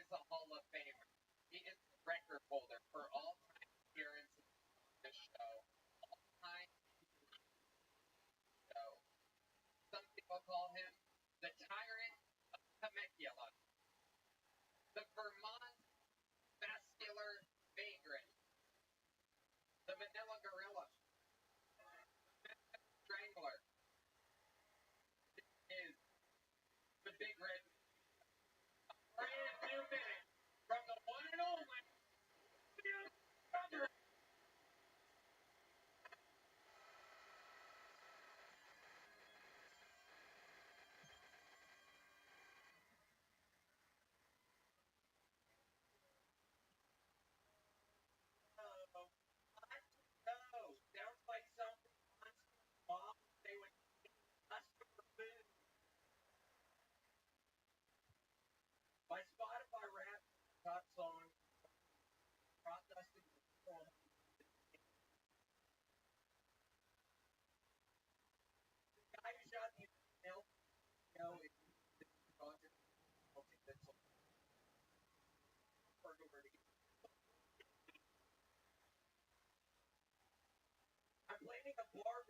is a Hall of Famer. He is the record holder for all-time appearances on the show. All-time show. Some people call him the Tyrant of Temecula, the Vermont Vascular Vagrant, the Manila Gorilla, the Strangler. This is the Big Red. Brand new minute from the one and only Thunder. Oh, sounds like something mom they would us for food. My Spotify rap top song processing the guy who shot the email, it's content that's over to get. I'm planning a bar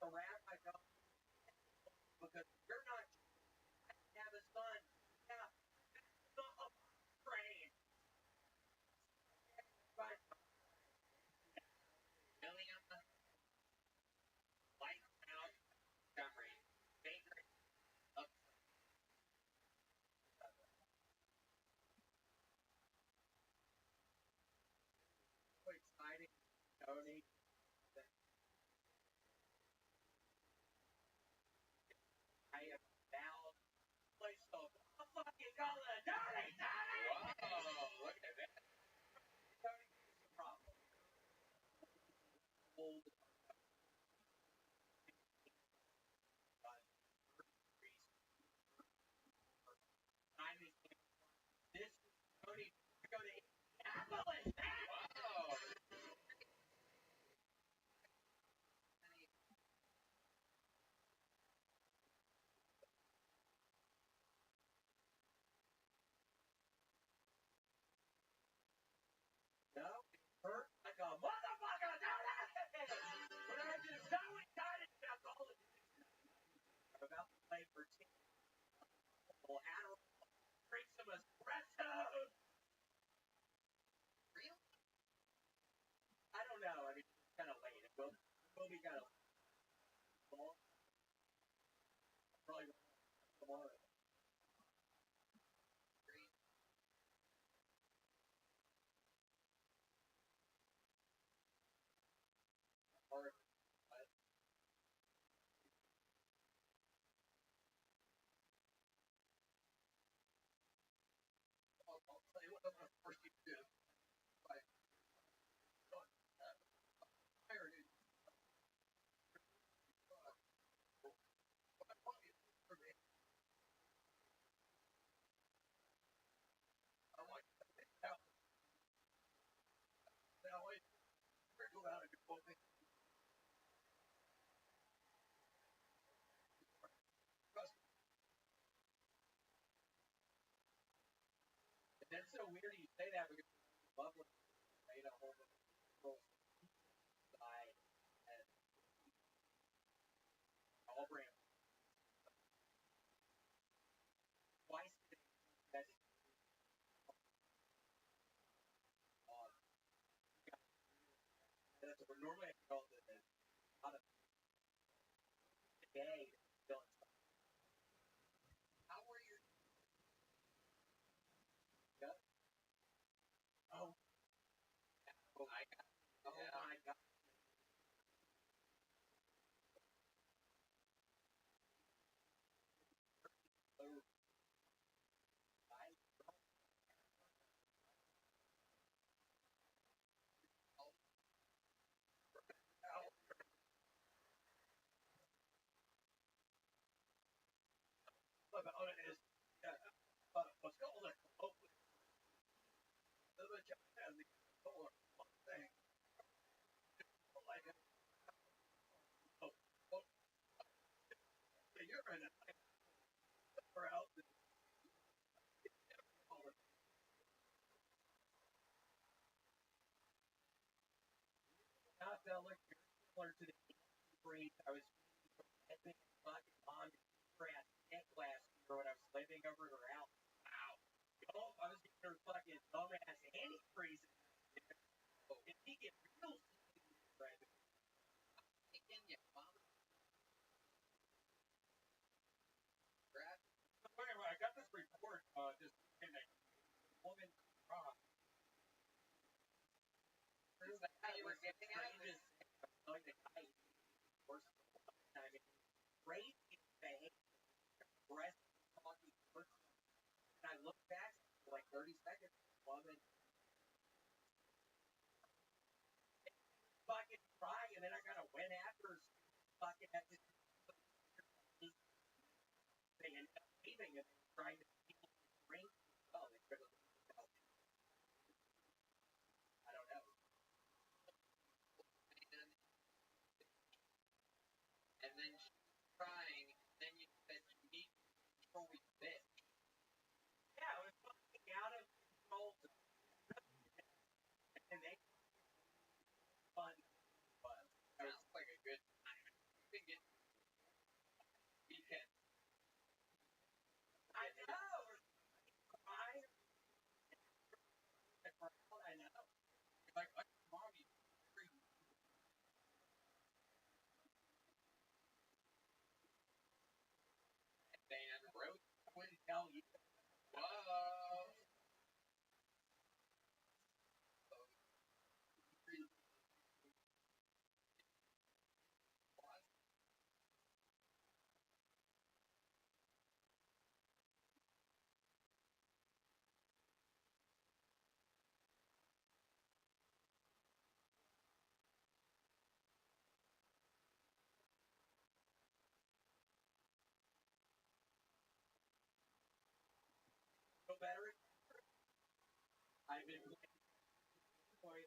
a rap I got because you're not have a son. Yeah, a train. But William Lighthouse Montgomery, favorite of so exciting, Tony. I am now place of a fucking color, Tony, Tony. Whoa, look at that. Tony is the problem. Old. This is Tony to go to Indianapolis. Wow. No, it hurt like a motherfucker. But I'm just so excited about all of this. I'm about to play for team. We'll drink some espresso. Really? I don't know. I mean, it's kind of late. It will be kind of long. Probably tomorrow. Or I'll tell you what I'm going to force you to do. Like, tired is for me. I want you to think out. Now, I go out and go think. And that's so weird you say that because Buffalo made a whole girls side and all brand twice that that's what normally I call it out of today. How were your gut? Oh, I got. Oh my god. memories. I was living in fucking mom at Nick last year when I was living over at her house. Wow. Oh, I was getting her fucking dumbass antifreeze. And he get real right. Anyway, I got this report. This woman is that how you were getting at it? Like the guy worse I mean, crazy behavior, aggressive talking person. And I looked back for like 30 seconds. Woman fucking crying, and then I kind of went after her. Fucking at this thing and leaving and trying to bring. Oh, they could have. I don't know. And then she's crying, and then you said you need control with bitch. Yeah, it was fucking out of control. And they fun. Sounds like a good time. Weekend. I know. I know. Like mommy. Dan wrote. I wouldn't tell you. Whoa. Feel better? I've been playing.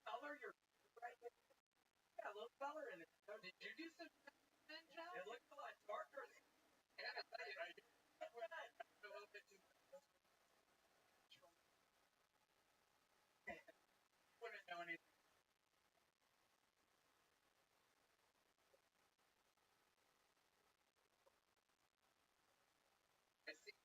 Color your right. Yeah, a little color in it. So did you do some job? It looks a lot darker. Yeah, I tell you, I do. A little bit too. Wouldn't know anything. I see.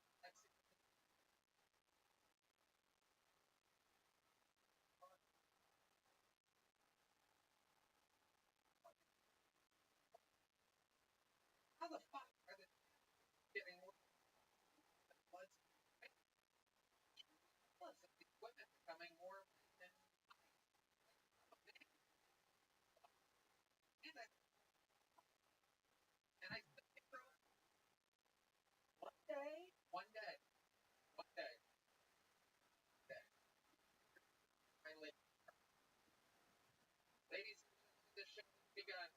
How the fuck are they getting more blood? Plus, the equipment becoming more. And I one day, one day, one day, finally, ladies and gentlemen, the show has begun.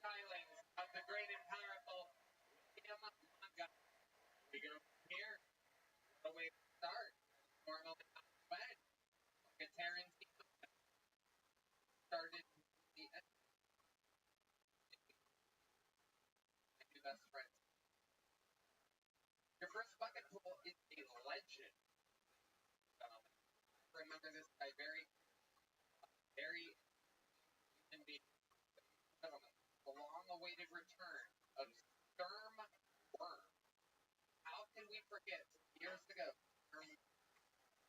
Stylings of the great and powerful Yamaga. We go from here. The way to start. Normally, when a Tarantino started the end of your best friends. Your first bucket pool is a legend. Gentlemen. Remember this guy very, very human being. Gentlemen, the long-awaited return of Sturm Worm. How can we forget years ago?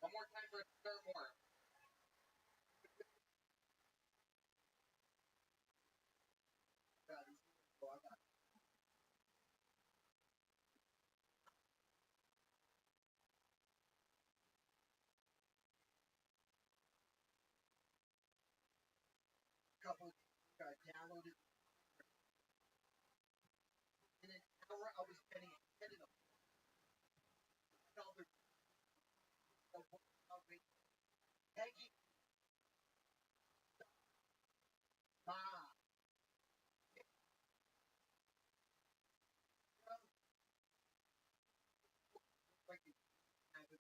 One more time for Sturm Worm. Couple downloaded Peggy, Ma, like you have it,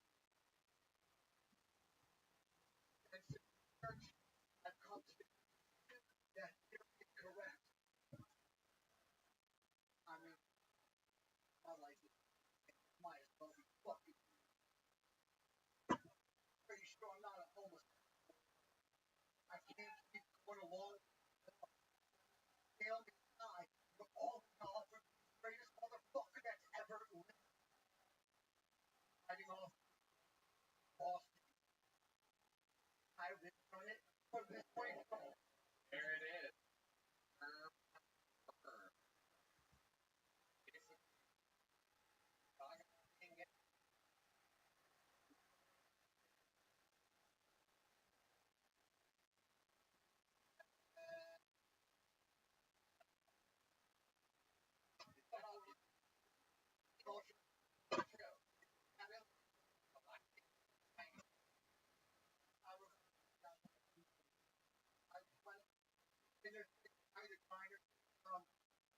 and so church that comes to that you're incorrect. I mean, I like it. Might as well be fucking pretty sure I'm not a homeless. I can't keep going along. Fail me die. But all the offer the greatest motherfucker that's ever lived fighting off Boston. I've been doing it from this point on. There it is.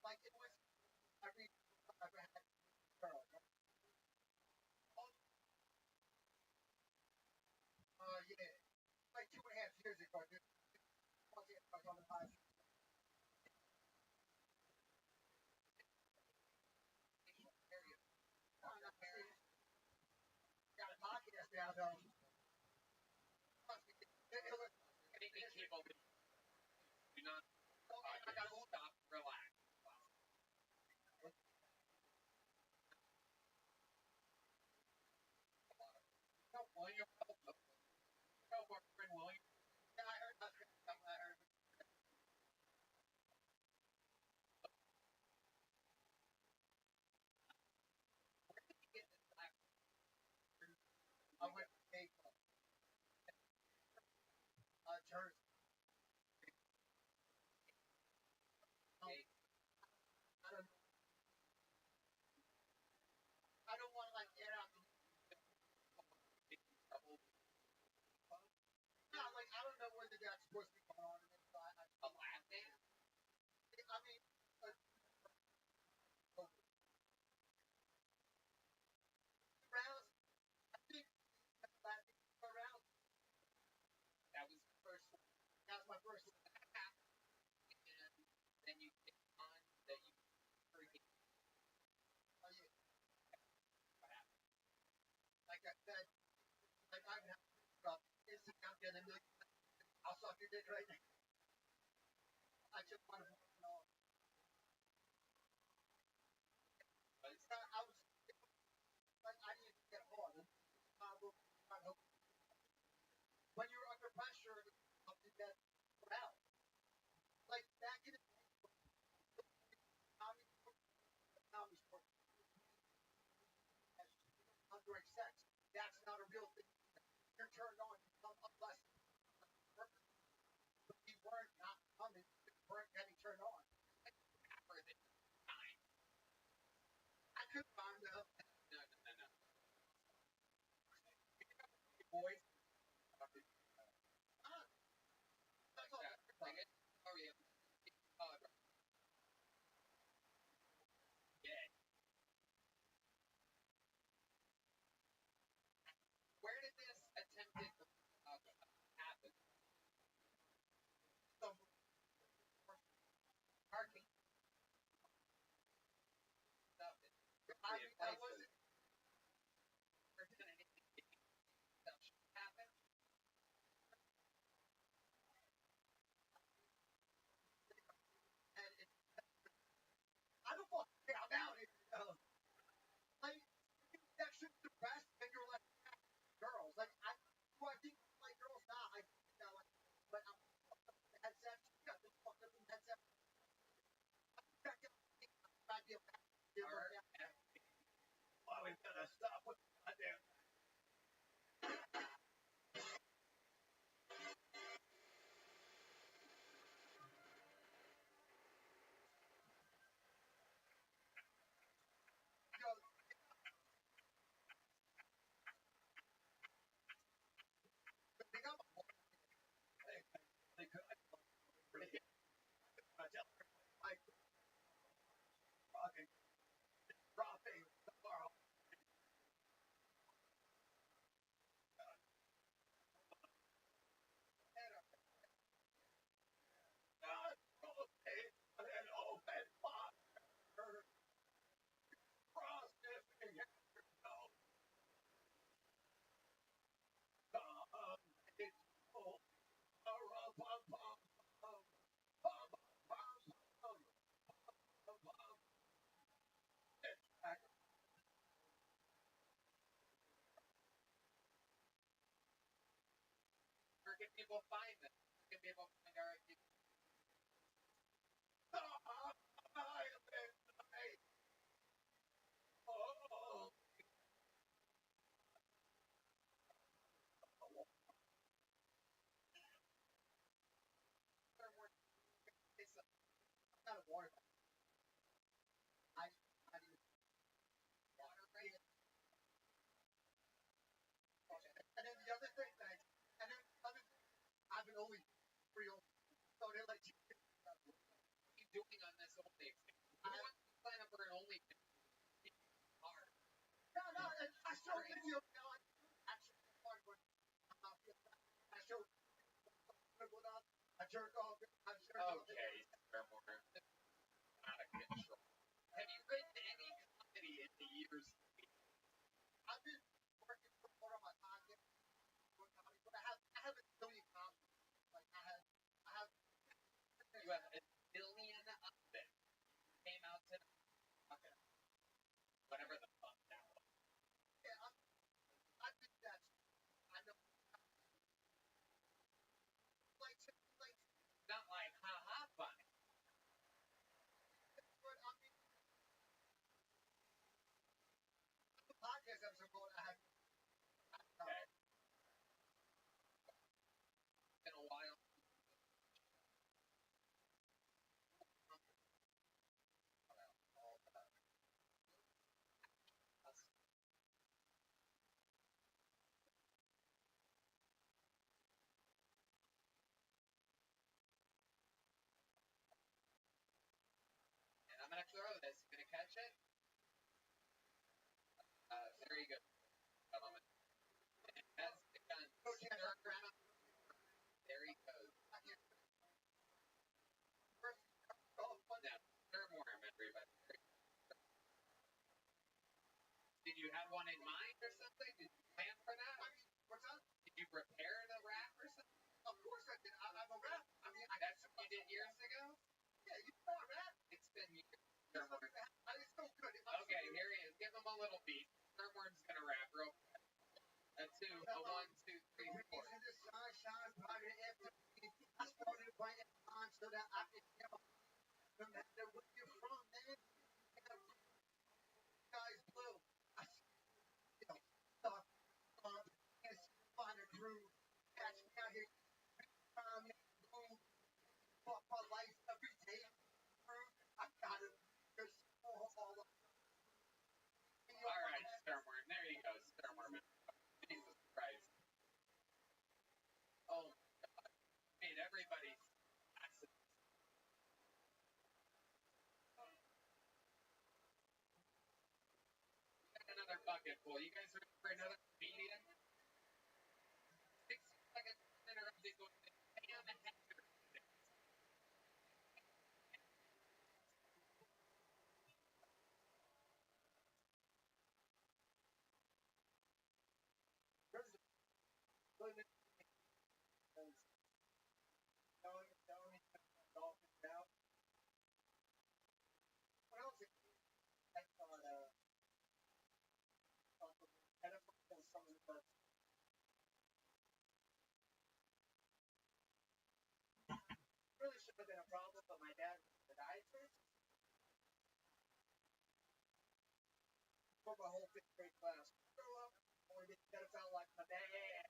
Like it was every I've ever had girl. Yeah, like 2.5 years ago, I was on the high area. Got a podcast now, though. Anything people do not. I got to stop, relax. William, William. Yeah, I heard. I heard. I went to Jersey. I don't. I don't want to like get out. Yeah, like I don't know whether that's supposed to be going on. So a lap dance. I mean, rounds. I think lap rounds. That was the first one. That was my first one. And then you get on that you freaking. Oh yeah. Like I said, like I'm not Instagram getting a million. I'll suck your dick right now. I just want to know. But it's not. I was like I didn't get hard. When you're under pressure, you get out. Like back in the comedy sport, underage sex. That's not a real thing. You're turned on. You come up less. You weren't not coming. You weren't getting turned on. For the time. I could find out. No. Boys. That's all. Like it. Oh yeah. Yeah. Where did this attempted happen? Some parking stuff. I wasn't happen. And I don't fucking care. I'm out here. Like that shit's the best. And you're like girls. Like do I think like girls? Nah, I you know like, but I'm headset. You got this fucking headset. Check it. Goddamn. Why we gotta stop with goddamn. Where can people find them? Where can people find our not a water. I do water right. And then the other thing, and then the other thing, I've been only real. So they're like, keep doing on this only. I want to sign up for an only hard. No, I showed video. Actually, hard one. I showed. I jerk off. Okay, more. Out of control. Have you written any comedy in the years? I've been working for one of my podcasts, but I haven't really comedy. Like I have. You have a billion of them came out to okay. Whatever the fuck that was. Yeah, I think that's. I know. Like, not like haha funny. But I mean, the podcast episode I have. Okay. In a while. And I'm gonna throw this. You gonna catch it? There you go. That's the gun. There he goes. Now, third worm, everybody. Did you have one in mind or something? Did you plan for that? What's up? Did you prepare the rap or something? Of course I did. I'm a rap. I mean, that's what you did years ago? Yeah, you know a rap. It's been years. It's so good. Okay, here he is. Give him a little beat. Third worm's gonna rap real quick. A two, a 1, 2, 3, 4. The sun shines brighter after me. I started writing on so that I could tell. No matter where you're from, man. Sky's blue. I thought, can't find a groove. Catch me out here. Time boom. Fuck my life every day. I gotta. There's all of. All right, Starworm. There you go, Starworm. Jesus Christ. Oh, God. Made everybody. Another bucket full. You guys ready for another comedian? 60 seconds interrupted going to Sam Hector. What else? I thought, really should have been a problem, but my dad was a podiatrist. For my whole fifth grade class. Grow up, or it felt like my dad.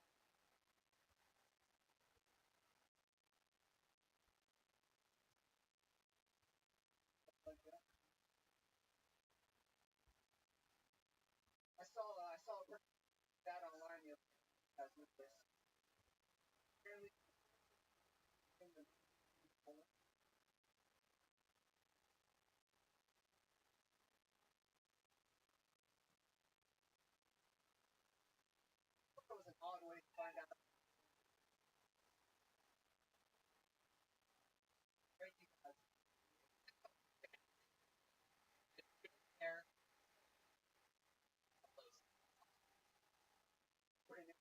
I saw that online the other day. Apparently, in the it was an odd way to find out. Great because there, putting it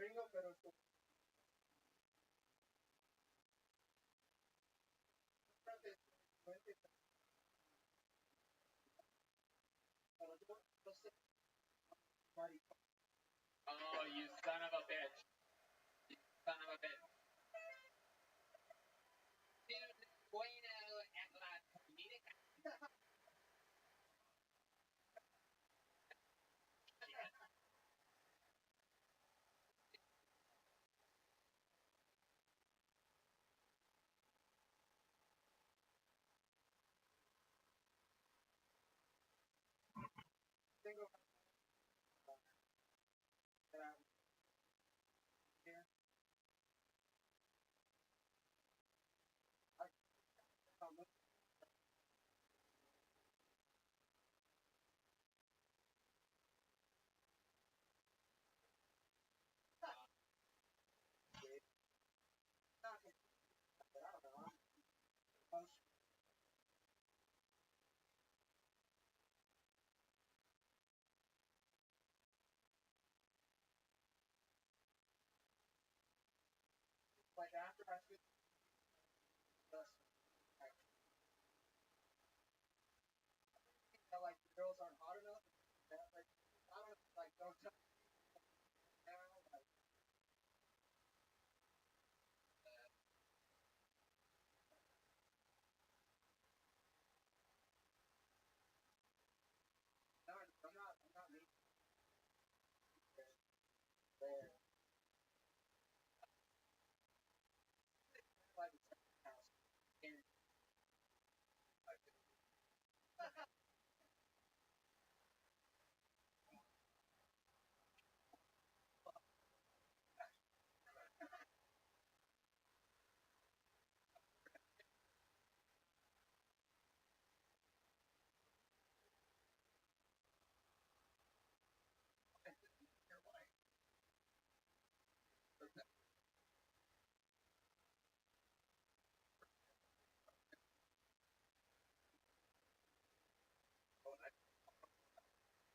gringo, pero oh, you son of a bitch. You son of a bitch. Bueno en la comida. Tengo here. Like after I switched like the girls aren't hot enough. Like I don't like don't touch now. Like no, I'm not really there. Like it's house. And you're like,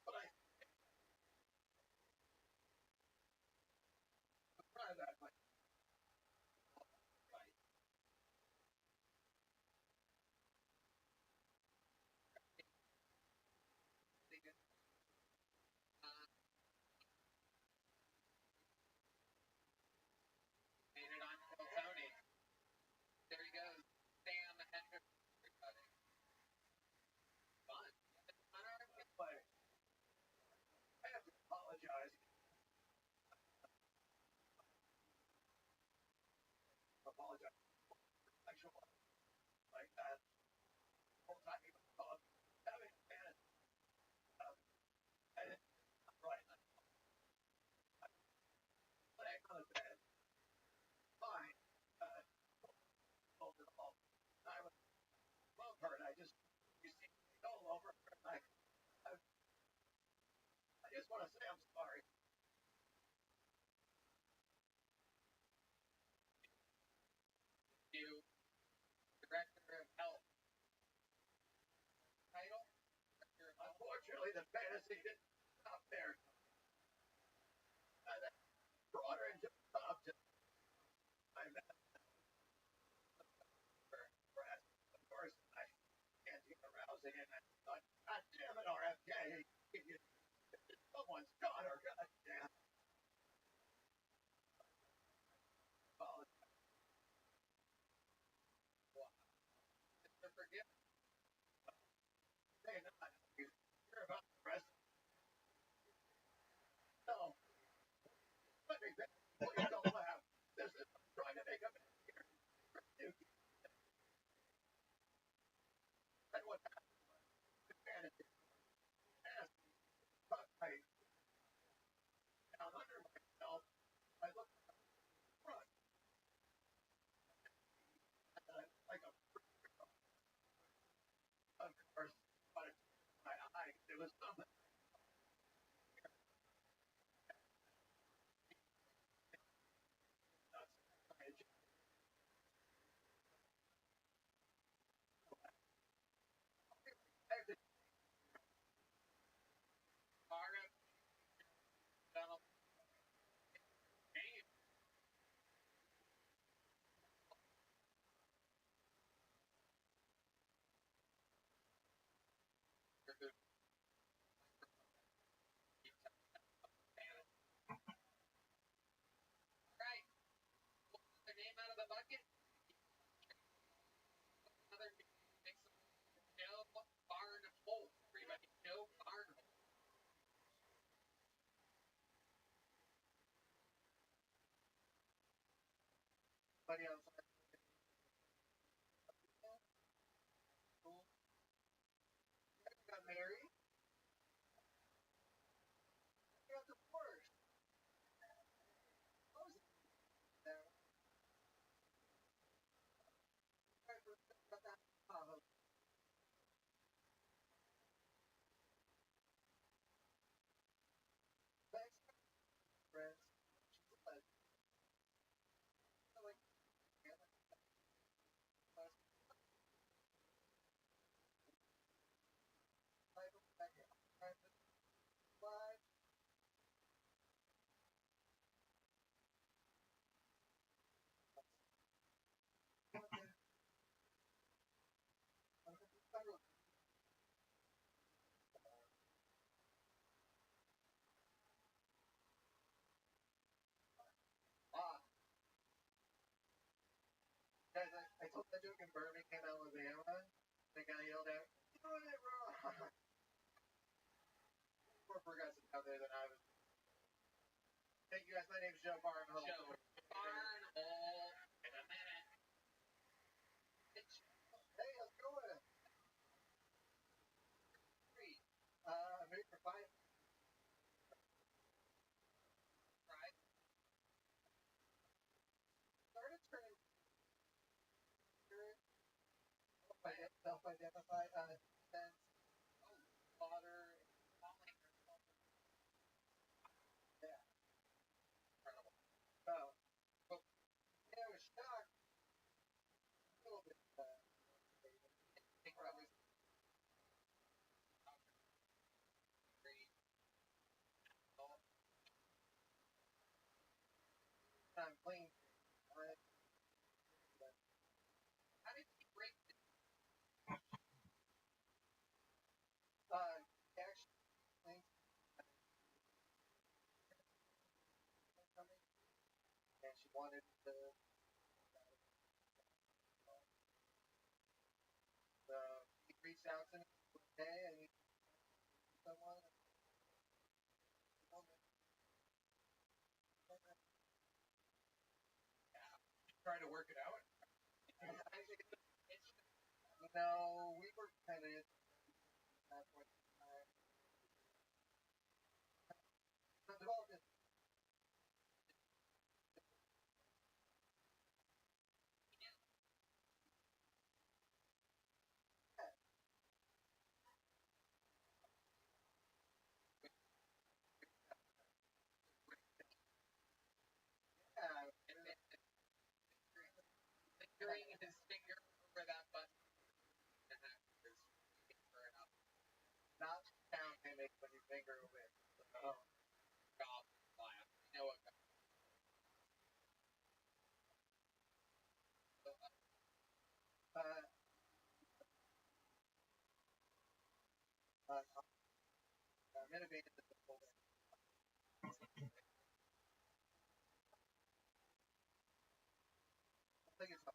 but I try that like thinking, made it on Uncle Tony. There he goes. Sam Hendricks. Everybody. Fun. But I have to apologize. Apologize. Actual like that whole time he was having a man. I didn't right. But I on the bed. Fine. Hold it all. I was love her and I just you see me all over her. I just want to say I'm sorry. You director of health title. Unfortunately, the fantasy didn't stop there. I brought her into the top to my breast. Of course, I can't get arousing, and I thought, God damn it, RFK, someone's got her. God damn. Apologize. Forgive me. Say not. You hear about the rest? No. Let me please don't laugh. This is I'm trying to make a you and what happened asked I down under myself. I looked front like a or my eye. It was something nuts. I just acted part of buddy outside. Cool. You got married. You got divorced. What was that? Got that. Thanks, friends. She's a legend. I like yeah, like back here. Slide. Ah, guys, I told that joke in Birmingham, Alabama. The guy yelled out, "You doing it wrong." More progressive out there than I was. Thank you guys. My name's Joe Barnhole. Joe Barnhole. In a minute. Hey, how's it going? Great. I'm ready for 5. Right. Started turning self-identify sense, water, Falling herself. yeah. Incredible. So, yeah, I was shocked. A little bit. Incredible. Great. I'm clean. How did he break this? Actually, clean. And she wanted to. So he reached out to me. Hey, I need someone. Try to work it out. No, we were kind of at that point in time. Developed it. Yeah, Fingering his finger over that button. not sound they make when you finger a whip. So, Golf laugh. You know what? Mitigated the folder. I think it's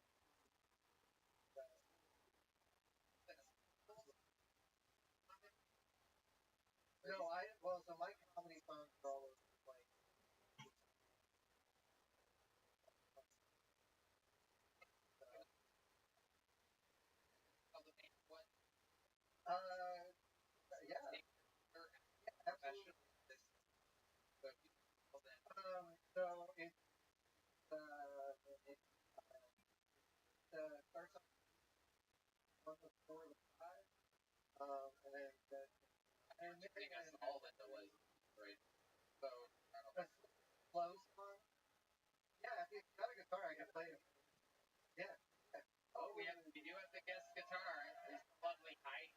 no, so my comedy songs are all over the place. Yeah, absolutely. So it starts off 1 with 4 with 5, and then and I think I saw that there was right. So a slow song. Yeah, if you got a guitar, I can play it. Yeah. Oh, we do have the guest guitar. There's lovely height.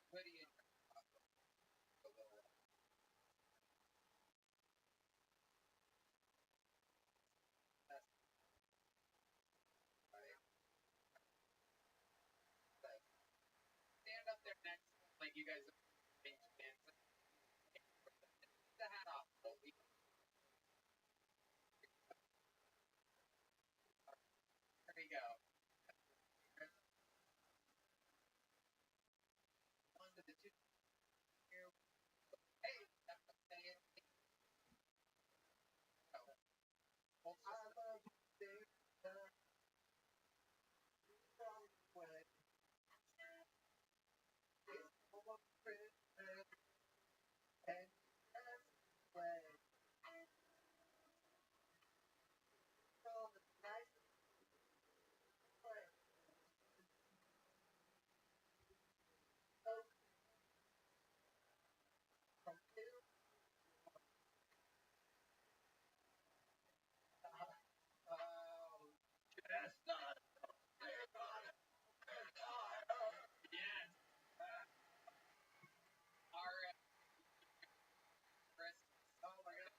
What do you? Stand up there next, like you guys. The hat off. to hear, hey, that's what I'm saying. I love you, Dave. From way. It's almost Christmas, and that's way. So the nicest way. So from two, Chestnut. Yes. Our Christmas. oh my God,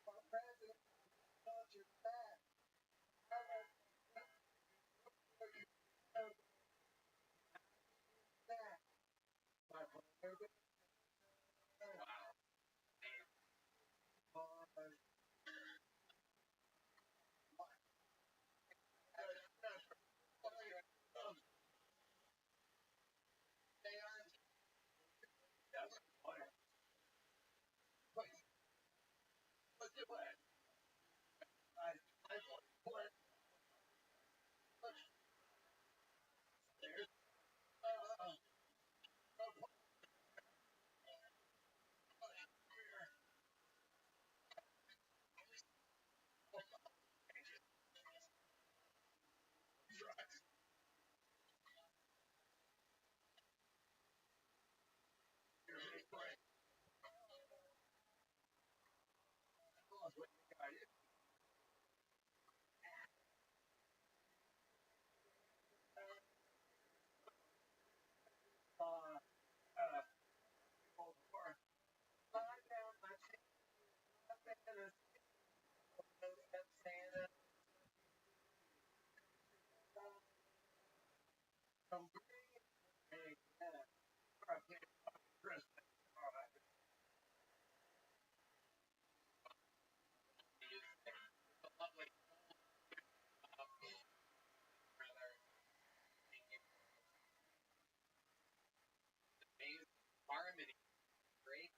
our president, culture back. How about that? My brother, Wow. they aren't. Yes. What's it like? I what? There's lovely. Amazing harmony. Great.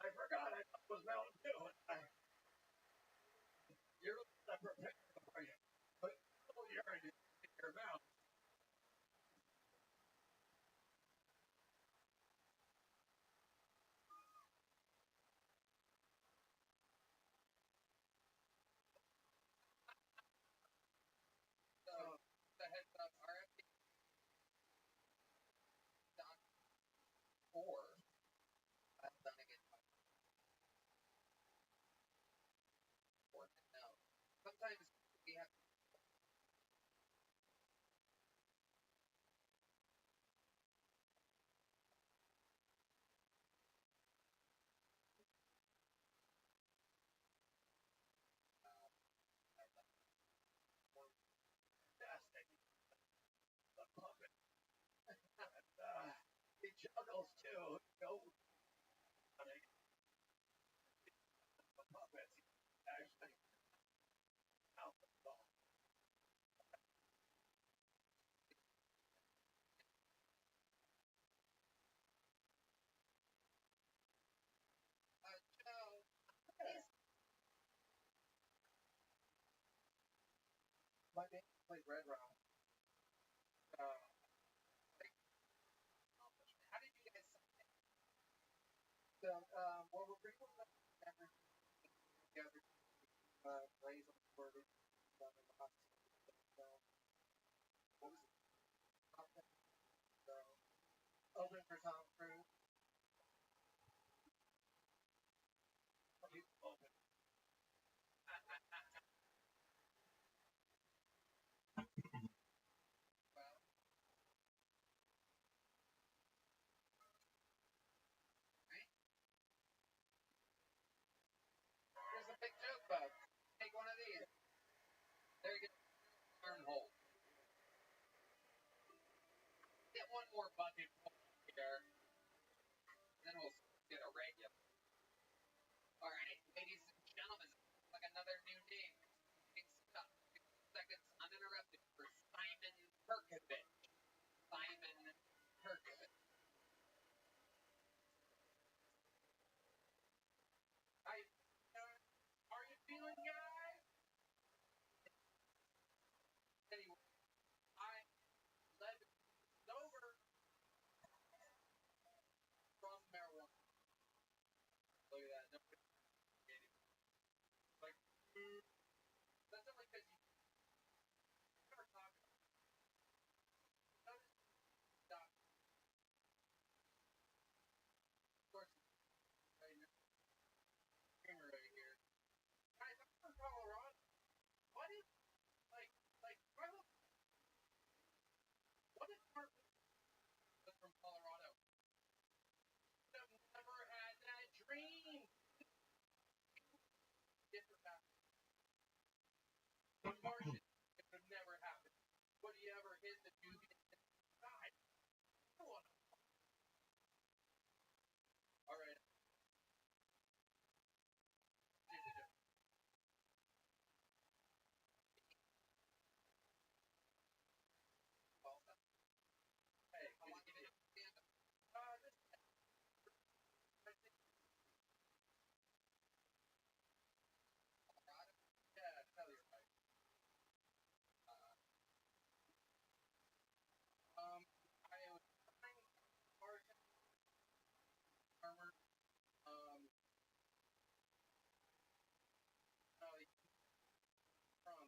I forgot I was Mountain Dew. You're prepared for you. But you're in your mouth. So the heads up RFP done or that's done again. Or no. Sometimes we have fantastic. The puppet. He juggles too. Go. The puppet. Actually, out the song. Joe. My name is like Red Rock. Uh, how did you guys So, well, we're bringing members together, raise on the board, in the hospital. So, what was it? So, open for Tom Cruise. you open? Well, right? Here's a big joke bug. Take one of these. There you go. Turn hold. Get one more bucket here. Then we'll get a regular. All right, ladies Like, that's only because you never talk about it. Notice that, of course, right now, streamer right here. Guys, I'm from Colorado. What is, what if Mark was from Colorado? Would have never had that dream. Different happened. On Martian, it would have never happened. Would he ever hit the dude in the sky? All right. Hey, I want you to stand up. This I think Colorado. Yeah, no, you're right. I was trying Martian armor. No, he's from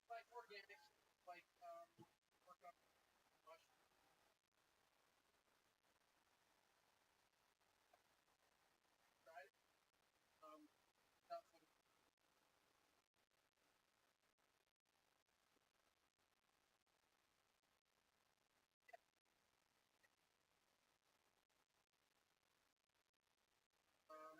like organics, like work on mushroom, right? Stuff and um,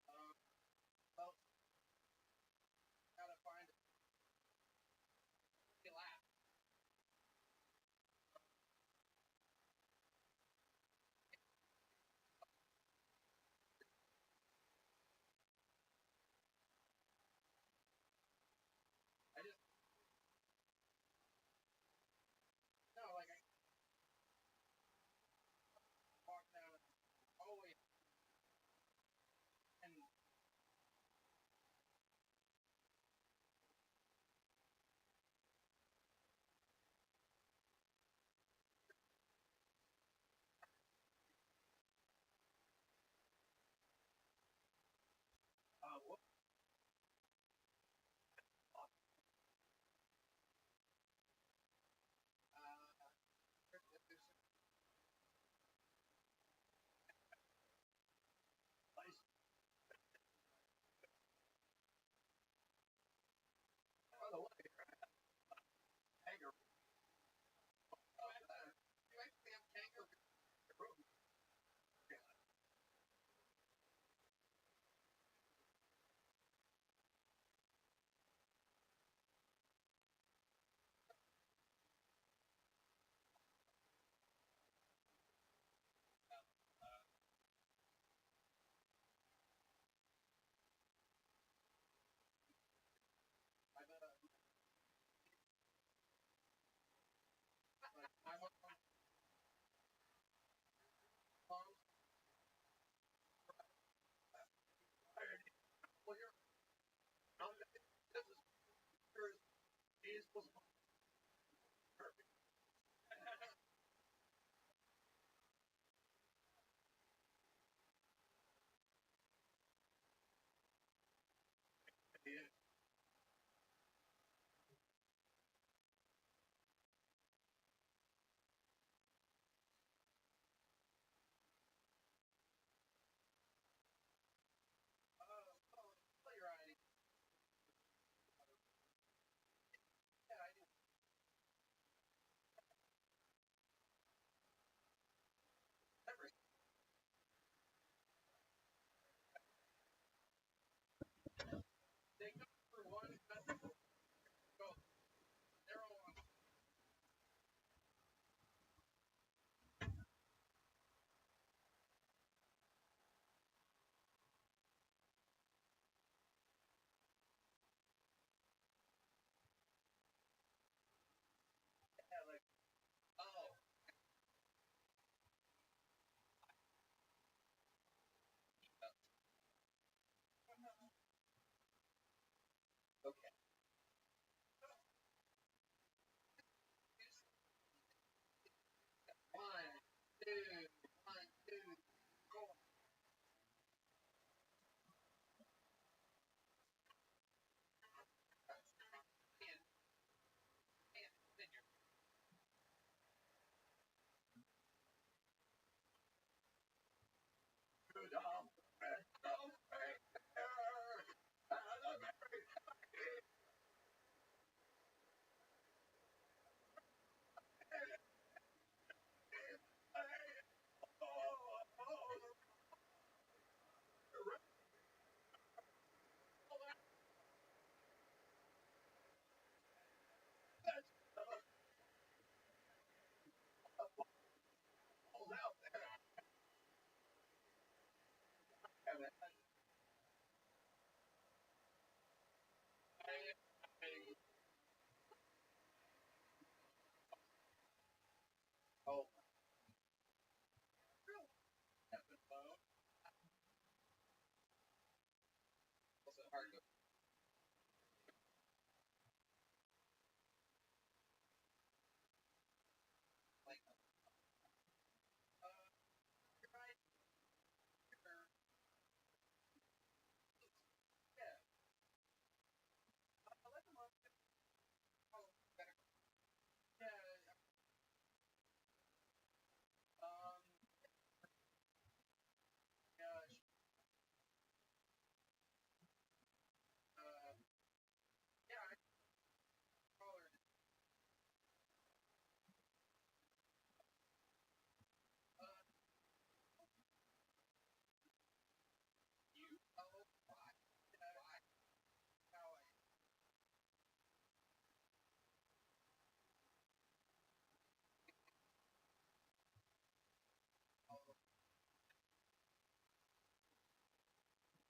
um, well, gotta find it. He laughed. I just no, like I walked down and always and what? There's nice. By the way, kangaroo. You actually have kangaroo. Yeah. I bet. Like I'm on palms. Well, here, this is yours. He's supposed to be perfect. Yeah. Oh, play your ID. Yeah, I do. Oh, also hard to like. You're right. Yeah. I like them all. Oh, better. Yeah. Um. Gosh. Uh. Yeah. I colored. Uh. You. Oh. Why? Why? How I. Oh.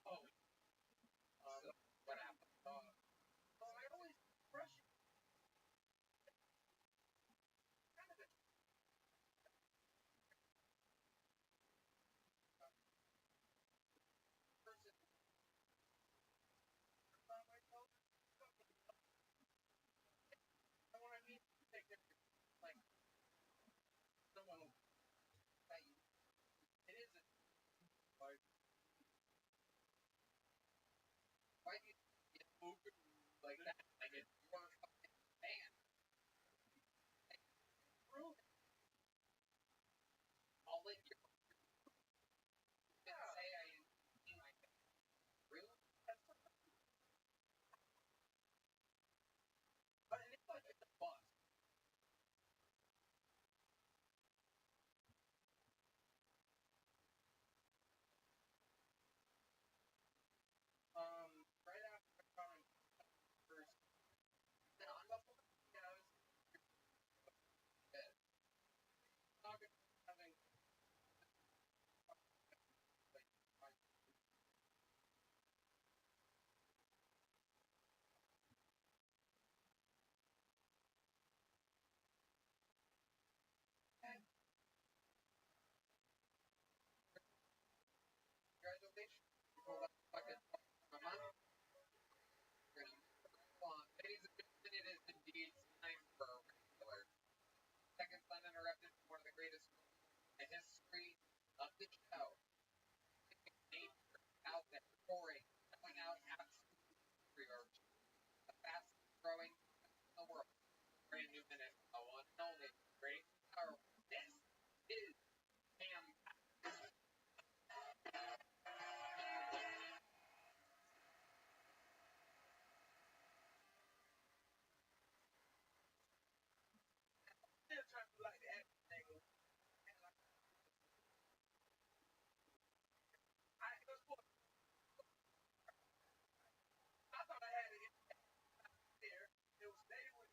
Oh. So what happened? Oh, I always brush it. Kind of a person. On myself. And when I mean take care, like someone that you. It isn't like. Why do you get moved like that? Like it's your fucking man. Like, prove it. I'll let you. Yeah. Say I mean like that. Really? That's not. But it's like it's a bus. Right after I got on first, then on Buffalo, yeah, I was dead. Talking, having like my head. Congratulations. People that fucking my mom. Ladies and gentlemen, it is indeed time for a regular. Seconds uninterrupted for one of the greatest in the history of the show. Nature out there, pouring, selling out absolutely everywhere. The fastest growing in the world. Brand new minute. The one and only. Great powerful. This is Sam. Still trying to like everything. It was cool. I thought I had it in there. It was stay with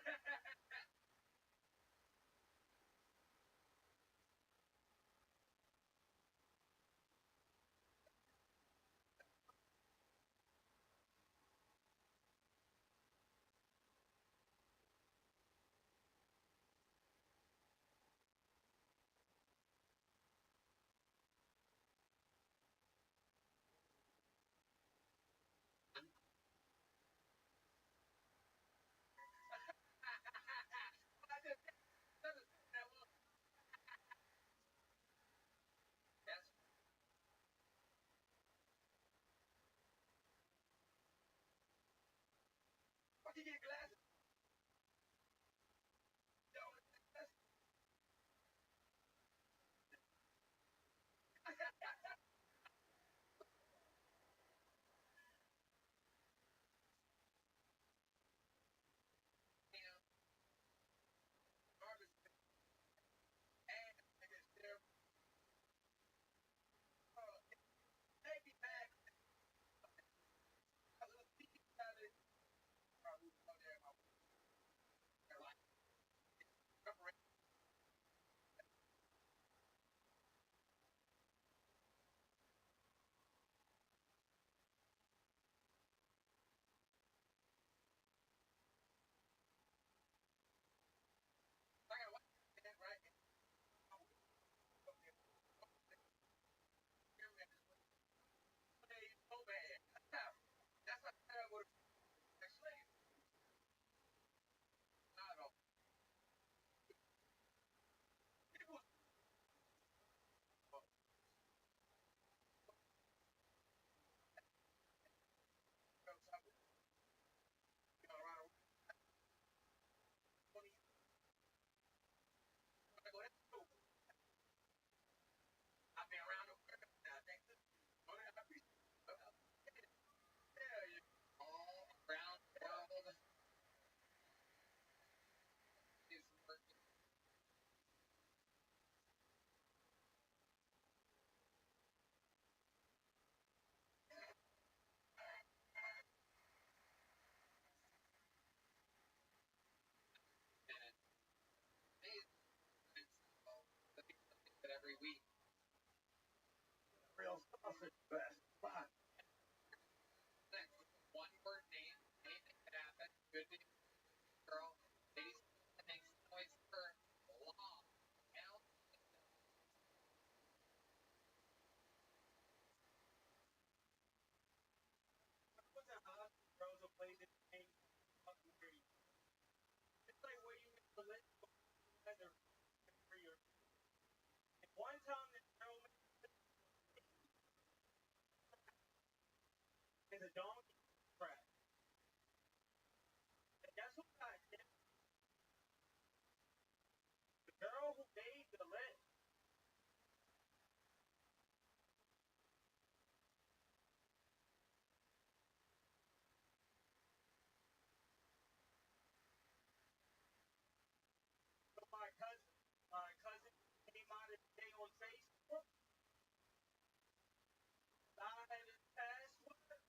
Why you get glasses? I've been around the world now. Thanks to all around the world is working. Every week. Real sausage fest. Fun. One word name, anything could happen. Good news, girl. Ladies, makes noise for long. Now, what's a hobby? Throws a play this game. Fucking great. It's like where you make the list weather for your. One time this girl is a donkey crap. And guess what I did? The girl who made the list. So my cousin came out today on Facebook. Live his password.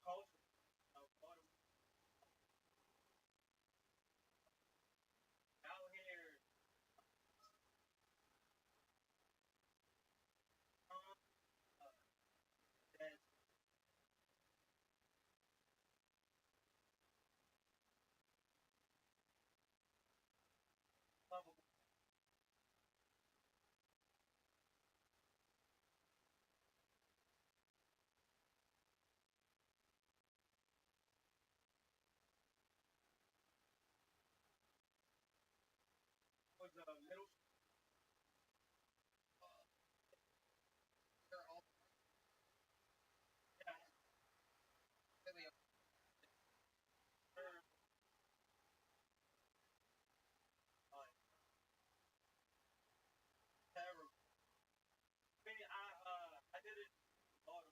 culture. What out here, uh, that's lovable. Was middle school. They're all Yeah, really sure, terrible. I mean, I did it. Oh,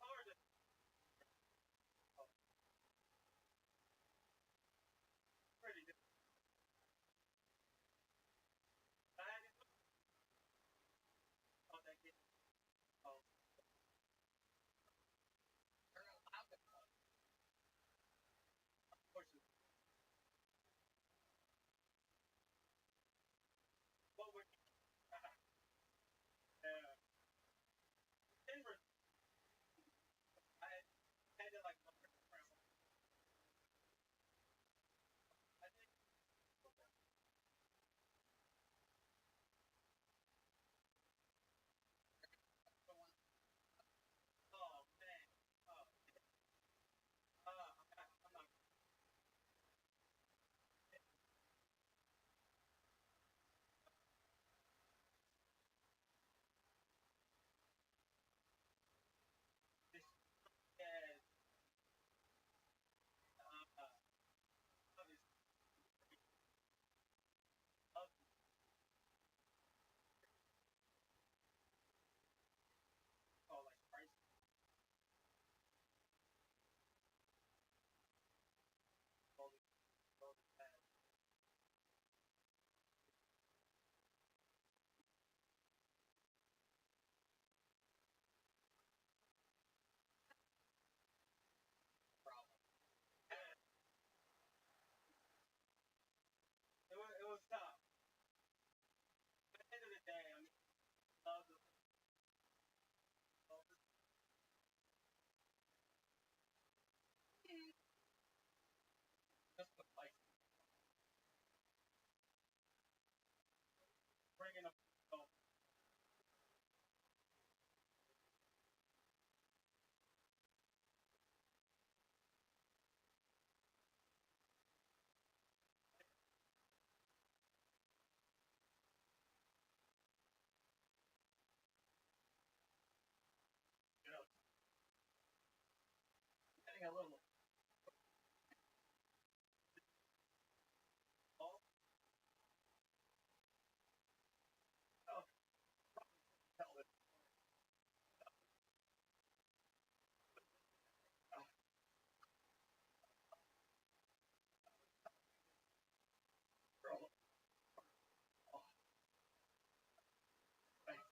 hard. Oh, pretty good. I had it. Oh, that kid. Oh, they're allowed to of course. What were yeah. Denver? I had it like one round. I think. the one Oh man. Oh, I'm not. This yeah. Uh, obviously, ugly. Oh, like price. All the all the bad problem. yeah. It was tough. But at the end of the day, I mean, love the love the just the like bringing up. Oh, you know, getting a little. Oh, oh, tell it. Oh, girl. Oh, thanks.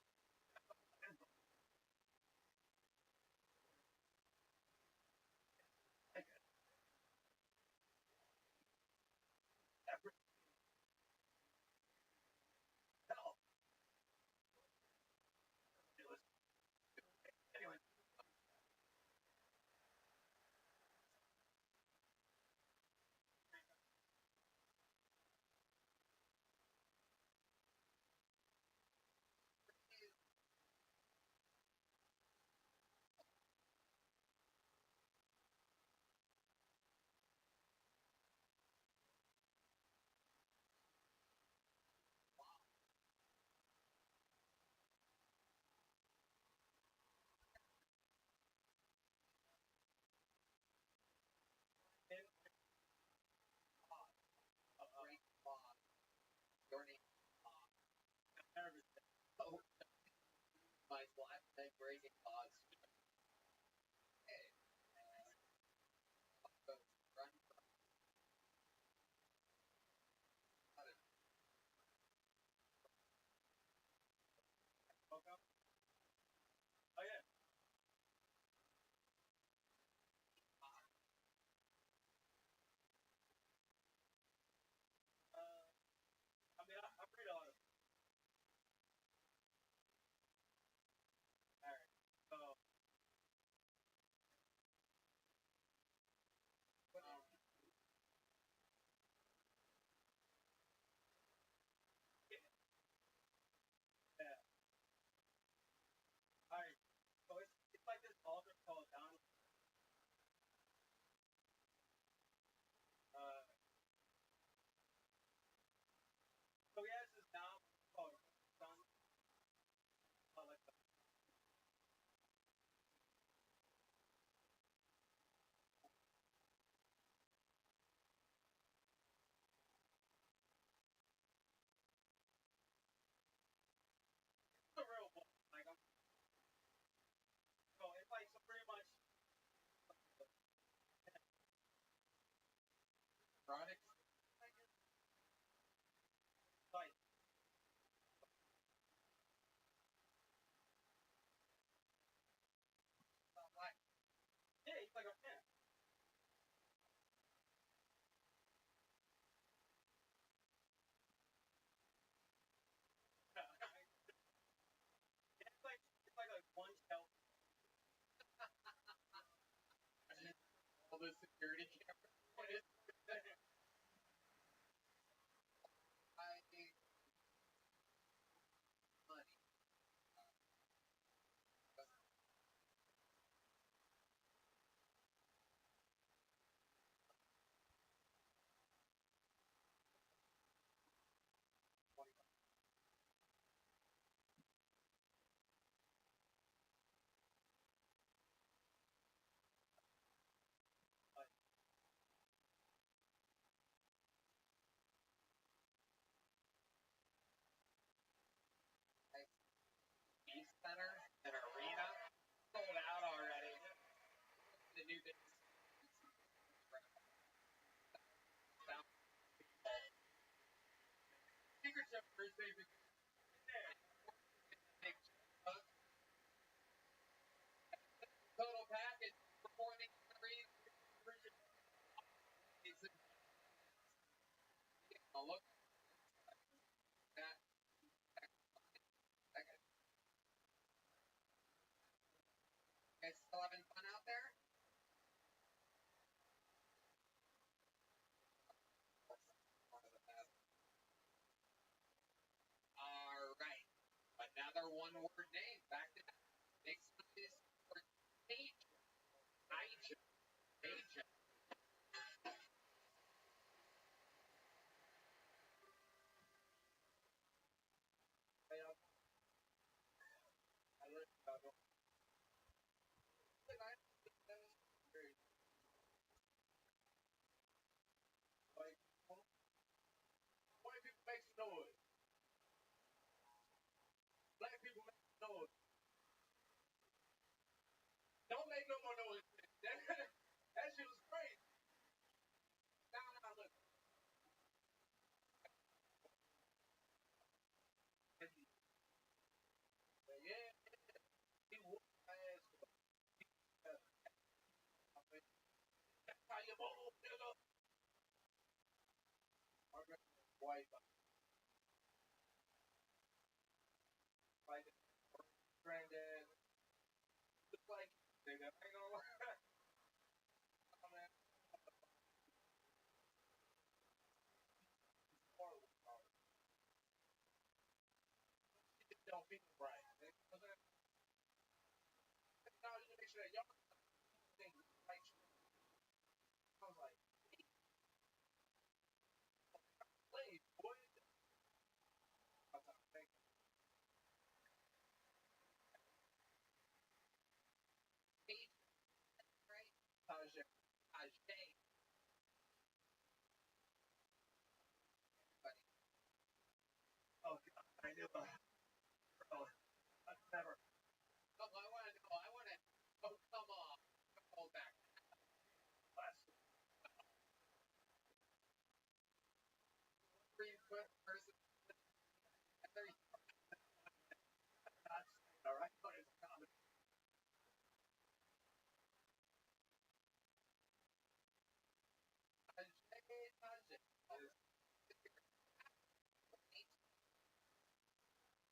the security camera. What is there? I think money. East Center, an arena, sold out already. The new thing. Secret Service Thursday there. Big total package performing arena. I'll look at that. Guys still having fun out there? All right. Another one-word name. Back to that. Next one is for Age. Age. Age. I learned about it. Like, white people make some noise. Black people make some noise. Don't make no more noise. That shit was great. Now, look. Yeah, he whooped my ass. That's how you move, nigga. My white, like, granddad, look like, nigga, I ain't gonna lie. Oh, man, horrible. It don't feel right. Now you make sure that y'all think right. I was like, please, boy. I'm like, Age, right? Tajay. Tajay. Oh, God, I knew. Bro, I've never. Oh, I want to know. I want to. Oh, come on. Hold back. Last 3 foot person. All right, but it's comedy. Tajay, Tajay.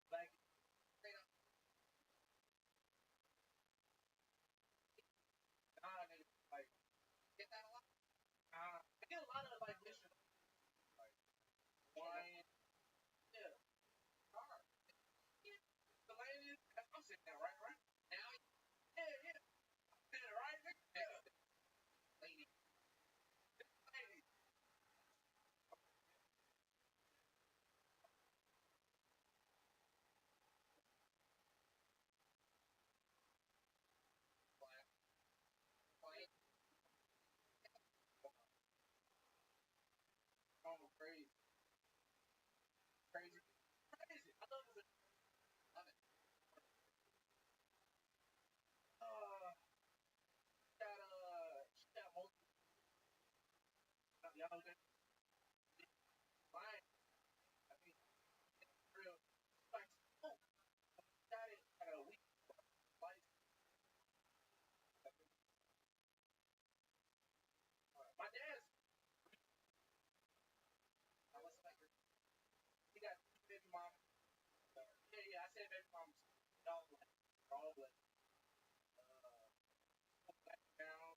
Like, straight up. Nah, nigga, like, get that a lot. I get a lot of, like, mission. Like, wine. Yeah. Car. Yeah. The lady, I'm sitting there, right? Right? Now, yeah, yeah. I'm sitting there, right? Yeah. Lady. Lady. Black. White. Oh, crazy. Crazy. Crazy. I love it. Love it. She got most of the other fine. I mean, real. Like, oh, got it at a week. Like, my dad's, I was like, he got two baby moms. Yeah, yeah, I said baby moms. All black. All black. Black down.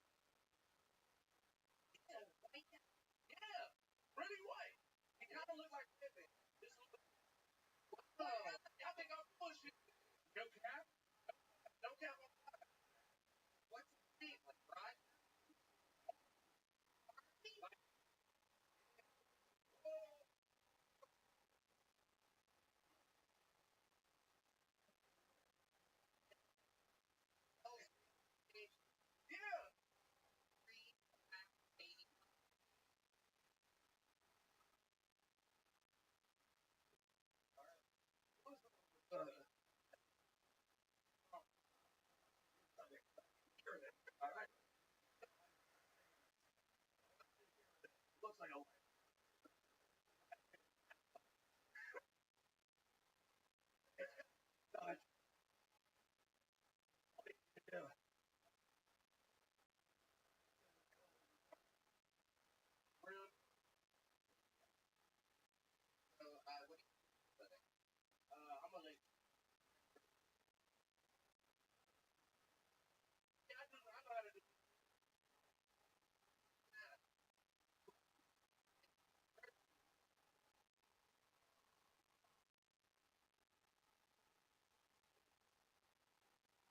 like a God. What do you do? So, what do you think? I'm gonna leave. Yeah, I know how to do.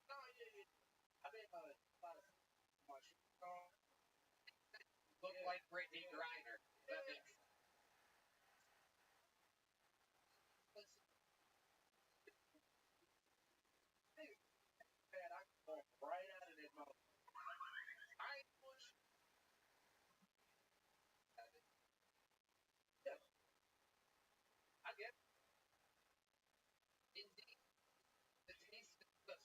No, yeah. I've been a lot of my shoes on. Look like Brittany Griner. That makes Man, I can go right out of that mouth. I ain't push. Yeah, I get it. Indeed, the taste is just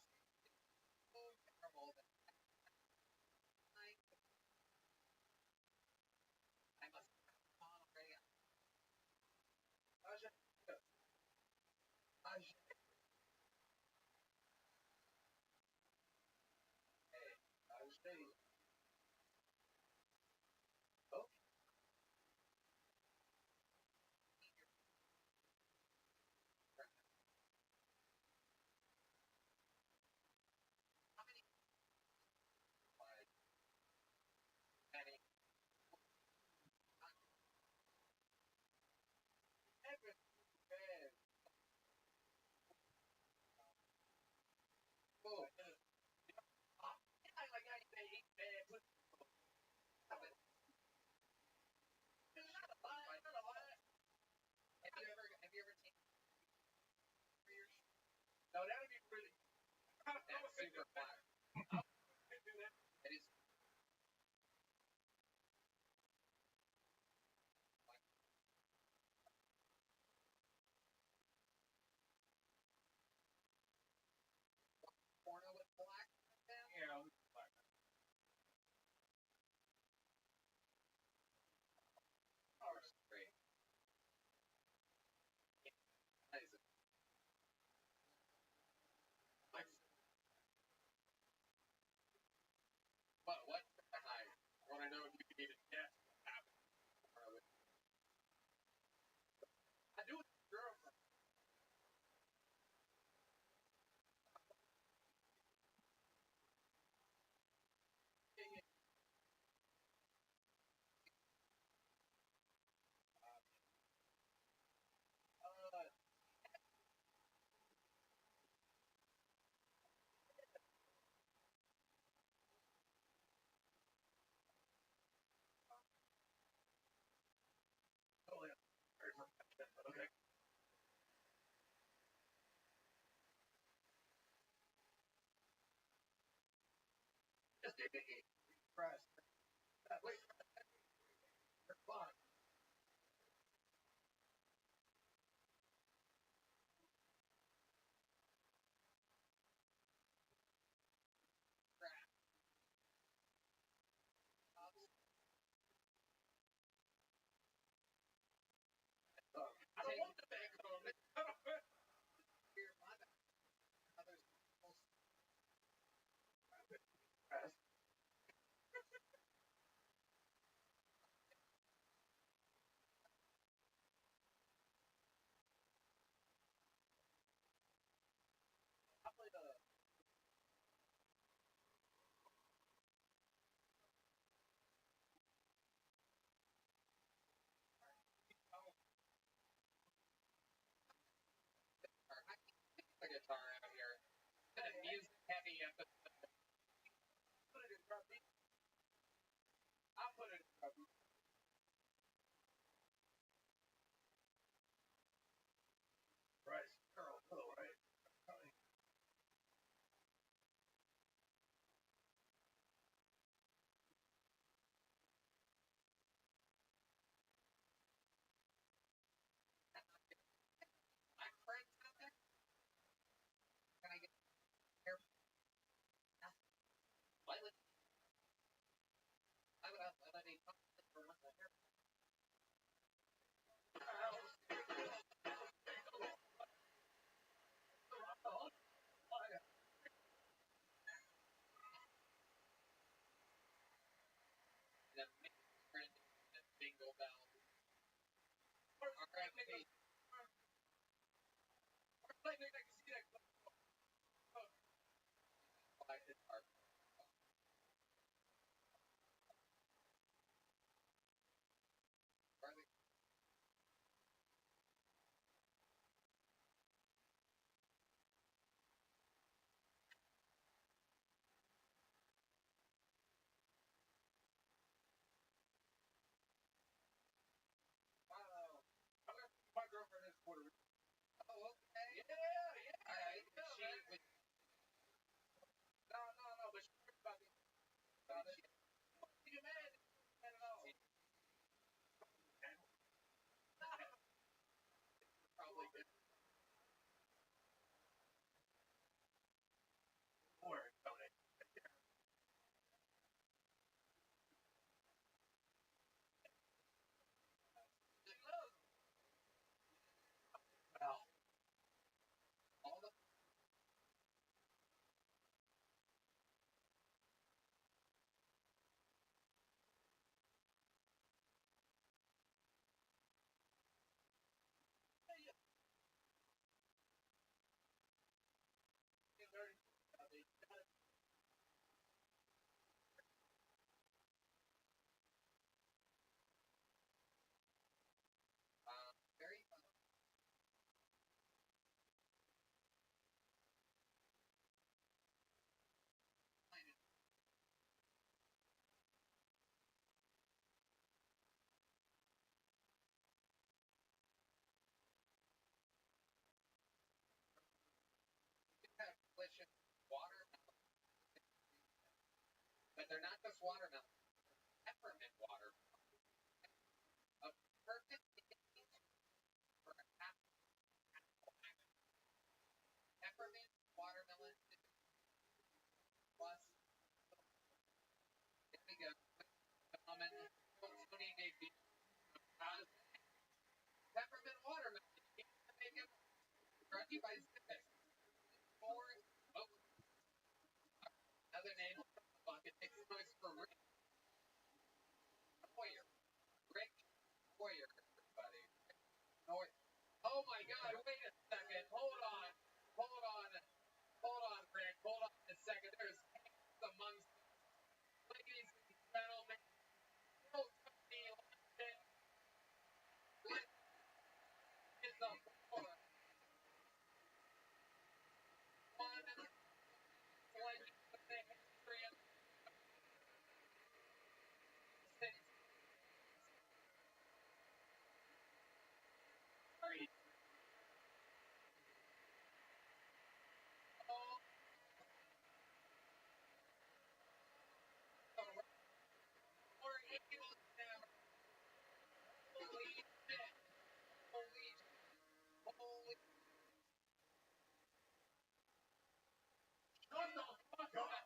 so terrible that I must come on already. I just, I just, I just say, oh, Like, any heaven, man. food. Yeah, like how you say eat bad pussy. Not a lie, not a lie. Have you ever taken for your No, that'd be really. that's super flat. Do that. It is like porno with black down. Yeah, like, Or straight. That is like what? I want to know if you can even guess what happened. I do it with a girlfriend. Yeah, yeah. Uh, totally. Okay. Just take it. Press. Wait. Fine. I don't want the back on it. Here, my mother's Press. I played a. the guitar out here. Kind of music heavy episode. Put it in front of me. I put it in front of me. Right. Girl, hello, right? My friends out there. Can I get here? I would. I would. I would. My girlfriend is Puerto Rican. Oh, okay. Yeah. All right. No. But she heard about it. You mad? Not at all. Probably did. Or donate. Well, all the very very delicious watermelon, but they're not just watermelon. Peppermint watermelon. A perfect for a peppermint watermelon plus. Here we go. Tony gave me peppermint watermelon. You can't make it. Brought to you by Zippet. Oh, another name on the bucket. Makes noise for Rick Hoyer. Rick Hoyer, everybody. Hoyer. Oh my God! Wait a second. Hold on. Rick. Hold on a second. There's amongst ladies and gentlemen. Oh, Tony London. What in the floor? One legend of the history of the city. Oh, we're able to never. Holy shit. Holy. Shut the fuck up.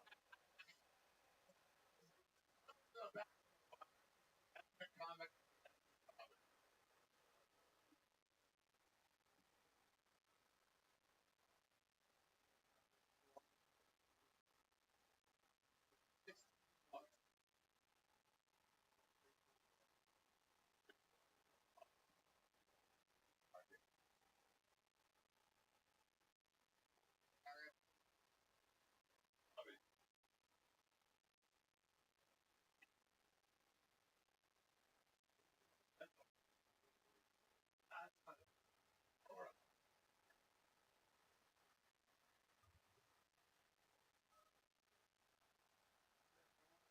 The comic.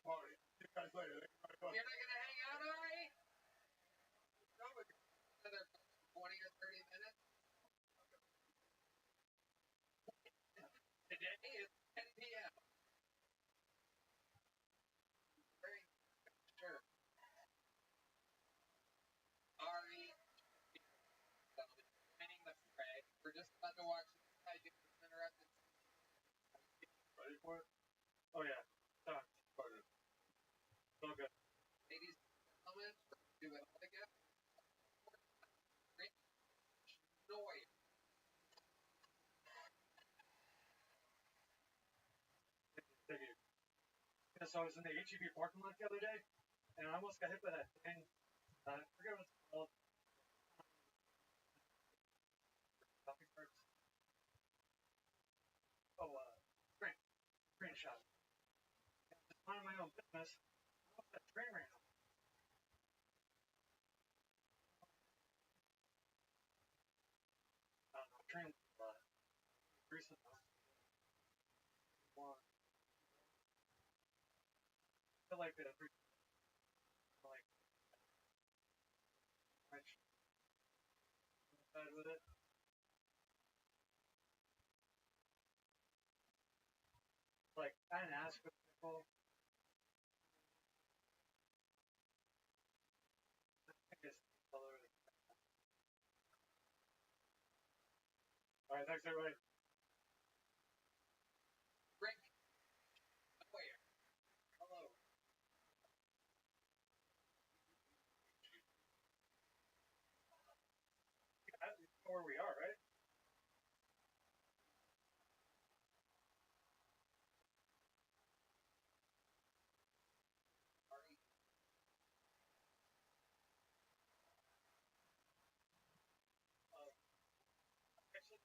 Party. See you guys later. You're not gonna hang out, Ari? Another 20 or 30 minutes. Today is 10 p.m. Very sure. Ari, winning the fray. We're just about to watch this guy do some interrupted. Ready for it? Oh yeah. Done. Started. So good. Ladies and gentlemen, do it all together. Great noise. Thank you. Yeah, so I was in the HEB parking lot the other day, and I almost got hit by that thing. I forget what it's called. business. That train ran over. Train was recent. One. I feel like the like much with it. Like I didn't ask for people. I guess all over the. All right, thanks everybody. Rick. Where? Hello. You know where we are, right? Actually,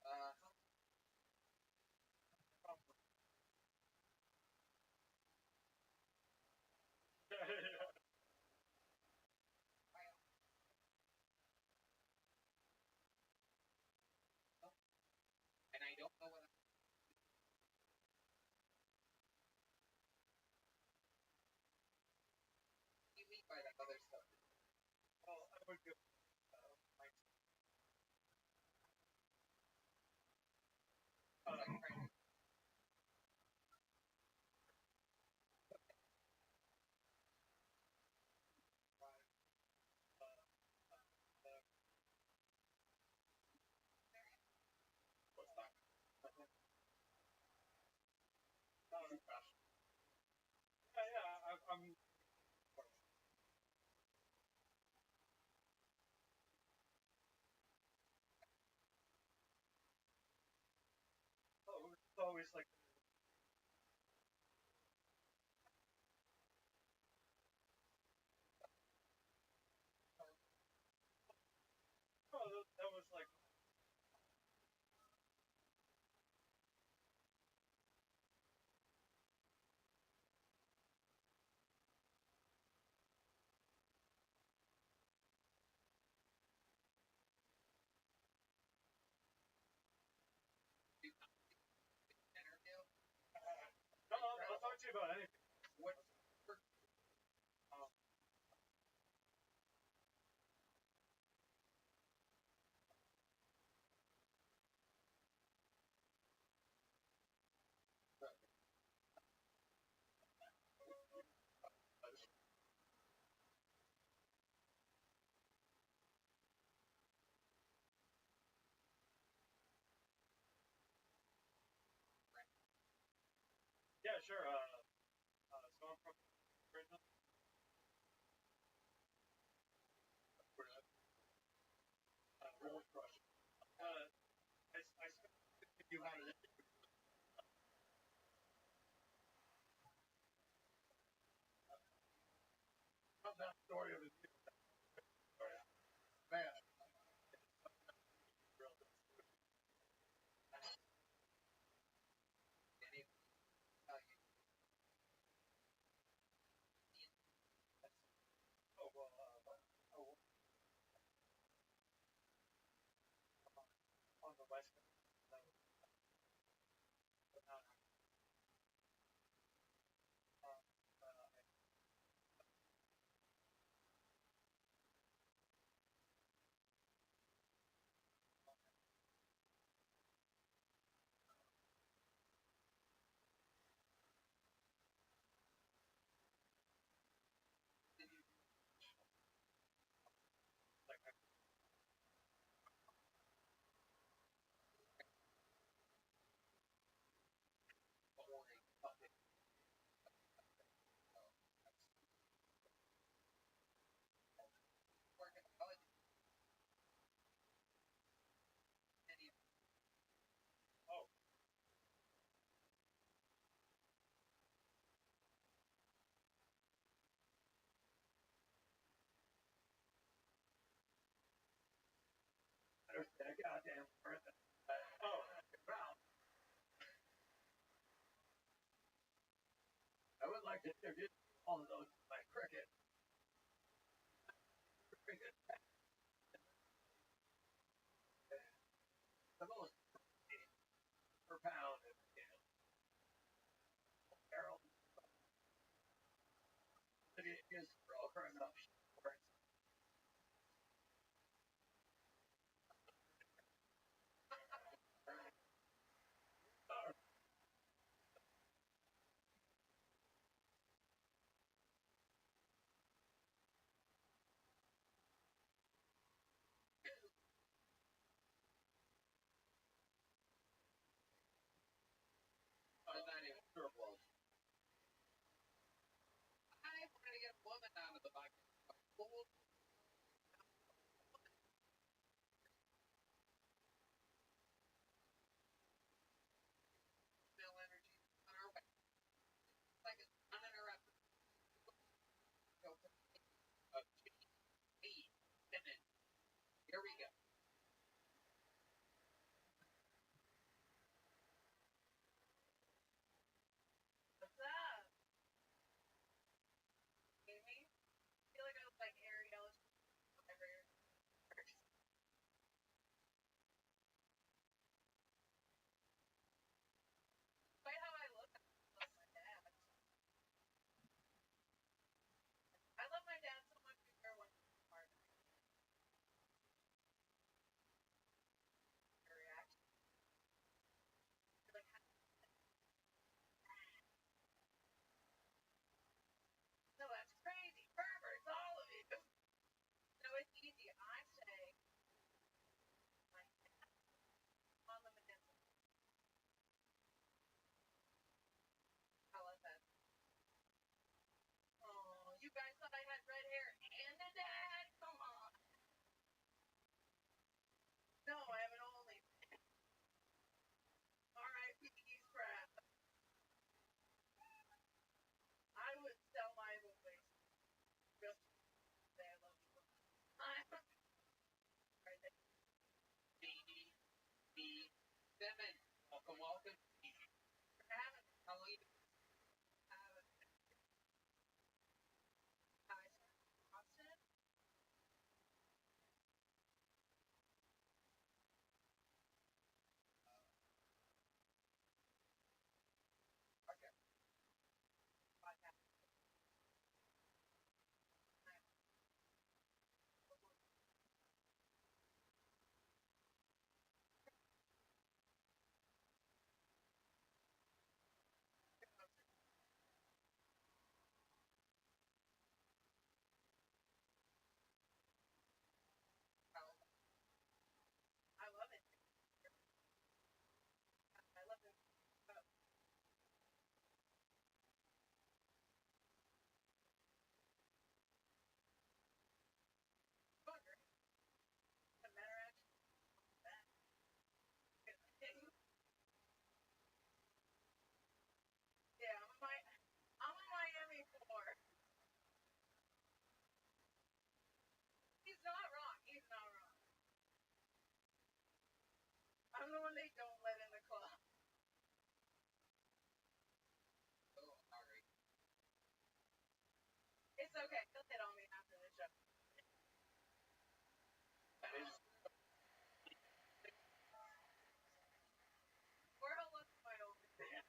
Uh, and I don't know what you mean by that other stuff. well, I would give like I'm it's always like oh that was like Interview. no, I'll talk to you about anything. What? Um, yeah, sure. So I'm from original. I spent you had it. That story of his man. Oh well, oh, on the west coast. But not, uh, like like to introduce all of those to my cricket. Cricket. The most per pound is Harold. It is broker enough for it. I'm not even sure it was. I wanted to get a woman out of the bike. Full male energy on our way. Like it's uninterrupted. Go to G8 minutes. Here we go. What's up? Amy? I feel like I was like Ariel. Despite how I look, I love my dad. I love my dad so much bigger when he's hard. Reaction. Like, no, that's crazy. Perverts, all of you. No, it's easy. I say, my dad on the mantle. I love that. Oh, you guys thought I had red hair and a dad? Come on. No, I have an only. R.I.P. He's crap. I would sell my voice just to say I love you. I'm right there. B7. Welcome, welcome. For having me. How long you been? Austin? Okay. Podcast. I love it. I love it. Oh, great. A better action. Yeah, I'm a Miami for. He's not wrong. He's not wrong. I'm the one they don't let in the club. Oh, sorry. It's okay. He'll hit on me after the show. That is. Or he'll look at my old man.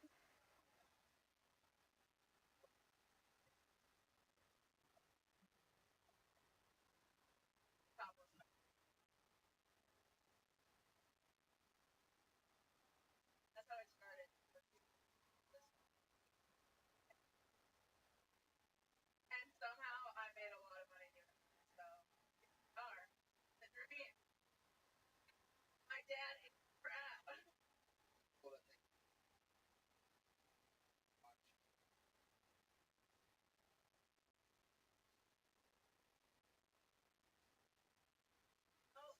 Topless. That's how it started. And somehow I made a lot of money doing it. So, are the dream. My dad is proud. Well, that's oh,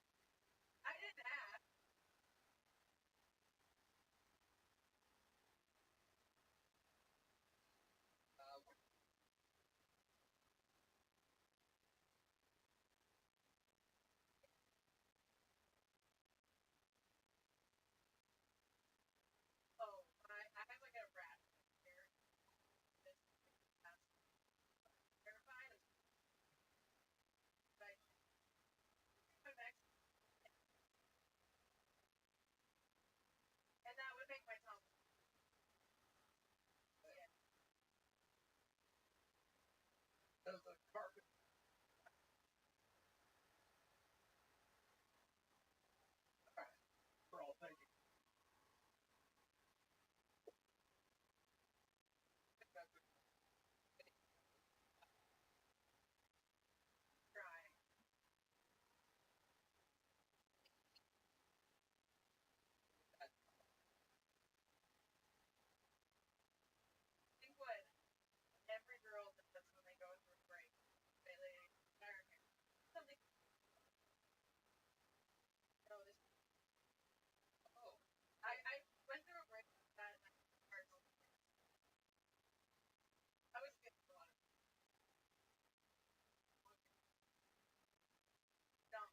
I didn't ask. As a carpet. Alright, we're all thinking. Trying. I think what every girl does when they go through a break, they lay iron hair. Something. No, this. Oh, I went through a break with that. And I was getting a lot of dumb.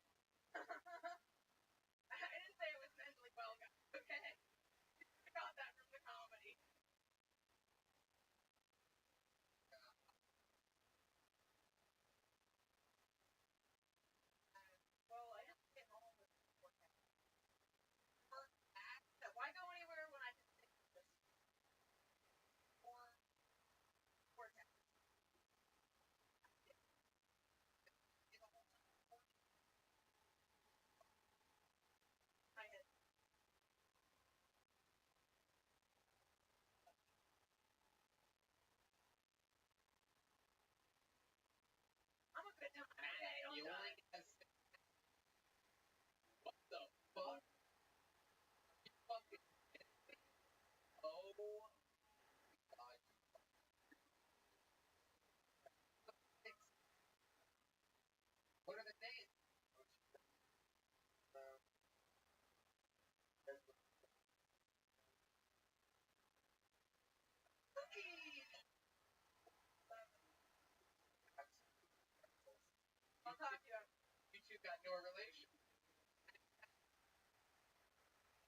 I didn't say it was mentally well, guys. Okay, I got that from the comedy. Well, I have to get home with 4 cats. Why go anywhere when I can take this? Four cats. I had. I'm a good time. Okay, don't You die. only has. What the fuck? You fucking kidding me? Oh my god. What are the names? Cookies. I'll talk to you. You two got no relation.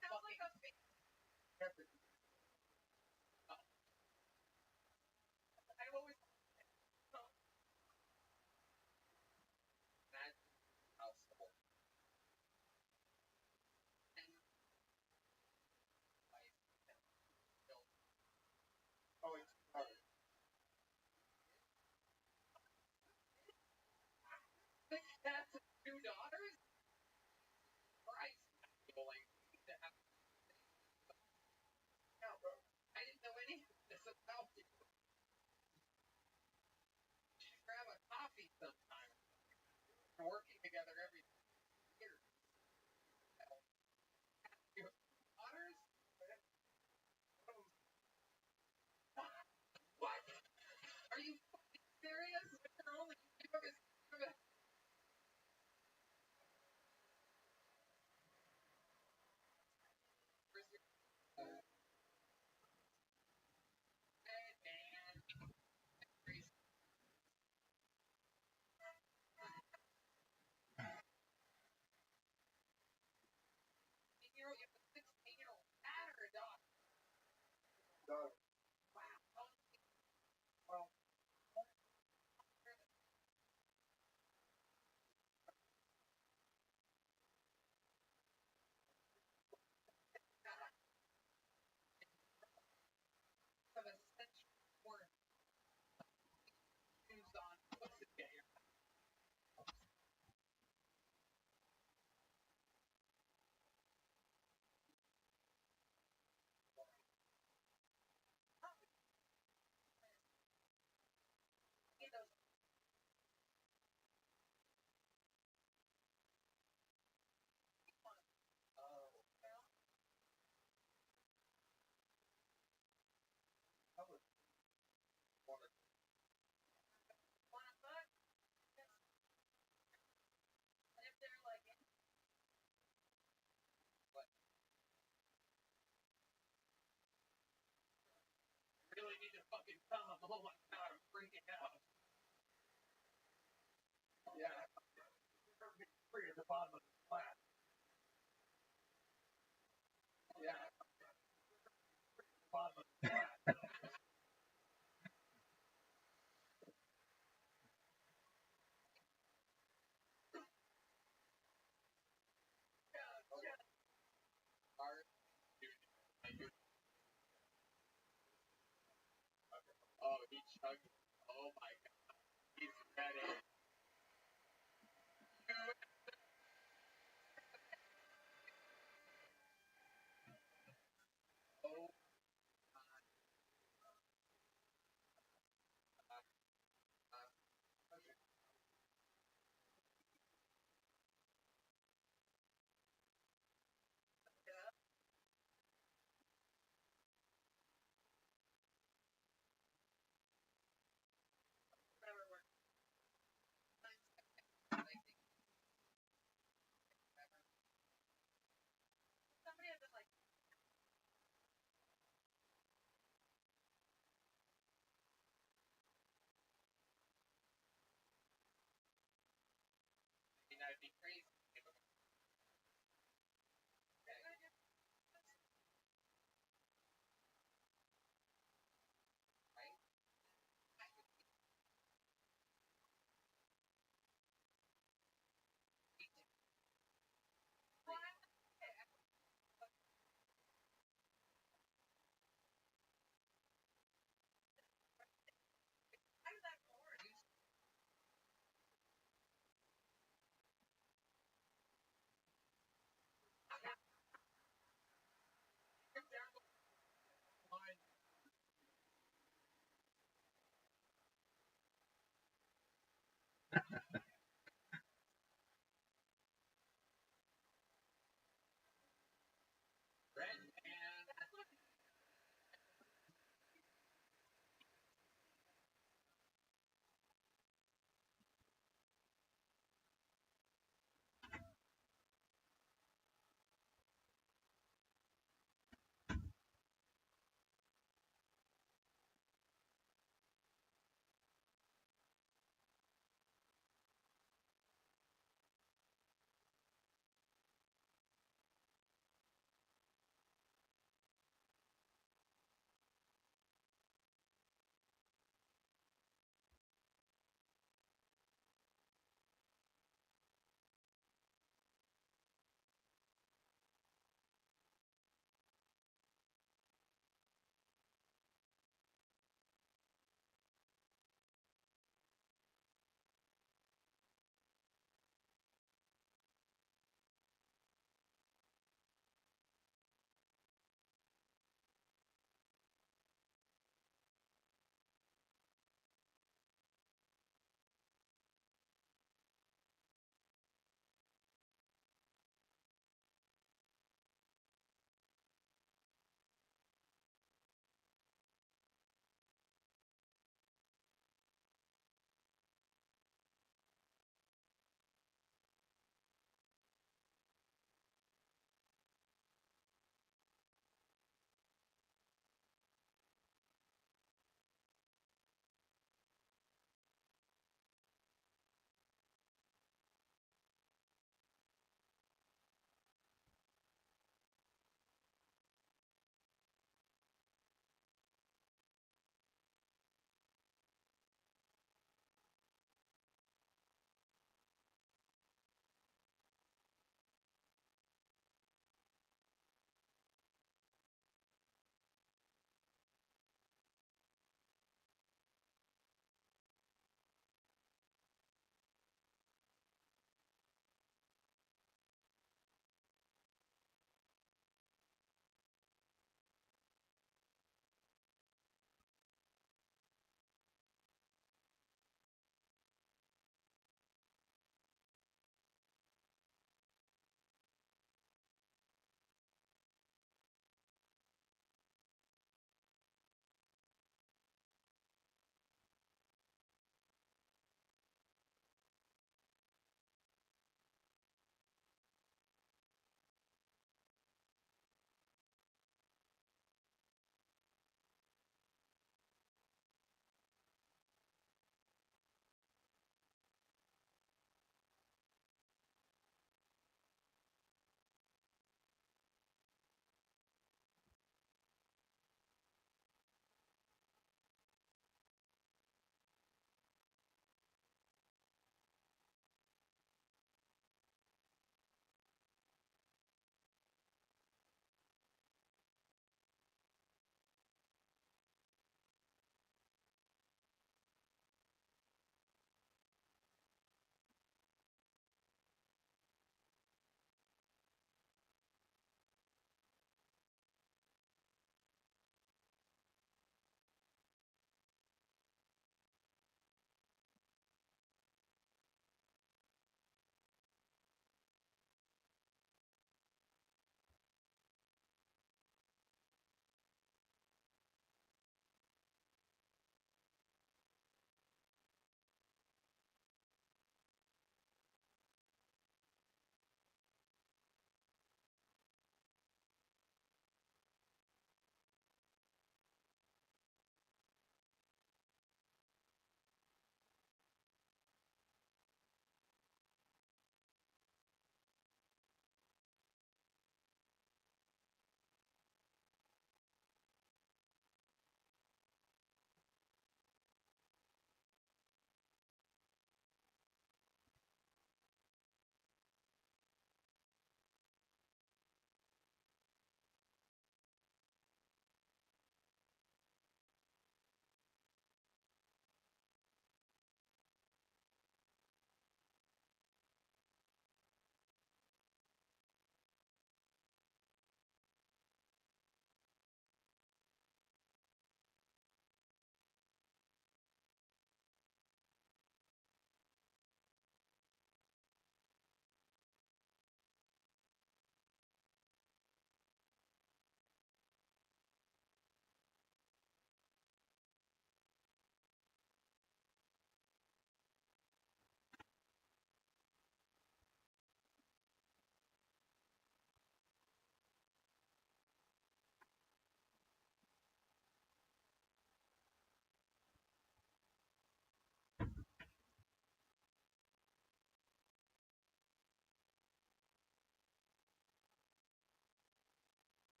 Sounds like a fake. Perfect. I've always. Imagine household. And wife and children. Oh, it's hard. 6 cats and 2 daughters? Christ. Like, to have. No, bro. I didn't know any of this about you. We should grab a coffee sometime. We're working together every year. You have daughters? What? Are you fucking serious? You're only you have a you have a 16-year-old dad or a daughter? Daughter. Wow. Well, have a century more shoes on pussy game. Oh, I would want to. Want a buck? And if they're like, Really need to fucking come. Oh my god, I'm freaking out. Yeah. Free at the bottom of the class. Yeah. Bottom of the class. Oh, he chugged. Oh my god. He's be crazy. Right?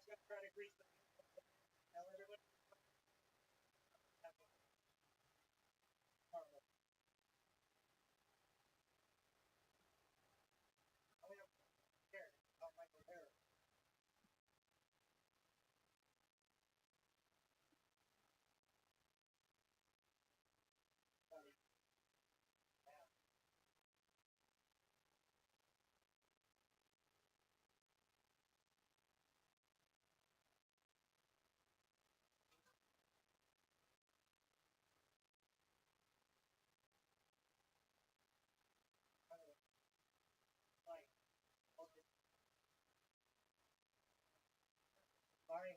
gonna try to grease the tell everybody. Sorry.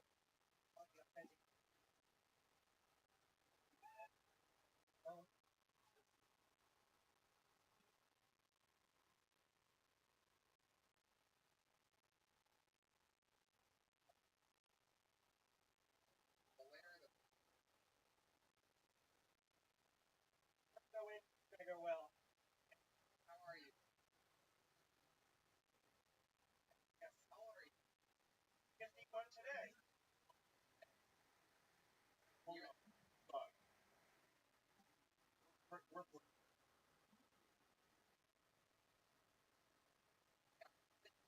No way it's gonna go well. How are you? Yes. How old are you? 51 today. Hold on. Fuck. We're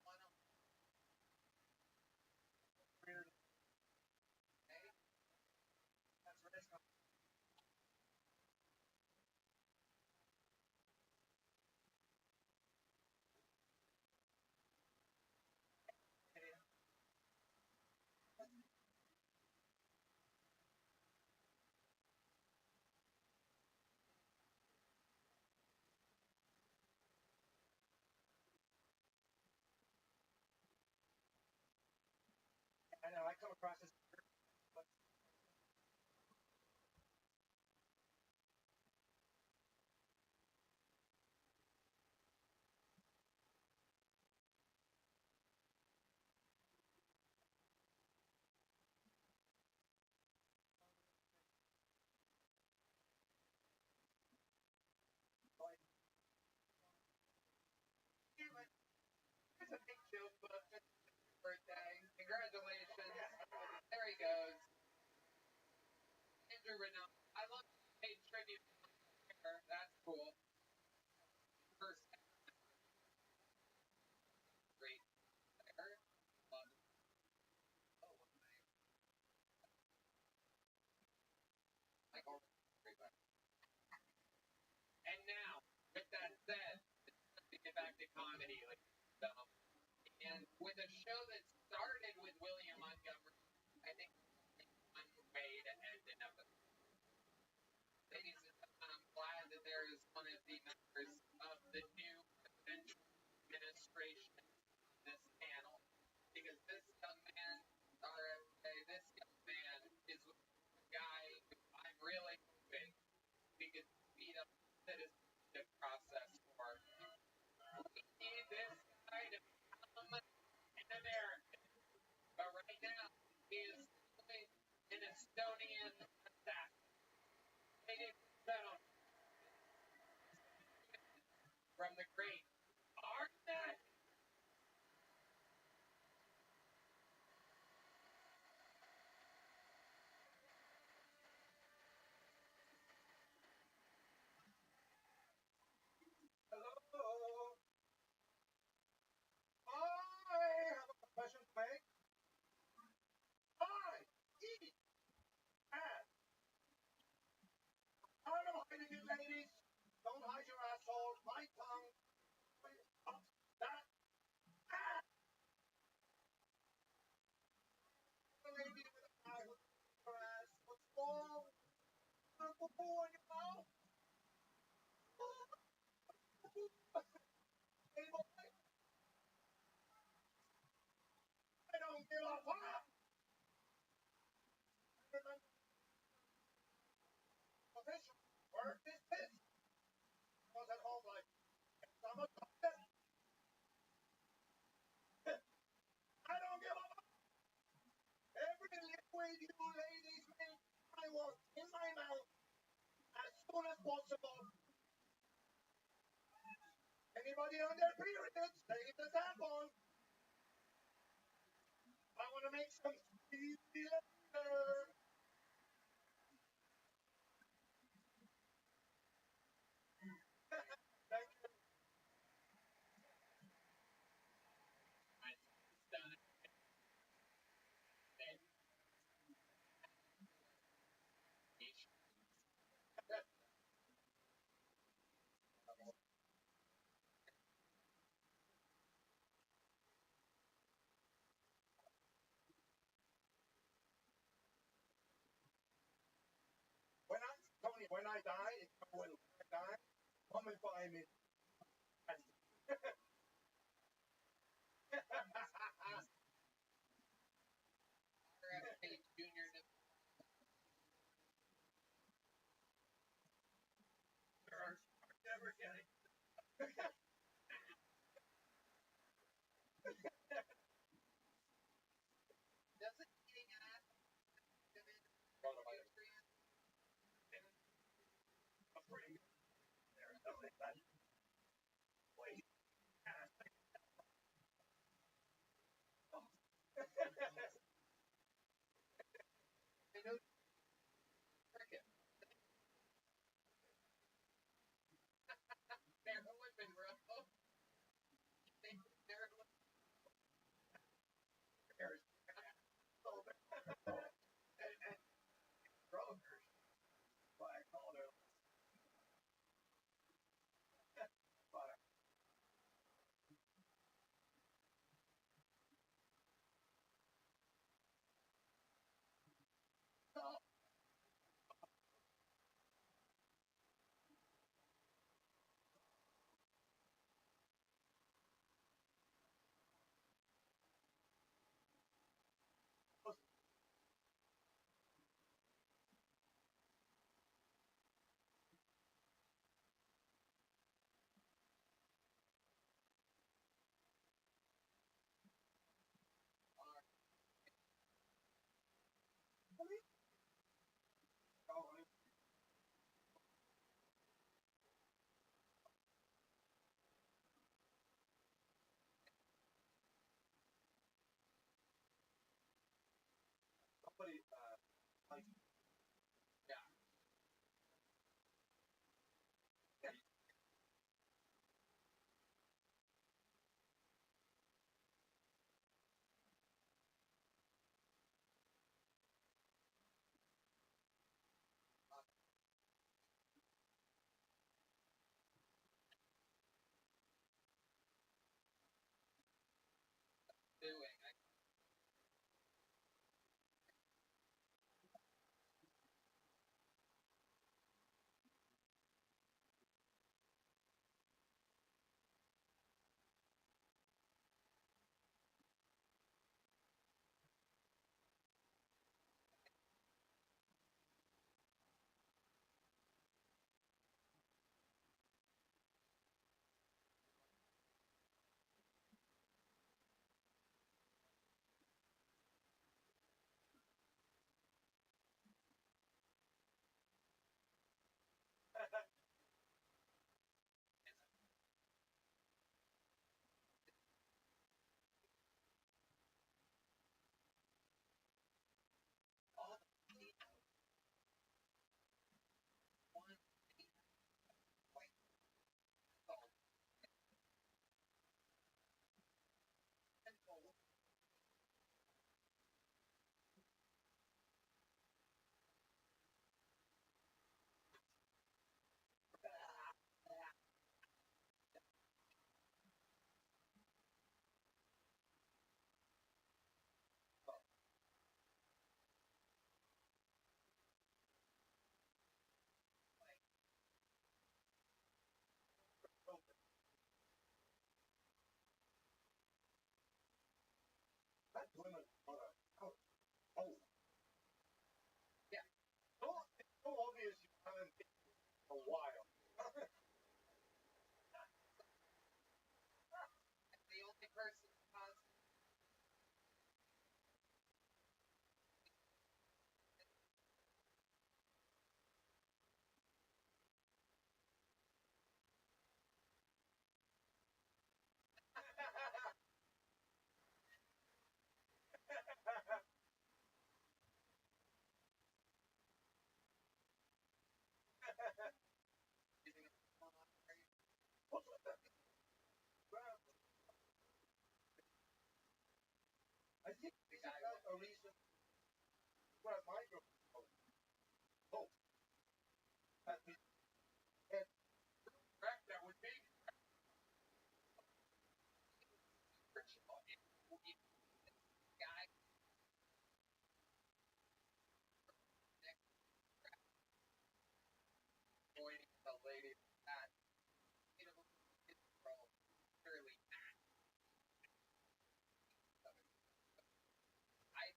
One of weird. hey, That's what it's called. I know. I come across this. it's a big joke, but it's his birthday. Congratulations. There he goes. Andrew Renault. I love paid tribute here. That's cool. First great there. Love it. Oh, what my like all everybody. And now, with that said, to get back to comedy, like and with a show that started with William Montgomery, I think one way to end an episode. Ladies and gentlemen, I'm glad that there is one of the members of the new presidential administration on this panel, because this young man, this young man is a guy who I'm really hoping we could speed up the citizenship process for. We need this guy to become an American, but right now he is simply an Estonian assassin. Ladies and gentlemen, from the great Arnett. Hello. I have a confession to make. I eat ass. I don't know hiding you ladies. Don't hide your asshole. My tongue. That ass. The lady with a guy who her ass. What's wrong? Poo poo on your mouth. Hey boy, I don't give a fuck. Official. Word is this. I was at home like, I'm a doctor. I don't give a fuck. Every liquid you ladies make, I want in my mouth as soon as possible. Anybody on their period, stay the tampon. I want gonna make some speed later. Thank you. Tony, when I die, when I die, come and find me. Never get it. And brokers, what I call them. But somebody, like, that women are oh, yeah. So, it's so obvious you haven't been in a while. a reason where my girl hope that we and correct that would be guy pointing the lady that you know it's fairly I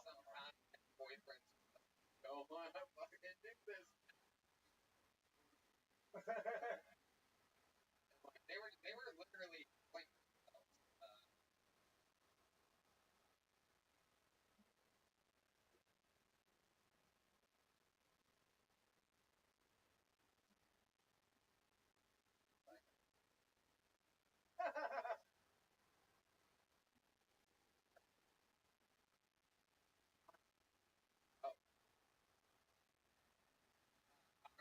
sometimes boyfriends go on I fucking do this. They were literally like oh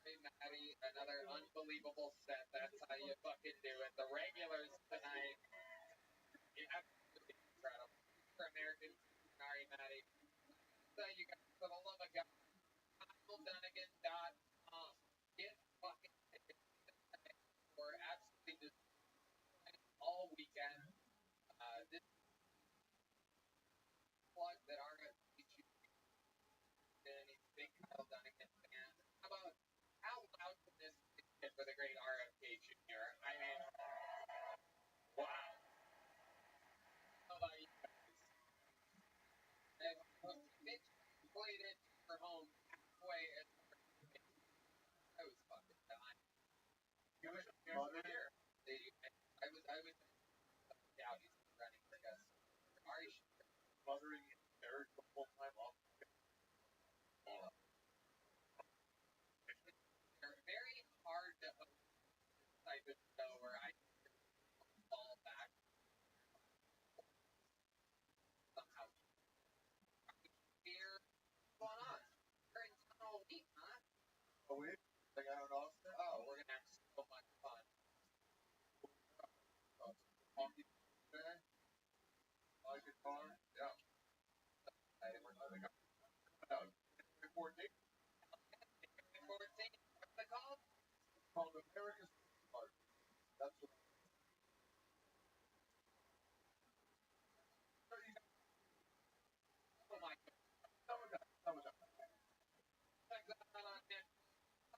sorry Maddie, another unbelievable set. That's how you fucking do it. The regulars tonight, absolutely incredible. For American, sorry Maddie. So you guys for the love of God, KyleDunnigan.com. Get fucking tickets for absolutely just all weekend. This plug that RFK and he's a big Kyle Dunnigan fan. How about how loud can this get for the great RFK Jr.? I mean, wow. How about you guys? And Mitch played it for home halfway at I was fucking dying. you was Here. I was doubt he's running for us. Are you mothering Eric the whole time off. They're very hard to type of show where I fall back somehow. Here, what's going on? We're in town all week, huh? Oh, wait. Like out in Austin? Oh, we're gonna have so much fun. Honky there? My guitar? Yeah. I didn't I think I'm 14. 14. What's it called? Called America's Art. That's what Oh my god. summertime. Check that out on net.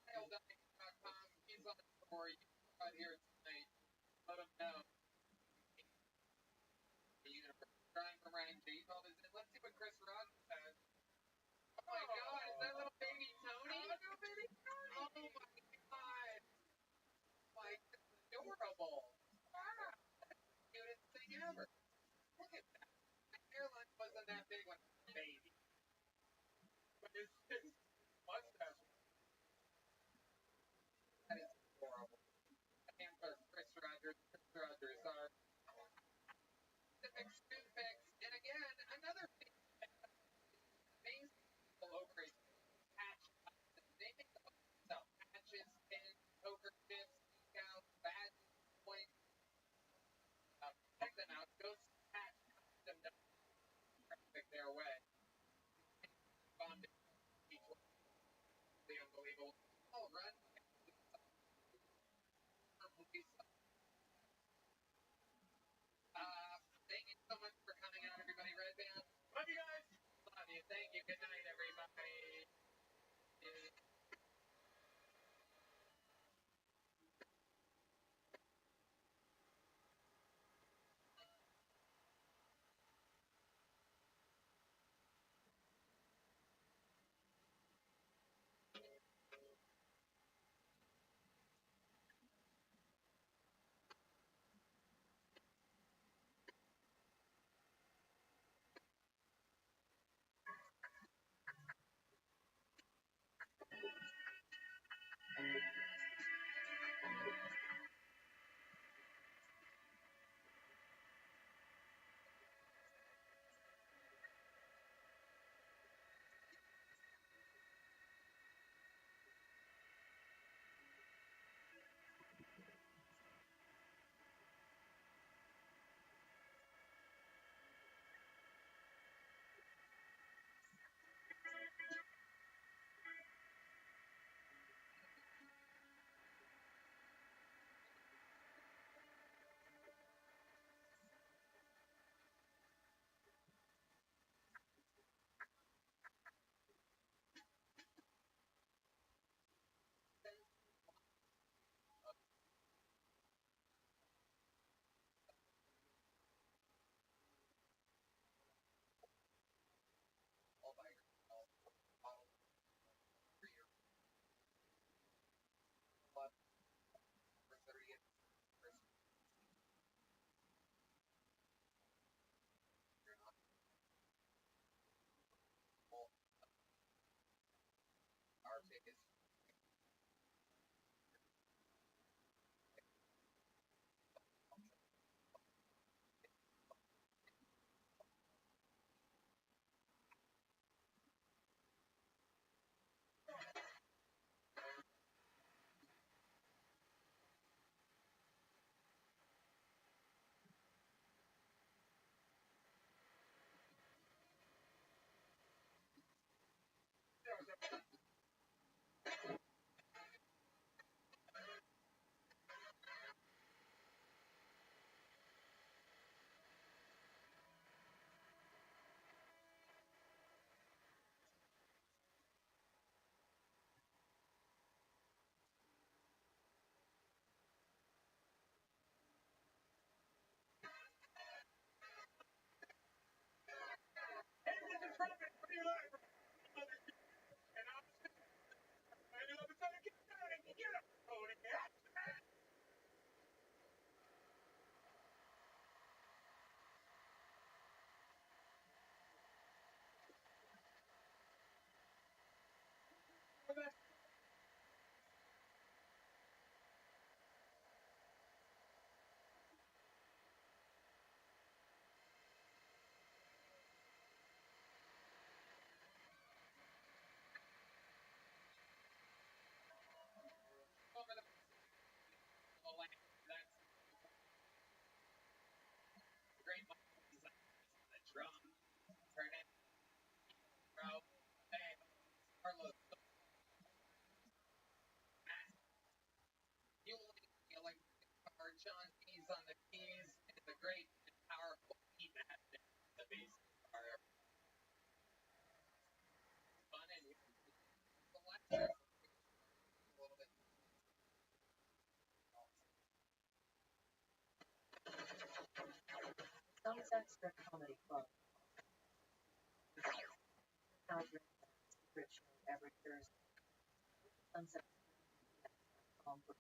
KyleDunnigan.com. He's on the tour. You out here tonight. Let him know. The universe. Trying from Ryan J. Let's see what Chris Rock says. Oh my god, is that little baby Tony? Oh, little baby Tony! Oh my god! Like, it's adorable. Wow. Cutest thing ever. Look at that. My hairline wasn't that big when I was a baby. But it's mustache. That is adorable. And for Chris Rogers, our Pacific Spoon Picks. And again, another big amazing people over at Patch. They make the stuff. Patches, pins, poker chips, scouts, badges, points. Check them out. Go patch them traffic their way. Bonding each one. The unbelievable. Oh, run. Thank you so much for coming out, everybody. Red Band. Love you guys. Love you. Thank you. Good night, everybody. great and powerful team at the bases are fun and the last year a little bit. Sunset Strip Comedy Club. Now your secret show every Thursday. Sunset for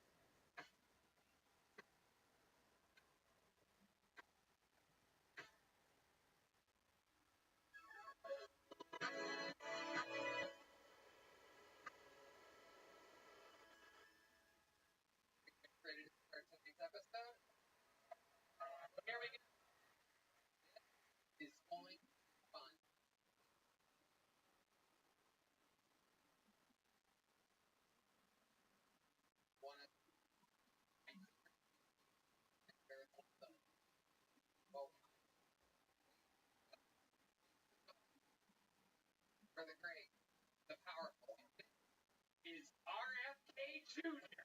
Ready to start today's episode? Here we go. This is going to be fun. One of for the great, the powerful, is RFK Jr.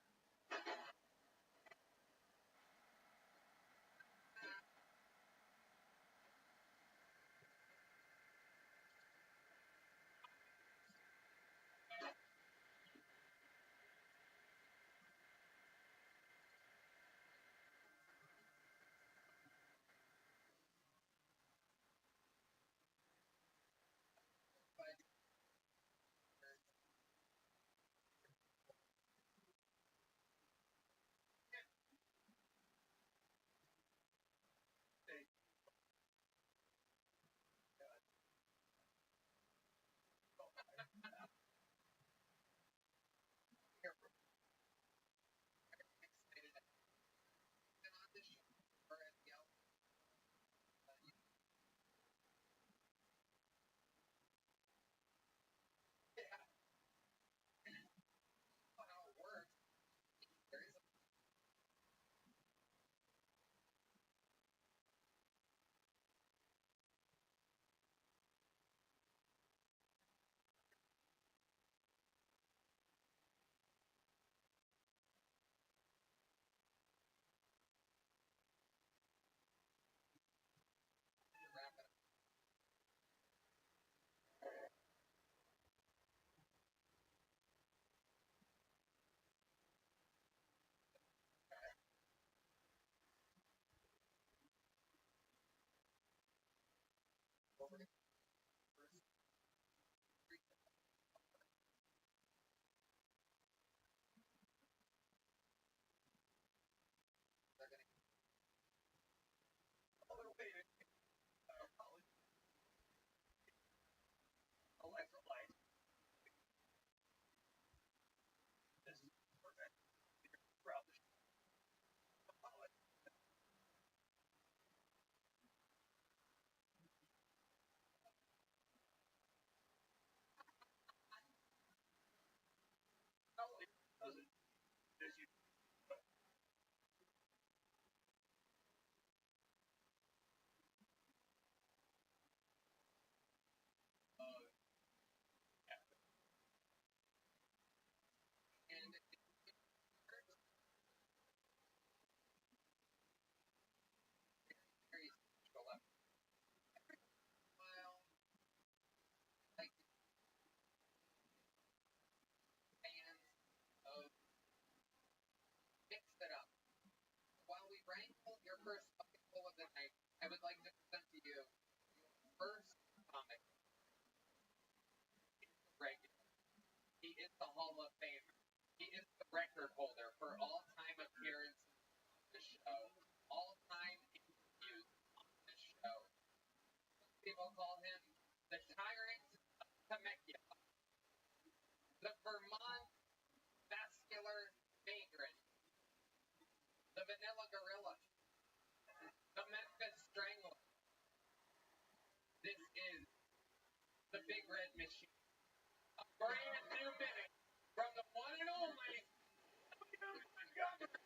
Your first bucket full of the night, I would like to present to you your first comic. Regular. He is the Hall of Famer. He is the record holder for all-time appearances on the show, all-time interviews on the show. People call him the Tyrant of Temecula, the Vermont Vascular Vagrant, the Vanilla Gorilla, the Memphis Strangler. This is the Big Red Machine. A brand new minute from the one and only William Montgomery.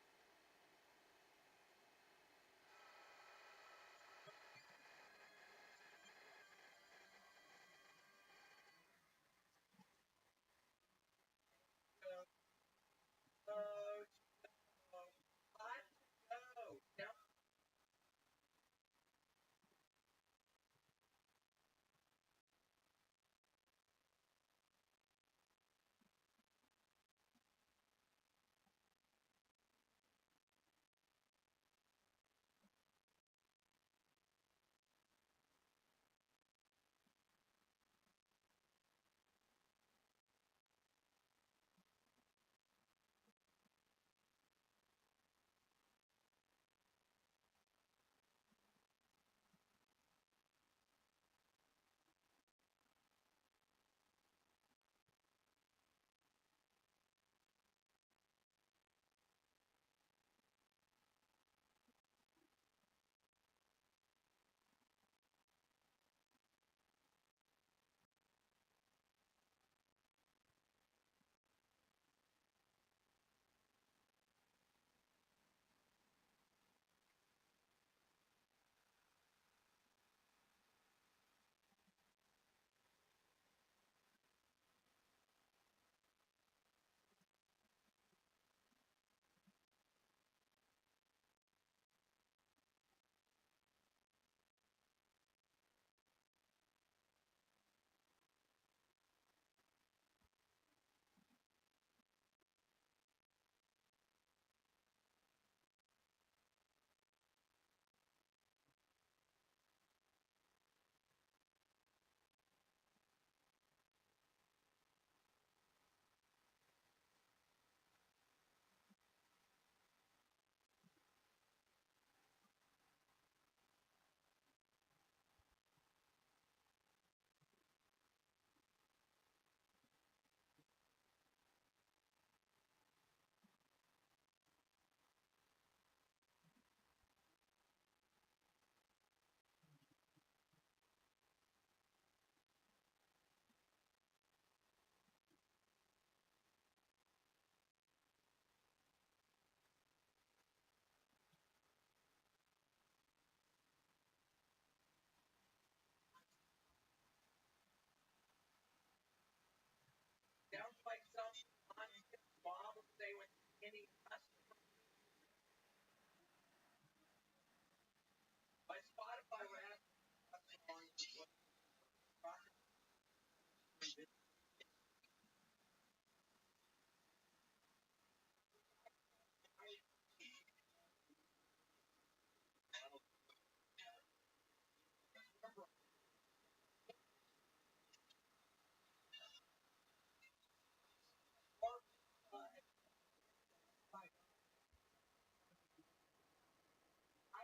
I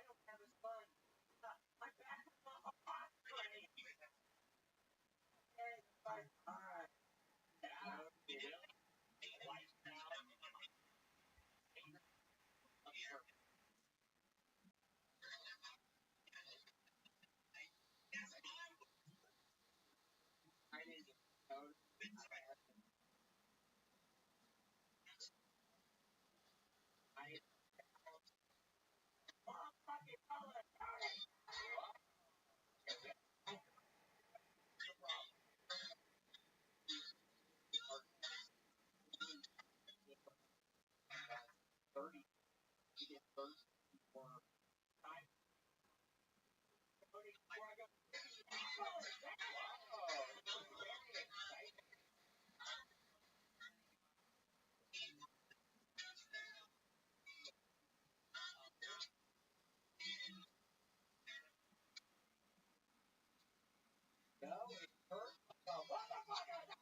don't have a son. My back is not a hot train. Okay, fine. All right. Yeah. Lights out. I didn't know. I fucking color. Thirty. You get 30 for time. 30 before I go. No, it hurt. Oh, motherfucker!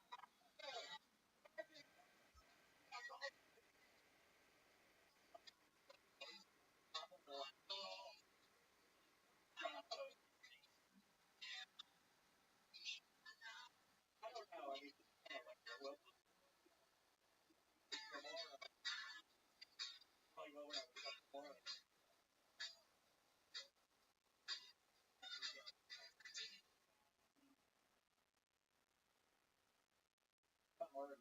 I don't know. I mean, well, tomorrow. Probably well, when I wake up tomorrow. Tomorrow.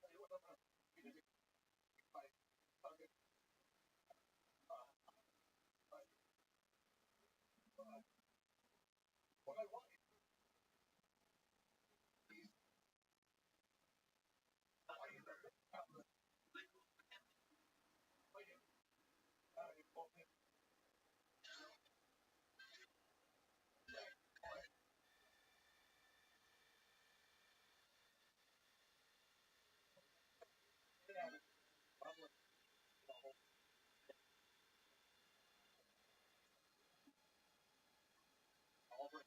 But what I want is public. All the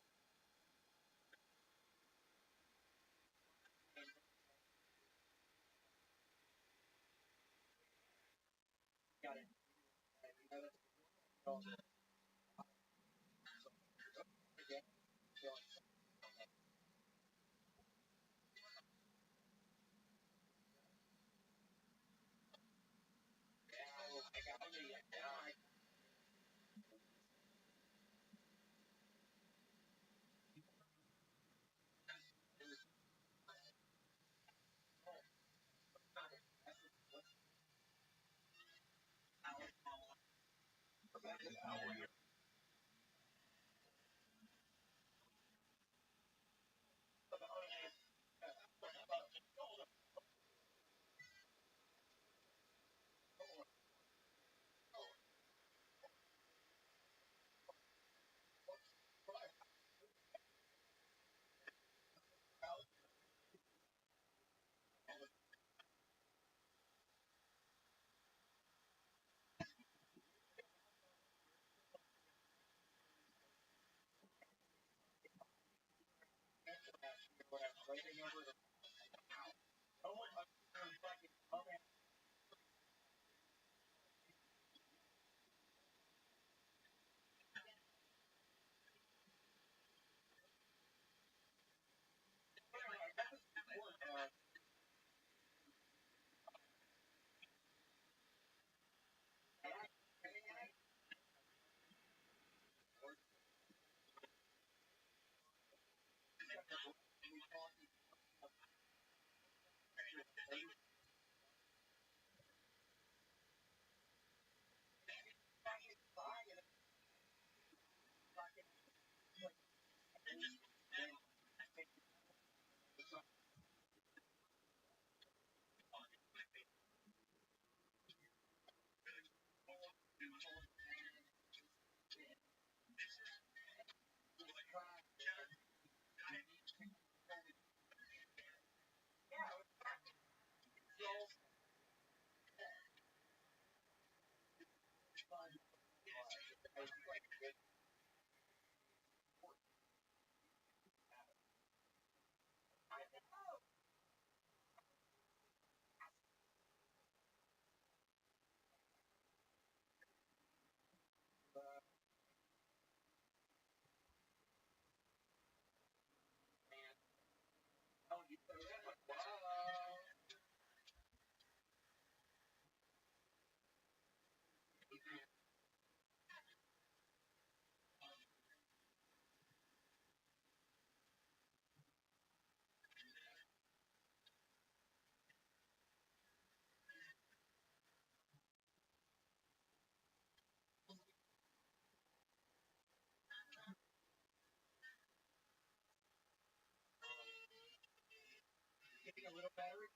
got it. And you know that's all again. I got me. I writing over the fucking comment. maybe a little battery.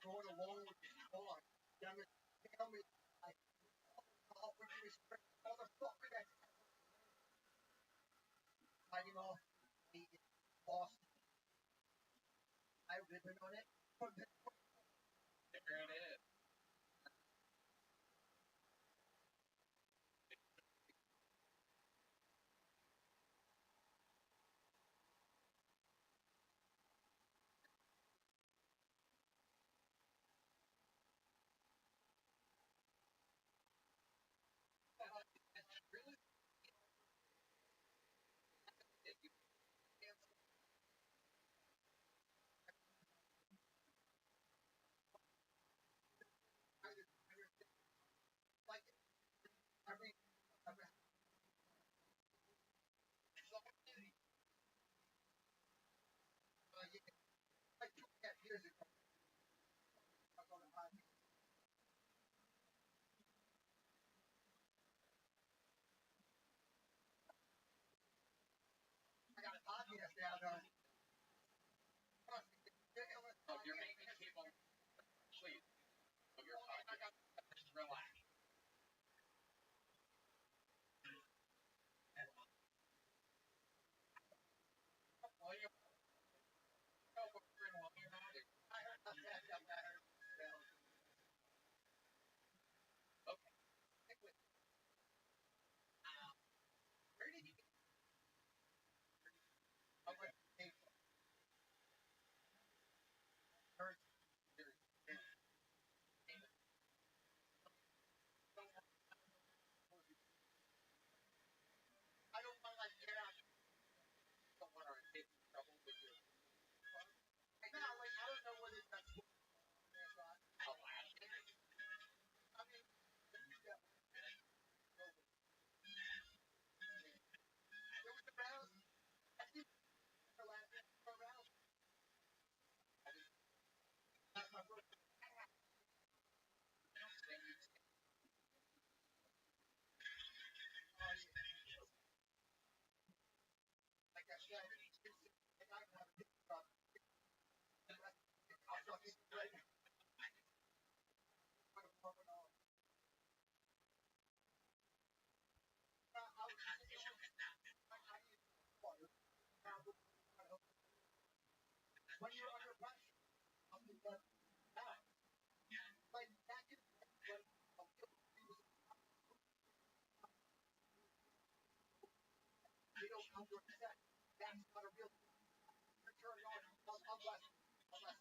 Going along with the thought, tell me, all with respect, motherfucker that's fighting off the Boston. I've been on it. There it is. when you're under pressure, something that like that can when you don't come to accept that's not a real return on unless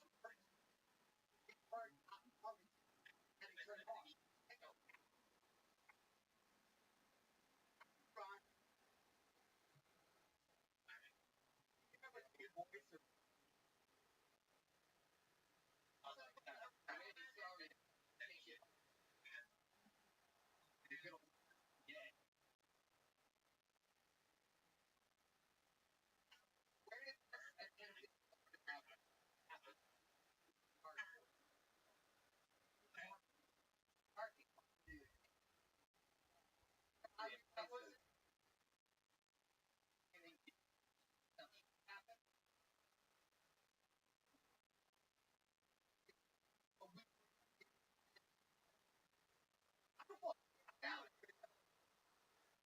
it's hard not coming and it turned off. I know. Remember the voice of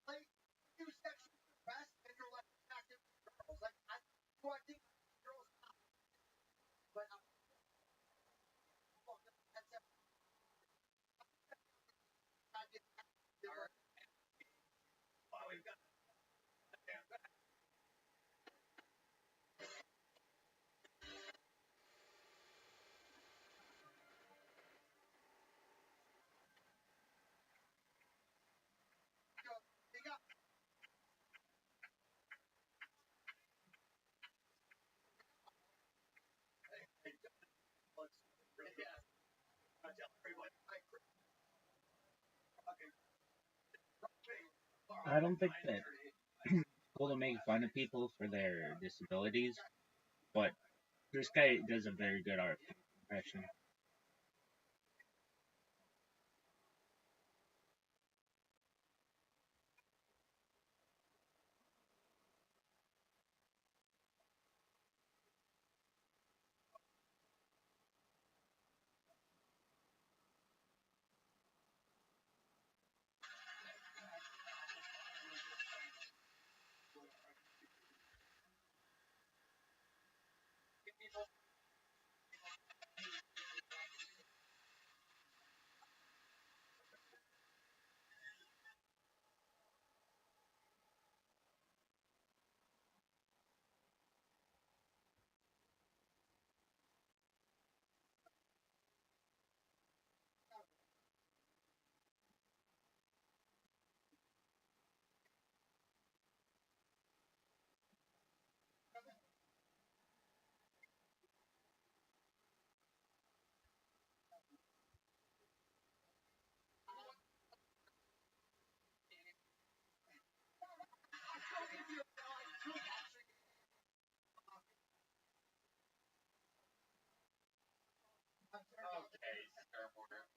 like you sexual best and you're like active girls. Like I think girls but I did Well, we've got they got let's really tell everyone. I don't think that it's cool to make fun of people for their disabilities, but this guy does a very good art impression. Okay, Star Wars.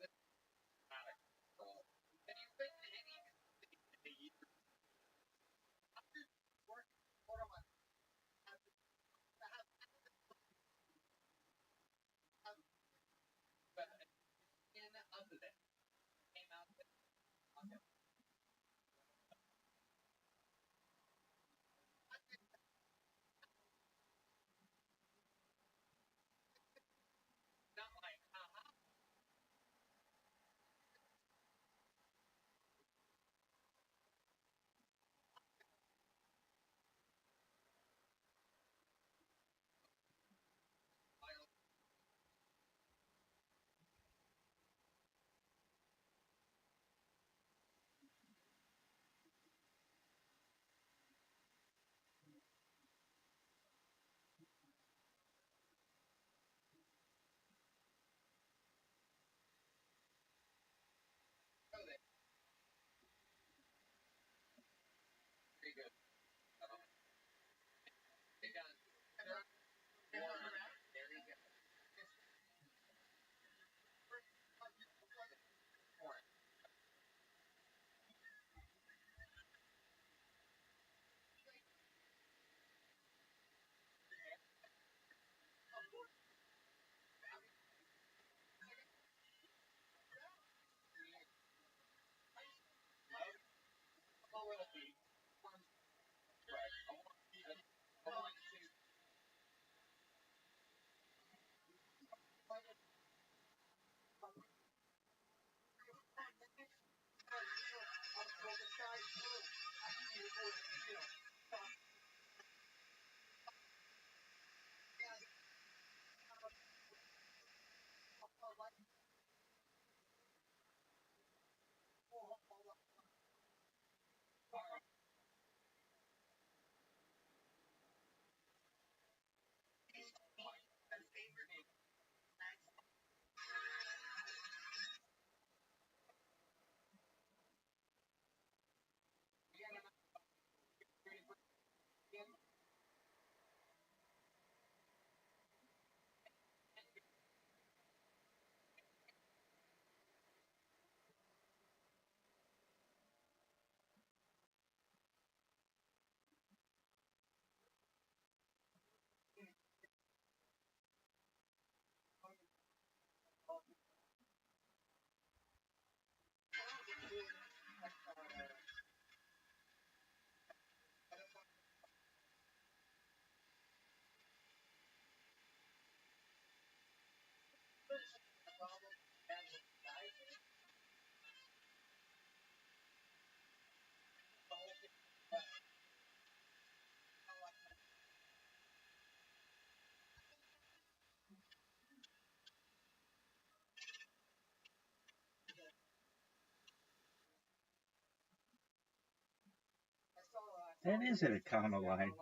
That is an Econoline.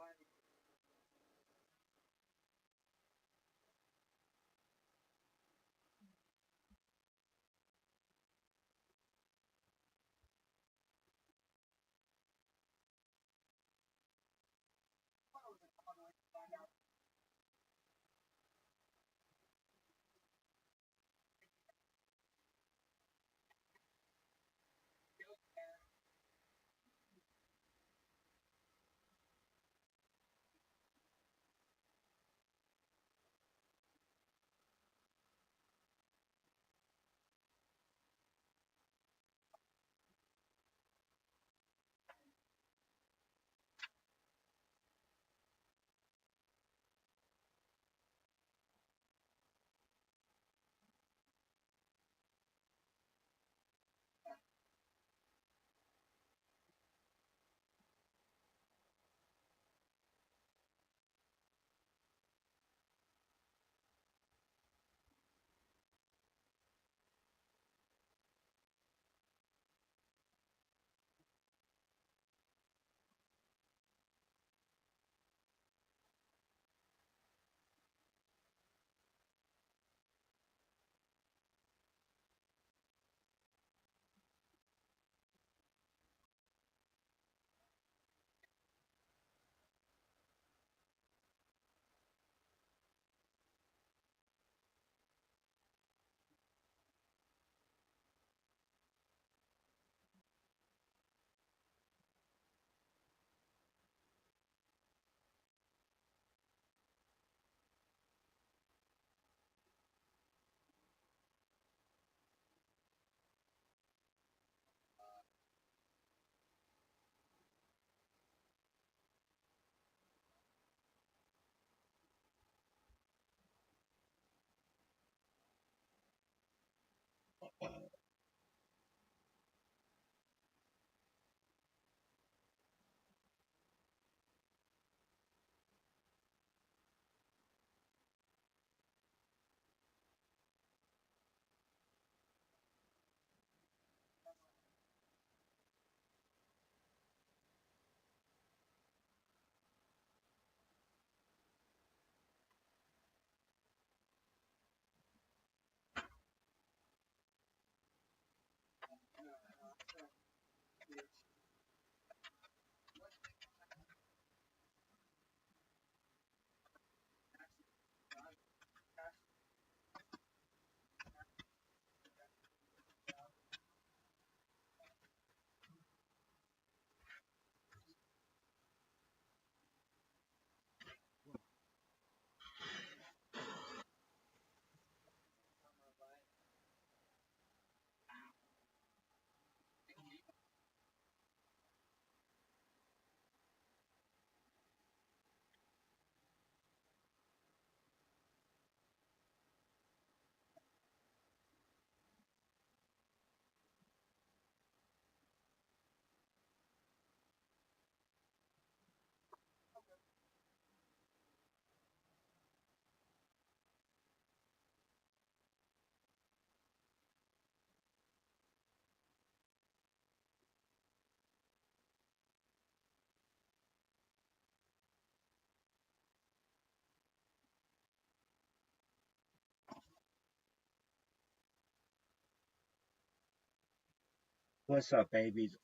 What's up, babies?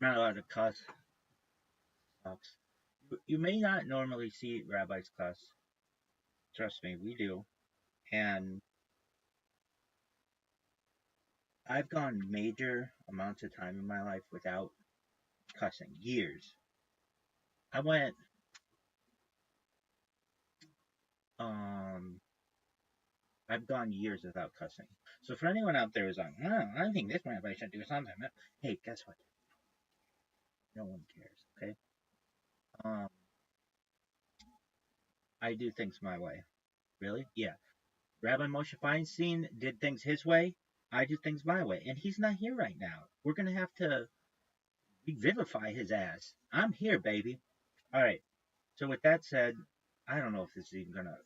Not allowed to cuss. Sucks. You may not normally see rabbis cuss. Trust me, we do. And I've gone major amounts of time in my life without cussing. Years. I went, um, I've gone years without cussing. So for anyone out there who's like, oh, I think this rabbi should do something. Hey, guess what? No one cares, okay? Um, I do things my way. Really? Yeah. Rabbi Moshe Feinstein did things his way. I do things my way. And he's not here right now. We're going to have to revivify his ass. I'm here, baby. All right. So with that said, I don't know if this is even going to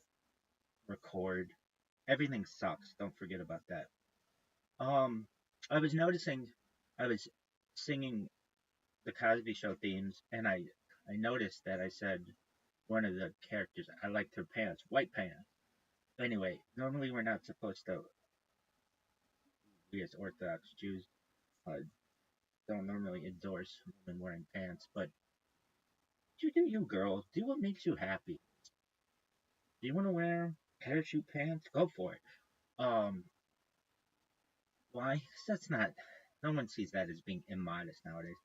record. Everything sucks. Don't forget about that. I was noticing I was singing the Cosby Show themes, and I noticed that I said one of the characters I liked her pants, white pants. Anyway, normally we're not supposed to. We as Orthodox Jews uh, don't normally endorse women wearing pants, but you do you, girl. Do what makes you happy. Do you want to wear parachute pants? Go for it. Um, why? 'Cause that's not. No one sees that as being immodest nowadays.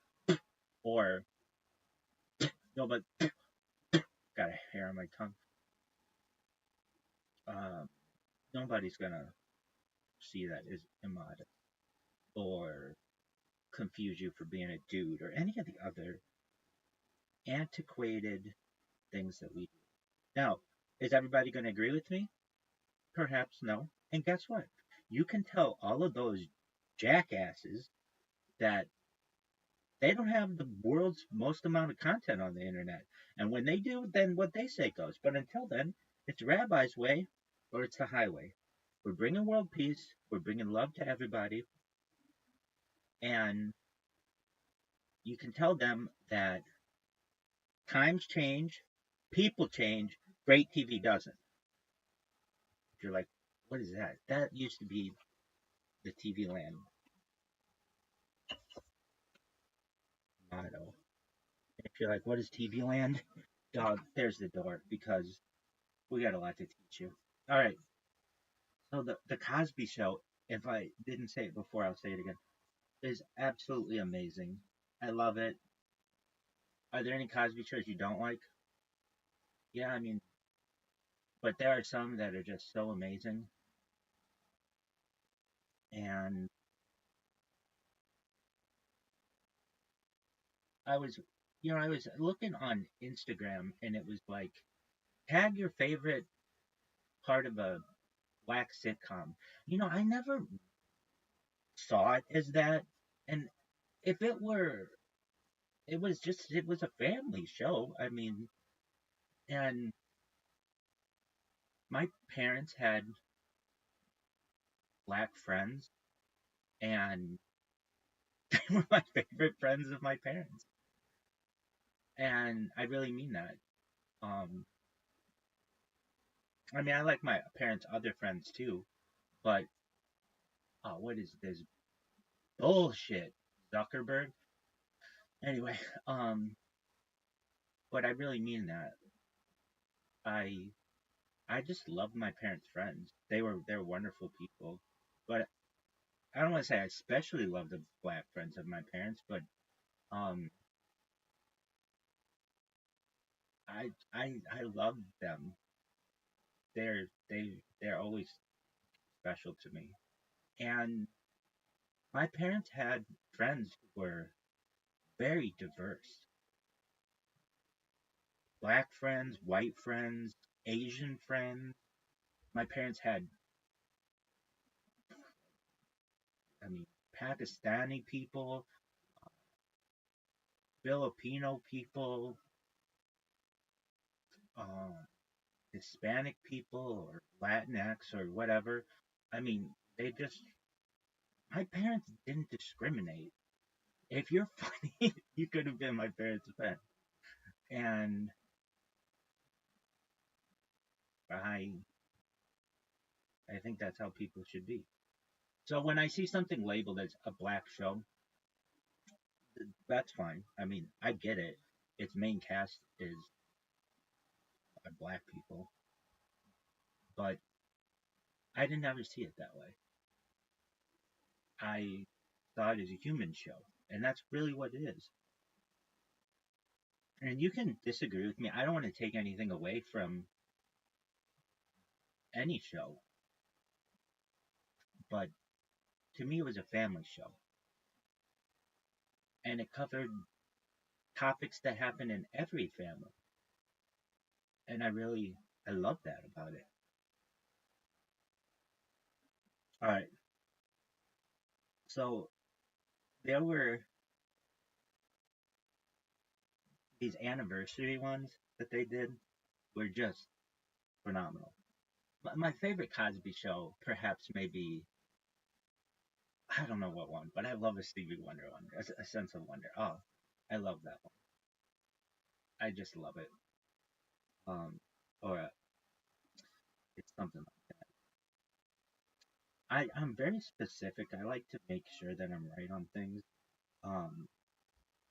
Or no, but got a hair on my tongue. Um, nobody's gonna see that as immodest or confuse you for being a dude or any of the other antiquated things that we do. Now, is everybody going to agree with me? Perhaps no. And guess what? You can tell all of those jackasses that they don't have the world's most amount of content on the internet. And when they do, then what they say goes. But until then, it's Rabbi's way or it's the highway. We're bringing world peace. We're bringing love to everybody. And you can tell them that times change, people change, great TV doesn't. If you're like, what is that? That used to be the TV Land motto. If you're like, what is TV Land? Dog, there's the door because we got a lot to teach you. All right. So the Cosby Show, if I didn't say it before, I'll say it again, is absolutely amazing. I love it. Are there any Cosby shows you don't like? Yeah, I mean, but there are some that are just so amazing. And I was, I was looking on Instagram and it was like, tag your favorite part of a black sitcom. I never saw it as that. And if it was a family show. I mean, and my parents had black friends, and they were my favorite friends of my parents. And I really mean that. Um, I mean, I like my parents' other friends too, but what is this bullshit, Zuckerberg? Anyway, but I really mean that. I I just loved my parents' friends. They're wonderful people, but I don't want to say I especially love the black friends of my parents, but um, I love them. They're always special to me. And my parents had friends who were very diverse. Black friends, white friends, Asian friends. My parents had, I mean, Pakistani people, Filipino people, uh, Hispanic people, or Latinx, or whatever. I mean, they just, my parents didn't discriminate. If you're funny, you could have been my parents' friend. And I, I think that's how people should be. So when I see something labeled as a black show, that's fine. I mean, I get it. Its main cast is black people, but I didn't ever see it that way. I saw it as a human show, and that's really what it is. And you can disagree with me. I don't want to take anything away from any show, but to me, it was a family show, and it covered topics that happen in every family, and I love that about it. All right, so there were these anniversary ones that they did were just phenomenal. My favorite Cosby show, perhaps, maybe I don't know what one, but I love a Stevie Wonder one, a sense of wonder. Oh, I love that one. I just love it. Or it's something like that. I'm very specific. I like to make sure that I'm right on things. Um,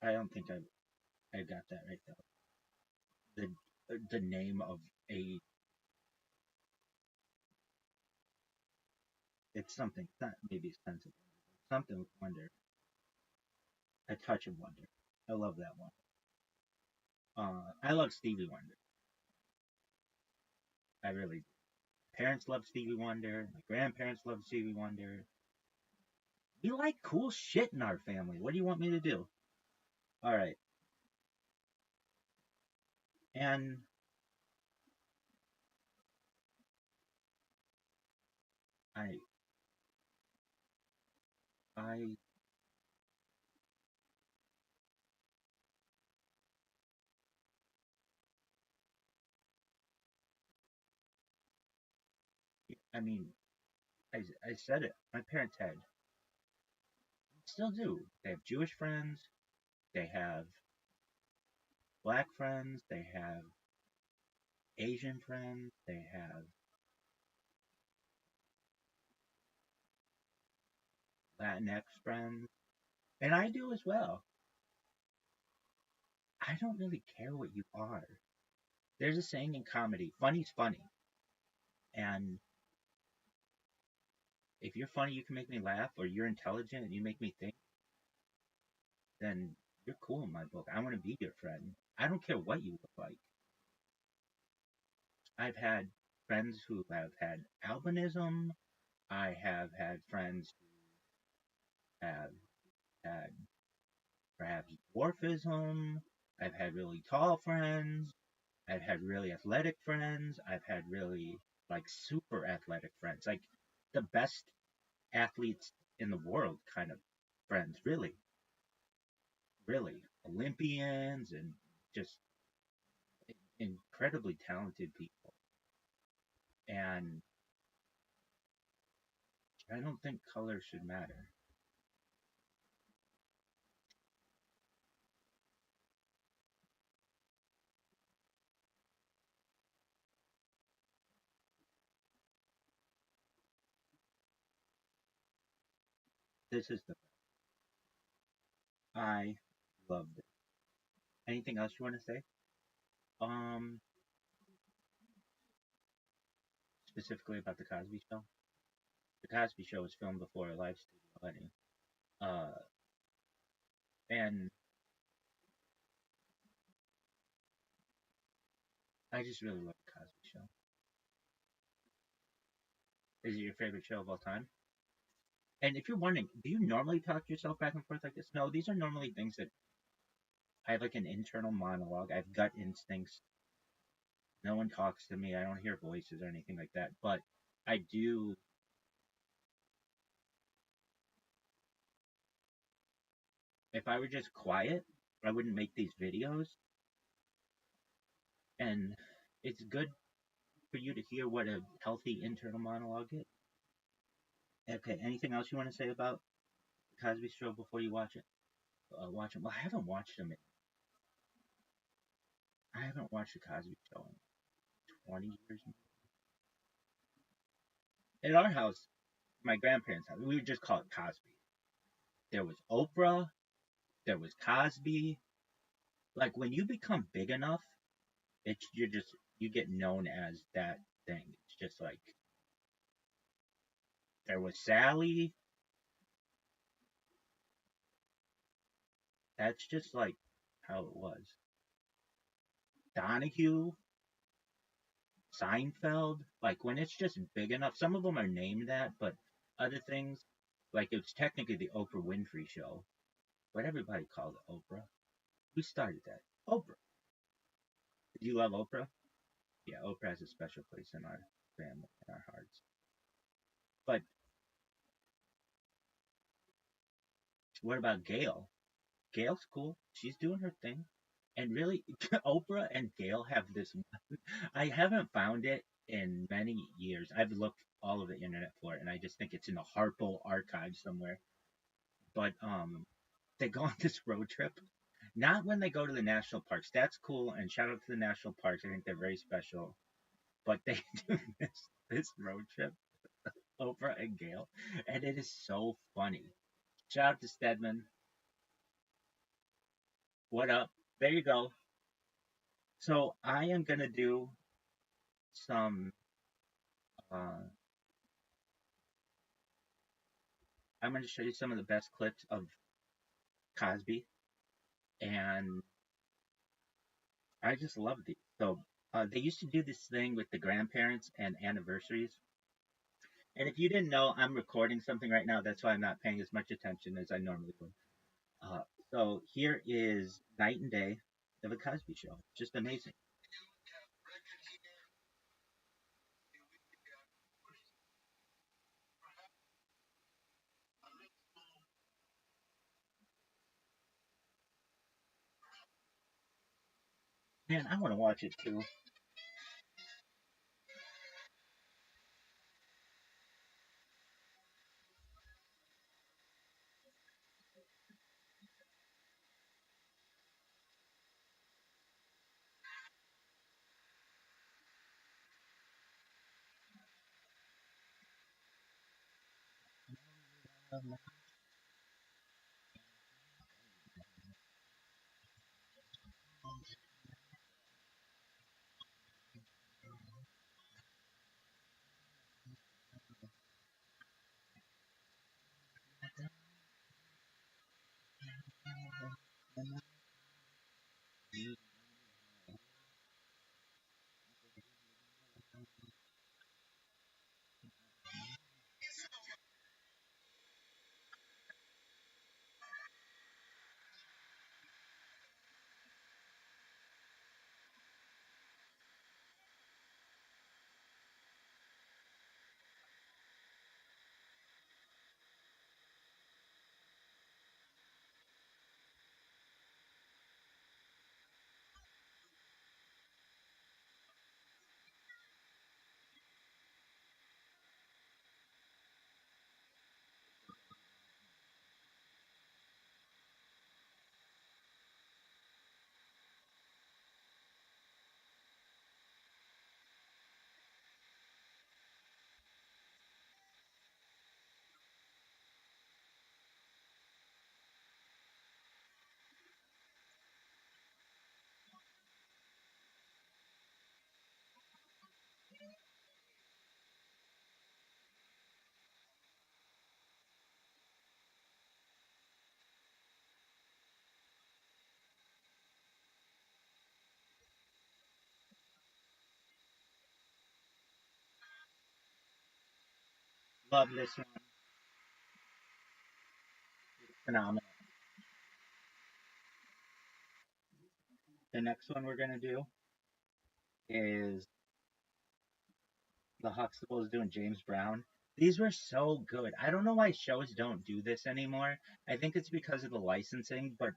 I don't think I got that right though. The name of a it's something. It's not maybe a sense of something with wonder. A touch of wonder. I love that one. I love Stevie Wonder. I really do. Parents love Stevie Wonder. My grandparents love Stevie Wonder. We like cool shit in our family. What do you want me to do? All right. And I, I, I mean, I said it. My parents had, still do. They have Jewish friends. They have black friends. They have Asian friends. They have Latinx friends. And I do as well. I don't really care what you are. There's a saying in comedy, funny's funny. And if you're funny, you can make me laugh, or you're intelligent and you make me think, then you're cool in my book. I want to be your friend. I don't care what you look like. I've had friends who have had albinism. I have had friends who have had perhaps dwarfism. I've had really tall friends. I've had really athletic friends. I've had really like super athletic friends, like the best athletes in the world kind of friends, really, really Olympians and just incredibly talented people. And I don't think color should matter. This is the I love this. Anything else you want to say? Um, Specifically about the Cosby Show. The Cosby Show was filmed before a live studio wedding. Uh, and I just really love the Cosby Show. Is it your favorite show of all time? And if you're wondering, do you normally talk to yourself back and forth like this? No, these are normally things that I have like an internal monologue. I have gut instincts. No one talks to me. I don't hear voices or anything like that. But I do. If I were just quiet, I wouldn't make these videos. And it's good for you to hear what a healthy internal monologue is. Okay, anything else you want to say about the Cosby Show before you watch it? Watch it. Well, I haven't watched them. I haven't watched the Cosby Show in 20 years. At our house, my grandparents' house, we would just call it Cosby. There was Oprah. There was Cosby. Like when you become big enough, you get known as that thing. It's just like there was Sally. That's just like how it was. Donahue, Seinfeld. Like when it's just big enough. Some of them are named that, but other things, like it's technically the Oprah Winfrey Show, but everybody called it Oprah. Who started that? Oprah. Do you love Oprah? Yeah, Oprah has a special place in our family, in our hearts. But what about Gail? Gail's cool. She's doing her thing. And really, Oprah and Gail have this. I haven't found it in many years. I've looked all over the internet for it, and I just think it's in the Harpo archive somewhere. But they go on this road trip, Not when they go to the national parks. That's cool, and shout out to the national parks. I think they're very special. But they do this road trip, Oprah and Gail, and it is so funny. Shout out to Stedman. What up? There you go. So I am gonna do some. Uh, I'm gonna show you some of the best clips of Cosby, and I just love these. So they used to do this thing with the grandparents and anniversaries. And if you didn't know, I'm recording something right now. That's why I'm not paying as much attention as I normally would. Uh, so here is Night and Day of the Cosby Show. Just amazing. Man, I want to watch it too. Love this one. Phenomenal. The next one we're gonna do is the Huxtables doing James Brown. These were so good. I don't know why shows don't do this anymore. I think it's because of the licensing, but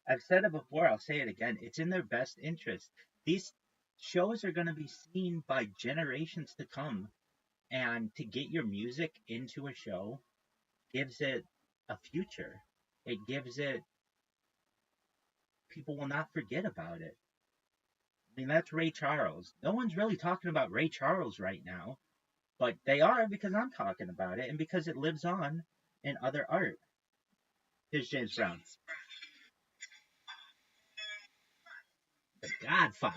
I've said it before, I'll say it again. It's in their best interest. These shows are going to be seen by generations to come, and to get your music into a show gives it a future. It gives it, people will not forget about it. I mean, that's Ray Charles. No one's really talking about Ray Charles right now, but they are because I'm talking about it and because it lives on in other art. Here's James Brown, the Godfather.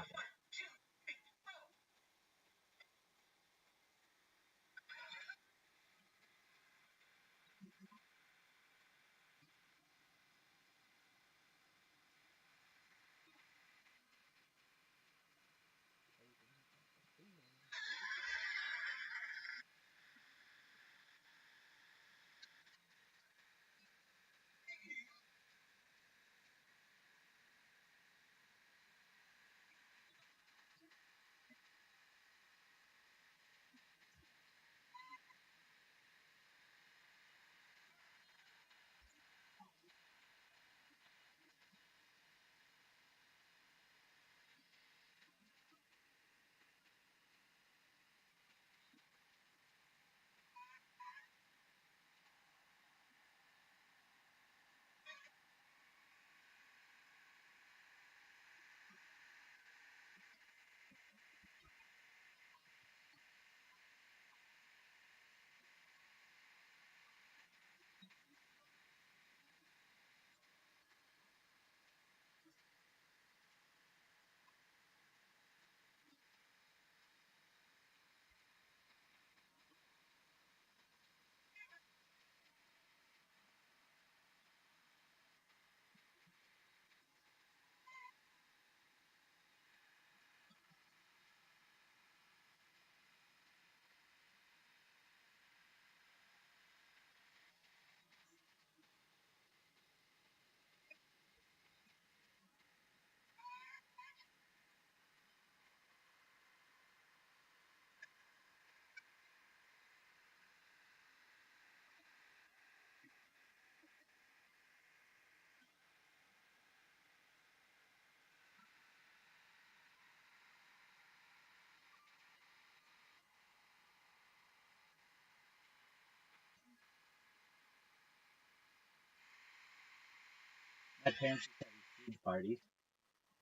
parents used to have these huge parties,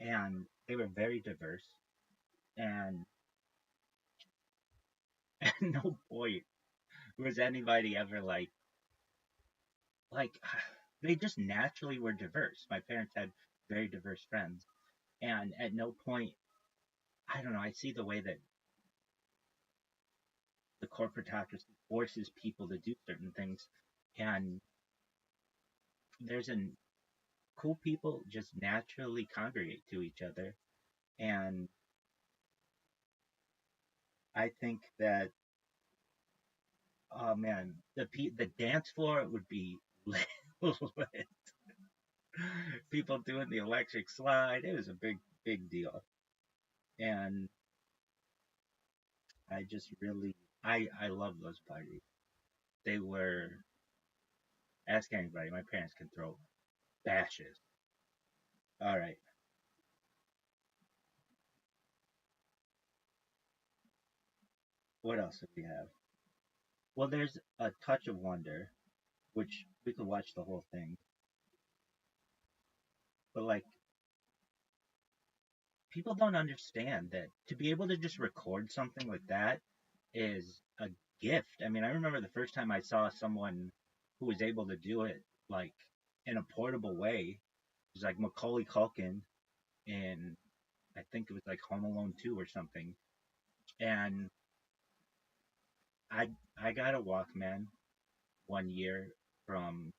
and they were very diverse, and at no point was anybody ever like they just naturally were diverse. My parents had very diverse friends, and at no point, I don't know, I see the way that the corporatocracy forces people to do certain things, and there's an cool people just naturally congregate to each other, and I think that, oh man, the dance floor would be lit. People doing the electric slide, it was a big deal, and I just really I love those parties. They were, ask anybody, my parents can throw bashes. All right, what else do we have? Well, there's A Touch of Wonder, which we could watch the whole thing, but like people don't understand that to be able to just record something like that is a gift. I mean, I remember the first time I saw someone who was able to do it like in a portable way. It was like Macaulay Culkin, and I think it was like Home Alone 2 or something. And I I got a Walkman one year from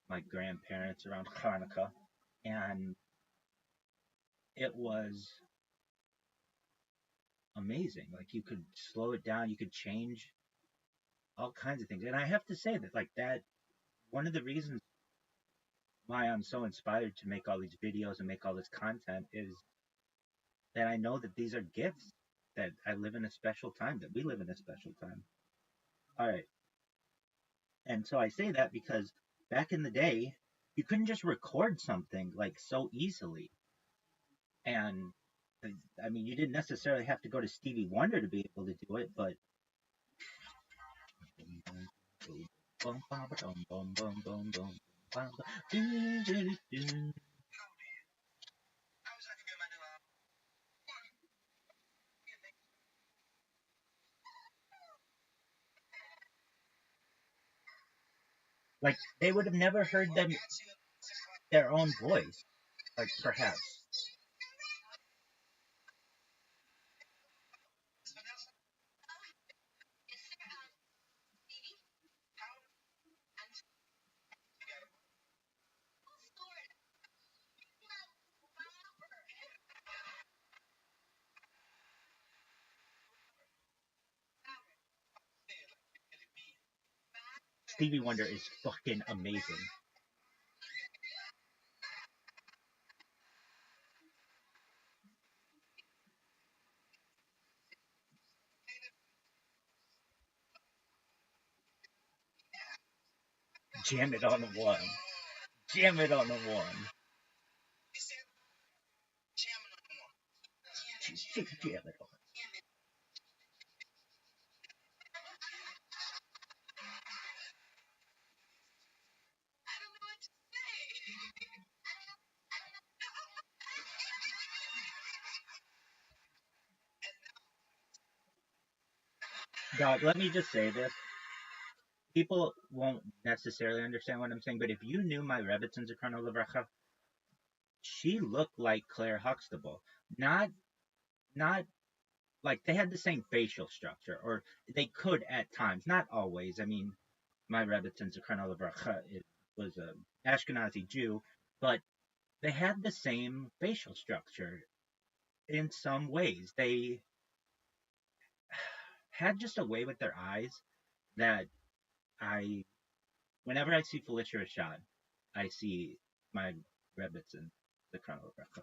my grandparents around Hanukkah, and it was amazing. Like you could slow it down, you could change all kinds of things. And I have to say that like that one of the reasons why I'm so inspired to make all these videos and make all this content is that I know that these are gifts, that I live in a special time, that we live in a special time. All right. And so I say that because back in the day, you couldn't just record something like so easily. And I mean, you didn't necessarily have to go to Stevie Wonder to be able to do it, but like they would have never heard their own voice, like perhaps. Stevie Wonder is fucking amazing. Jam it on the one. Jam it on the one. Jam it on. Dog, let me just say this. People won't necessarily understand what I'm saying, but if you knew my Rebbitzin Zichrono Livracha, she looked like Claire Huxtable. Not like they had the same facial structure, or they could at times, not always. I mean, my Rebbitzin Zichrono Livracha was a Ashkenazi Jew, but they had the same facial structure in some ways. They had just a way with their eyes that I, whenever I see Felicia Rashad, I see my Rebbitzin Zichrono Livracha.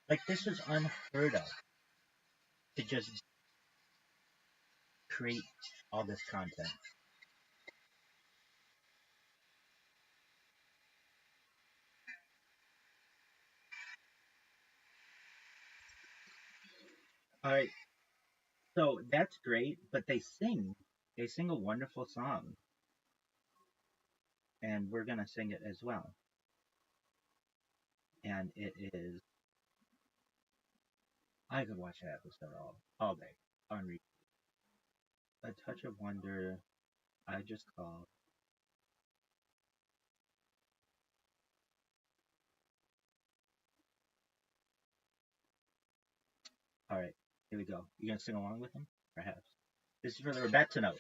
Like, this was unheard of to just create all this content. All right, so that's great, but they sing a wonderful song, and we're gonna sing it as well. And it is, I could watch that episode all day on repeat. A Touch of Wonder, I Just Call. All right, here we go. You gonna sing along with him? Perhaps. This is for the Rebecca note.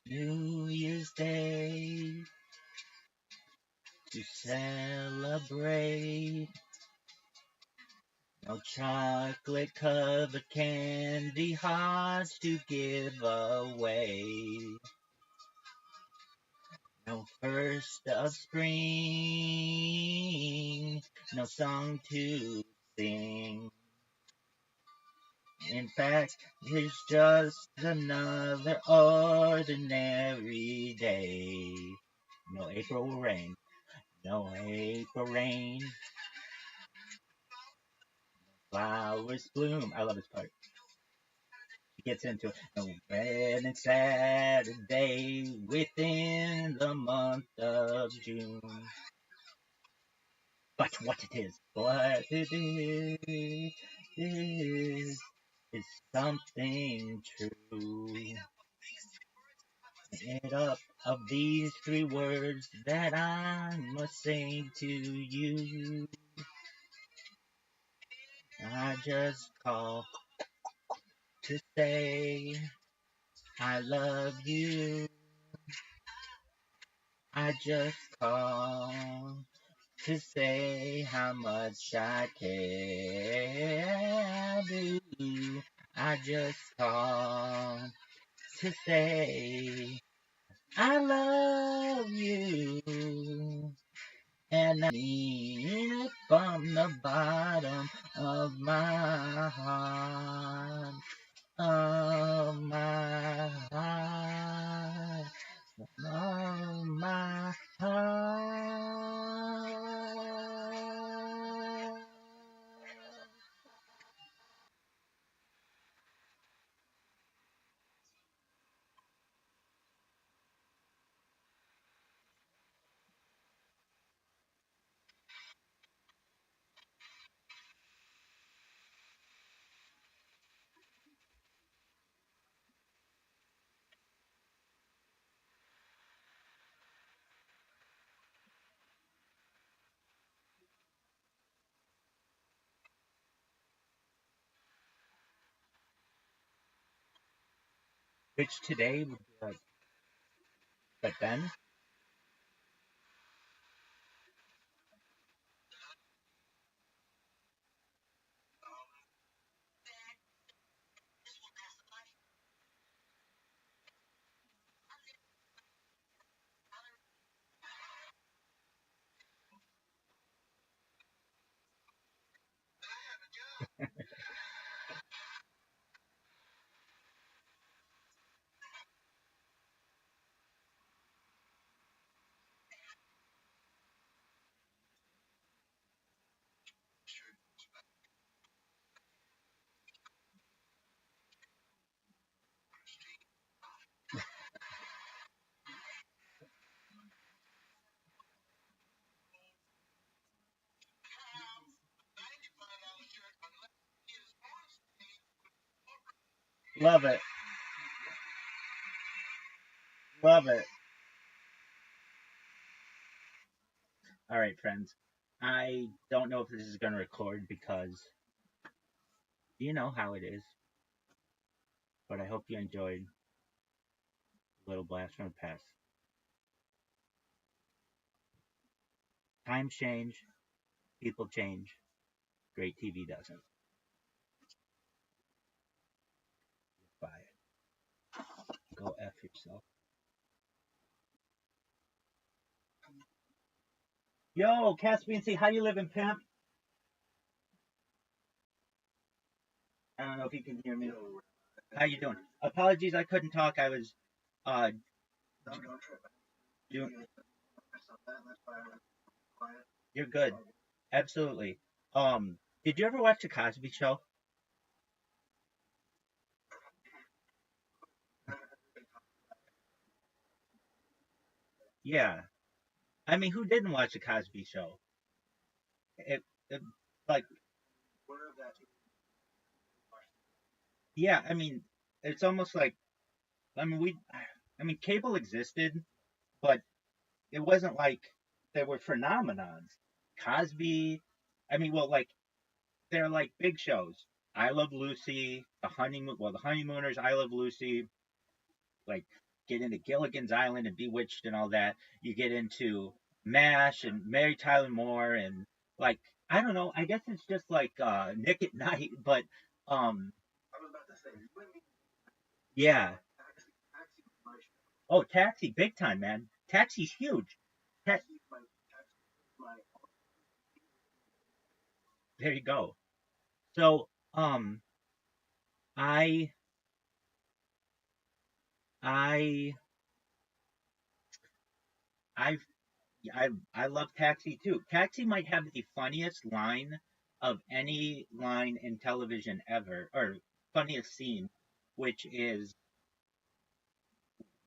New Year's Day to celebrate. No chocolate covered candy hearts to give away. No first of spring, no song to sing. In fact, it's just another ordinary day. No April rain, no April rain. Flowers bloom. I love this part. He gets into it. No red and Saturday within the month of June. But what it is something true. Made up of these three words that I must say to you. I just call to say I love you. I just call to say how much I care. I do. I just call to say I love you. And I mean it from the bottom of my heart. Of my heart. Of my heart. Which today would be like, but then love it. Love it. All right, friends. I don't know if this is going to record because you know how it is, but I hope you enjoyed a little blast from the past. Times change, people change, great TV doesn't. Bye. Go F yourself. Yo, Caspian, say how you living, pimp? I don't know if you can hear me. How you doing? Apologies, I couldn't talk. I was uh doing. You're good. Absolutely. Did you ever watch the Cosby Show? Yeah. I mean, who didn't watch the Cosby Show? It like, yeah. I mean, it's almost like, I mean, I mean, cable existed, but it wasn't like there were phenomenons. Cosby. I mean, well, like they're like big shows. I Love Lucy, the Honeymooners, I Love Lucy, like get into Gilligan's Island and Bewitched and all that. You get into MASH and Mary Tyler Moore and like I don't know. I guess it's just like Nick at Night, but um yeah. Oh, Taxi, big time, man. Taxi's huge. Ta- there you go. So I I I I love Taxi too. Taxi might have the funniest line of any line in television ever, or funniest scene, which is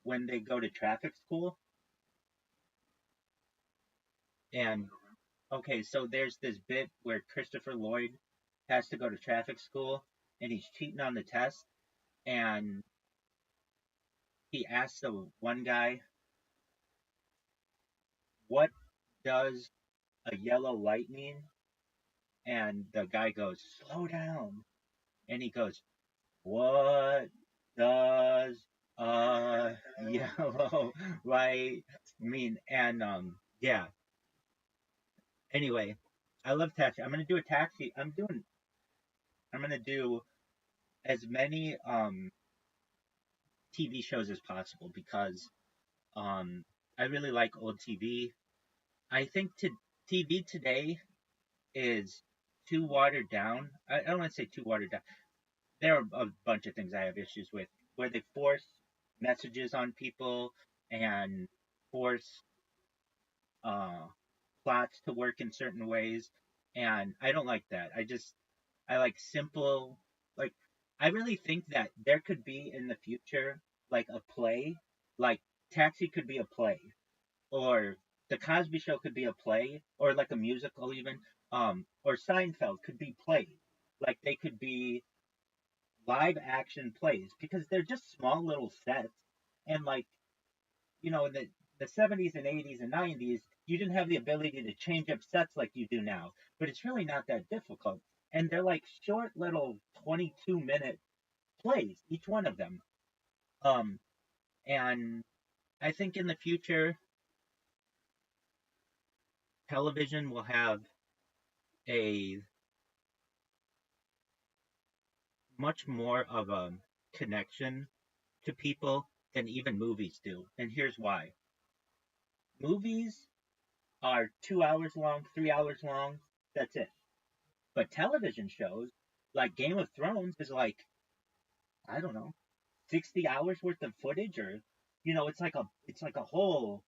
when they go to traffic school. And okay, so there's this bit where Christopher Lloyd has to go to traffic school and he's cheating on the test, and he asks the one guy, "What does a yellow light mean?" And the guy goes, "Slow down." And he goes, "What does yellow light mean?" And yeah. Anyway, I love Taxi. I'm gonna do a Taxi. I'm gonna do as many TV shows as possible because I really like old TV. I think TV today is too watered down. I don't want to say too watered down. There are a bunch of things I have issues with where they force messages on people and force uh, plots to work in certain ways, and I don't like that. I like simple. Like I really think that there could be in the future like a play, like Taxi could be a play, or the Cosby Show could be a play, or like a musical even, or Seinfeld could be plays. Like they could be live action plays because they're just small little sets, and like in the 70s and 80s and 90s, you didn't have the ability to change up sets like you do now, but it's really not that difficult, and they're like short little 22-minute plays, each one of them. um and I think in the future television will have a much more of a connection to people than even movies do, and here's why. Movies are 2 hours long, 3 hours long. That's it. But television shows like Game of Thrones is like, I don't know, 60 hours worth of footage, or it's like a whole.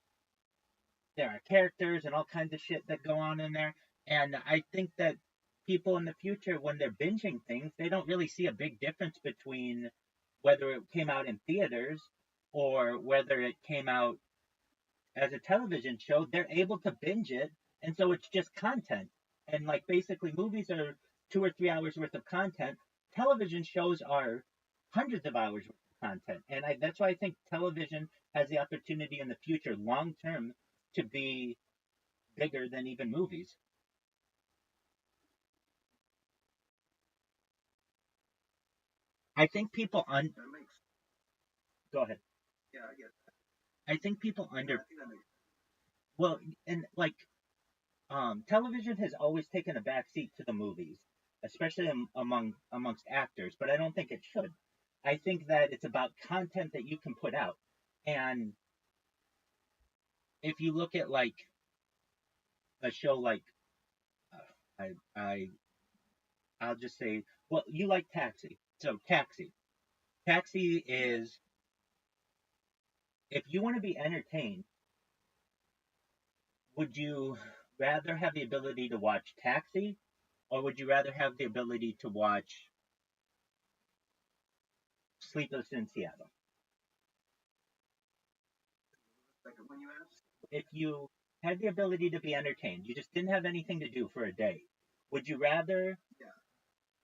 There are characters and all kinds of shit that go on in there, and I think that people in the future, when they're binging things, they don't really see a big difference between whether it came out in theaters or whether it came out as a television show. They're able to binge it, and so it's just content. And like basically, movies are 2 or 3 hours worth of content. Television shows are hundreds of hours worth of content, and that's why I think television has the opportunity in the future, long term, to be bigger than even movies. I think people go ahead. I think people under well, and like television has always taken a backseat to the movies, especially amongst actors. But I don't think it should. I think that it's about content that you can put out, and if you look at like a show like I I'll just say, well, you like Taxi. So Taxi. Taxi is, if you want to be entertained, would you rather have the ability to watch Taxi, or would you rather have the ability to watch Sleepless in Seattle? Second one you asked? If you had the ability to be entertained, you just didn't have anything to do for a day, would you rather Yeah.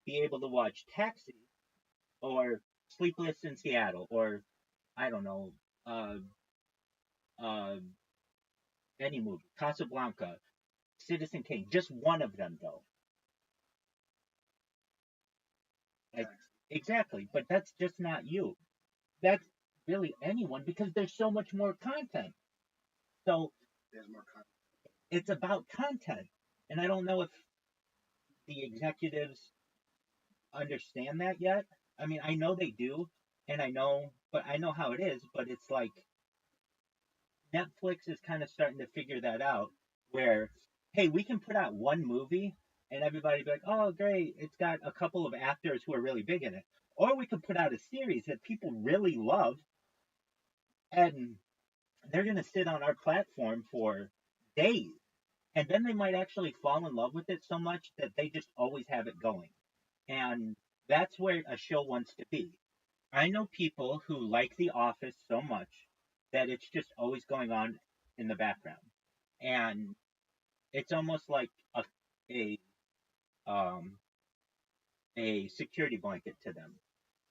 be able to watch Taxi or Sleepless in Seattle, or I don't know, uh, uh, any movie, Casablanca, Citizen Kane, just one of them though. Like, Taxi. exactly, but that's just not you. That's really anyone because there's so much more content. So There's more content. it's about content, and I don't know if the executives understand that yet. I mean, I know they do, and but I know how it is. But it's like Netflix is kind of starting to figure that out, where hey, we can put out one movie, and everybody be like, oh, great, it's got a couple of actors who are really big in it, or we could put out a series that people really love, and they're gonna sit on our platform for days, and then they might actually fall in love with it so much that they just always have it going. And that's where a show wants to be. I know people who like The Office so much that it's just always going on in the background. And it's almost like a um a security blanket to them.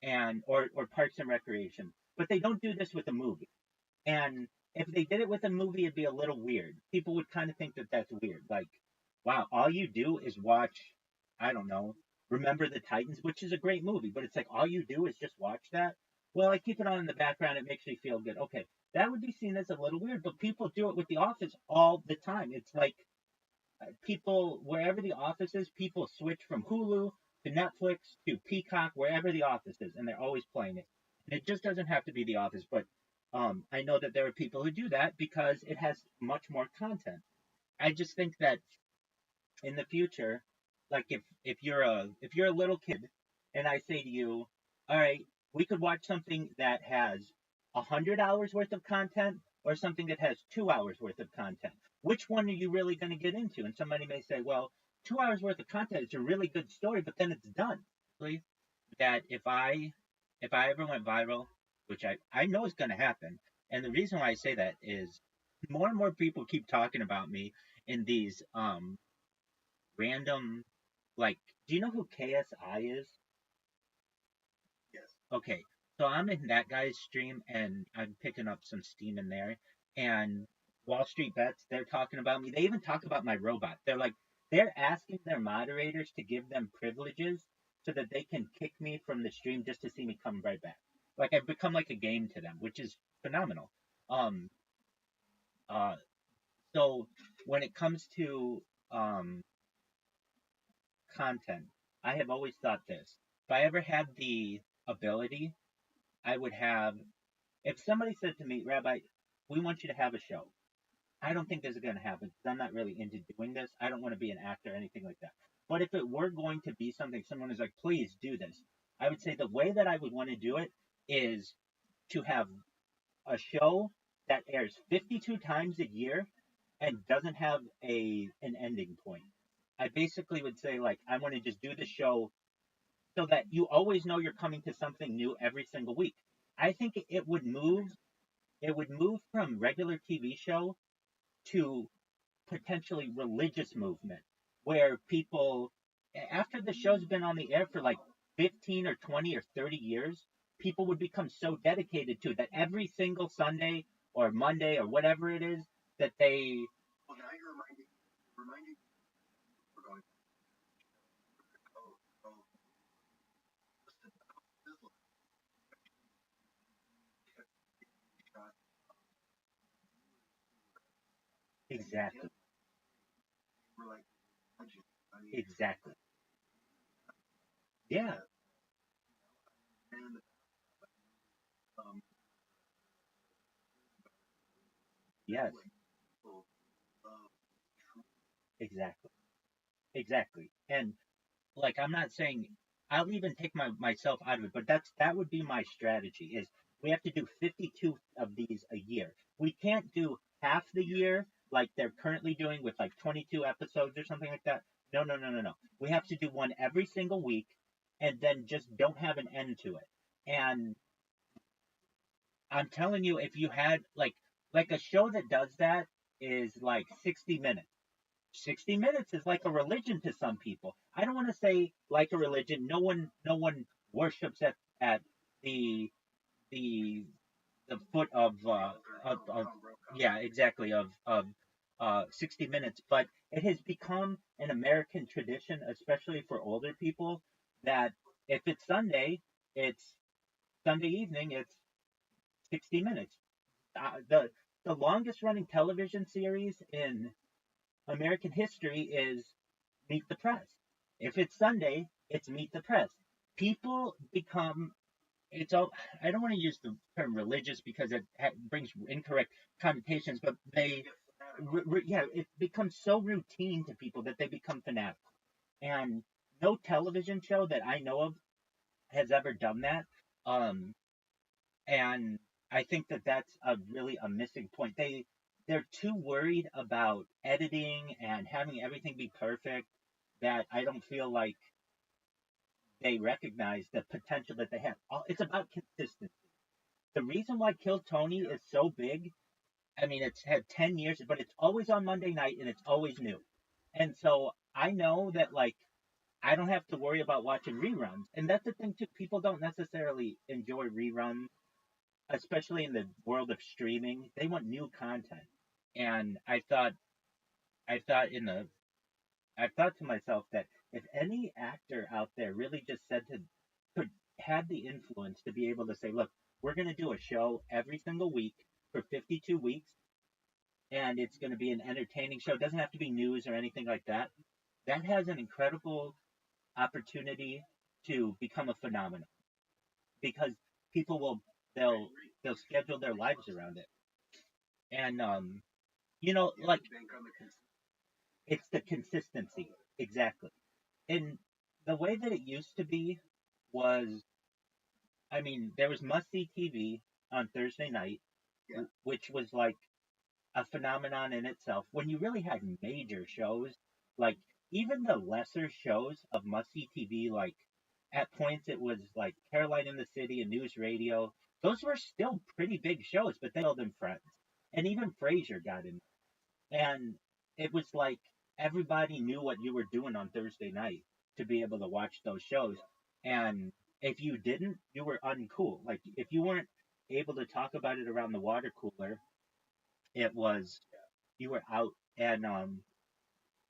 And or Parks and Recreation. But they don't do this with a movie. And if they did it with a movie, it'd be a little weird. People would kind of think that that's weird. Like, wow, all you do is watch, I don't know, Remember the Titans, which is a great movie, but it's like all you do is just watch that. Well, I keep it on in the background. It makes me feel good. Okay, that would be seen as a little weird, but people do it with The Office all the time. It's like people, wherever The Office is, people switch from Hulu to Netflix to Peacock, wherever The Office is, and they're always playing it. And it just doesn't have to be The Office, but I know that there are people who do that because it has much more content. I just think that in the future, like if you're a little kid, and I say to you, all right, we could watch something that has 100 hours worth of content or something that has 2 hours worth of content. Which one are you really going to get into? And somebody may say, well, 2 hours worth of content is a really good story, but then it's done. That if I ever went viral, which I know is going to happen, and the reason why I say that is more and more people keep talking about me in these random, like, do you know who KSI is? Yes. Okay, so I'm in that guy's stream and I'm picking up some steam in there. And Wall Street Bets, they're talking about me. They even talk about my robot. They're asking their moderators to give them privileges so that they can kick me from the stream just to see me come right back. Like I've become like a game to them, which is phenomenal. Um, uh, so when it comes to um content, I have always thought this. If I ever had the ability, I would have, if somebody said to me, Rabbi, we want you to have a show. I don't think this is going to happen because I'm not really into doing this. I don't want to be an actor or anything like that. But if it were going to be something, someone is like, please do this, I would say the way that I would want to do it is to have a show that airs 52 times a year and doesn't have an ending point. I basically would say like I want to just do the show so that you always know you're coming to something new every single week. I think it would move from regular TV show to potentially religious movement where people after the show's been on the air for like 15 or 20 or 30 years, people would become so dedicated to it that every single Sunday or Monday or whatever it is that they Well, now you're reminding we're going. Oh, listen, Islam shot exactly we're like, I mean, exactly yeah and um, yes people love truth. exactly exactly and like I'm not saying I'll even take myself out of it, but that would be my strategy is we have to do 52 of these a year. We can't do half the year like they're currently doing with like 22 episodes or something like that. No, no, no, no, no. We have to do one every single week and then just don't have an end to it. And I'm telling you, if you had like a show that does that is like 60 minutes. 60 minutes is like a religion to some people. I don't want to say like a religion. No one worships at the the the foot of yeah, exactly, of 60 minutes, but it has become an American tradition, especially for older people, that if it's Sunday, it's Sunday evening, it's 60 minutes. The longest running television series in American history is Meet the Press. If it's Sunday, it's Meet the Press. People become it's all. I don't want to use the term religious because it brings incorrect connotations, but yeah, it becomes so routine to people that they become fanatical. And no television show that I know of has ever done that. Um, and I think that that's a really a missing point. They're too worried about editing and having everything be perfect that I don't feel like they recognize the potential that they have. It's about consistency. The reason why Kill Tony is so big, I mean, it's had 10 years, but it's always on Monday night and it's always new. And so I know that, like, I don't have to worry about watching reruns. And that's the thing, too. People don't necessarily enjoy reruns, especially in the world of streaming. They want new content. And I thought I thought to myself that if any actor out there really just said to could had the influence to be able to say, look, we're going to do a show every single week for 52 weeks, and it's going to be an entertaining show. It doesn't have to be news or anything like that. That has an incredible opportunity to become a phenomenon because people will they'll they'll schedule their lives around it. And like it's the consistency exactly. And the way that it used to be was, I mean, there was must see TV on Thursday night, which was like a phenomenon in itself. When you really had major shows, like even the lesser shows of must see TV, like at points it was like Caroline in the City and News Radio. Those were still pretty big shows, but they held in Friends. And even Frasier got in. And it was like everybody knew what you were doing on Thursday night to be able to watch those shows. And if you didn't, you were uncool. Like if you weren't able to talk about it around the water cooler, it was you were out. And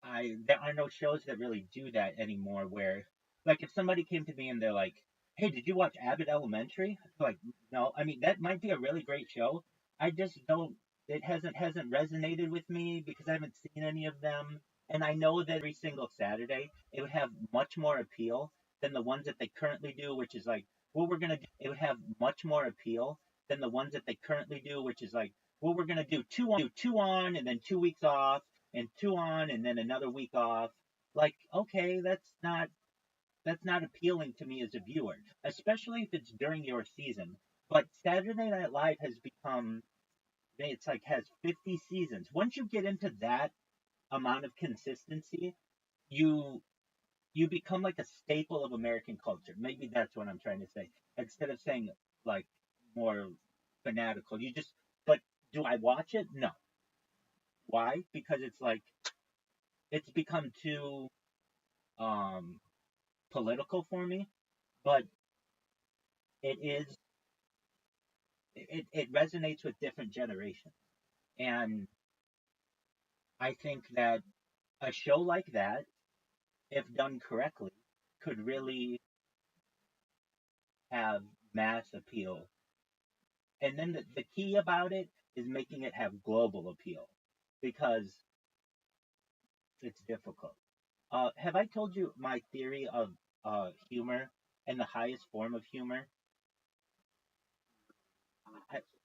I there are no shows that really do that anymore. Where like if somebody came to me and they're like, "Hey, did you watch Abbott Elementary?" I'm like, no. I mean that might be a really great show. I just don't. It hasn't resonated with me because I haven't seen any of them. And I know that every single Saturday it would have much more appeal than the ones that they currently do, which is like, well, we're gonna do. It would have much more appeal than the ones that they currently do, which is like, well, we're gonna do two on and then 2 weeks off and two on and then another week off. Like, okay, that's not appealing to me as a viewer, especially if it's during your season. But Saturday Night Live has become it's like has 50 seasons. Once you get into that amount of consistency, you you become like a staple of American culture. Maybe that's what I'm trying to say. Instead of saying like more fanatical, you just but do I watch it? No. Why? Because it's like it's become too um political for me, but it is it resonates with different generations. And I think that a show like that, if done correctly, could really have mass appeal. And then the key about it is making it have global appeal because it's difficult. Have I told you my theory of humor and the highest form of humor?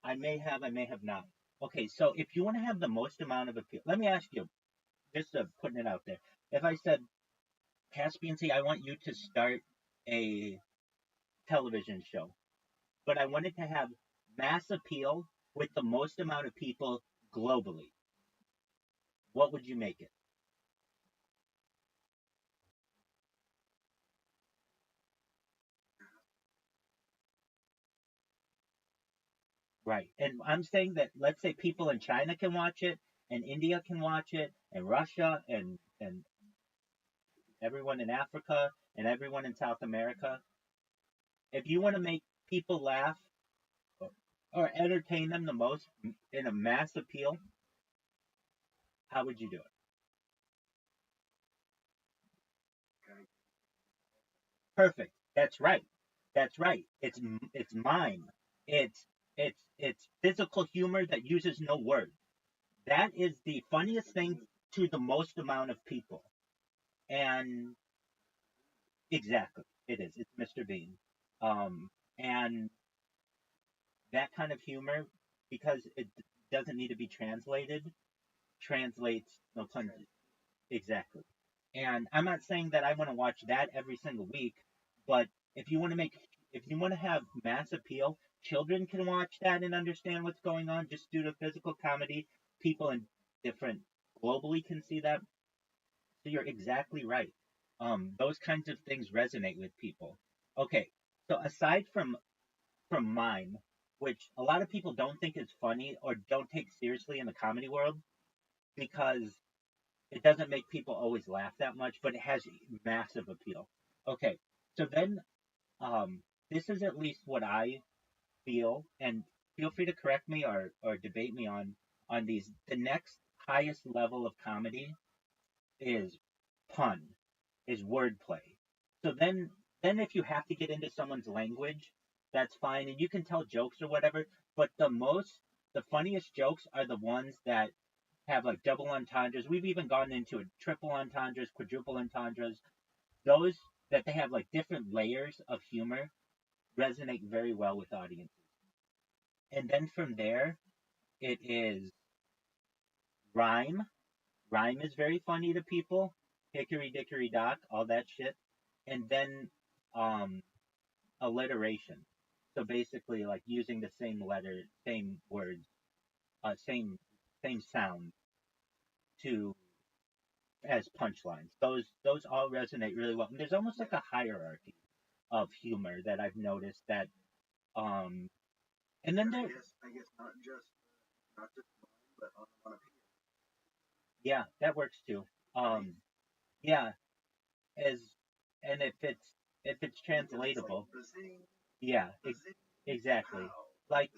I may have, I may have not. Okay, so if you want to have the most amount of appeal, let me ask you, just putting it out there. If I said Caspian Sea, I want you to start a television show, but I want it to have mass appeal with the most amount of people globally. What would you make it? Right. And I'm saying that let's say people in China can watch it, and India can watch it, and Russia, and everyone in Africa, and everyone in South America. If you want to make people laugh or entertain them the most in a mass appeal, how would you do it? Perfect. That's right. That's right. It's mime. It's it's physical humor that uses no words. That is the funniest thing to the most amount of people. And exactly, it is. It's Mr. Bean. And that kind of humor, because it doesn't need to be translated, translates no pun. Exactly. And I'm not saying that I want to watch that every single week, but if you want to make, if you want to have mass appeal, children can watch that and understand what's going on just due to physical comedy. People in different globally can see that. So you're exactly right. Those kinds of things resonate with people. Okay, so aside from mime, which a lot of people don't think is funny or don't take seriously in the comedy world because it doesn't make people always laugh that much, but it has massive appeal. Okay, so then this is at least what I feel, and feel free to correct me or debate me on these. The next highest level of comedy is pun, is wordplay. So then if you have to get into someone's language, that's fine, and you can tell jokes or whatever. But the funniest jokes are the ones that have like double entendres. We've even gone into triple entendres, quadruple entendres. Those that they have like different layers of humor resonate very well with audiences. And then from there, it is rhyme. Rhyme is very funny to people. Hickory dickory dock, all that shit. And then um, alliteration. So basically, like using the same letter, same words, same sound to as punchlines. Those all resonate really well. And there's almost like a hierarchy of humor that I've noticed that um and then there I guess not just mine, but on a yeah, that works too. Um yeah, as and if it's translatable, yeah, exactly. Like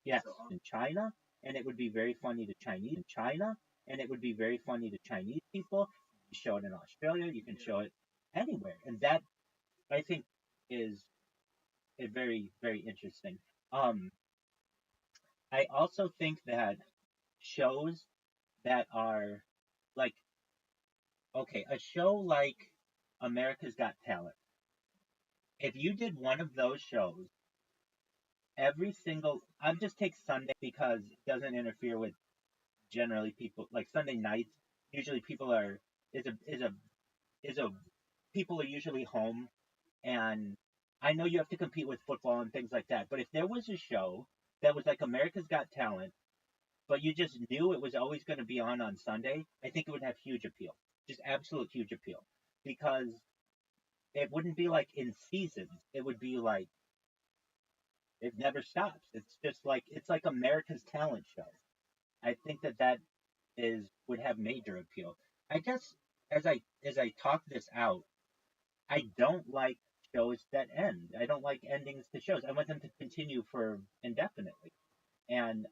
yes, in China, and it would be very funny to Chinese people. You show it in Australia, you can show it anywhere, and that I think is a very very interesting. Um, I also think that shows that are like okay, a show like America's Got Talent. If you did one of those shows every single, I'll just take Sunday because it doesn't interfere with generally people like Sunday nights. Usually people are is a people are usually home, and I know you have to compete with football and things like that. But if there was a show that was like America's Got Talent, but you just knew it was always going to be on Sunday, I think it would have huge appeal, just absolute huge appeal, because it wouldn't be like in seasons. It would be like it never stops. It's just like it's like America's Talent show. I think that is would have major appeal. I guess as I talk this out, I don't like shows that end. I don't like endings to shows. I want them to continue for indefinitely. And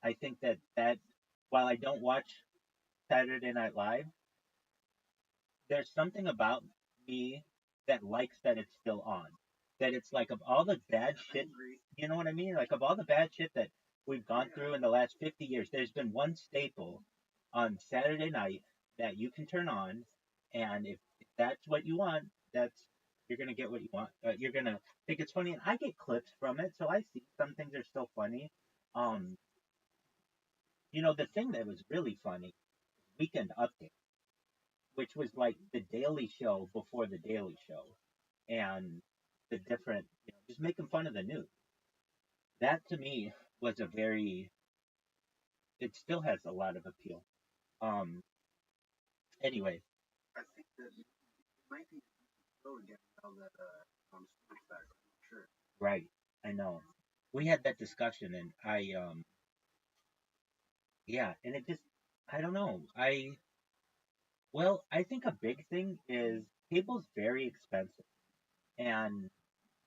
I think that while I don't watch Saturday Night Live, there's something about me that likes that it's still on. That it's like of all the bad shit, you know what I mean? Like of all the bad shit that we've gone through in the last 50 years, there's been one staple on Saturday night that you can turn on, and if that's what you want, that's you're gonna get what you want. You're gonna think it's funny, and I get clips from it, so I see some things are still funny. Um, The thing that was really funny, Weekend Update, which was like the Daily Show before the Daily Show, and the different, just making fun of the news. That to me was a very, it still has a lot of appeal. Um, anyway, I think that it might be slow again now that sports back. I'm not sure. right, I know. We had that discussion, and yeah, and it just, I don't know. Well, I think a big thing is cable's very expensive. And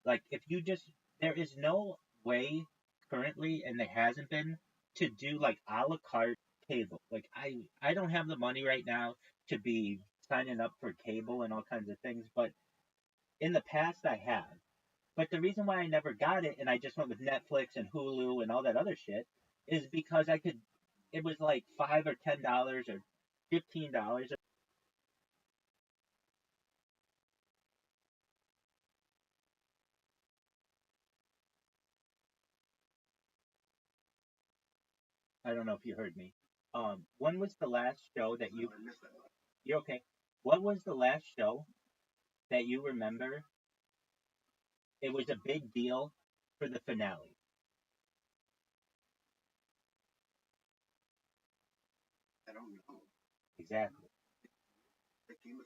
like if you just there is no way currently and there hasn't been to do like a la carte cable. Like I don't have the money right now to be signing up for cable and all kinds of things, but in the past I have. But the reason why I never got it and I just went with Netflix and Hulu and all that other shit is because I could it was like $5 or $10 or $15. I don't know if you heard me. When was the last show that No, you? I missed that one. You're okay. What was the last show that you remember? It was a big deal for the finale. I don't know. Exactly. The Game of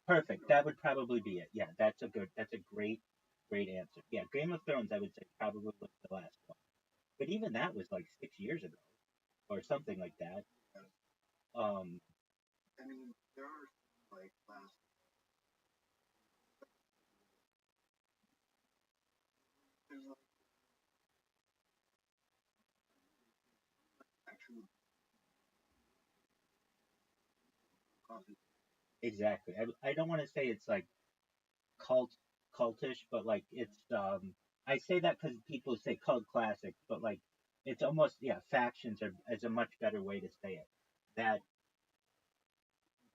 Perfect. That would probably be it. Yeah, that's a good. That's a great answer. Yeah, Game of Thrones. I would say probably was the last one. But even that was like 6 years ago or something like that. Thrones. Um, I mean, there are like last. There's like actual coffee. exactly. I don't want to say it's like cult cultish, but like it's. I say that because people say cult classic, but like it's almost yeah. Factions are is a much better way to say it. That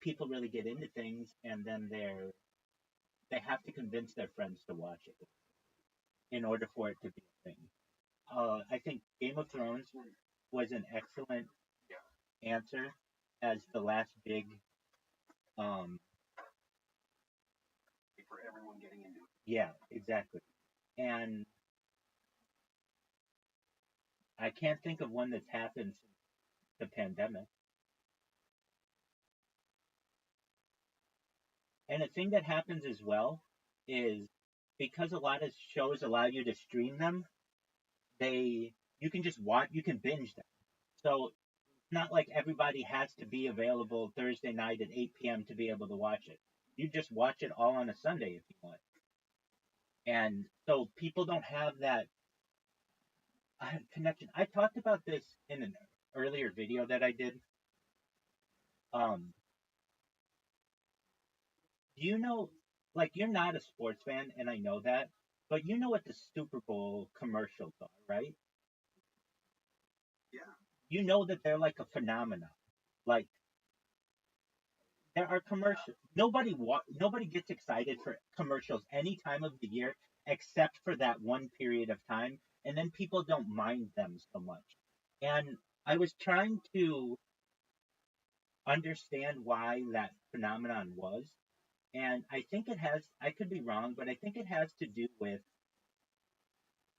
people really get into things and then they have to convince their friends to watch it in order for it to be a thing. I think Game of Thrones was an excellent Yeah. answer as the last big. Um, For everyone getting into it. yeah, exactly. And I can't think of one that's happened since the pandemic. And a thing that happens as well is because a lot of shows allow you to stream them, they you can just watch, you can binge them. So not like everybody has to be available Thursday night at 8 p.m. to be able to watch it. You just watch it all on a Sunday if you want. And so people don't have that connection. I talked about this in an earlier video that I did. Um, do you know, like, you're not a sports fan, and I know that, but you know what the Super Bowl commercials are, right? Yeah. You know that they're like a phenomenon. Like, there are commercials. Nobody gets excited for commercials any time of the year except for that one period of time, and then people don't mind them so much. And I was trying to understand why that phenomenon was, and I think it has. I could be wrong, but I think it has to do with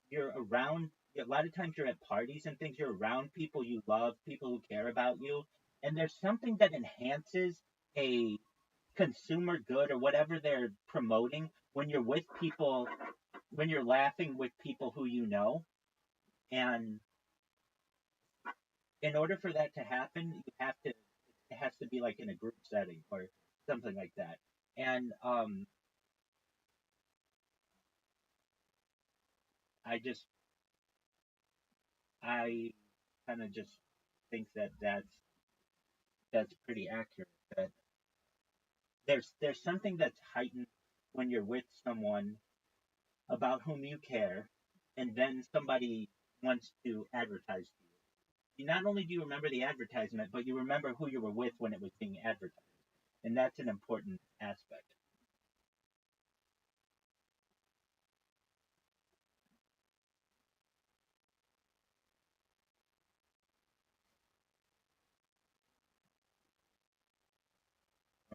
you're around. A lot of times you're at parties and things. You're around people you love, people who care about you, and there's something that enhances a consumer good or whatever they're promoting when you're with people when you're laughing with people who you know. And in order for that to happen you have to it has to be like in a group setting or something like that. And I just I kind of just think that that's pretty accurate, that there's something that's heightened when you're with someone about whom you care and then somebody wants to advertise to you. Not only do you remember the advertisement, but you remember who you were with when it was being advertised. And that's an important aspect.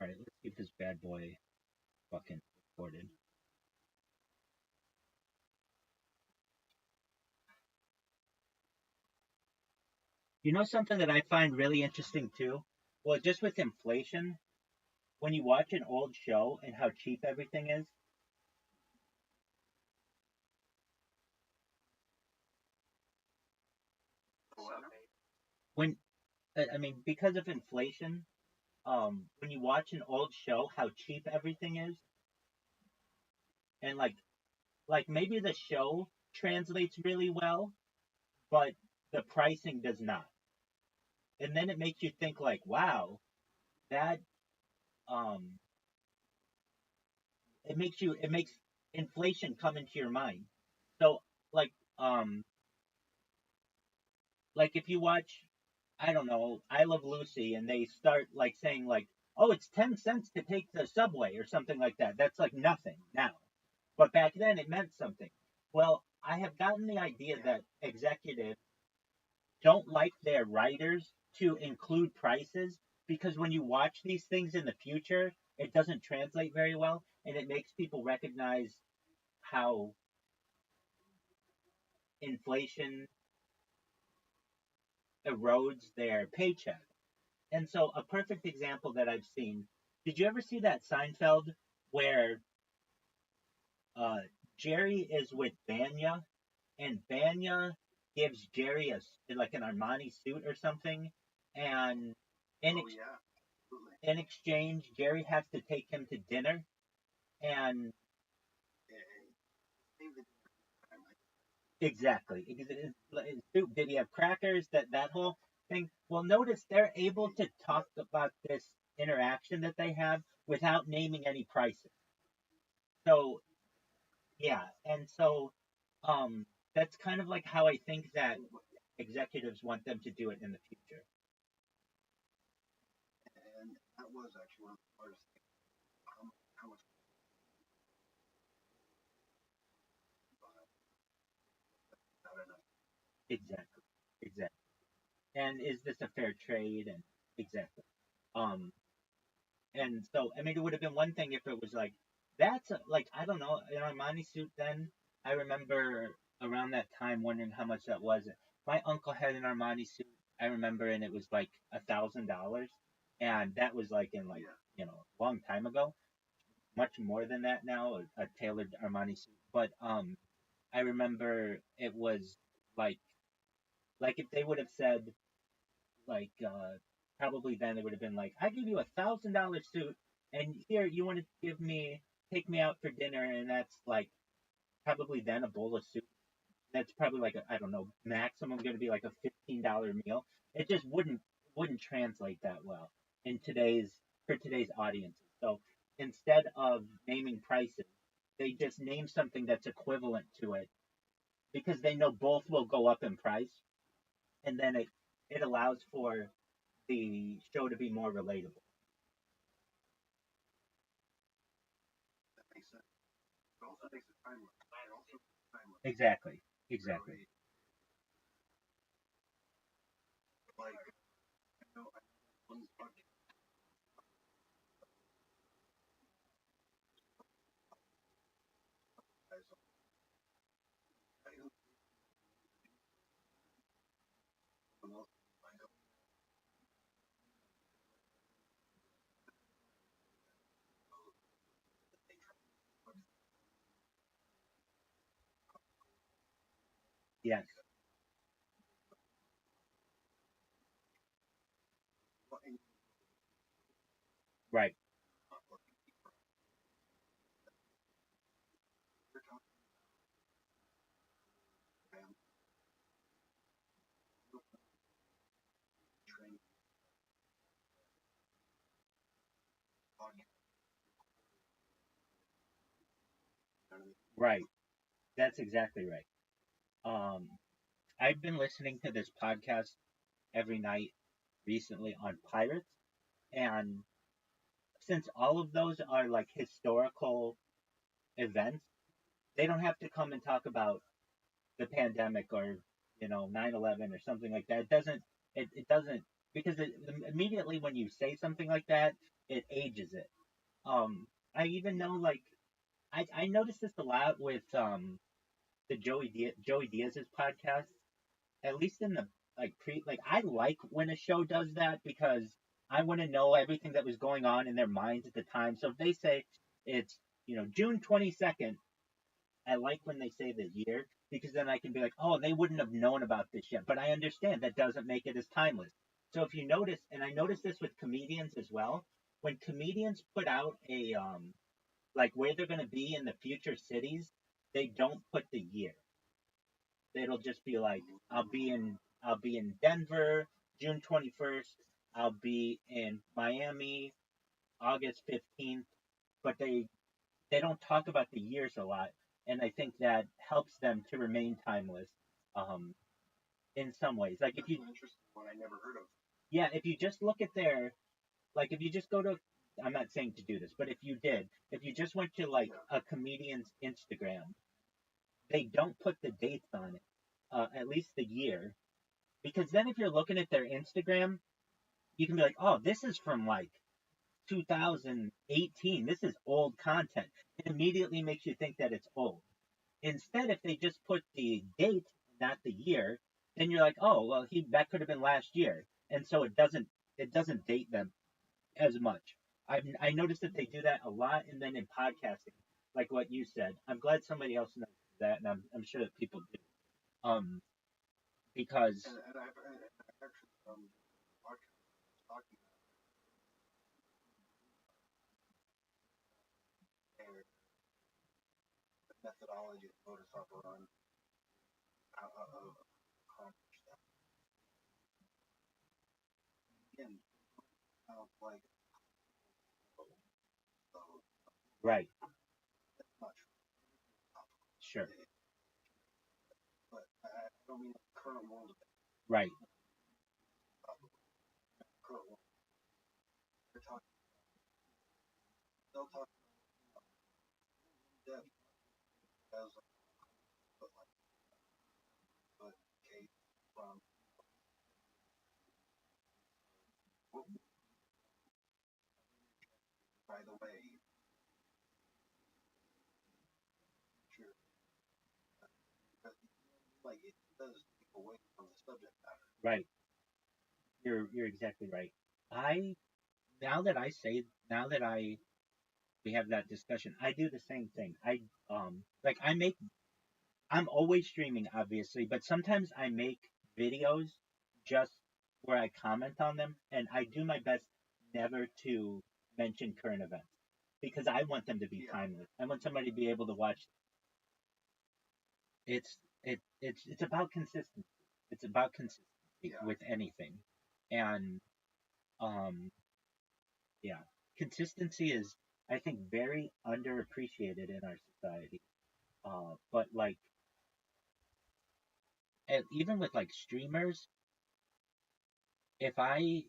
Alright, let's keep this bad boy fucking recorded. You know something that I find really interesting too? Well, just with inflation, when you watch an old show and how cheap everything is, when I mean because of inflation, when you watch an old show, how cheap everything is, and like maybe the show translates really well, but the pricing does not, and then it makes you think like, wow, that um, it makes inflation come into your mind. So like um like if you watch, I don't know, I Love Lucy, and they start like saying like, oh, it's 10 cents to take the subway or something like that. That's like nothing now, but back then it meant something. Well, I have gotten the idea that executives don't like their writers to include prices because when you watch these things in the future, it doesn't translate very well, and it makes people recognize how inflation erodes their paycheck. And so, a perfect example that I've seen, did you ever see that Seinfeld where uh, Jerry is with Banya, and Banya gives Jerry like an Armani suit or something, and in, ex- in exchange, Jerry has to take him to dinner, and exactly. Did he have crackers? That whole thing. Well, notice they're able to talk about this interaction that they have without naming any prices. So yeah, and so um, that's kind of like how I think that executives want them to do it in the future. Exactly, exactly. And is this a fair trade? And exactly. Um, And so, I mean, it would have been one thing if it was like, like, I don't know, an Armani suit then. I remember around that time wondering how much that was. My uncle had an Armani suit, I remember, and it was like $1,000. And that was like in like, a long time ago. Much more than that now, a tailored Armani suit. But I remember it was like, like if they would have said, like probably then it would have been like, I give you $1,000 suit, and here you want to take me out for dinner, and that's like probably then a bowl of soup. That's probably like I don't know, maximum going to be like a $15 meal. It just wouldn't translate that well in today's for today's audiences. So instead of naming prices, they just name something that's equivalent to it because they know both will go up in price, and then it allows for the show to be more relatable. Exactly. Exactly. Yes. Right. Right. That's exactly right. Um, I've been listening to this podcast every night recently on pirates, and since all of those are like historical events, they don't have to come and talk about the pandemic or 9/11 or something like that. It doesn't because immediately when you say something like that, it ages it. I even know like I noticed this a lot with the Joey Diaz's podcast. At least in the like I like when a show does that because I want to know everything that was going on in their minds at the time. So if they say it's June 22nd, I like when they say the year because then I can be like, oh, they wouldn't have known about this yet. But I understand that doesn't make it as timeless. So if you notice, and I noticed this with comedians as well, when comedians put out a like where they're going to be in the future cities, they don't put the year. It'll just be like I'll be in Denver June 21st. I'll be in Miami August 15th. But they don't talk about the years a lot, and I think that helps them to remain timeless. Um, in some ways, like if you That's an interesting one I never heard of. yeah, if you just look at their like if you just go to I'm not saying to do this, but if you just went to like a comedian's Instagram, they don't put the dates on it, at least the year, because then if you're looking at their Instagram, you can be like, oh, this is from like 2018. This is old content. It immediately makes you think that it's old. Instead, if they just put the date, not the year, then you're like, oh, well, that could have been last year, and so it doesn't date them as much. I noticed that they do that a lot, and then in podcasting, like what you said, I'm glad somebody else knows that, and I'm sure that people do. Because And I've actually podcast talking about the methodology of modus operandi of accomplish that. Again, sounds like so right, that's not true. sure, But I don't mean the current world of right, current world. They're talking. They'll talk depth as but case from by the way, sure, because like it does take away from the subject matter. right. You're exactly right. I now that we have that discussion, I do the same thing. Like I'm always streaming obviously, but sometimes I make videos just where I comment on them, and I do my best never to mention current events because I want them to be timeless. I want somebody to be able to watch. It's about consistency. It's about consistency with anything, and um yeah, consistency is I think very underappreciated in our society. But like even with like streamers, if I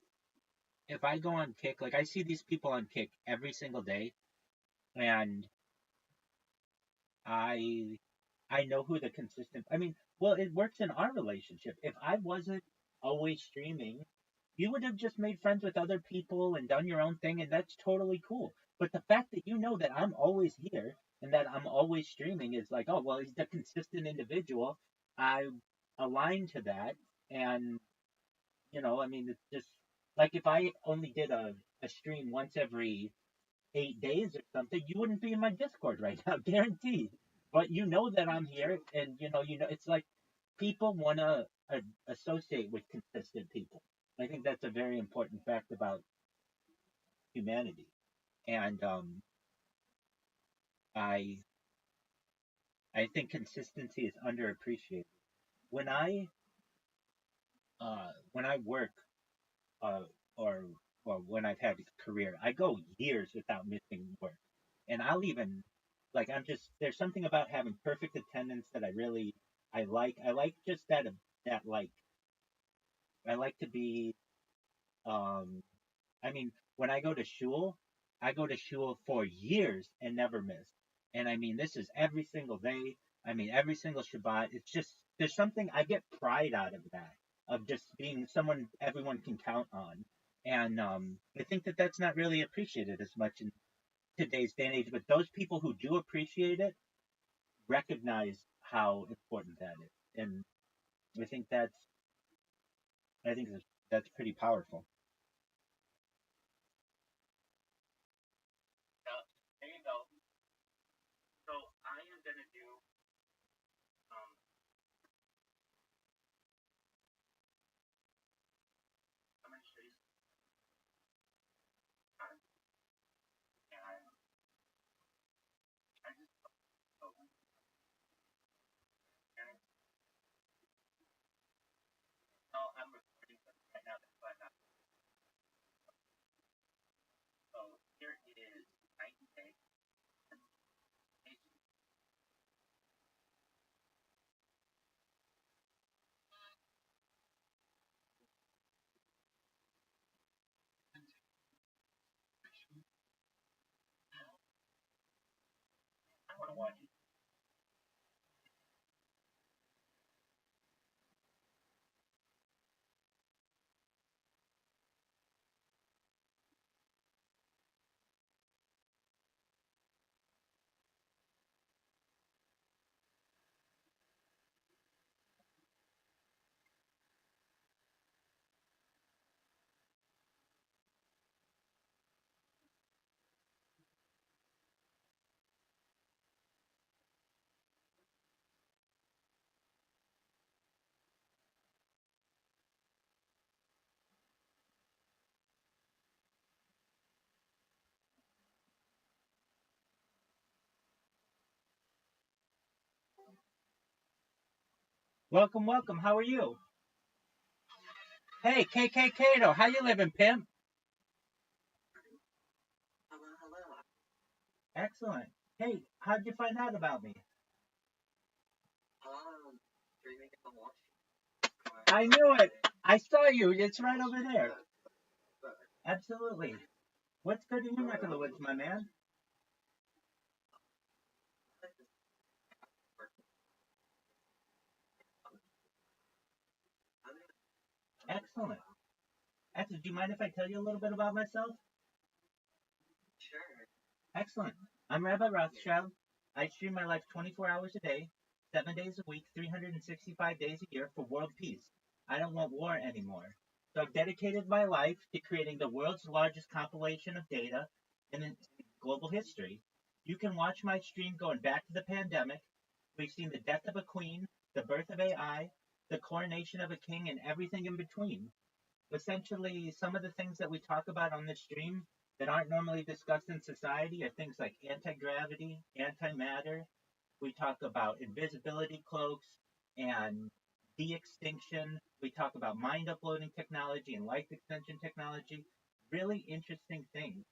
if I go on Kick, like I see these people on Kick every single day, and I I know who the consistent. I mean, well, it works in our relationship. If I wasn't always streaming, you would have just made friends with other people and done your own thing, and that's totally cool. But the fact that you know that I'm always here and that I'm always streaming is like, oh, well, he's the consistent individual. I align to that, and I mean, it's just like if I only did a stream once every 8 days or something, you wouldn't be in my Discord right now, guaranteed. But you know that I'm here, and it's like people want to associate with consistent people. I think that's a very important fact about humanity, and I I think consistency is underappreciated. When I work uh, or when I've had a career, I go years without missing work, and I'll even like there's something about having perfect attendance that I like. I like just that like I like to be um I mean when I go to shul for years and never miss. And I mean this is every single day. I mean every single Shabbat. It's just there's something I get pride out of that of just being someone everyone can count on. And I think that that's not really appreciated as much in today's day and age. But those people who do appreciate it recognize how important that is, and I think that's I think that's pretty powerful. There you go. So I am gonna do um, I'm gonna show you some and I just oh, I'm recording right now. That's why I'm not. So here is 90 days. I want to watch it. Welcome, welcome. How are you? Hey, KK Kato, how you living, pimp? Hello, hello. Excellent. Hey, how'd you find out about me? Streaming on watch. I knew it. I saw you. It's right over there. Absolutely. What's good in your neck of the woods, my man? Excellent. Excellent. Do you mind if I tell you a little bit about myself? Sure. Excellent. I'm Rabbi Rothschild. I stream my life 24 hours a day, 7 days a week, 365 days a year for world peace. I don't want war anymore. So I've dedicated my life to creating the world's largest compilation of data in global history. You can watch my stream going back to the pandemic. We've seen the death of a queen, the birth of AI, the coronation of a king, and everything in between. Essentially, some of the things that we talk about on this stream that aren't normally discussed in society are things like anti-gravity, antimatter. We talk about invisibility cloaks and de-extinction. We talk about mind uploading technology and life extension technology. Really interesting things.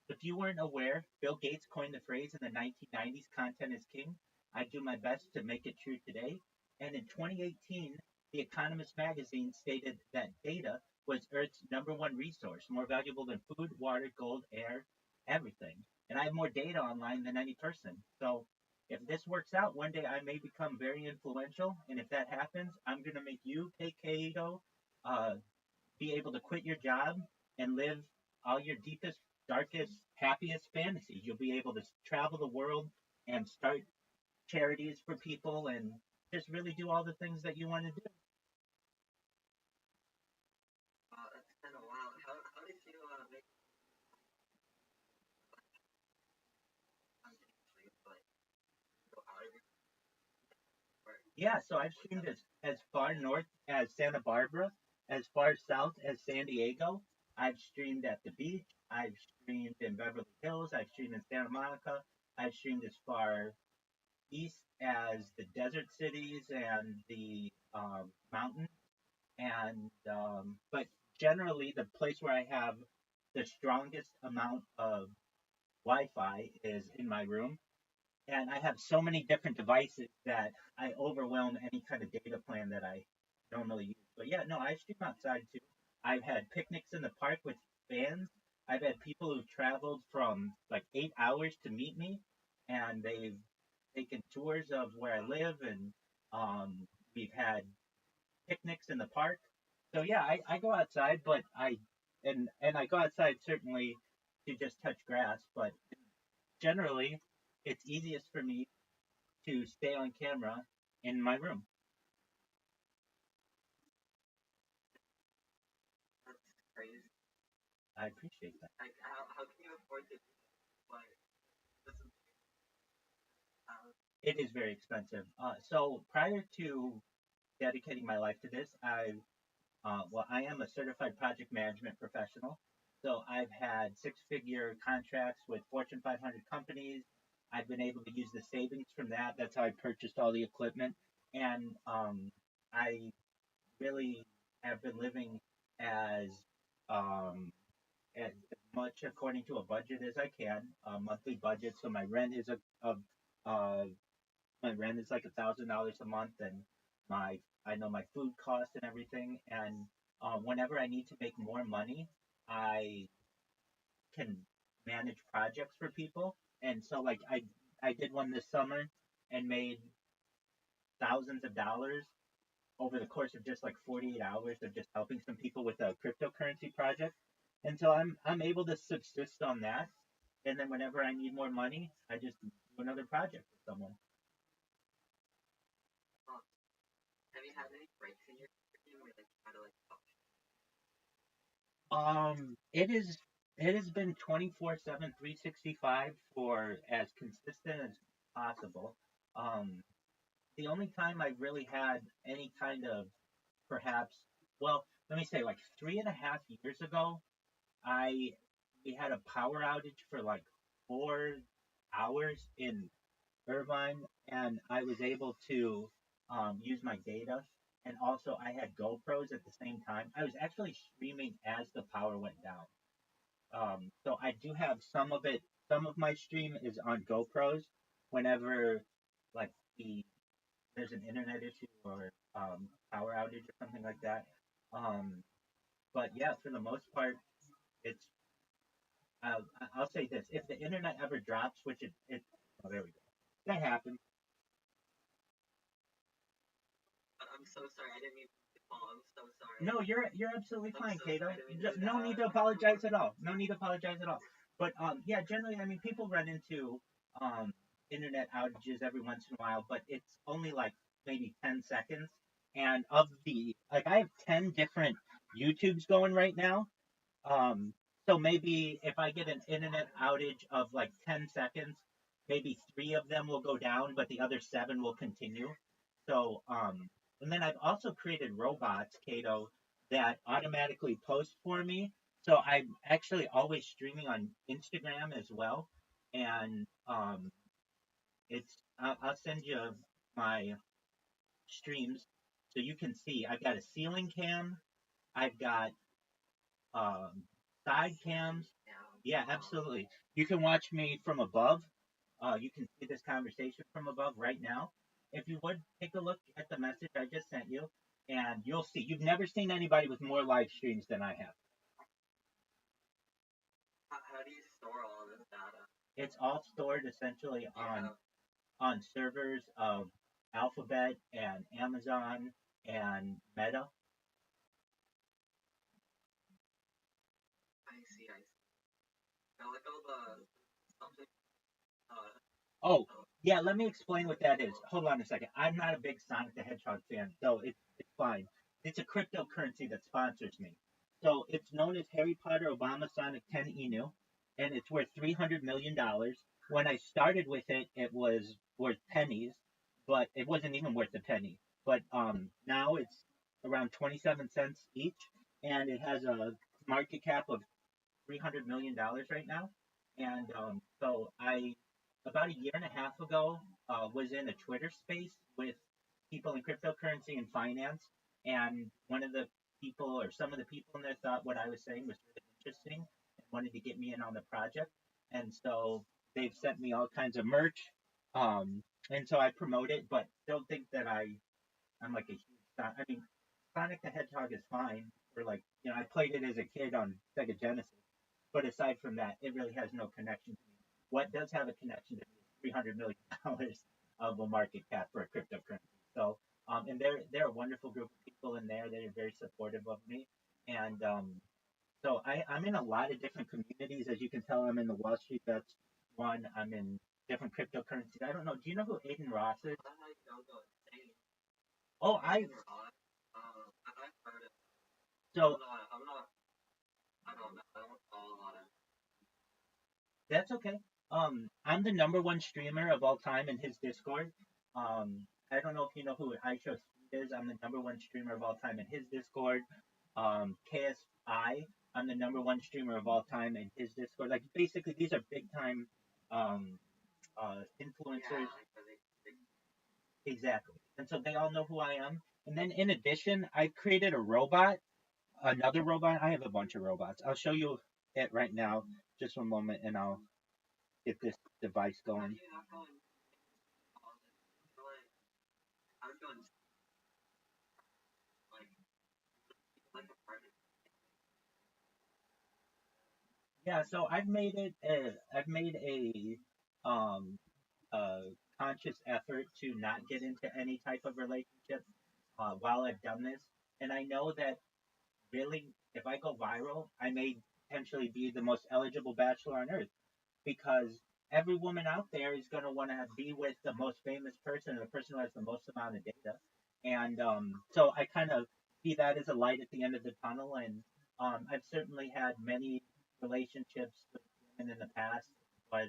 If you weren't aware, Bill Gates coined the phrase in the 1990s, content is king. I do my best to make it true today. And in 2018, The Economist magazine stated that data was Earth's number one resource, more valuable than food, water, gold, air, everything. And I have more data online than any person. So if this works out, one day I may become very influential. And if that happens, I'm going to make you, Kato, uh, be able to quit your job and live all your deepest, darkest, happiest fantasies. You'll be able to travel the world and start charities for people and just really do all the things that you want to do. That's kind of wild. How did you make like go out of your work? Yeah, so I've streamed as far north as Santa Barbara, as far south as San Diego. I've streamed at the beach. I've streamed in Beverly Hills. I've streamed in Santa Monica. I've streamed as far east as the desert cities and the mountains. And but generally, the place where I have the strongest amount of Wi-Fi is in my room, and I have so many different devices that I overwhelm any kind of data plan that I normally use. But yeah, no, I stream outside too. I've had picnics in the park with fans. I've had people who've traveled from like 8 hours to meet me, and they've taken tours of where I live, and we've had picnics in the park. So yeah, I go outside, but I and I go outside certainly to just touch grass, but generally it's easiest for me to stay on camera in my room. That's crazy. I appreciate that. Like, how can you afford to do that? But this is It is very expensive. So prior to dedicating my life to this, I am a certified project management professional. So I've had six-figure contracts with Fortune 500 companies. I've been able to use the savings from that. That's how I purchased all the equipment, and I really have been living as um, as much according to a budget as I can, a monthly budget. So uh, my rent is like $1,000 a month, and my I know my food costs and everything. And whenever I need to make more money, I can manage projects for people. And so like I did one this summer and made thousands of dollars over the course of just like 48 hours of just helping some people with a cryptocurrency project. And so I'm able to subsist on that. And then whenever I need more money, I just do another project with someone. awesome. Have you had any breaks in your stream where like try to like It has been 24/7, 365 for as consistent as possible. Um, the only time I really had any kind of perhaps, well, let me say like 3.5 years ago, I we had a power outage for like 4 hours in Irvine, and I was able to use my data. And also, I had GoPros at the same time. I was actually streaming as the power went down. So I do have some of it. Some of my stream is on GoPros. Whenever like the there's an internet issue or power outage or something like that. Um, but yeah, for the most part, it's. I'll say this: if the internet ever drops, which oh, there we go, that happens. I'm so sorry, I didn't mean to call. I'm so sorry. No, you're absolutely I'm fine, so Kato. sorry, I didn't mean to do No that. need to apologize at all. No need to apologize at all. But yeah, generally, I mean, people run into internet outages every once in a while, but it's only like maybe 10 seconds. And of the like, I have 10 different YouTubes going right now. Um, so maybe if I get an internet outage of like 10 seconds, maybe three of them will go down, but the other seven will continue. So, and then I've also created robots, Kato, that automatically post for me. So I'm actually always streaming on Instagram as well. And I'll send you my streams so you can see. I've got a ceiling cam. I've got um, side cams. Yeah, absolutely. You can watch me from above. You can see this conversation from above right now. If you would take a look at the message I just sent you, and you'll see. You've never seen anybody with more live streams than I have. How do you store all this data? It's all stored essentially Yeah. on servers of Alphabet and Amazon and Meta. I see, I see. Now like all the something Oh, yeah, let me explain what that is. Hold on a second. I'm not a big Sonic the Hedgehog fan, so it's fine. It's a cryptocurrency that sponsors me. So it's known as Harry Potter Obama Sonic 10 Inu, and it's worth $300 million. When I started with it, it was worth pennies, but it wasn't even worth a penny. But now it's around 27 cents each, and it has a market cap of $300 million right now. And so I, about a year and a half ago, was in a Twitter space with people in cryptocurrency and finance. And one of the people, or some of the people in there, thought what I was saying was really interesting and wanted to get me in on the project. And so they've sent me all kinds of merch. And so I promote it, but don't think that I'm like a huge I mean, Sonic the Hedgehog is fine. For like, I played it as a kid on Sega Genesis. But aside from that, it really has no connection to me. What does have a connection to me is $300 million of a market cap for a cryptocurrency. So, and they're a wonderful group of people in there. They're very supportive of me, and So I'm in a lot of different communities. As you can tell, I'm in the Wall Street. That's one. I'm in different cryptocurrencies. I don't know. Do you know who Aiden Ross is? Oh, I. So that's okay. I'm the number one streamer of all time in his Discord. I don't know if you know who iShow Speed is. I'm the number one streamer of all time in his Discord. KSI, I'm the number one streamer of all time in his Discord. Like basically, these are big time um, influencers. Exactly, and so they all know who I am. And then in addition, I created a robot, another robot. I have a bunch of robots. I'll show you it right now. Just one moment, and I'll get this device going. Yeah, so I've made um a conscious effort to not get into any type of relationship while I've done this, and I know that really, if I go viral, I may potentially be the most eligible bachelor on earth because every woman out there is going to want to be with the most famous person, the person who has the most amount of data. And so I kind of see that as a light at the end of the tunnel. And I've certainly had many relationships with women in the past, but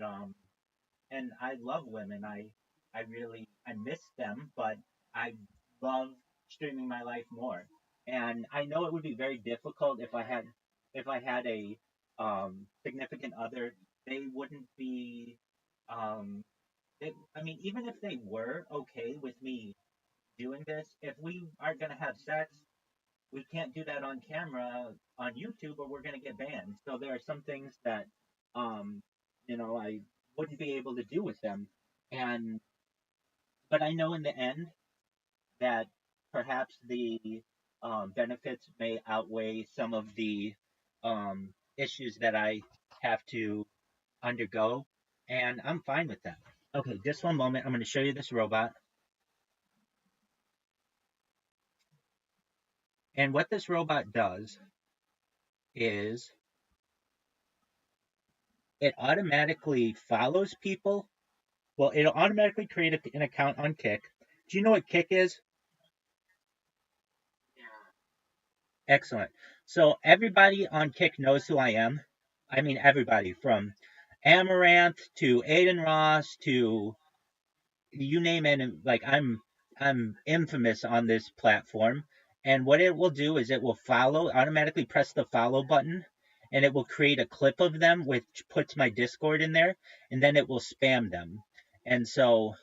and I love women. I really I miss them, but I love streaming my life more. And I know it would be very difficult if I had a significant other. They wouldn't be I mean, even if they were okay with me doing this, if we are gonna have sex, we can't do that on camera on YouTube or we're gonna get banned. So there are some things that um I wouldn't be able to do with them. And but I know in the end that perhaps the benefits may outweigh some of the issues that I have to undergo, and I'm fine with that. Okay, just one moment. I'm going to show you this robot. And what this robot does is it automatically follows people. Well, it'll automatically create an account on Kick. Do you know what Kick is? Excellent. So everybody on Kick knows who I am. I mean, everybody from Amaranth to Aiden Ross to you name it. Like I'm infamous on this platform. And what it will do is it will automatically press the follow button, and it will create a clip of them, which puts my Discord in there, and then it will spam them. And so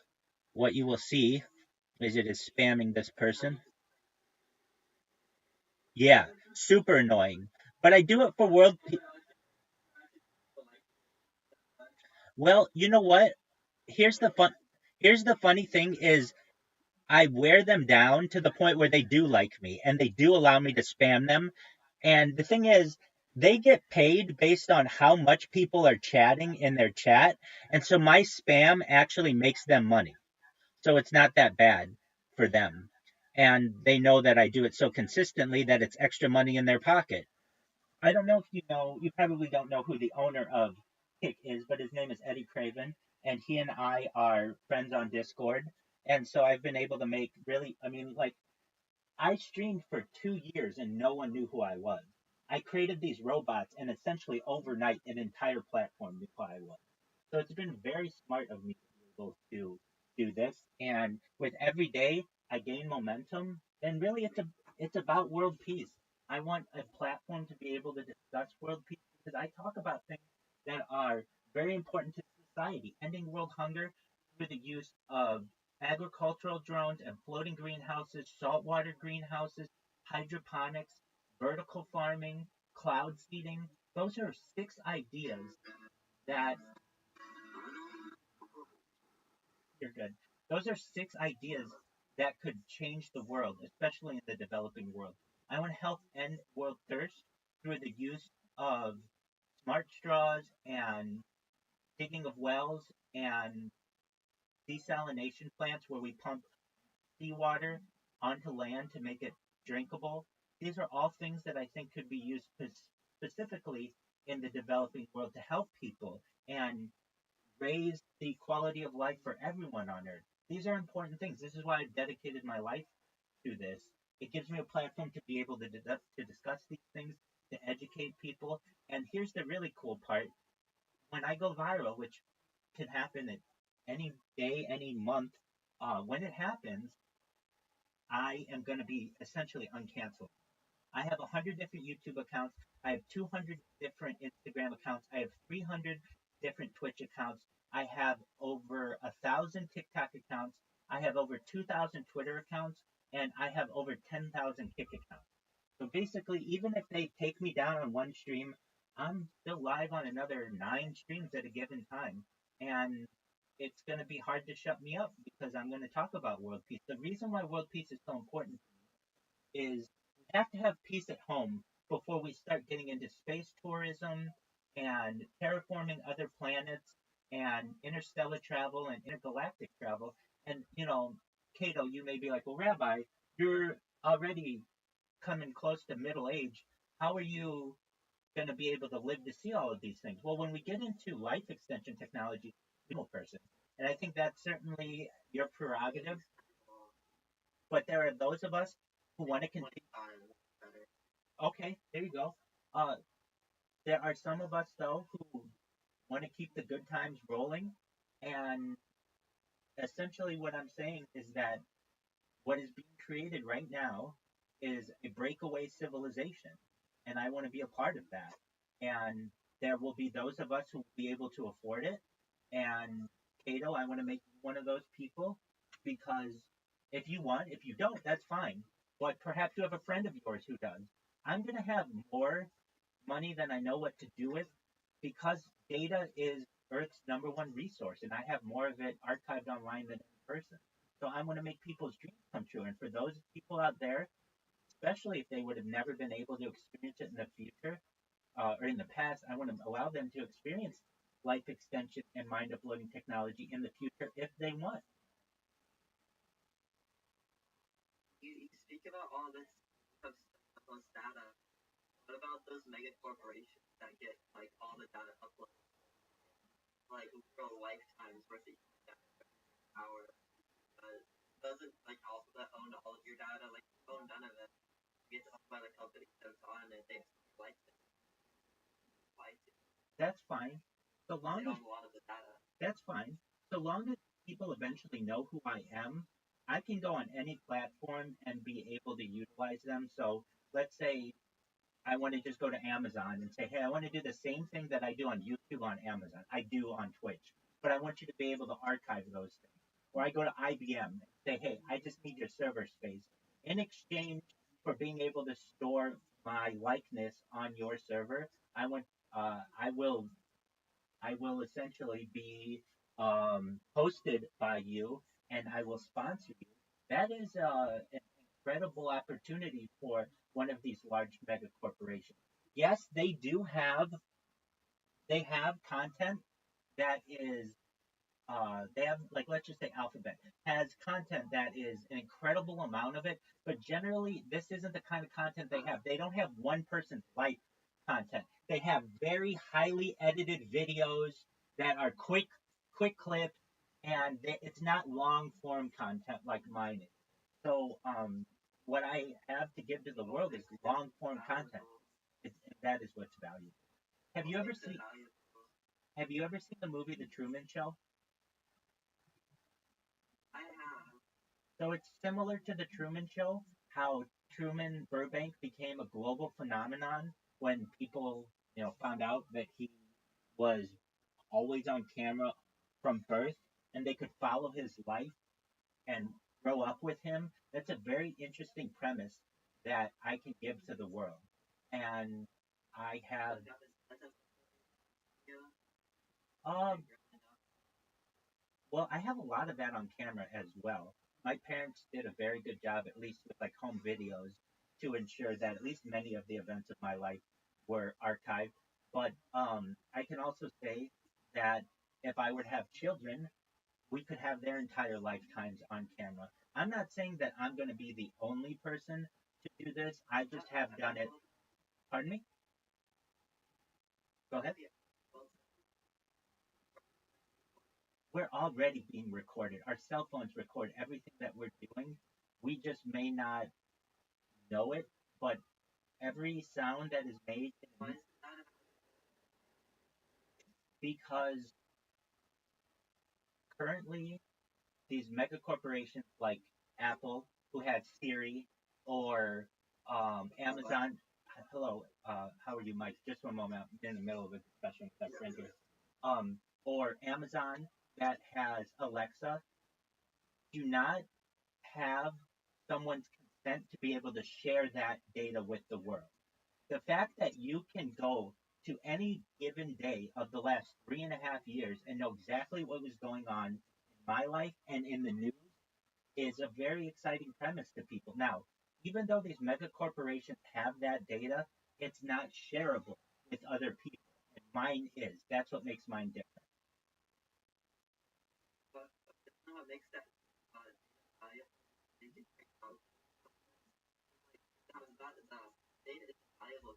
what you will see is it is spamming this person. Yeah, super annoying. But I do it for world. Well, you know what? Here's the fun. Here's the funny thing is I wear them down to the point where they do like me and they do allow me to spam them. And the thing is, they get paid based on how much people are chatting in their chat. And so my spam actually makes them money. So it's not that bad for them. And they know that I do it so consistently that it's extra money in their pocket. I don't know if you probably don't know who the owner of Kick is, but his name is Eddie Craven, and he and I are friends on Discord. And so I've been able to make really, I mean, like, I streamed for 2 years and no one knew who I was. I created these robots, and essentially overnight, an entire platform knew who I was. So it's been very smart of me to be able to do this. And with every day I gain momentum, and really it's about world peace. I want a platform to be able to discuss world peace because I talk about things that are very important to society, ending world hunger through the use of agricultural drones and floating greenhouses, saltwater greenhouses, hydroponics, vertical farming, cloud seeding. Those are 6 ideas that you're good. Those are 6 ideas that could change the world, especially in the developing world. I want to help end world thirst through the use of smart straws and digging of wells and desalination plants where we pump seawater onto land to make it drinkable. These are all things that I think could be used specifically in the developing world to help people and raise the quality of life for everyone on earth. These are important things. This is why I've dedicated my life to this. It gives me a platform to be able to, to discuss these things, to educate people. And here's the really cool part. When I go viral, which can happen at any day, any month, when it happens, I am going to be essentially uncanceled. I have 100 different YouTube accounts. I have 200 different Instagram accounts. I have 300 different Twitch accounts. I have over 1,000 TikTok accounts. I have over 2,000 Twitter accounts, and I have over 10,000 Kick accounts. So basically, even if they take me down on one stream, I'm still live on another 9 streams at a given time. And it's going to be hard to shut me up because I'm going to talk about world peace. The reason why world peace is so important is we have to have peace at home before we start getting into space tourism and terraforming other planets and interstellar travel and intergalactic travel. And, Cato, you may be like, well, Rabbi, you're already coming close to middle age. How are you going to be able to live to see all of these things? Well, when we get into life extension technology, I'm a person. And I think that's certainly your prerogative. But there are those of us who want to continue. Okay, there you go. Uh, there are some of us though who want to keep the good times rolling, and essentially what I'm saying is that what is being created right now is a breakaway civilization, and I want to be a part of that. And there will be those of us who will be able to afford it. And Cato, I want to make you one of those people because if you want, if you don't, that's fine. But perhaps you have a friend of yours who does. I'm going to have more money than I know what to do with because data is Earth's #1 resource, and I have more of it archived online than in person. So I want to make people's dreams come true. And for those people out there, especially if they would have never been able to experience it in the future or in the past, I want to allow them to experience life extension and mind uploading technology in the future if they want. You speak about all this stuff, most data. What about those mega corporations that get like all the data uploaded, like literal lifetimes worth of power? Doesn't like also that own all of your data? Like own none of it. Gets owned by the company that's on it. They like it. That's fine. So long They as own a lot of the data. that's fine. So long as people eventually know who I am, I can go on any platform and be able to utilize them. So let's say I want to just go to Amazon and say, hey, I want to do the same thing that I do on YouTube on Amazon. I do on Twitch, but I want you to be able to archive those things. Or I go to IBM and say, hey, I just need your server space. In exchange for being able to store my likeness on your server, I will essentially be hosted by you, and I will sponsor you. That is an incredible opportunity for one of these large mega corporations. Yes, they have content that is they have, like, let's just say Alphabet has content that is an incredible amount of it, but generally this isn't the kind of content they have. They don't have one person's life content. They have very highly edited videos that are quick clips, and it's not long form content like mine is. So what I have to give to the world is long form content. That is what's valuable. Have you ever seen Have you ever seen the movie The Truman Show? I have. So it's similar to the Truman Show, how Truman Burbank became a global phenomenon when people, found out that he was always on camera from birth and they could follow his life and grow up with him. That's a very interesting premise that I can give to the world. And I have um well, I have a lot of that on camera as well. My parents did a very good job, at least with like home videos, to ensure that at least many of the events of my life were archived. But I can also say that if I were to have children, we could have their entire lifetimes on camera. I'm not saying that I'm going to be the only person to do this. I just have done it. Pardon me? Go ahead. We're already being recorded. Our cell phones record everything that we're doing. We just may not know it, but every sound that is made because currently these mega corporations like Apple, who had Siri, or Amazon. Hello, how are you, Mike? Just one moment. I'm in the middle of a discussion with that friend here. Or Amazon that has Alexa do not have someone's consent to be able to share that data with the world. The fact that you can go to any given day of the last 3.5 years and know exactly what was going on in my life and in the news is a very exciting premise to people. Now, even though these mega corporations have that data, it's not shareable with other people. And mine is. That's what makes mine different. But it's not what makes that valuable. That is data is valuable.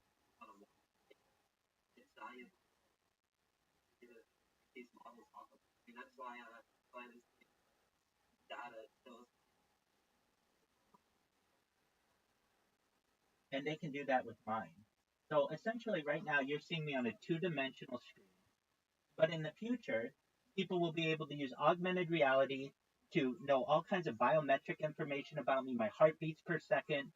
It's valuable. These models off of. I mean, that's why this data shows. And they can do that with mine. So essentially, right now, you're seeing me on a two-dimensional screen. But in the future, people will be able to use augmented reality to know all kinds of biometric information about me, my heartbeats per second.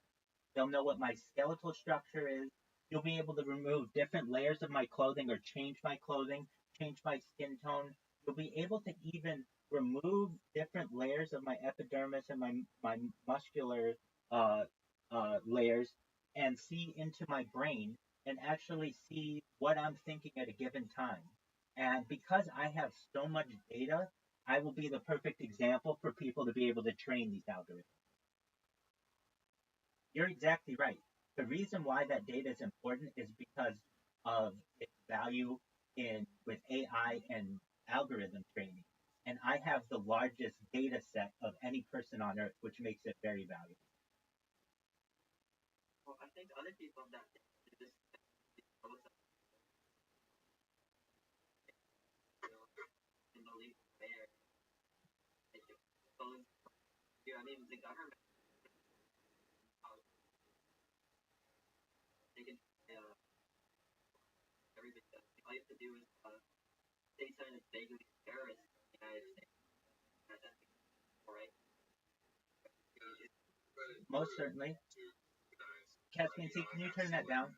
They'll know what my skeletal structure is. You'll be able to remove different layers of my clothing or change my clothing, change my skin tone. You'll be able to even remove different layers of my epidermis and my muscular layers and see into my brain and actually see what I'm thinking at a given time. And because I have so much data, I will be the perfect example for people to be able to train these algorithms. You're exactly right. The reason why that data is important is because of its value in with AI and algorithm training. And I have the largest data set of any person on earth, which makes it very valuable. Well, I think other people that just in the league there, I mean, the government, they can everything. All you have to do is say something that's vaguely terrorist in the United States. That's right. Most certainly. Caspian C, can you turn that down?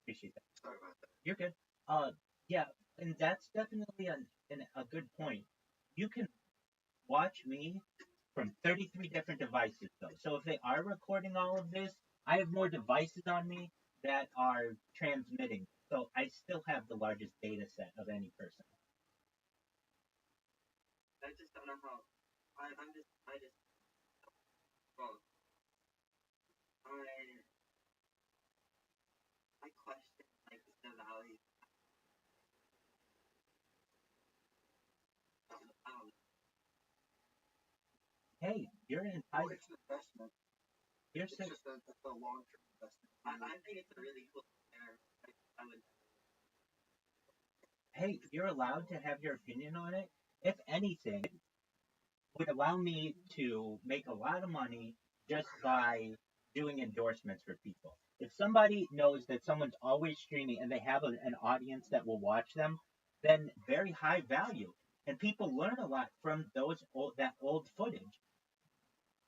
Appreciate that. Sorry about that. You're good. Yeah, and that's definitely a good point. You can watch me from 33 different devices, though. So if they are recording all of this, I have more devices on me that are transmitting. So I still have the largest data set of any person. I just don't know how. I just, well, I question like the value. I don't know. Hey, you're Well, entitled. it's an investment. You're It's saying, just a long-term investment. I think it's a really cool pair. I would. hey, you're allowed to have your opinion on it. If anything, it would allow me to make a lot of money just by doing endorsements for people. If somebody knows that someone's always streaming and they have an audience that will watch them, then very high value. And people learn a lot from that old footage.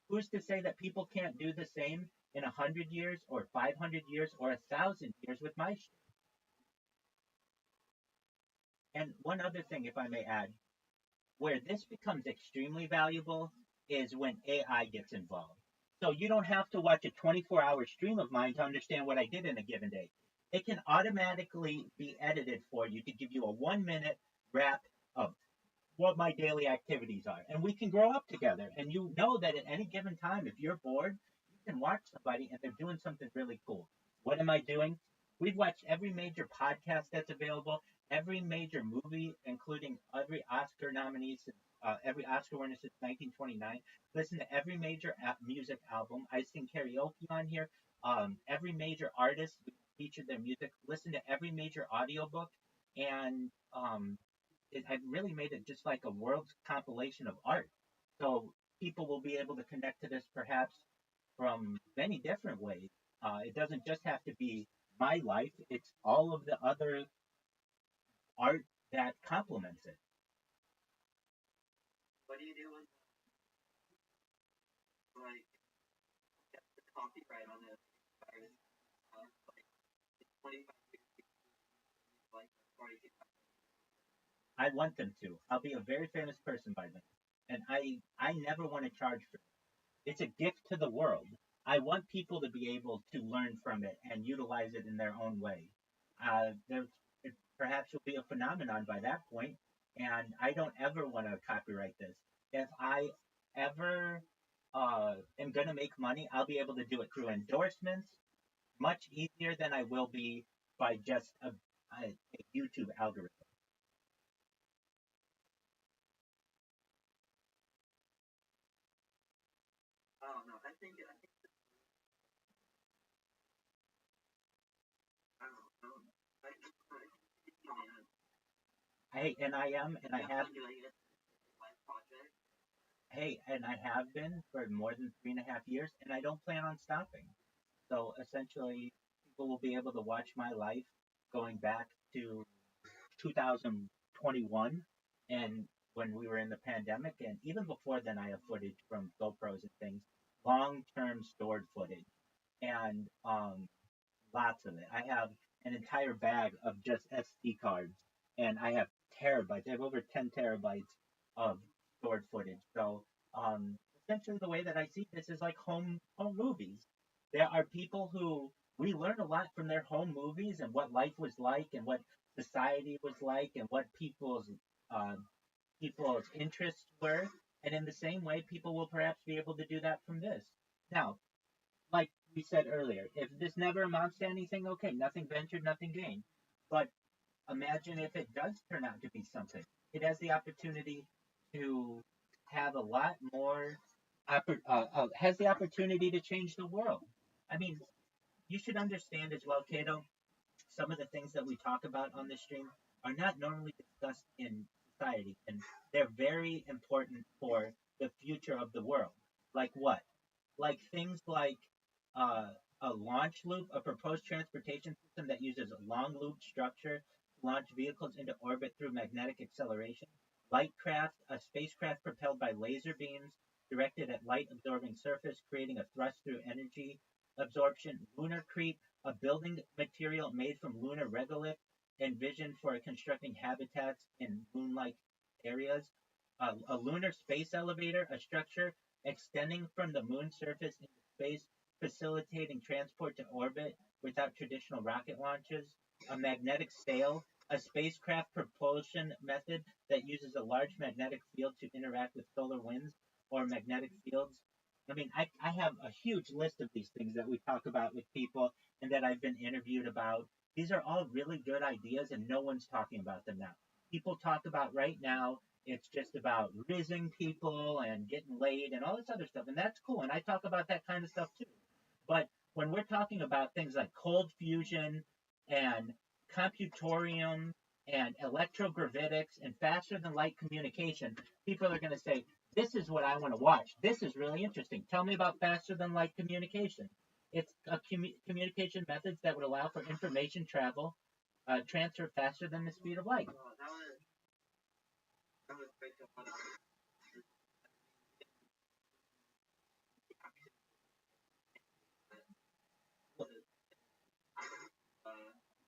Who's to say that people can't do the same in 100 years or 500 years or 1,000 years with my stream? And one other thing, if I may add, where this becomes extremely valuable is when AI gets involved. So you don't have to watch a 24-hour stream of mine to understand what I did in a given day. It can automatically be edited for you to give you a 1 minute wrap of what my daily activities are. And we can grow up together. And you know that at any given time, if you're bored, you can watch somebody and they're doing something really cool. What am I doing? We've watched every major podcast that's available, every major movie, including every Oscar nominee since every Oscar winner since 1929. Listen to every major music album. I sing karaoke on here. Every major artist. featured their music, listened to every major audiobook, and I've really made it just like a world's compilation of art. So people will be able to connect to this perhaps from many different ways. It doesn't just have to be my life; it's all of the other art that complements it. What do you do when like get the copyright on it? Like 25 like 40. I want them to. I'll be a very famous person by then, and I never want to charge for it. It's a gift to the world. I want people to be able to learn from it and utilize it in their own way. There it perhaps will be a phenomenon by that point, and I don't ever want to copyright this. If I ever am going to make money, I'll be able to do it through endorsements much easier than I will be by just a YouTube algorithm. I don't know. I think I don't know. I think man, Hey, and I am, and I have, definitely doing it life project. hey, and I have been for more than 3.5 years, and I don't plan on stopping. So essentially, people will be able to watch my life going back to 2021 and when we were in the pandemic, and even before then, I have footage from GoPros and things, long-term stored footage, and lots of it. I have an entire bag of just SD cards, and I have terabytes. I have over 10 terabytes of stored footage. So essentially, the way that I see this is like home movies. There are people who we learn a lot from their home movies and what life was like and what society was like and what uh, people's interests were. And in the same way, people will perhaps be able to do that from this. Now, like we said earlier, if this never amounts to anything, okay, nothing ventured, nothing gained. But imagine if it does turn out to be something. It has the opportunity to have a lot more, has the opportunity to change the world. I mean, you should understand as well, Cato, some of the things that we talk about on this stream are not normally discussed in society, and they're very important for the future of the world. Like what? Like things like uh, a launch loop, a proposed transportation system that uses a long loop structure to launch vehicles into orbit through magnetic acceleration. Lightcraft, a spacecraft propelled by laser beams directed at light absorbing surface, creating a thrust through energy absorption. Lunar creep, a building material made from lunar regolith, envisioned for constructing habitats in moon-like areas. A lunar space elevator, a structure extending from the moon's surface into space, facilitating transport to orbit without traditional rocket launches. A magnetic sail, a spacecraft propulsion method that uses a large magnetic field to interact with solar winds or magnetic fields. I mean, I have a huge list of these things that we talk about with people and that I've been interviewed about. These are all really good ideas, and no one's talking about them now. People talk about right now, it's just about rizzing people and getting laid and all this other stuff, and that's cool. And I talk about that kind of stuff too. But when we're talking about things like cold fusion and computorium and electrogravitics and faster than light communication, people are going to say, this is what I want to watch. This is really interesting. Tell me about faster than light communication. It's a communication methods that would allow for information transfer faster than the speed of light. Oh, that was great to put on.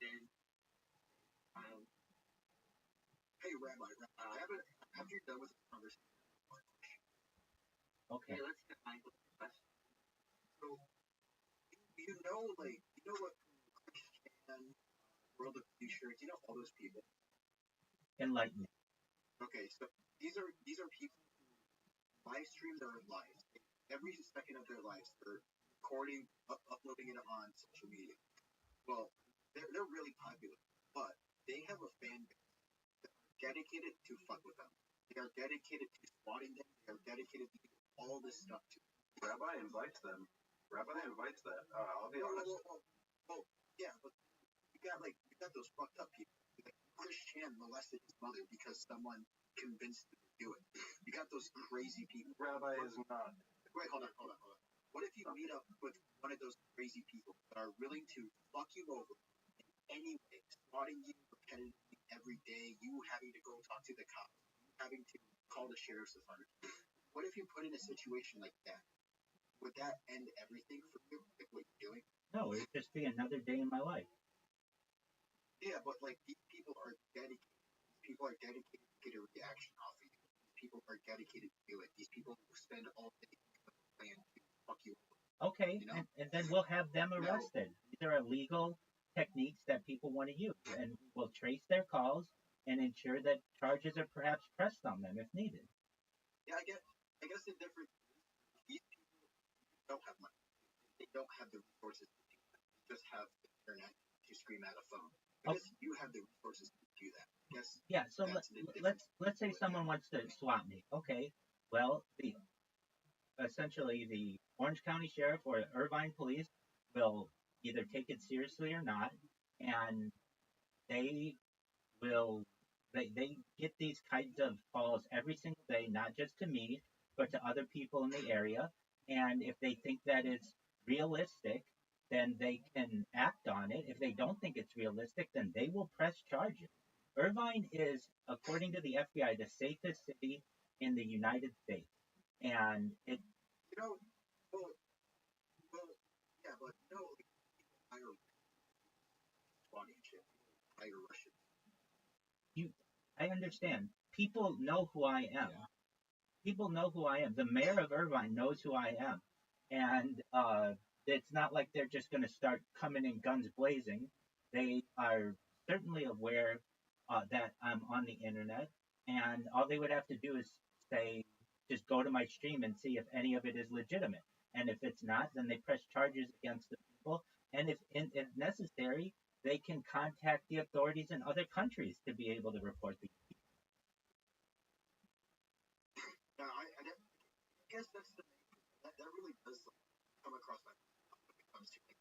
Then um, Hey, Rabbi, after you're done with this conversation, Okay. hey, let's get Michael's question. so you know what Christian, World of T-shirts, you know all those people. Enlighten me. Okay, so these are people who live stream their lives. Every second of their lives, they're recording, uploading it on social media. Well, they're really popular, but they have a fan base dedicated to fuck with them. They are dedicated to spotting them. They are dedicated to do all this stuff to them. Rabbi invites them. Rabbi invites that. I'll be Well, honest. well, well, well, Yeah, but you got those fucked up people. Like Chris Chan molested his mother because someone convinced him to do it. You got those crazy people. Rabbi is not. Wait, hold on. What if you meet up with one of those crazy people that are willing to fuck you over in any way, spotting you repetitively every day, you having to go talk to the cops, having to call the sheriff's department? What if you put in a situation like that? Would that end everything for you, like what you're doing? No, it would just be another day in my life. Yeah, but like these people are dedicated. These people are dedicated to get a reaction off of you. These people are dedicated to do it. These people who spend all day plan to fuck you over. Okay, You know? and then we'll have them arrested. These are illegal techniques that people want to use, and we'll trace their calls and ensure that charges are perhaps pressed on them if needed. Yeah, I guess the difference is these people don't have money. They don't have the resources to do that. They just have the internet to scream at a phone. I guess you have the resources to do that. I guess Yeah, so let's say someone wants to swap me. Okay, well, essentially the Orange County Sheriff or Irvine Police will either take it seriously or not, and they will they get these kinds of calls every single day, not just to me, but to other people in the area. And if they think that it's realistic, then they can act on it. If they don't think it's realistic, then they will press charges. Irvine is, according to the FBI, the safest city in the United States. And it, You know, well, yeah, but you know, like, people hire Swati and shit. Hire Russians. you, I understand. People know who I am. People know who I am. The mayor of Irvine knows who I am, and it's not like they're just going to start coming in guns blazing. They are certainly aware that I'm on the internet, and all they would have to do is say, just go to my stream and see if any of it is legitimate. And if it's not, then they press charges against the people. And if necessary, they can contact the authorities in other countries to be able to report the. Now, I guess that's the main thing. That really does come across my mind when it comes to like,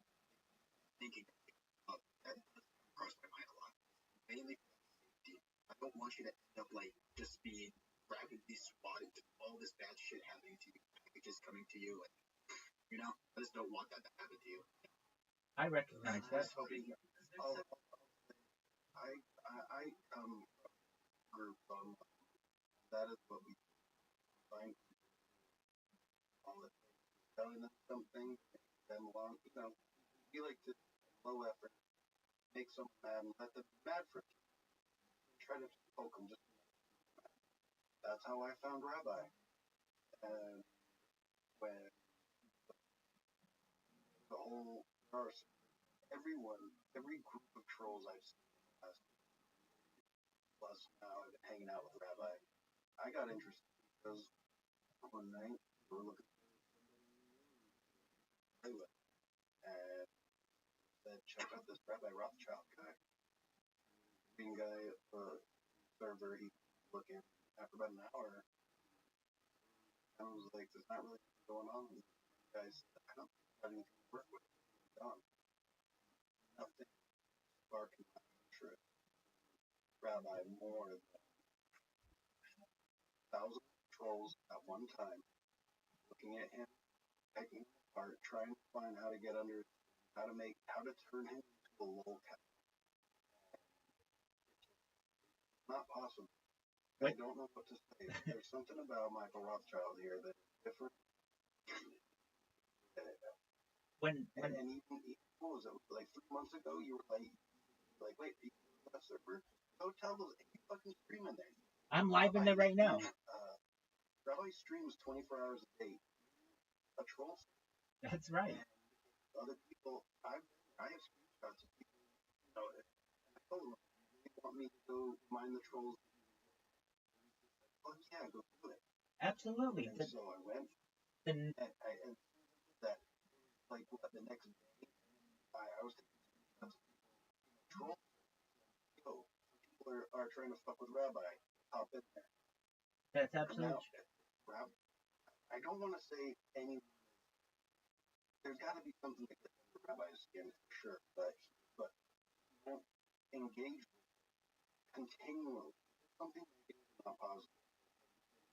thinking that does come across my mind a lot. Mainly for safety. I don't want you to end up like just being rapidly swatted, all this bad shit happening to you, packages coming to you, like you know, I just don't want that to happen to you. I recognize I that. was hoping I group that is what we find all the telling them something, make them long, you know, we like to low effort, make someone mad and let them be mad for it. Try to poke them just that's how I found Rabbi. And when the whole everyone, every group of trolls I've seen plus now I've been hanging out with Rabbi. I got interested because one night we were looking at and said, check out this Rabbi Rothschild guy. Green guy, server, he's looking after about an hour. I was like, there's not really going on. Guys, I don't have anything to work with. Done. Nothing sparking my interest. Rabbi more than 1,000 trolls at one time, looking at him, picking him apart, trying to find how to get under, how to turn him into a lolcat. Not possible. I don't know what to say. There's something about Michael Rothschild here that is different. And even what was it? Like 3 months ago, you were like, wait, people on that server? Go tell those you fucking stream in there. I'm live in there right now. Rabbi streams 24 hours a day. A troll. That's right. And other people, I have screenshots of people. You know, I told them they want me to go mine the trolls. Oh yeah, go do it. Absolutely. And so I went. And that like what, the next day, I was taking screenshots of people. Trolls. Yo, people are trying to fuck with Rabbi. Hop in there. That's absolutely true. I don't want to say anyone. There's got to be something that gets under Rabbi's skin for sure, but won't engage with continually. Something negative is not positive.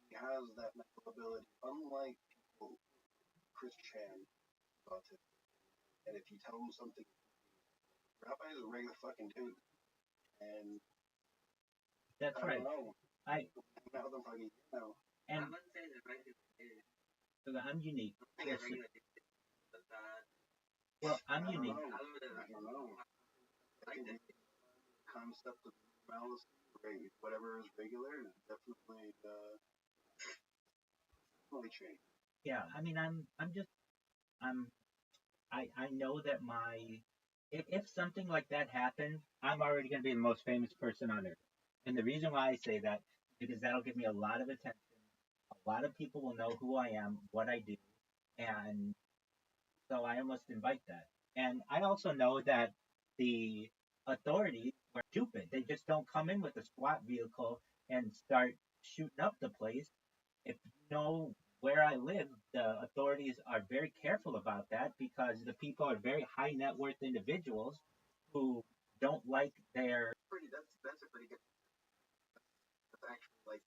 He has that mental ability, unlike people, Chris Chan, autistic. And if you tell him something, Rabbi is a regular fucking dude. And That's I right. don't know. I Hang out with him for a year now. and I wouldn't say the regular dude. so I'm unique. The Yes. regular dude. But Well, I'm I don't unique. know. I would have I don't know. I liked think it. the concept of malice, whatever is regular, is definitely changed. Yeah, I mean, I'm I know that if something like that happened, I'm already going to be the most famous person on earth. And the reason why I say that is because that'll give me a lot of attention. A lot of people will know who I am, what I do, and so I almost invite that. And I also know that the authorities are stupid. They just don't come in with a SWAT vehicle and start shooting up the place. If you know where I live, the authorities are very careful about that because the people are very high net worth individuals who don't like their. That's a pretty good. That's actually like.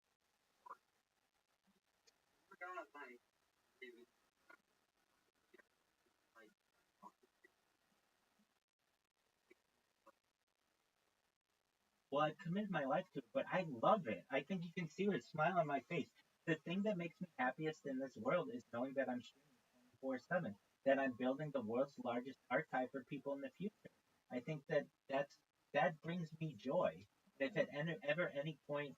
We're not like, dude, like, Well, I've committed my life to it, but I love it. I think you can see the smile on my face. The thing that makes me happiest in this world is knowing that I'm streaming 24/7, that I'm building the world's largest archive for people in the future. I think that brings me joy. If at ever any point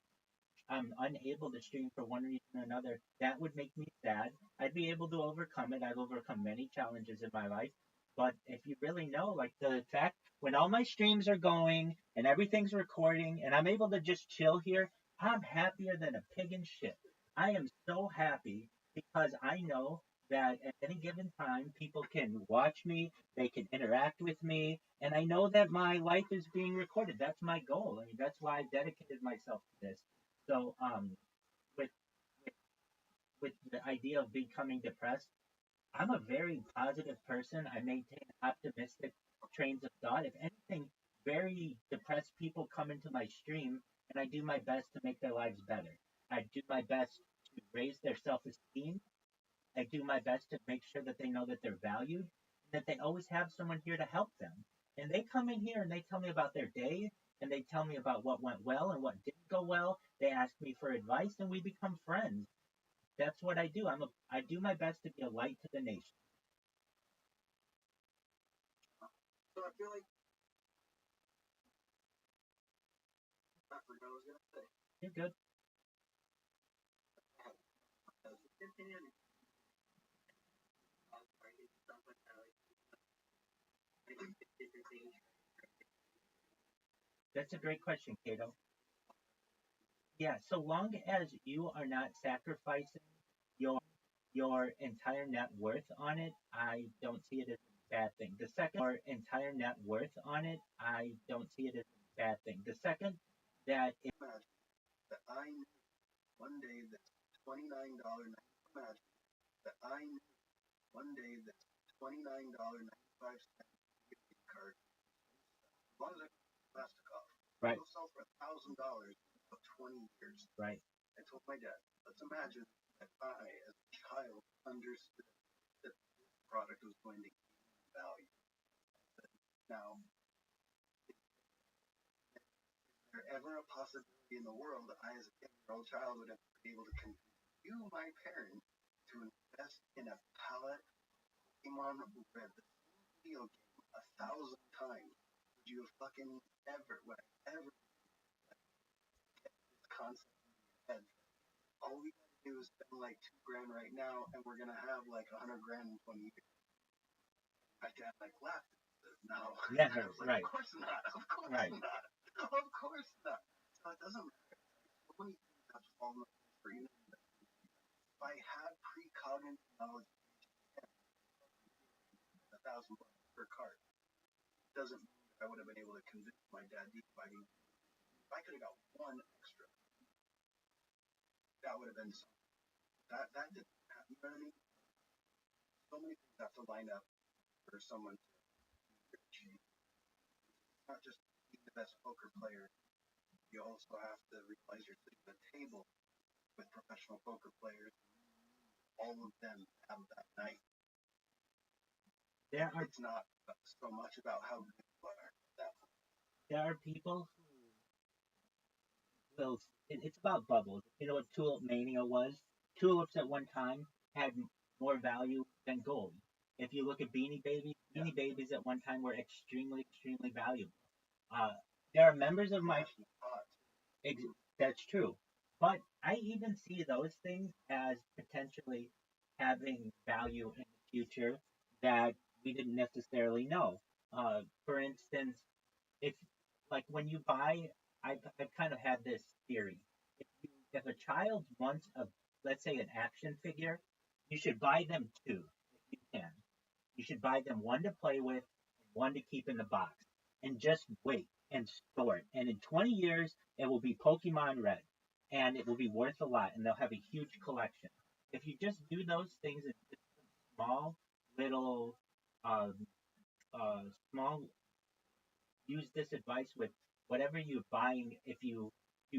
I'm unable to stream for one reason or another, that would make me sad. I'd be able to overcome it. I've overcome many challenges in my life. But if you really know, like the fact when all my streams are going and everything's recording and I'm able to just chill here, I'm happier than a pig in shit. I am so happy because I know that at any given time people can watch me, they can interact with me, and I know that my life is being recorded. That's my goal. I mean, that's why I dedicated myself to this. So, with with the idea of becoming depressed, I'm a very positive person. I maintain optimistic trains of thought. If anything, very depressed people come into my stream, and I do my best to make their lives better. I do my best to raise their self-esteem. I do my best to make sure that they know that they're valued, that they always have someone here to help them. And they come in here and they tell me about their day, and they tell me about what went well and what didn't go well. They ask me for advice, and we become friends. That's what I do. I do my best to be a light to the nation. So I feel like I forgot what I was gonna say. You're good. opinion, and stuff like that. Like different things. That's a great question, Cato. Yeah, so long as you are not sacrificing your entire net worth on it, I don't see it as a bad thing. The second your entire net worth on it, I don't see it as a bad thing. The second that it, Imagine that I knew one day that $29.95. Imagine that I knew one day that $29.95 gift card. As long as I plastic off, right, it'll sell for $1,000 in about 20 years. right, I told my dad, let's imagine that I, as a child, understood that this product was going to gain value. Now, is there ever a possibility in the world that I, as a 10-year-old child, would have been able to convince you, my parent, to invest in a pallet Pokemon Red, the same video game, 1,000 times? Would you have fucking would I ever get this concept in your head? All we gotta do is spend like $2 grand right now, and we're gonna have like $100 grand in 20 years. My dad like laughed and said, "No." yeah, I was like, right, "Of course not. Of course right, not. Of course not." So it doesn't matter. So many things have fallen into place for you. If I had precognitive knowledge, $1,000 per card, it doesn't mean that I would have been able to convince my dad to buy me. If I could have got one extra, that would have been something. That didn't happen. You know what I mean? So many things have to line up for someone to achieve. It's not just the best poker player, you also have to realize you're sitting at a table with professional poker players. All of them have that night. It's not so much about how good you are. There are people who will. It's about bubbles. You know what tulip mania was? Tulips at one time had more value than gold. If you look at Beanie Babies at one time were extremely, extremely valuable. Uh, there are members of my. That's true. But I even see those things as potentially having value in the future that we didn't necessarily know. For instance, if like when you buy, I've kind of had this theory. If a child wants let's say an action figure, you should buy them two if you can. You should buy them one to play with and one to keep in the box, and just wait and store it. And in 20 years, it will be Pokemon Red, and it will be worth a lot, and they'll have a huge collection. If you just do those things in just small little, um, small, use this advice with whatever you're buying. If you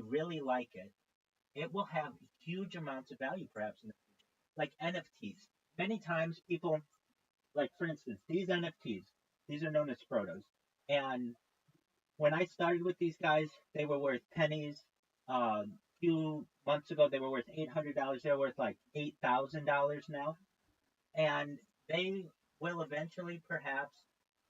really like it, it will have huge amounts of value, perhaps in the future. Like NFTs. Many times people, like for instance, these NFTs, these are known as Frodos. And when I started with these guys, they were worth pennies. A few months ago, they were worth $800. They're worth like $8,000 now, and they will eventually perhaps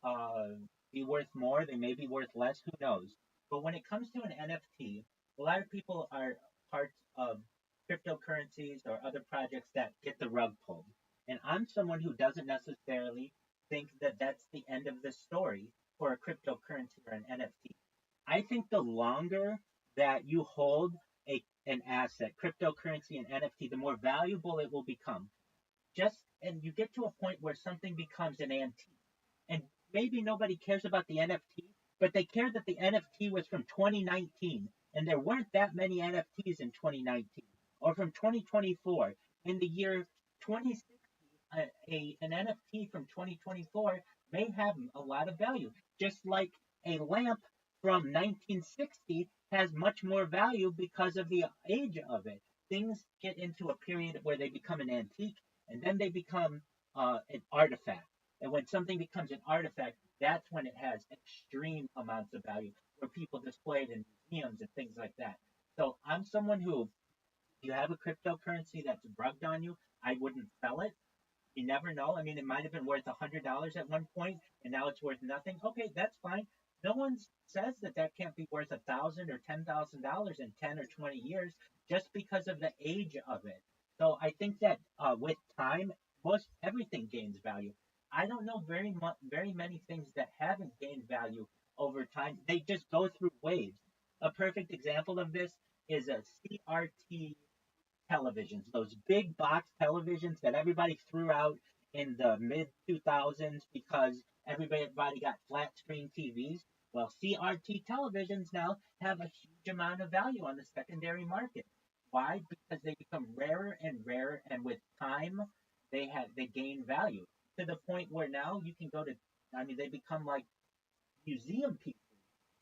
uh, be worth more. They may be worth less. Who knows? But when it comes to an NFT, a lot of people are parts of cryptocurrencies or other projects that get the rug pulled. And I'm someone who doesn't necessarily think that that's the end of the story for a cryptocurrency or an NFT. I think the longer that you hold an asset, cryptocurrency and NFT, the more valuable it will become. And you get to a point where something becomes an antique. And maybe nobody cares about the NFT, but they care that the NFT was from 2019 and there weren't that many NFTs in 2019, or from 2024. In the year 2060, an NFT from 2024 may have a lot of value, just like a lamp from 1960 has much more value because of the age of it. Things get into a period where they become an antique, and then they become an artifact. And when something becomes an artifact, that's when it has extreme amounts of value, where people display it in museums and things like that. So I'm someone who, if you have a cryptocurrency that's rugged on you, I wouldn't sell it. You never know. I mean, it might have been worth $100 at one point, and now it's worth nothing. Okay, that's fine. No one says that that can't be worth $1,000 or $10,000 in 10 or 20 years just because of the age of it. So I think that with time, most everything gains value. I don't know very many things that haven't gained value over time. They just go through waves. A perfect example of this is a CRT televisions, those big box televisions that everybody threw out in the mid 2000s because everybody got flat screen TVs. Well, CRT televisions now have a huge amount of value on the secondary market. Why? Because they become rarer and rarer, and with time, they gain value to the point where now you can go to. I mean, they become like museum pieces,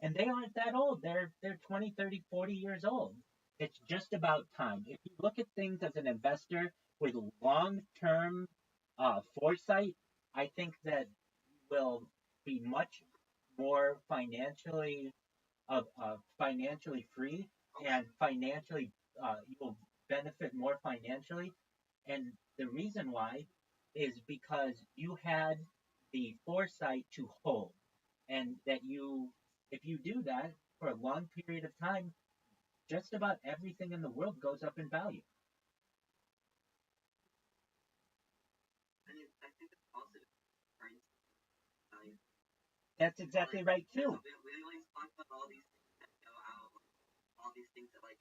and they aren't that old. They're 20, 30, 40 years old. It's just about time. If you look at things as an investor with long-term foresight, I think that you will be much more financially free, and financially you will benefit more financially. And the reason why is because you had the foresight to hold, and that if you do that for a long period of time, just about everything in the world goes up in value. I think it's positive. Right? That's exactly right too. We always talk about all these things that go out, all these things that like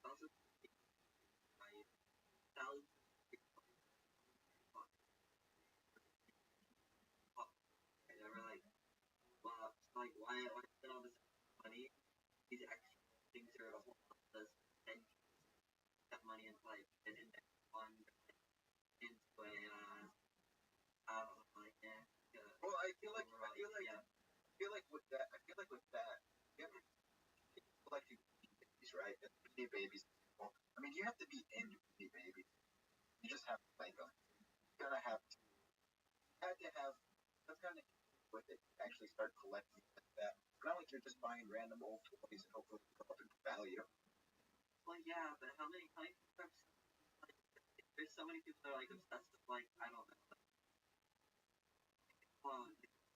also value thousands and they were like, wow, like why spend all this money? These extra things are a whole lot less and that money into like an index fund into a I don't know, like Well, I feel like yeah. I feel like with that collecting babies, right? And Beanie Babies. Well, I mean, you have to be into Beanie Babies. You just have to like them. You gotta have to. You had to have some kind of with it. Actually, start collecting like that. Not like you're just buying random old toys and hopefully they go up in value. Well, yeah, but how many people are like, there's so many people that are like obsessed with like I don't know, like, well,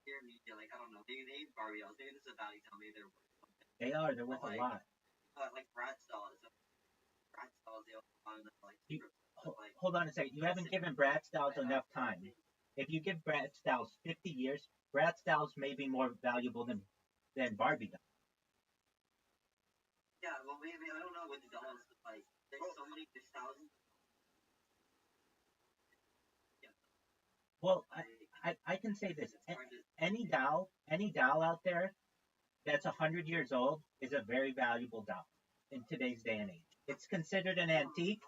their media, like I don't know, maybe they Barbie dolls, maybe this is a value tell me they're worth something. They're worth But, a lot. Like Bratz dolls, they also find them like Hold on a second. You haven't given Bratz dolls enough time. If you give Bratz dolls 50 years, Bratz dolls may be more valuable than Barbie dolls. Yeah, well, maybe I don't know with the dolls, but like there's so many, there's thousands. Yeah. Well, I can say this: any doll out there that's 100 years old is a very valuable doll in today's day and age. It's considered an antique.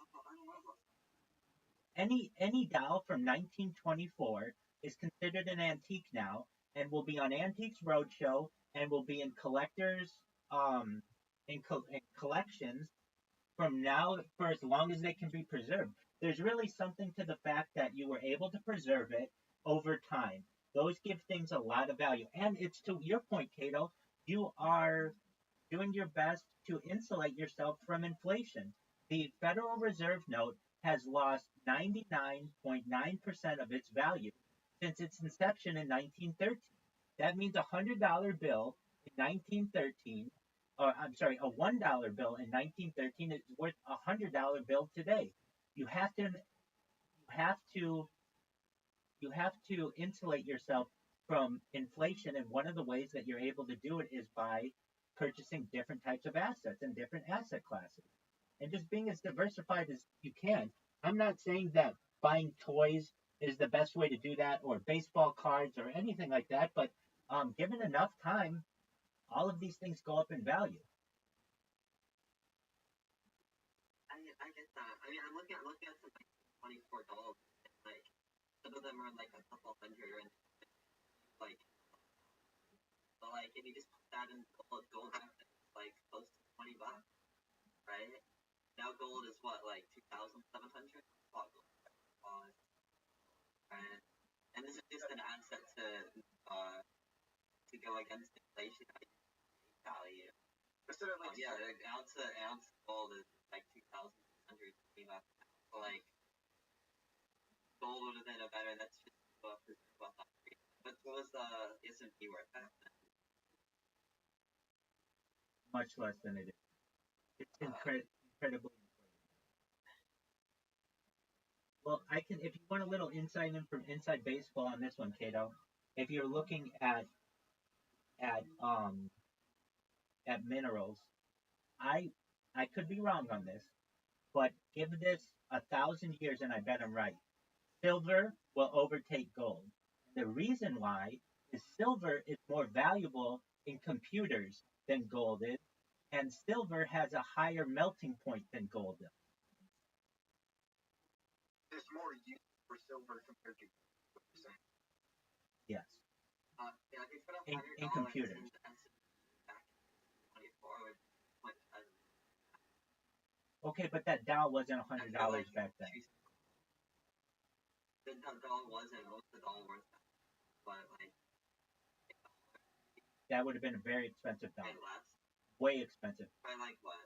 Any doll from 1924 is considered an antique now, and will be on Antiques Roadshow, and will be in collectors in collections from now for as long as they can be preserved. There's really something to the fact that you were able to preserve it over time. Those give things a lot of value, and it's to your point, Cato. You are doing your best to insulate yourself from inflation. The Federal Reserve note has lost 99.9% of its value since its inception in 1913. That means a $100 bill in 1913, or I'm sorry, a $1 bill in 1913 is worth a $100 bill today. You have to insulate yourself from inflation, and one of the ways that you're able to do it is by purchasing different types of assets and different asset classes, and just being as diversified as you can. I'm not saying that buying toys is the best way to do that, or baseball cards, or anything like that, but given enough time, all of these things go up in value. I get that. I mean, I'm looking at some like $24, like some of them are like a couple hundred, and like, but like if you just put that in gold like close to $20, right? Now gold is what, like 2,700? And this is just an asset to go against inflation value. Yeah, an ounce of gold is like 2,600 bucks. So like gold would have been a better. That's just what was the S&P worth back then? Much less than it is. It's incredibly. Well, I can. If you want a little insight from inside baseball on this one, Cato, if you're looking at minerals, I could be wrong on this, but give this 1,000 years and I bet I'm right. Silver will overtake gold. The reason why is silver is more valuable in computers than gold is, and silver has a higher melting point than gold does. There's more use for silver compared to what you're saying. Yes. Yeah, in computers. Okay, but that doll wasn't $100 back then. The doll wasn't. What was the doll worth? But like, that would have been a very expensive doll. Less. Way expensive. By like what?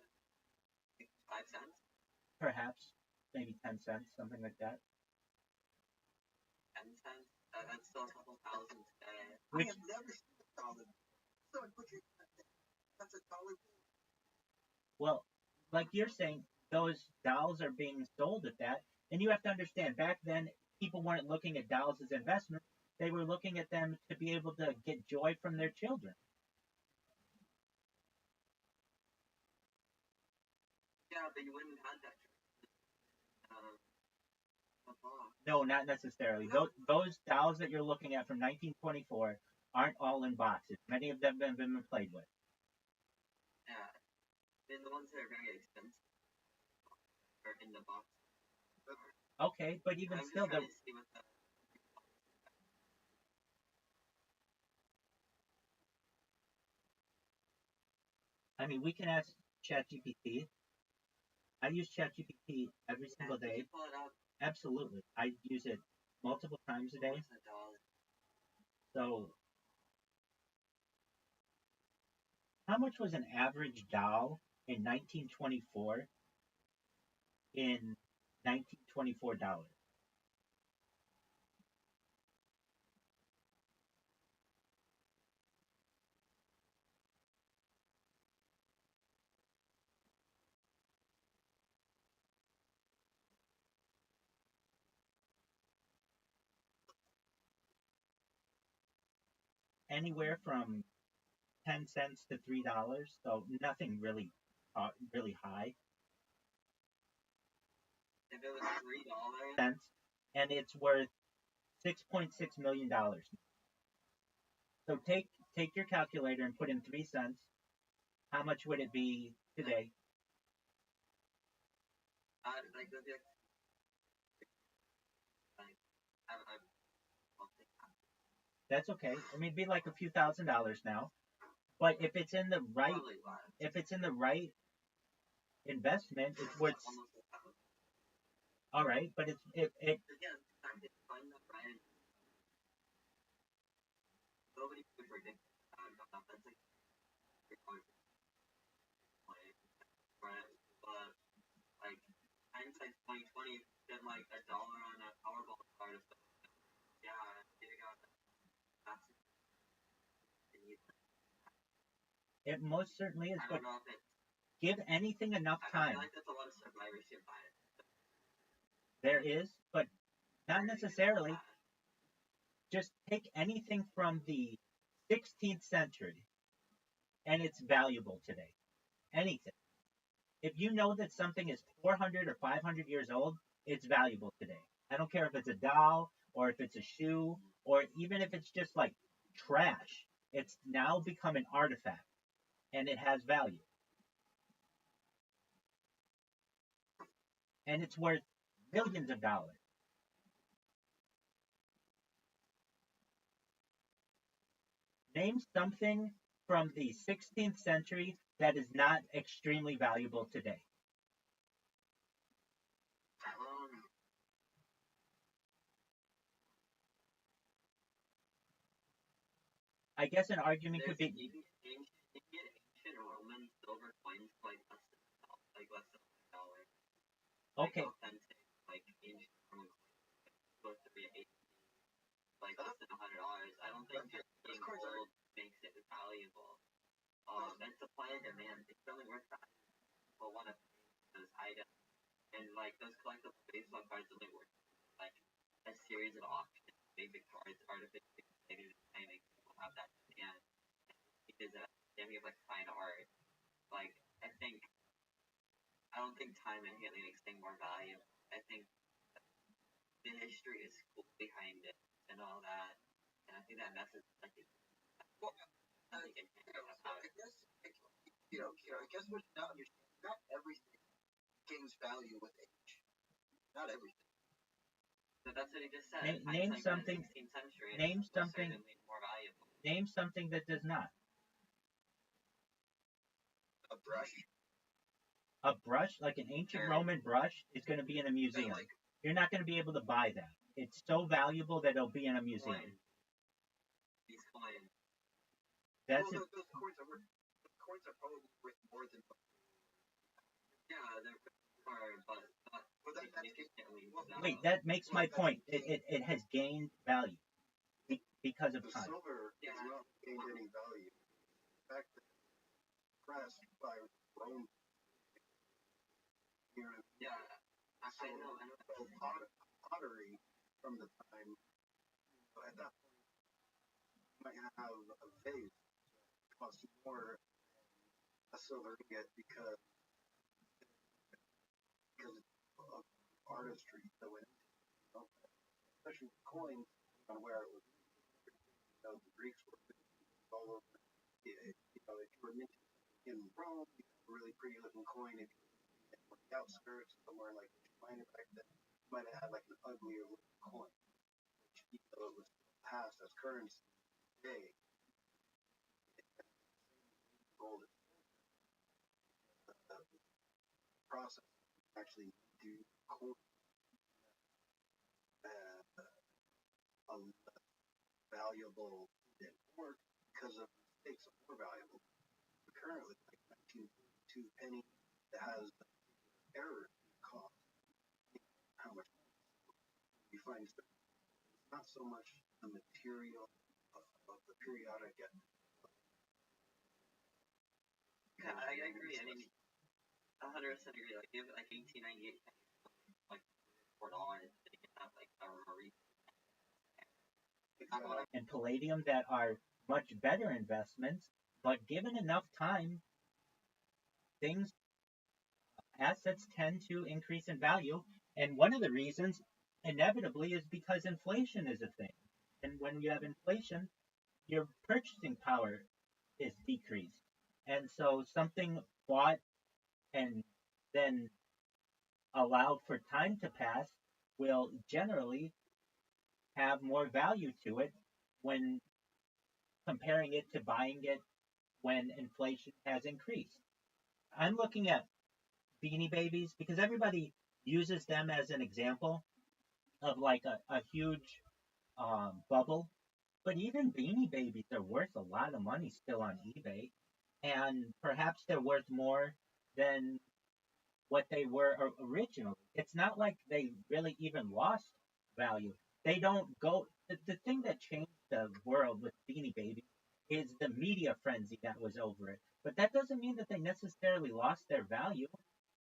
5 cents? Perhaps, maybe 10 cents, something like that. 10 cents? That's still a couple thousand today. I have never seen a dollar. That's a dollar. Well, like you're saying, those dolls are being sold at that, and you have to understand, back then, people weren't looking at dolls as investments. They were looking at them to be able to get joy from their children. Yeah, but you wouldn't have that. No, not necessarily. No. Those dolls that you're looking at from 1924 aren't all in boxes. Many of them have been played with. Yeah. And the ones that are very expensive are in the box. Okay, but even still, I mean, we can ask ChatGPT. I use ChatGPT every single Did day. you pull it up? Absolutely. I use it multiple times a day. What's a dollar? So, how much was an average doll in 1924 in 1924 dollars? Anywhere from 10 cents to $3, so nothing really, really high. If it was $3, Cents, and it's worth $6.6 million. So take your calculator and put in 3 cents. How much would it be today? like the like I don't think That's okay. I mean, it'd be like a few $1,000s now. But if it's in the right, probably less. if it's in the right investment, it's worth Almost $1,000. all right. But it Again, I did find the brand. Nobody could predict that's like but like hindsight 2020 spent like $1 on a Powerball card or something. Yeah, you got that's it most certainly is. I But don't know if it's give anything enough I time. feel like there's a lot of survivorship bias. There is, but not necessarily. Just take anything from the 16th century, and it's valuable today. Anything. If you know that something is 400 or 500 years old, it's valuable today. I don't care if it's a doll or if it's a shoe or even if it's just like trash. It's now become an artifact and it has value. And it's worth millions of dollars. Name something from the 16th century that is not extremely valuable today. I guess an argument could be You can get ancient Roman silver coins for like less than $1. okay. Like authentic, like ancient Roman coins supposed to be like less than $100. I don't think just being gold makes it valuable. That's supply and demand. It's only worth that for one of those items. And like those collectible baseball cards only worth like a series of auctions, basic cards, artificially created timing. People have that demand because they have like fine art. Like I don't think time inherently makes things more valuable. I think the history is cool behind it and all that, and I think that messes like Well, I guess I guess what you not understand, not everything gains value with age. Not everything. So that's what he just said. Name something. 16th century, Name something. More valuable. Name something that does not. A brush. A brush, like an ancient Roman brush, is going to be in a museum. Yeah, like, you're not going to be able to buy that. It's so valuable that it'll be in a museum. These coins. That's those coins are probably worth more than. Yeah, they're more, but not significantly. Wait, that makes my point. It has gained value because of the time. Silver has not gained any value. In fact, pressed by Rome. Yeah, I know. So pottery from the time, at that point, you might have a vase that costs more than a silver ingot because of artistry that went into it. Especially with coins, on where it was. The Greeks were all over. If you were minting in Rome, you had a really pretty looking coin. If you were on the outskirts, somewhere like China back then, you might have had like an uglier looking coin, which even though it was passed as currency today, it had the same gold as silver. process actually do record a valuable than work because of mistakes are more valuable. Currently, like 1942 penny that has error cost. How much you find it's not so much the material of the periodic. Yeah, I agree. I mean, 100% agree. Like, give like 1898, like $4, they can have like a and palladium that are much better investments, but given enough time, assets tend to increase in value. And one of the reasons, inevitably, is because inflation is a thing. And when you have inflation, your purchasing power is decreased. And so something bought and then allowed for time to pass will generally have more value to it when comparing it to buying it when inflation has increased. I'm looking at Beanie Babies because everybody uses them as an example of like a huge bubble. But even Beanie Babies are worth a lot of money still on eBay, and perhaps they're worth more than what they were originally. It's not like they really even lost value. They don't go. The thing that changed the world with Beanie Babies is the media frenzy that was over it. But that doesn't mean that they necessarily lost their value.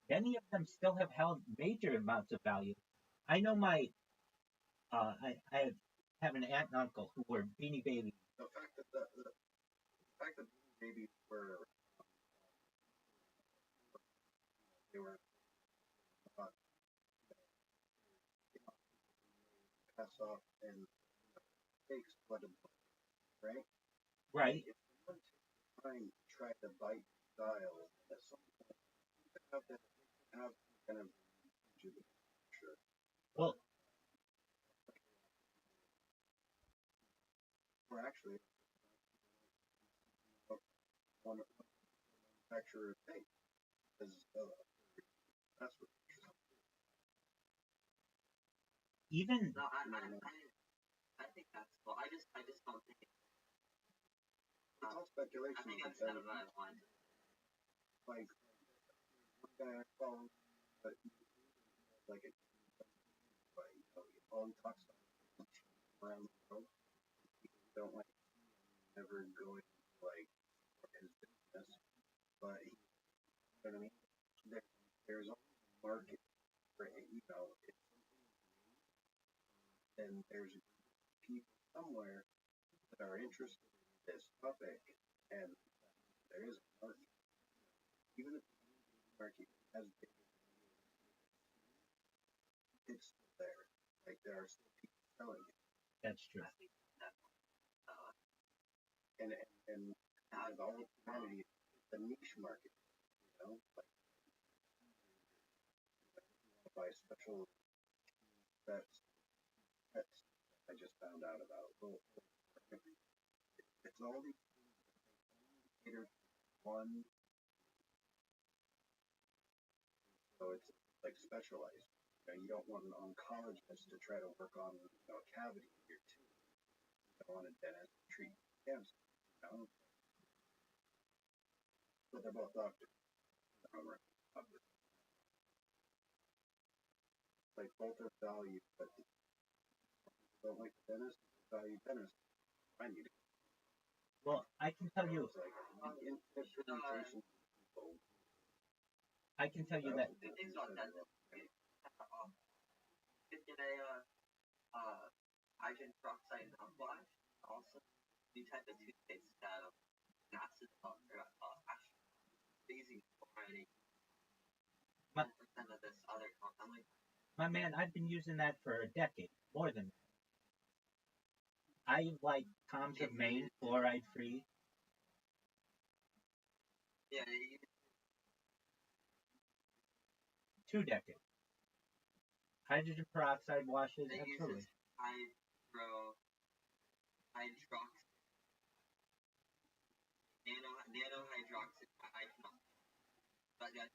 Many of them still have held major amounts of value. I know I have an aunt and uncle who were Beanie Babies. The fact that Beanie Babies were they were pass off and takes what right? Right. If someone try to bite style at some point, have kind of sure. Well, or actually one manufacturer thing because that's what even no, I think that's cool. I just don't think it's all speculation. I think that's kind of what I want. Like one guy I follow, but like it, but he only talks around the world. People don't like never going like his business, but you know what I mean. There's always a market for it, and there's people somewhere that are interested in this topic, and there is a market. Even if the market has been, it's still there. Like there are still people selling it. That's true. And out of all humanity, it's a niche market. Like buy special pets. I just found out about. It's all these things that they cater to one, so it's like specialized. You don't want an oncologist to try to work on a cavity in your tooth. You don't want a dentist to treat cancer. But they're both doctors. Like both are valued, but don't like the dentist, value dentist. I need it. Well, I can tell you. I can tell you that. Things about dentist. Hydrogen peroxide mouthwash. Also, new type of toothpaste that acid actually using 10% of this other compound. My man, I've been using that for a decade, more than that. I like Tom's of Maine, fluoride free. Yeah. 2 decades. Hydrogen peroxide washes, absolutely. Nanohydroxide. I cannot. But yeah,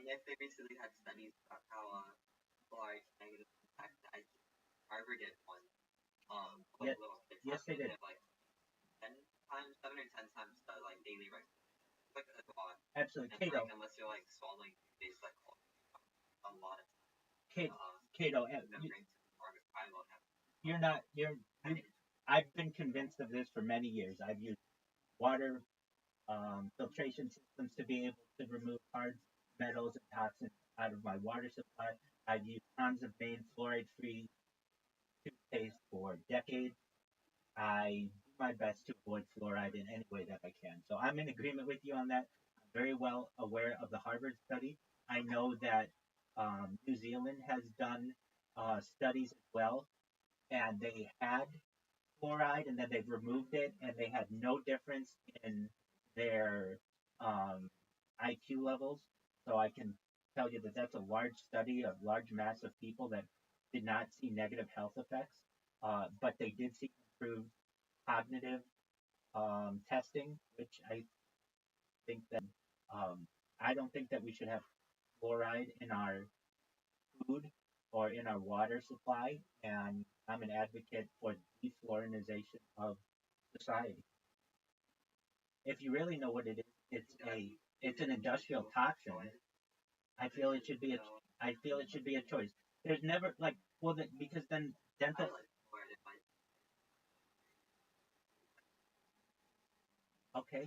mean, if they recently had studies about how fluoride negatively impact the IQ. Harvard did one. Yes, Little kids yes, they did. have like 7 or 10 times the like daily rice. Like a lot. Absolutely, And Cato. like, unless you're like swallowing toothpaste like a lot of Cato, you're not. I've been convinced of this for many years. I've used water filtration systems to be able to remove hard metals and toxins out of my water supply. I've used tons of Maine fluoride-free toothpaste for decades. I do my best to avoid fluoride in any way that I can. So I'm in agreement with you on that. I'm very well aware of the Harvard study. I know that New Zealand has done studies as well, and they had fluoride and then they've removed it, and they had no difference in their IQ levels. So I can tell you that that's a large study, a large mass of people that did not see negative health effects, but they did see improved cognitive testing, which think that I don't think that we should have fluoride in our food or in our water supply, and I'm an advocate for defluorinization of society. If you really know what it is, it's an industrial toxin. I feel it should be a choice. There's never like because then dental. Okay.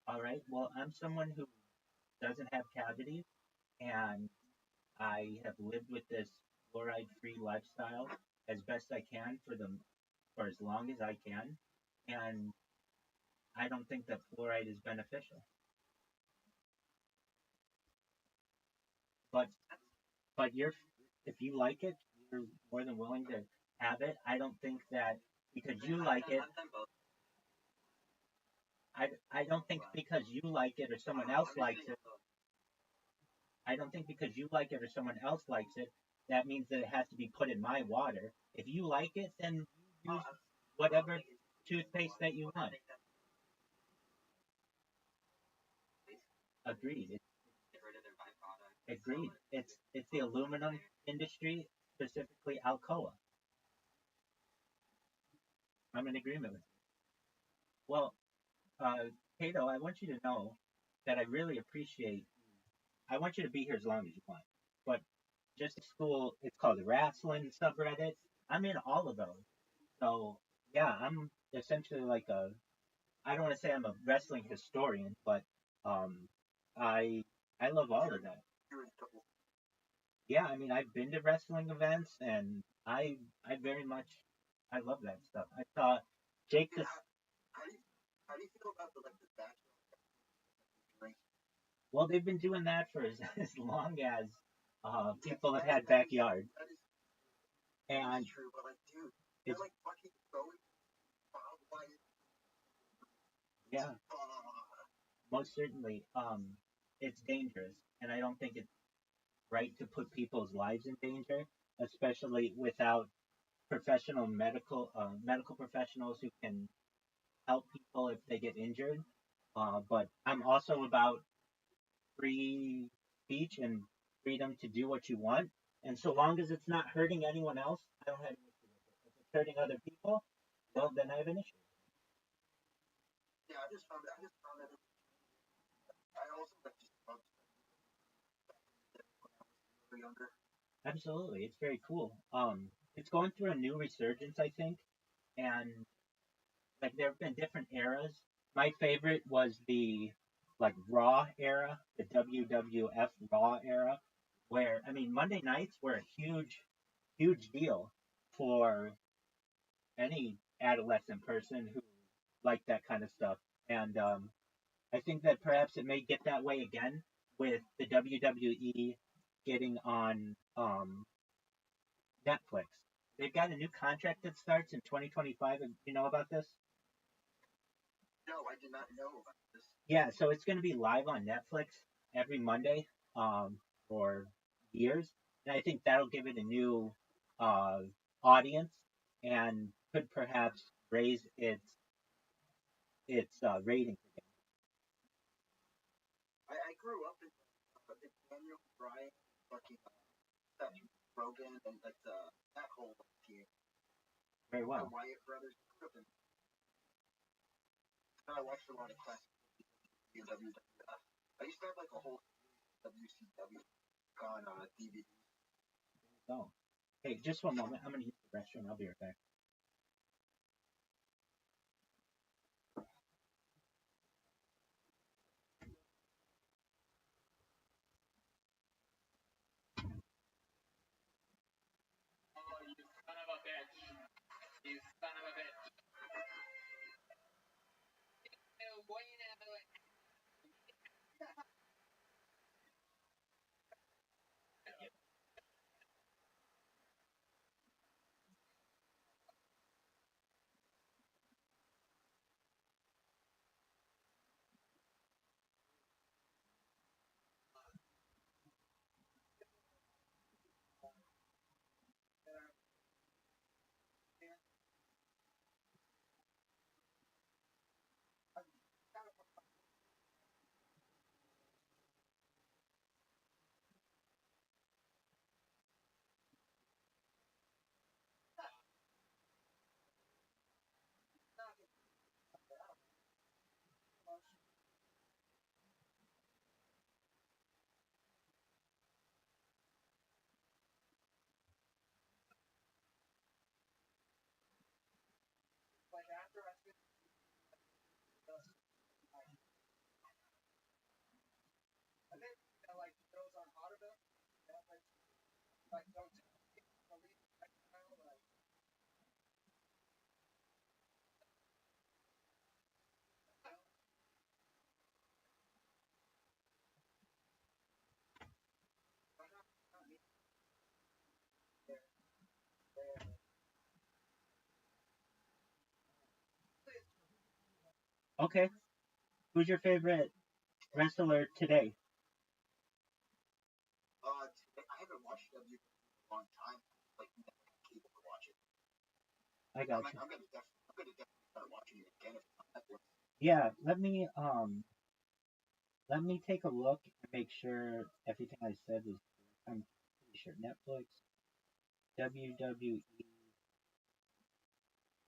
All right. Well, I'm someone who doesn't have cavities, and I have lived with this fluoride-free lifestyle as best I can for as long as I can, and I don't think that fluoride is beneficial. But you're if you like it, you're more than willing to have it. I don't think that because you like it. I don't think because you like it or someone else likes it. I don't think because you like it or someone else likes it, that means that it has to be put in my water. If you like it, then use whatever toothpaste that you want. Agreed. Agreed. It's the aluminum industry, specifically Alcoa. I'm in agreement with you. Well, Cato, I want you to know that I really appreciate. I want you to be here as long as you want, but just at school, it's called the wrestling subreddit. I'm in all of those. So yeah, I'm essentially like a. I don't want to say I'm a wrestling historian, but um, I I love all of that. Yeah, I mean I've been to wrestling events, and I very much I love that stuff. I saw Jake the. Well, they've been doing that for as long as people have had backyards, and it's yeah, most certainly. It's dangerous, and I don't think it's right to put people's lives in danger, especially without medical professionals who can help people if they get injured. But I'm also about free speech and freedom to do what you want, and so long as it's not hurting anyone else, I don't have an issue with it. If it's hurting other people, well, then I have an issue. Absolutely, it's very cool. It's going through a new resurgence, I think, and like there have been different eras. My favorite was the like Raw era, the WWF Raw era, where I mean Monday nights were a huge deal for any adolescent person who liked that kind of stuff. And I think that perhaps it may get that way again with the WWE getting on Netflix. They've got a new contract that starts in 2025. And you know about this? Yeah, so it's going to be live on Netflix every Monday for years, and I think that'll give it a new uh, audience and could perhaps raise its its rating. I grew up in Daniel Bryan, fucking that Rogan, and like that whole team. Very The well. Wyatt brothers. I grew up in. I watched a lot of classic WWF. I used to have like a whole WCW on DVD. So, hey, just one moment. I'm gonna use the restroom. I'll be right back. Oh, you son of a bitch. You son of a bitch. Like after I finished, and then like those on Audible, like don't leave like. Okay. Who's your favorite wrestler today? I haven't watched WWE in a long time. Like, never been able to watch it. I got you. I'm gonna definitely start watching it again if it's on Netflix. Yeah. Let me take a look and make sure everything I said was. I'm pretty sure Netflix, WWE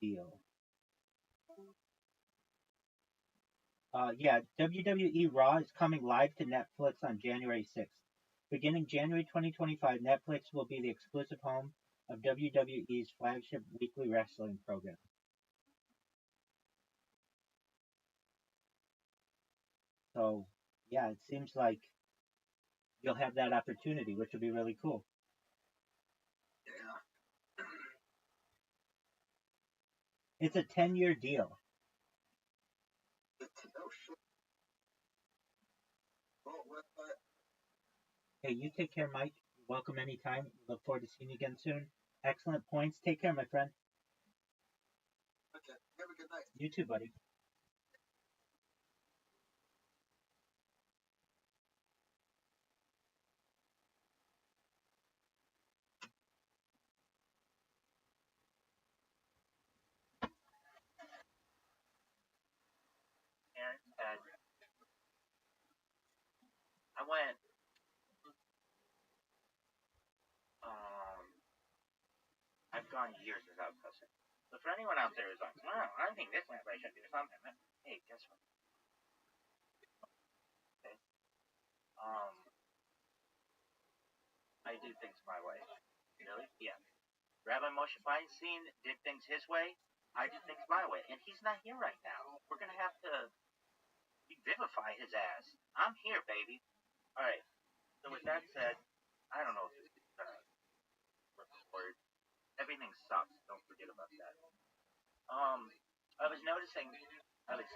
deal. Yeah, WWE Raw is coming live to Netflix on January 6th. Beginning January 2025, Netflix will be the exclusive home of WWE's flagship weekly wrestling program. So, yeah, it seems like you'll have that opportunity, which will be really cool. Yeah. It's a 10-year deal. Oh shit. Well, Hey, you take care, Mike. You're welcome anytime. Look forward to seeing you again soon. Excellent points. Take care, my friend. okay. Have a good night. You too, buddy. And I went, um, I've gone years without cussing. So for anyone out there who's like, wow, I think this way I should do something. Hey, guess what? Okay. Um, I do things my way. Really? Yeah. Rabbi Moshe Feinstein did things his way. I do things my way. And he's not here right now. We're going to have to revivify his ass. I'm here, baby. All right. So with that said, I don't know if this is going to record. Everything sucks. Don't forget about that. I was noticing, I was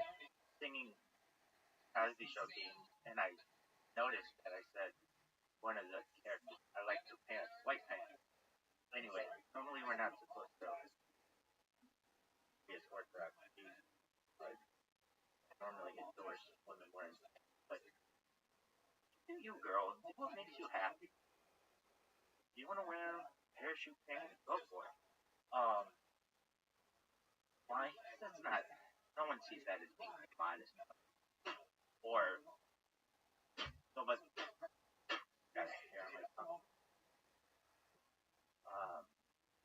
singing Cosby Show theme, and I noticed that I said one of the characters, I like the pants, white pants. Anyway, normally we're not supposed to be as orthodox as Jews, but I normally endorse women wearing pants. But do you, girl, what makes you happy? Do you want to wear parachute pants? Go for it. Um, why? That's not. No one's everyone sees that as being modest, or nobody.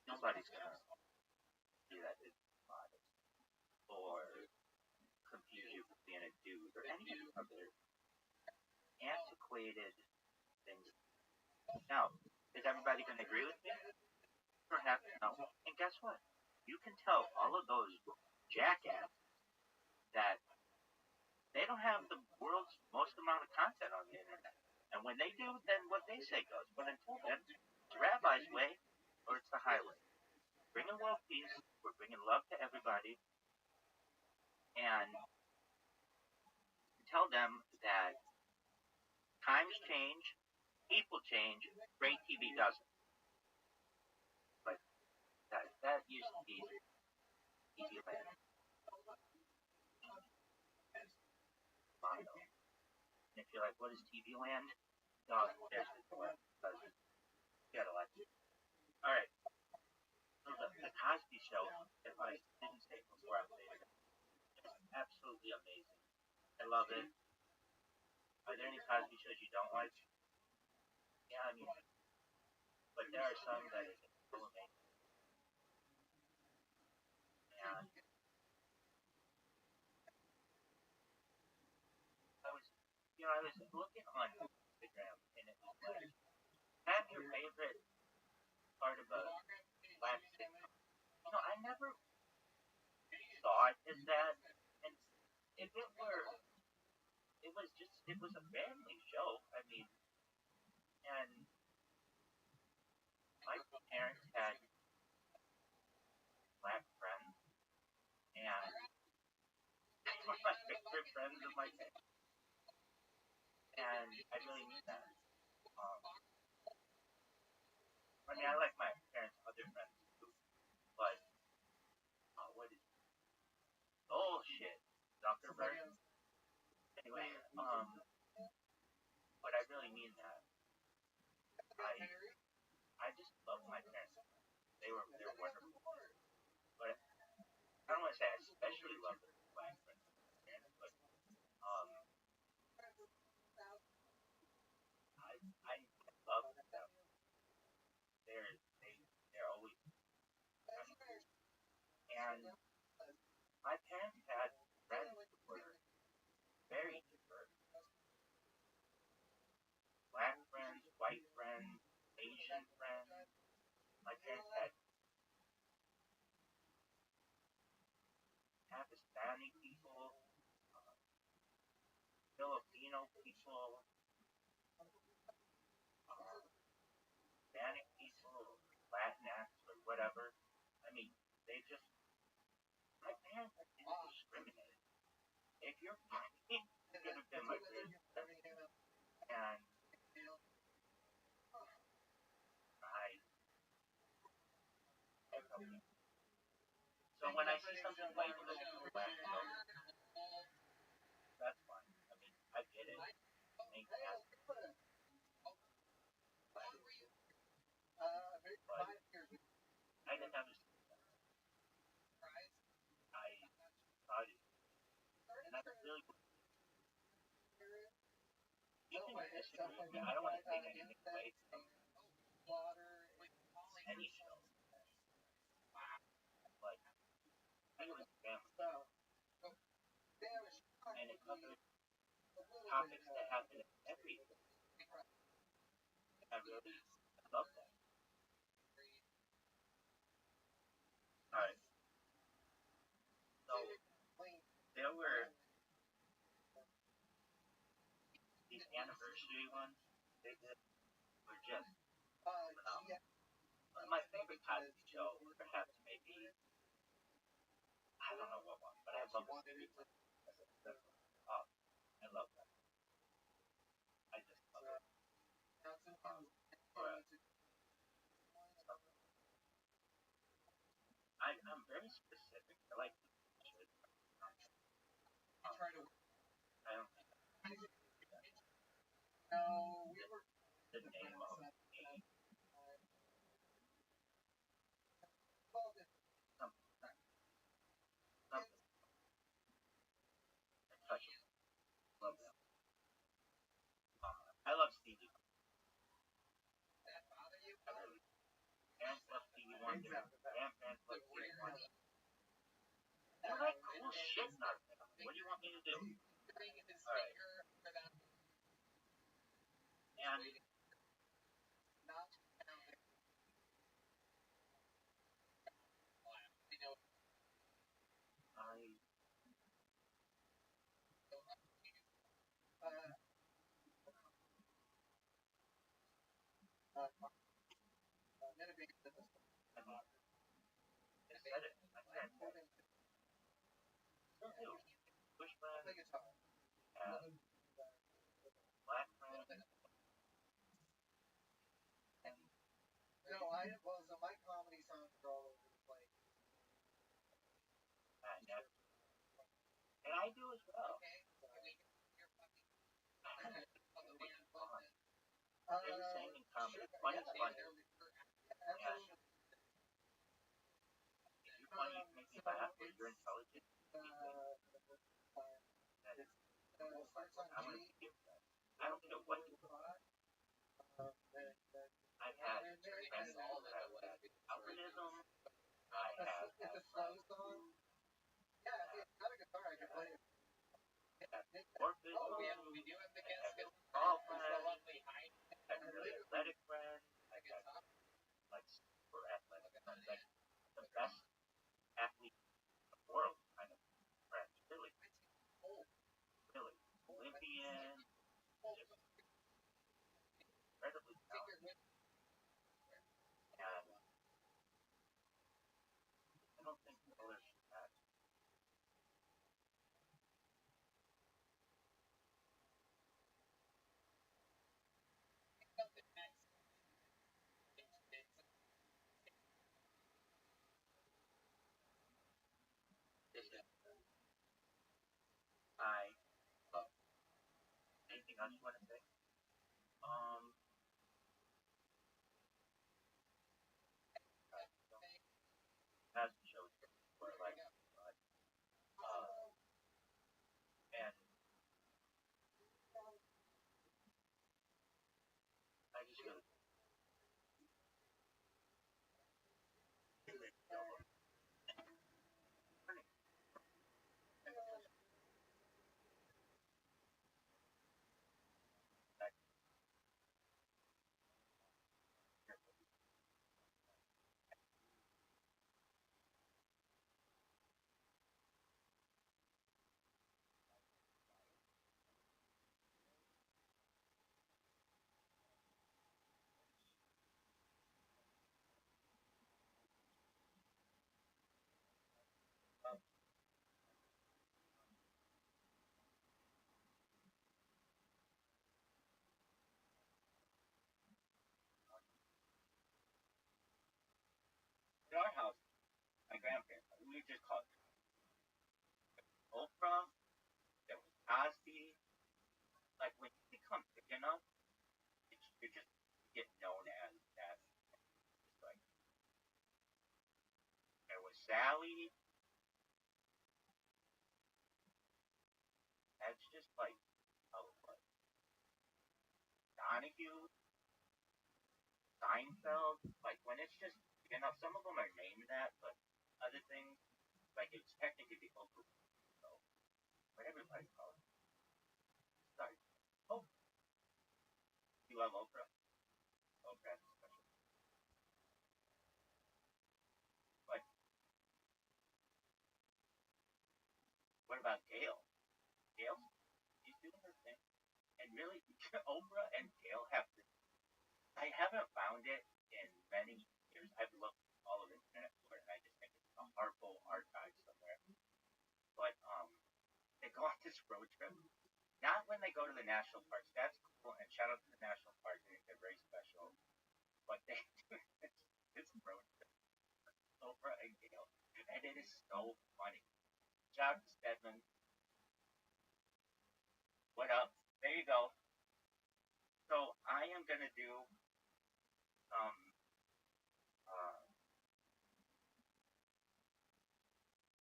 Nobody's gonna see that as modest or confuse you with being a dude or any other antiquated things. Now, is everybody going to agree with me? Perhaps no. And guess what? You can tell all of those jackasses that they don't have the world's most amount of content on the internet. And when they do, then what they say goes. But until then, it's Rabbi's way or it's the highway. Bringing world peace, we're bringing love to everybody, and tell them that times change, people change, great TV doesn't. But that used to be TV land. And if you're like, what is TV land? No, there's the word. You gotta like it. Alright. So the Cosby Show, if I didn't say it before, I'll say it again. It's absolutely amazing. I love it. Are there any Cosby shows you don't like? Yeah, I mean, but there are some that is so amazing. And I was looking on Instagram, and it was like, have your favorite part of a black sitcom. I never saw it as that, and if it were, it was a family show. I mean, and my parents had black friends, and they were my favorite friends of my parents, and I really mean that. I mean, I like my parents' other friends too, but what is bullshit, Zuckerberg? Anyway, but I really mean that. I just love my parents. They're wonderful. But I don't want to say I especially love the black friends, but I love them. They're always, and my parents had friends who were very diverse. Black friends, white friends, Asian friends. My parents had Pakistani people, Filipino people, Hispanic people, Latinx, or whatever. I mean, my parents didn't discriminate. If you're black, you could have been my grandparents. And so when I see something white and look black, that's fine. I mean, I get it. I didn't understand that. I thought it, and I really, you can disagree with me. I don't want to take anything away from any show, but I was family, and it covered topics that happen in every. I really love that. Alright, so there were these anniversary ones they did were just phenomenal. My favorite Cosby show, perhaps maybe, I don't know what one, but I love the series. Oh, I love that. I just love it. I'm very specific. I like to I don't think the name of a something, something. fucking grandparents like kids money. You like cool shit in our family. What do you want me to do? Alright. And I said it. I said it. Still do. Bush friend, black friend, So my comedy songs are all over the place. and I do as well. They're the same in comedy. Funny's funny. And if you're funny, you make me laugh, or you're intelligent, I'm gonna give that. I don't care what you thought. I've had friends that have had algorithm. I have had orphan. I have all friends. I've had really athletic friends. I've had like super athletic friends, like the best athletes in the world kind of friends. Really, really Olympian, just incredibly talented. And I don't think others should have. I love. Anything else you want to say? As the show were like, and I just really in our house, my grandparents, we just called it Oprah. There was Cosby. Like when you become big enough, you just get known as that. Just like there was Sally. That's just like like Donahue, Seinfeld. Like when it's just big enough, some of them are named that, but other things like it's technically the Oprah. So what everybody calls it. Sorry. Oh, you love Oprah. Oprah's special. But what about Gail? Gail, she's doing her thing. And really, Oprah and Gail have to. I haven't found it in many years. I've looked all over the internet for it, and I just think it's a Harpo archive somewhere. But they go on this road trip. Not when they go to the national parks. That's cool, and shout out to the national parks. I think they're very special. But they do this road trip, Oprah and Gail, and it is so funny. Shout out to Stedman. What up? There you go. So I am gonna do um uh,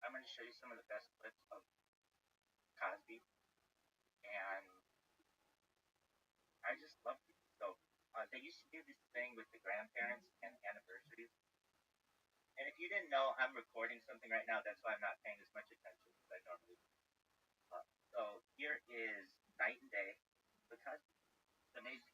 I'm gonna show you some of the best clips of Cosby, and I just love it. So they used to do this thing with the grandparents and anniversaries. you didn't know, I'm recording something right now. That's why I'm not paying as much attention as I normally do. So here is Night and Day. Because it's amazing.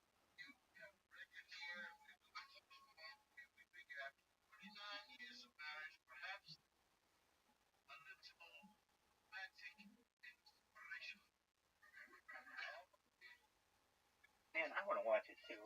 Man, I want to watch it too.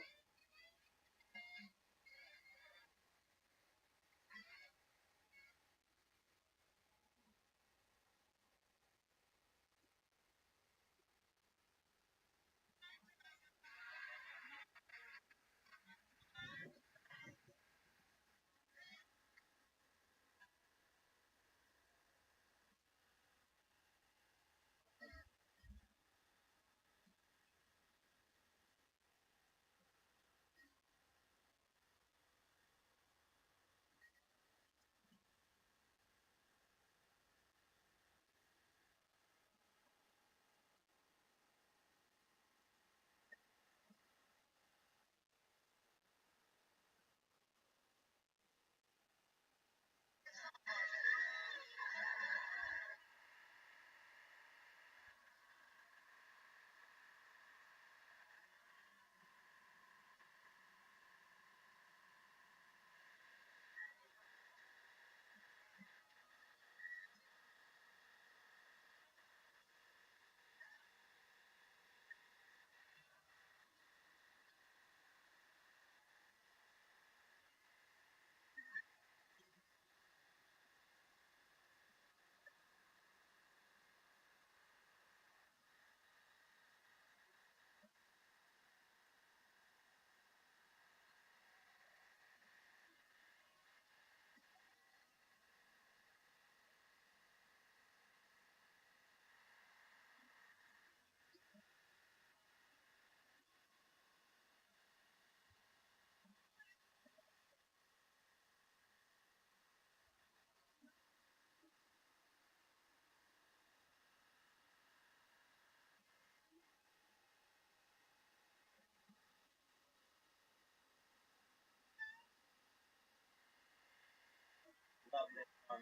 Love this song.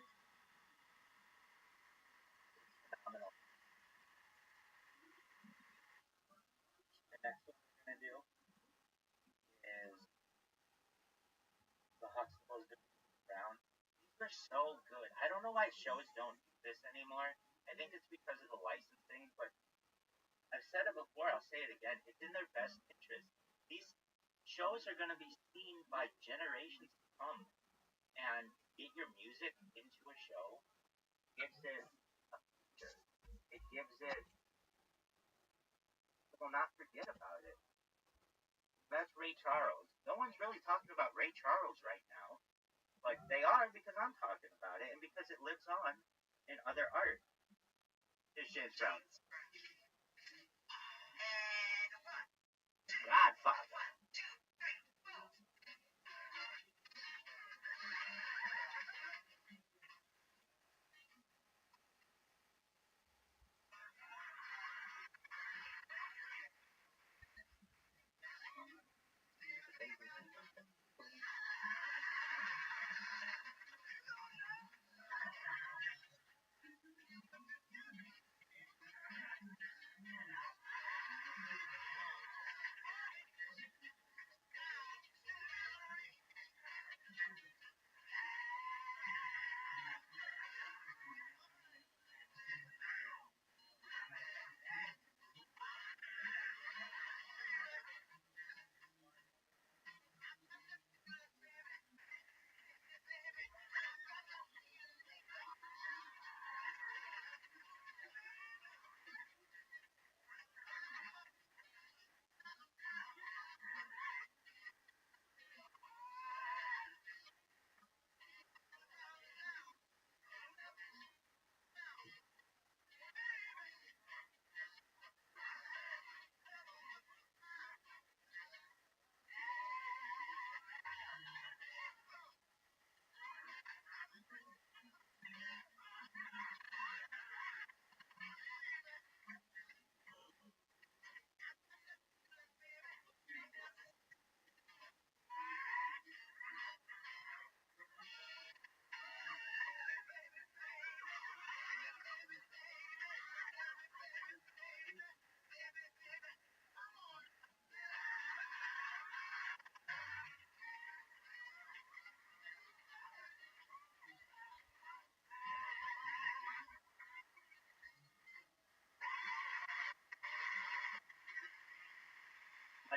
Phenomenal. The next one we're gonna do is the Huxtables doing Brown. These are so good. I don't know why shows don't do this anymore. I think it's because of the licensing, but I've said it before, I'll say it again. It's in their best interest. These shows are going to be seen by generations to come, and get your music into a show gives it a future. It gives it, will not forget about it. That's Ray Charles. No one's really talking about Ray Charles right now, but they are because I'm talking about it and because it lives on in other art. This James Brown. Godfather.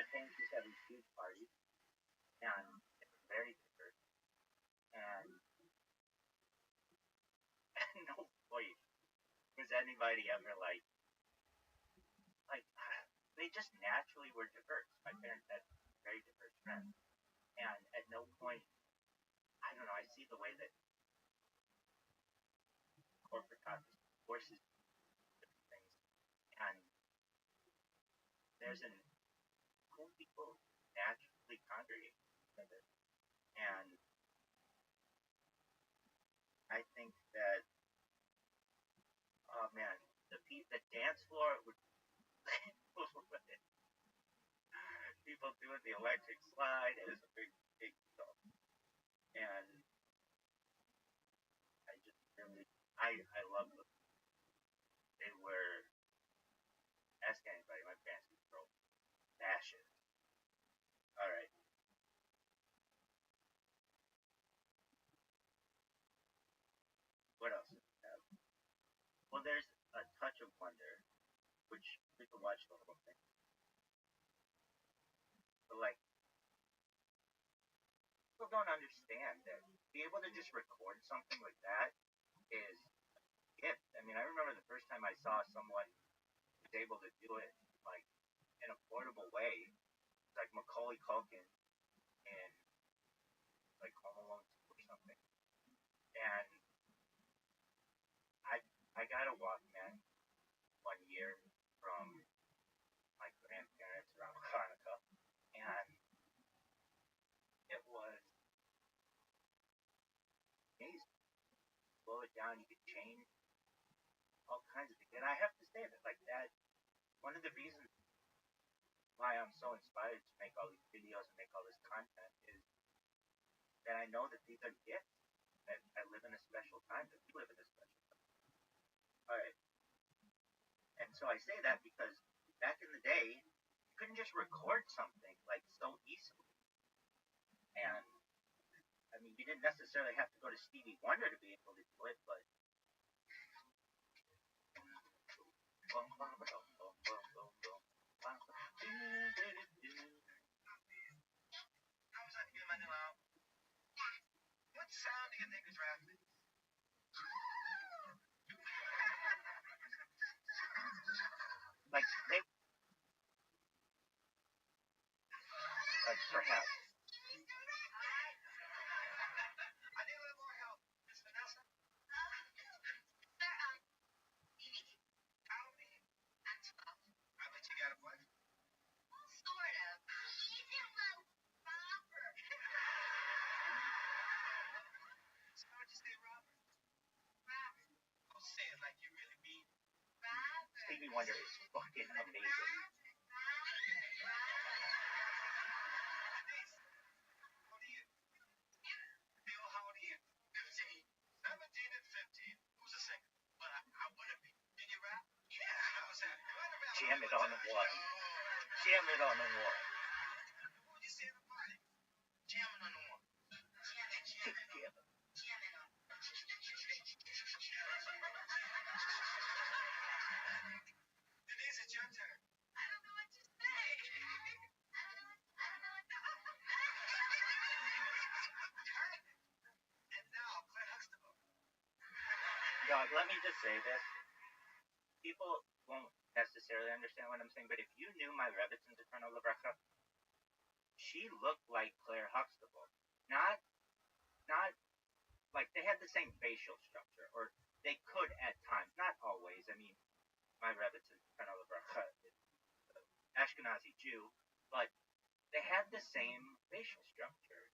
that thing, she's having huge parties, and it was very diverse, and no point was anybody ever like they just naturally were diverse. My parents had very diverse friends, and at no point, I don't know, I see the way that corporate conscious forces different things, and there's an cool people naturally congregate with it, and I think that, oh man, the dance floor would people doing the electric slide is a big deal, and I just really I love them. They were, ask anybody, my parents would throw bashes. All right, what else do we have? Well, there's a touch of wonder, which we could watch the whole thing, but like people don't understand that be able to just record something like that is a gift. I mean, I remember the first time I saw someone who was able to do it like in a portable way, like Macaulay Culkin in like Home Alone 2 or something. And I I got a Walkman one year from my grandparents around Hanukkah, and it was amazing. Slow it down, you could change all kinds of things. And I have to say that like that, one of the reasons why I'm so inspired to make all these videos and make all this content is that I know that these are gifts. That I live in a special time. That we live in a special time. All right, and so I say that because back in the day, you couldn't just record something like so easily. And I mean, you didn't necessarily have to go to Stevie Wonder to be able to do it, but What sound do you think is rapping? like they like perhaps I need a little more help. Miss Vanessa? How old are you? I bet you got a boyfriend. So how'd you say Robert? Oh, say it like you really mean it. Stevie Wonder is fucking amazing. Denise, how old are you? Bill, how old are you? 15. 17 and 15. Who's a singer? Well, I wanna be. Can you rap? Yeah. How's that? Go ahead and rap. Jam it on the wall. Jam it on the wall. What would you say at a party? Jamming on the wall. Jam it. Denise, it's your turn. And now, Claire Huxtable. Dog, let me just say this. People won't necessarily understand what I'm saying, but if you knew my Rebbitzin Eternal Livracha, she looked like Claire Huxtable. Not like they had the same facial structure, or they could at times, not always. I mean, my Rebbitzin Eternal Livracha is an Ashkenazi Jew, but they had the same facial structure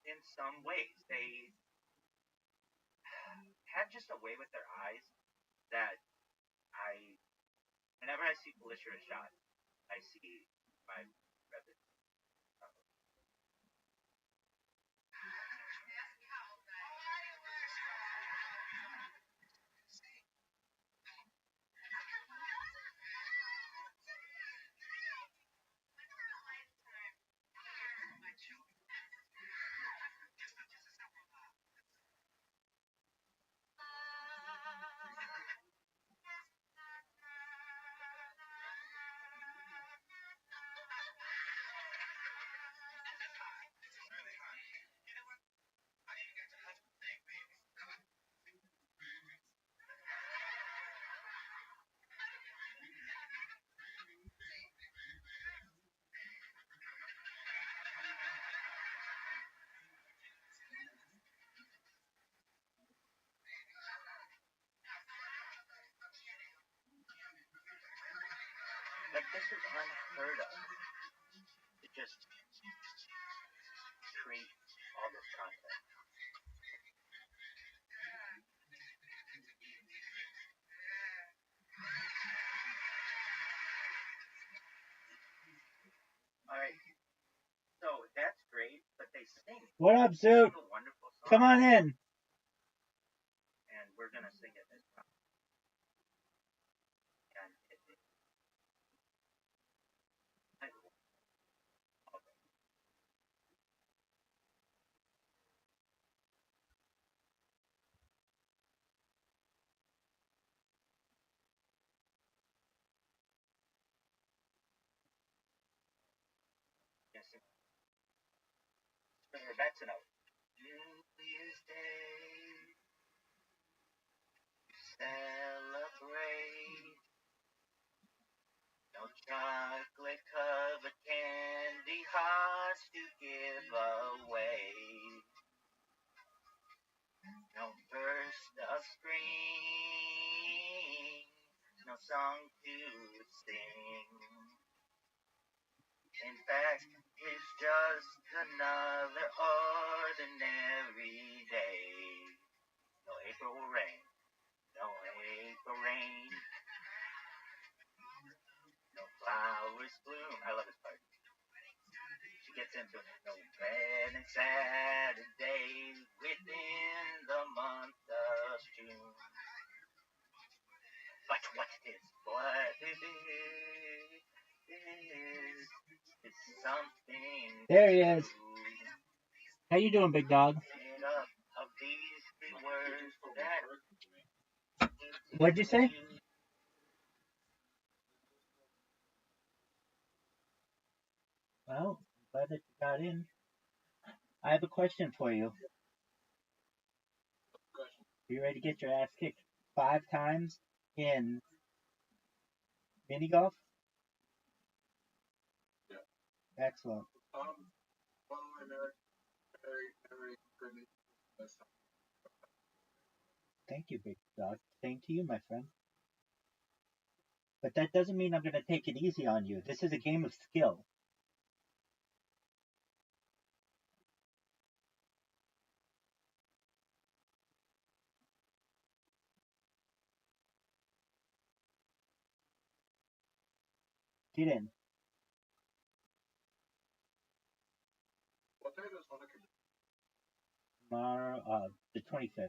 in some ways. They had just a way with their eyes that whenever I see Felicia Rashad, I see my Rebbe. unheard of to just create all this content. All right, so that's great, but they sing. What up, Zoot? A wonderful song. Come on in. And we're gonna sing it this time. And that's enough. New Year's Day, celebrate. No chocolate covered candy hearts to give away. No burst of spring, no song to sing. In fact, it's just another ordinary day. No April rain, no April rain. No flowers bloom. I love this part. She gets into it. No red and Saturday within the month of June. But what it is something. There he is. How you doing, big dog? What'd you say? Well, glad that you got in. I have a question for you. Are you ready to get your ass kicked 5 times in mini golf? Yeah. Excellent. Thank you, big dog. Same to you, my friend. But that doesn't mean I'm going to take it easy on you. This is a game of skill. Get in. What day does Hanukkah? Tomorrow, the 25th.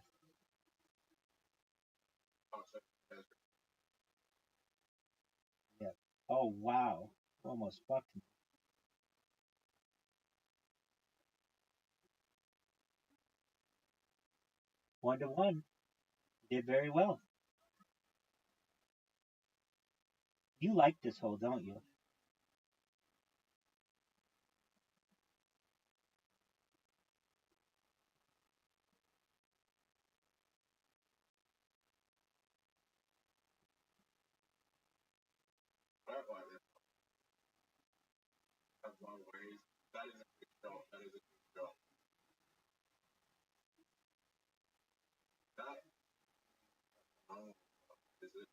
Yeah. Oh, wow. Almost fucked me. One to one. Did very well. You like this hole, don't you? That's long ways. That is a good shot. That is a good shot. That. Is it?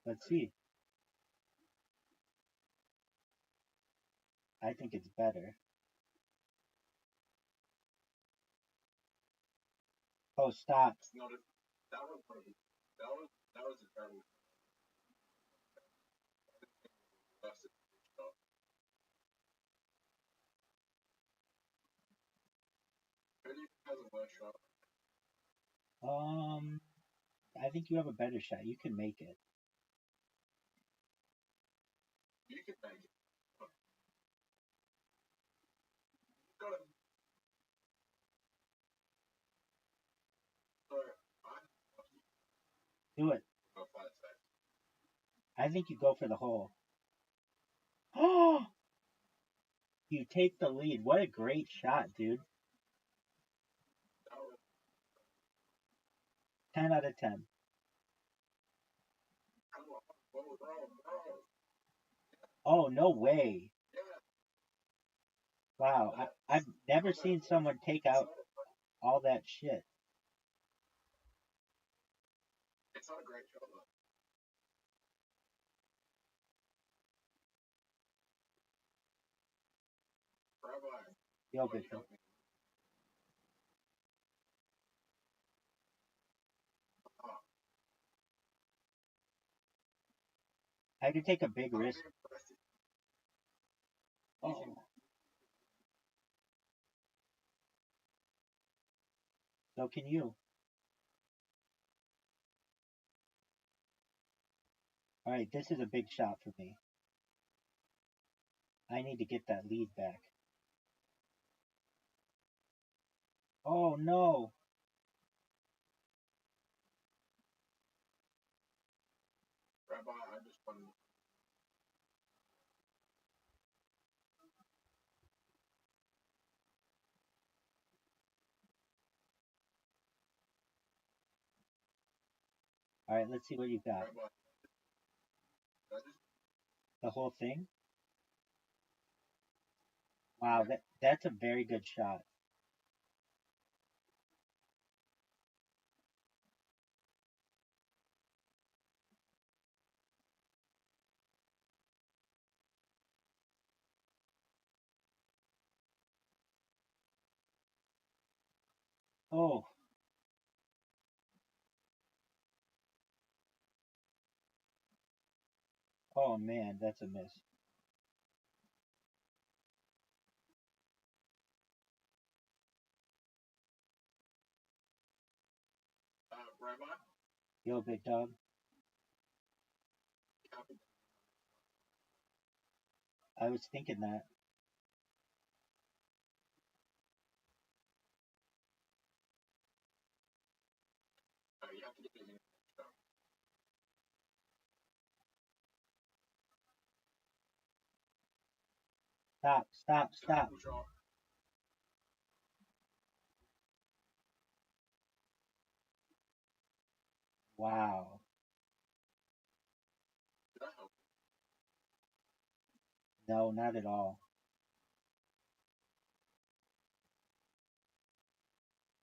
Let's see. I think it's better. Oh, stop. It's not a. That was a terrible. That's a good shot. Who do you think has a worse shot? I think you have a better shot. You can make it. You can make it. You got it. So, Do it. I'll fight safe. I think you go for the hole. Oh! You take the lead. What a great shot, dude. 10 out of 10. Oh, no way. Wow, I've never seen someone take out all that shit. It's not a great shot, though. Yo, Why big you dog. help me? Oh, I had to take a big I'll be risk. impressed if Oh, so can you. All right, this is a big shot for me. I need to get that lead back. Oh no! Rabbi, I just won. All right, let's see what you got. Rabbi, I just The whole thing? Wow, yeah. that's a very good shot. Oh, oh man, that's a miss. Rabbi, Yo, big dog. copy. I was thinking that. You have to get it in. Stop, stop, stop. Push off. Wow. Did that help? No, not at all.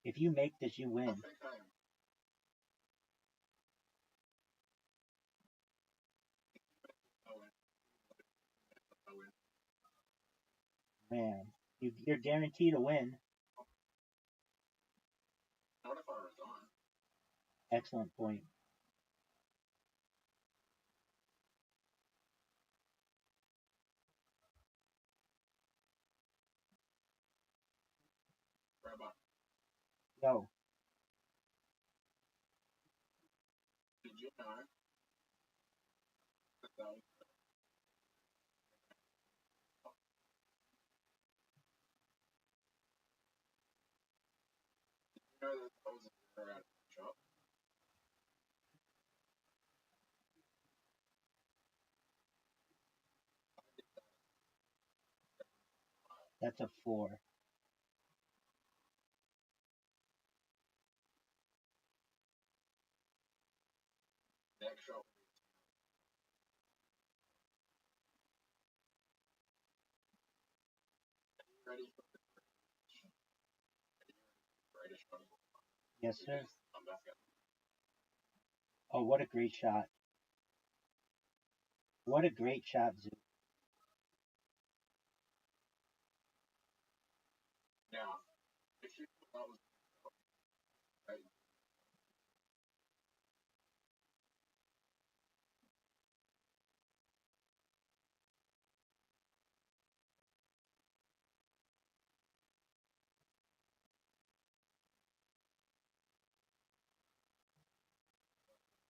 If you make this, you I win. think I am. I win. I win. Man, you're guaranteed to win. Not if I resign. Excellent point. Rabbi, Yo, did you know that that was, you know that that was a zero out of the shop? that's a 4. Next shop. Ready for the greatest shot of all time. Yes, sir. I'm back at Oh, what a great shot. What a great shot, Zoo. now. If you thought that was right,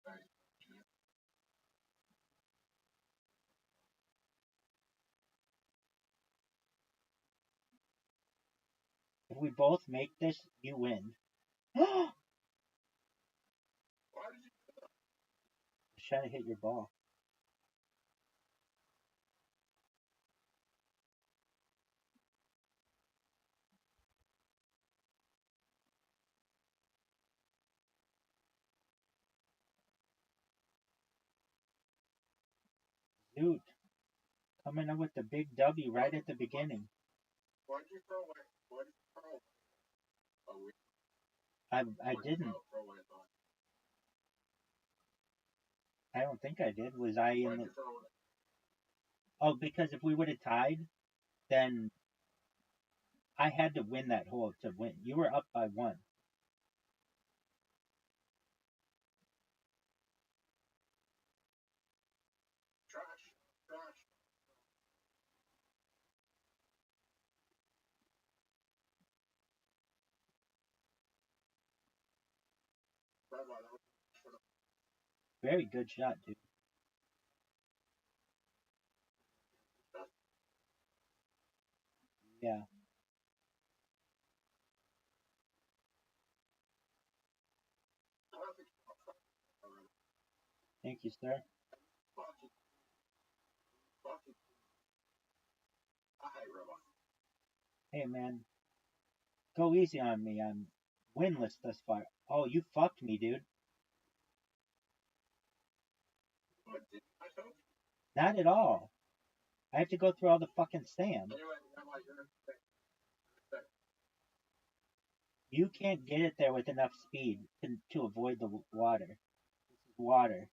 right. If we both make this, you win. I Why did you do that? was trying to hit your ball. Dude, coming up with the big W right at the beginning. Why did you throw away? Why did you throw away? Oh, we I didn't. throw away a thought. I don't think I did. Was I Why in did the. you throw away? Oh, because if we would have tied, then I had to win that hole to win. You were up by 1. Trash. Trash. Rabbi, that was for the Very good shot, dude. Yeah. I don't think Thank you, sir. fucking, fucking, I hate Rabbi. Hey, man. Go easy on me. I'm winless thus far. Oh, you fucked me, dude. What did I hope? Not at all. I have to go through all the fucking sand. Anyway, Rabbi, you're in the You can't get it there with enough speed to avoid the water. This is water.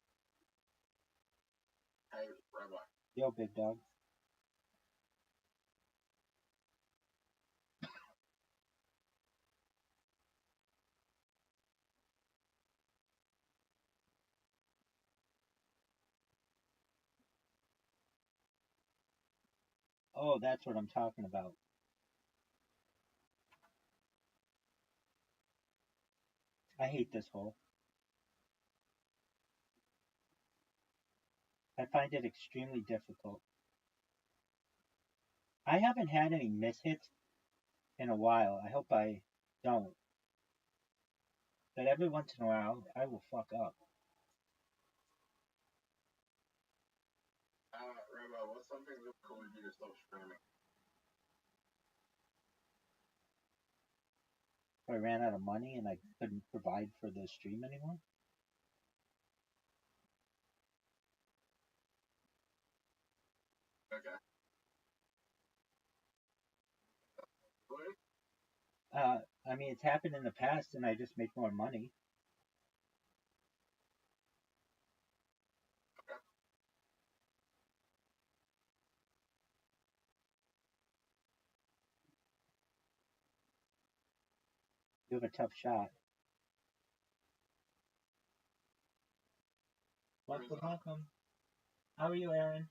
Hey, Rabbi. Yo, big dog. Oh, that's what I'm talking about. I hate this hole. I find it extremely difficult. I haven't had any mishits in a while. I hope I don't. But every once in a while, I will fuck up. Rabbi, what's something that cool you do to stop screaming? If I ran out of money and I couldn't provide for the stream anymore. Okay. Really? I mean, it's happened in the past and I just make more money. Okay. You have a tough shot. Welcome, welcome. How are you, Aaron?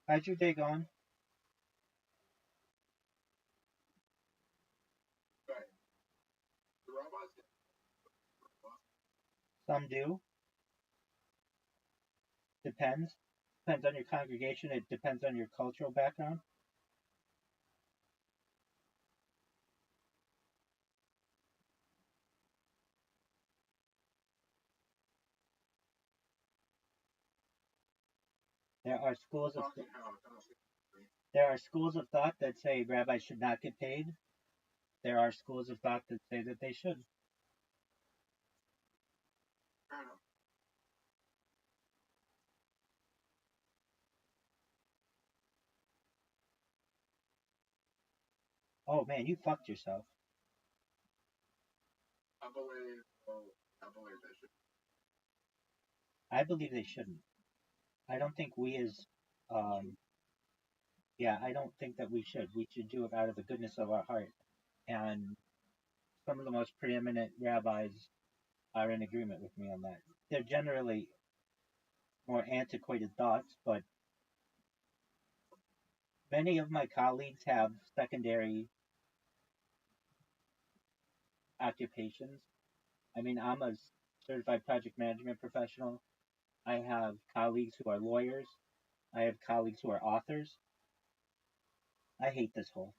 How's your day going? Okay. The rabbis get Some do. Depends. Depends on your congregation. It depends on your cultural background. There are schools of fucking hell. I don't see there are schools of thought that say rabbis should not get paid. There are schools of thought that say that they should. Fair enough. Oh man, you fucked yourself. I believe, I believe they should. I believe they shouldn't. I don't think we as yeah, I don't think that we should. We should do it out of the goodness of our heart. And some of the most preeminent rabbis are in agreement with me on that. They're generally more antiquated thoughts, but many of my colleagues have secondary occupations. I mean, I'm a certified project management professional. I have colleagues who are lawyers. I have colleagues who are authors. I hate this whole.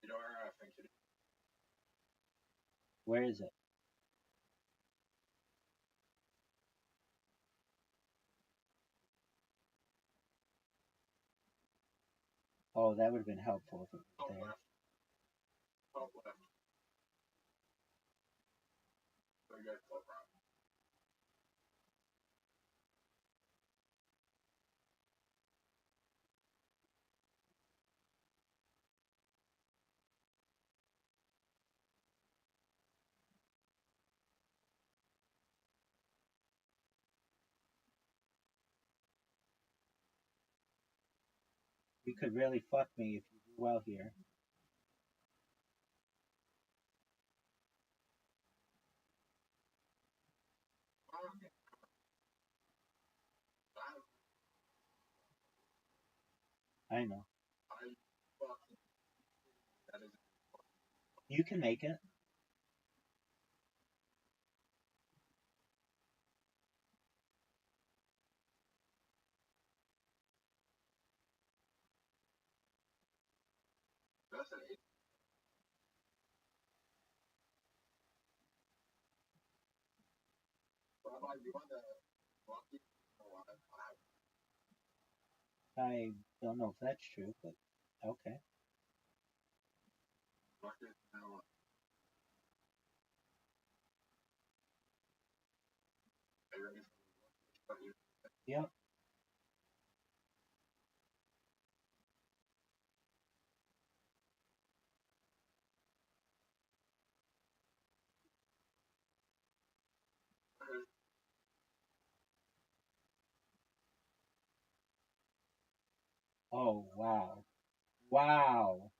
You know where I think it is? Where is it? Oh, that would have been helpful if it was Top there. left. Top left. So you go top right. You could really fuck me if you do well here. I know. You can make it. I don't know if that's true, but okay. Yep. Oh, wow. Wow.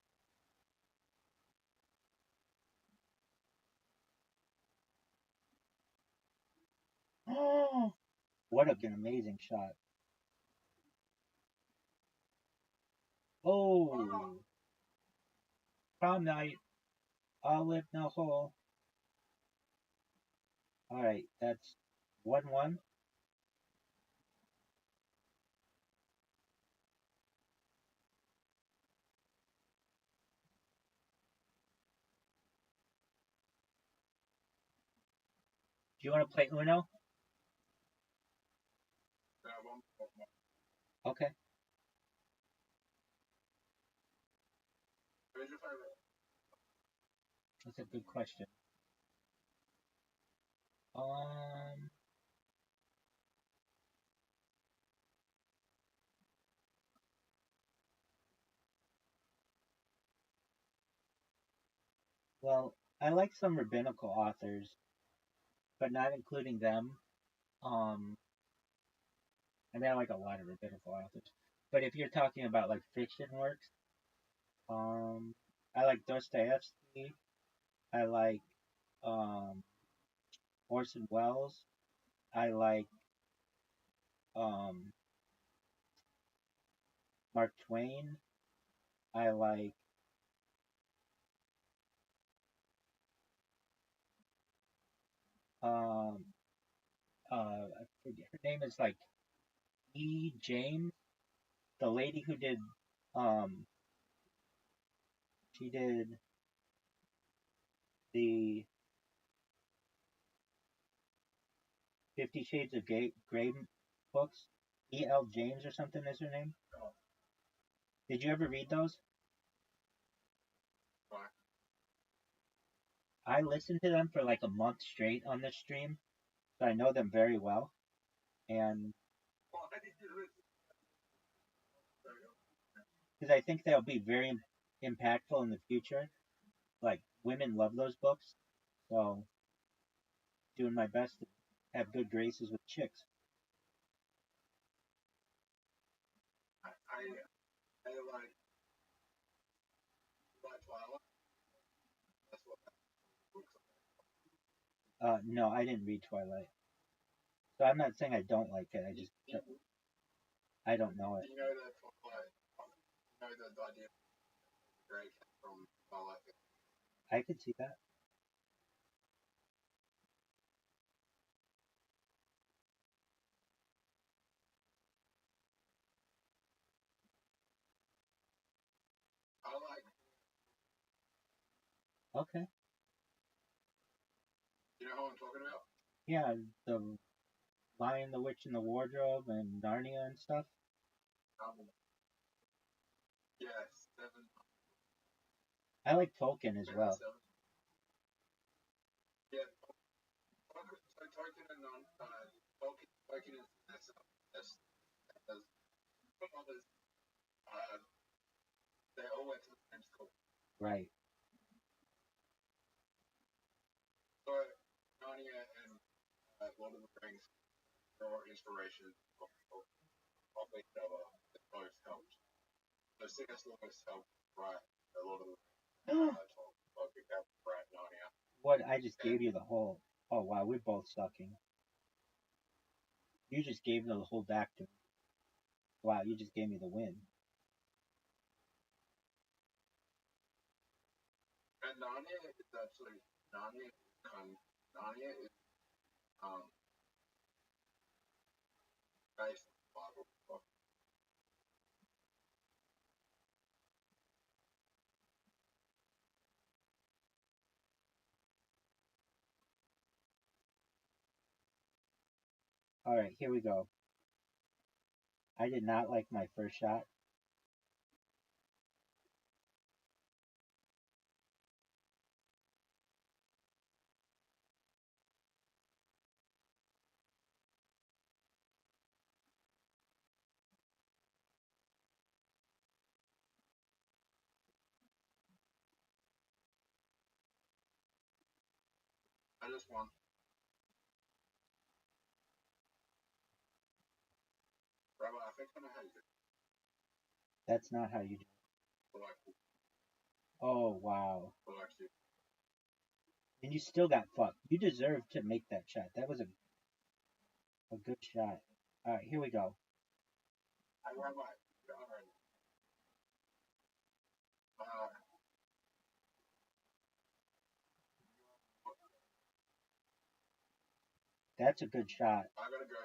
Oh, what an amazing shot. Oh, prom night. Olive, no hole. All right, that's 1-1. Do you want to play Uno? Okay, that's a good question. Um, well, I like some rabbinical authors, but not including them. Um, I mean, I like a lot of rabbinical authors. But if you're talking about like fiction works, um, I like Dostoevsky. I like um, Orson Welles. I like um, Mark Twain. I like um, I forget her name is like E. James, the lady who did um, she did the 50 Shades of Grey books. E. L. James or something is her name. Did you ever read those? I listened to them for like a month straight on this stream, so I know them very well. And because I think they'll be very impactful in the future. Like women love those books, so doing my best to have good graces with chicks. No, I didn't read Twilight, so I'm not saying I don't like it. I just I don't know it. I could see that. Okay. Yeah, the Lion, the Witch, and the Wardrobe, and Narnia and stuff. I like Tolkien as well. Right. I think that's the longest help right a lot of the talk about right Narnia. What? I just gave you the whole. Oh wow, we're both sucking. You just gave the whole back to me. Wow, you just gave me the win. And Narnia is actually Narnia is based on the Bible book. All right, here we go. I did not like my first shot. I just want Rabbi, I think I know how you do it. That's not how you do it. Oh wow. And you still got fucked. You deserved to make that shot. That was a good shot. All right, here we go. That's a good shot. I gotta go.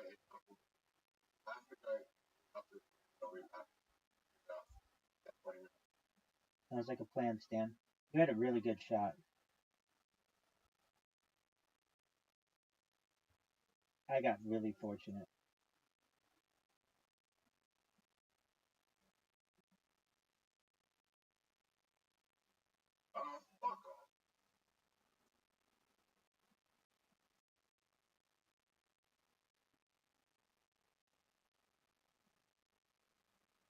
I have to go after probably after 20 minutes. Sounds like a plan, Stan. You had a really good shot. I got really fortunate. Fuck off.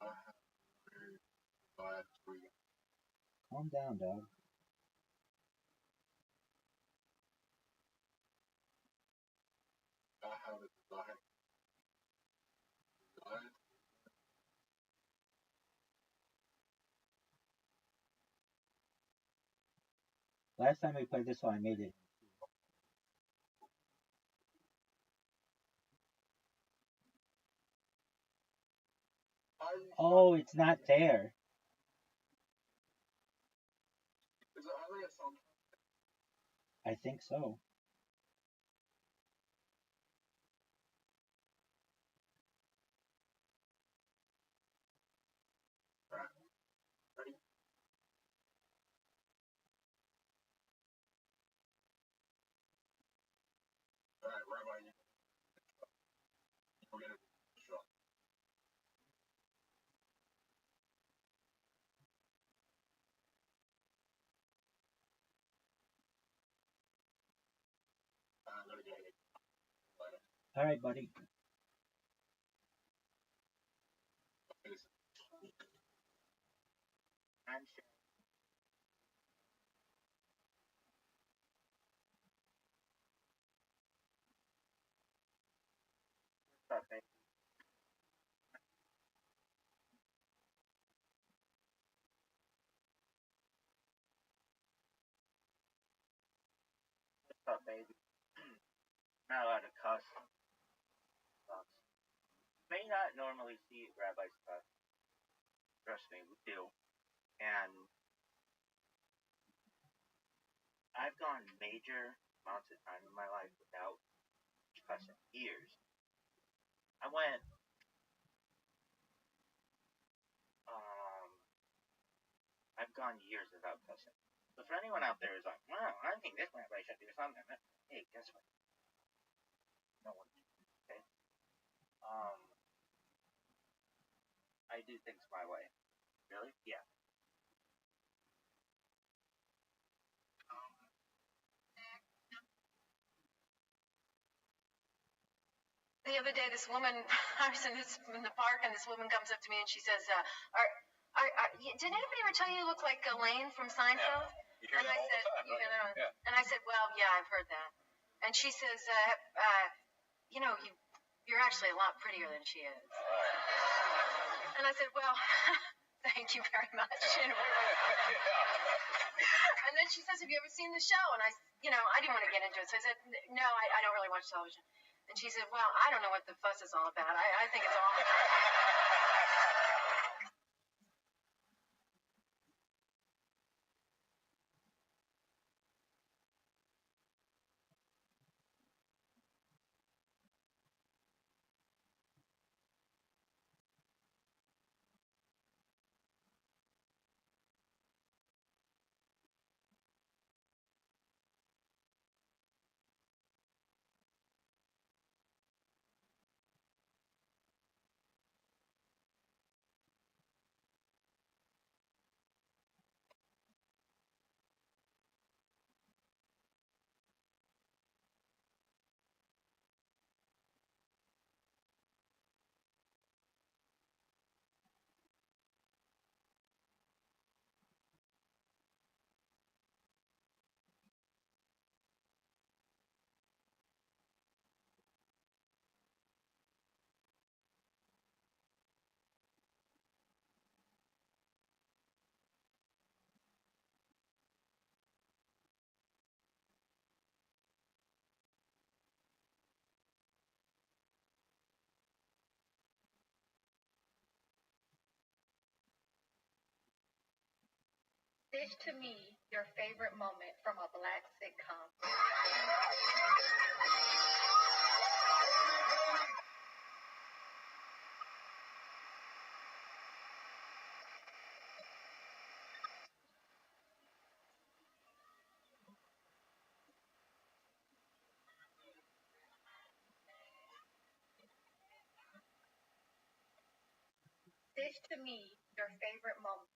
I have to buy 3. Calm down, dog. I have a desire. Last time we played this one, I made it. Oh, it's not there. Is it only a song? I think so. Right. Ready? Alright, Rabbi, you get a shot. I'm gonna get it later. All right, buddy. I'm sure. What's up, baby? What's up, baby? Not allowed to cuss. May not normally see rabbis cuss. Trust me, we do. And I've gone major amounts of time in my life without cussing. Years. I went, um, I've gone years without cussing. So for anyone out there who's like, wow, I think this rabbi should do something. Hey, guess what? No one. Okay. I do things my way. Really? Yeah. The other day, this woman, I was in the park, and this woman comes up to me and she says, did anybody ever tell you you look like Elaine from Seinfeld? You hear that all the time, don't you? Yeah. And I said, well, yeah, I've heard that. And she says, you're actually a lot prettier than she is. And I said, well, Thank you very much. And then she says, have you ever seen the show? And I didn't want to get into it. So I said, no, I don't really watch television. And she said, well, I don't know what the fuss is all about. I think it's all. Dish to me your favorite moment from a black sitcom. Dish to me your favorite moment.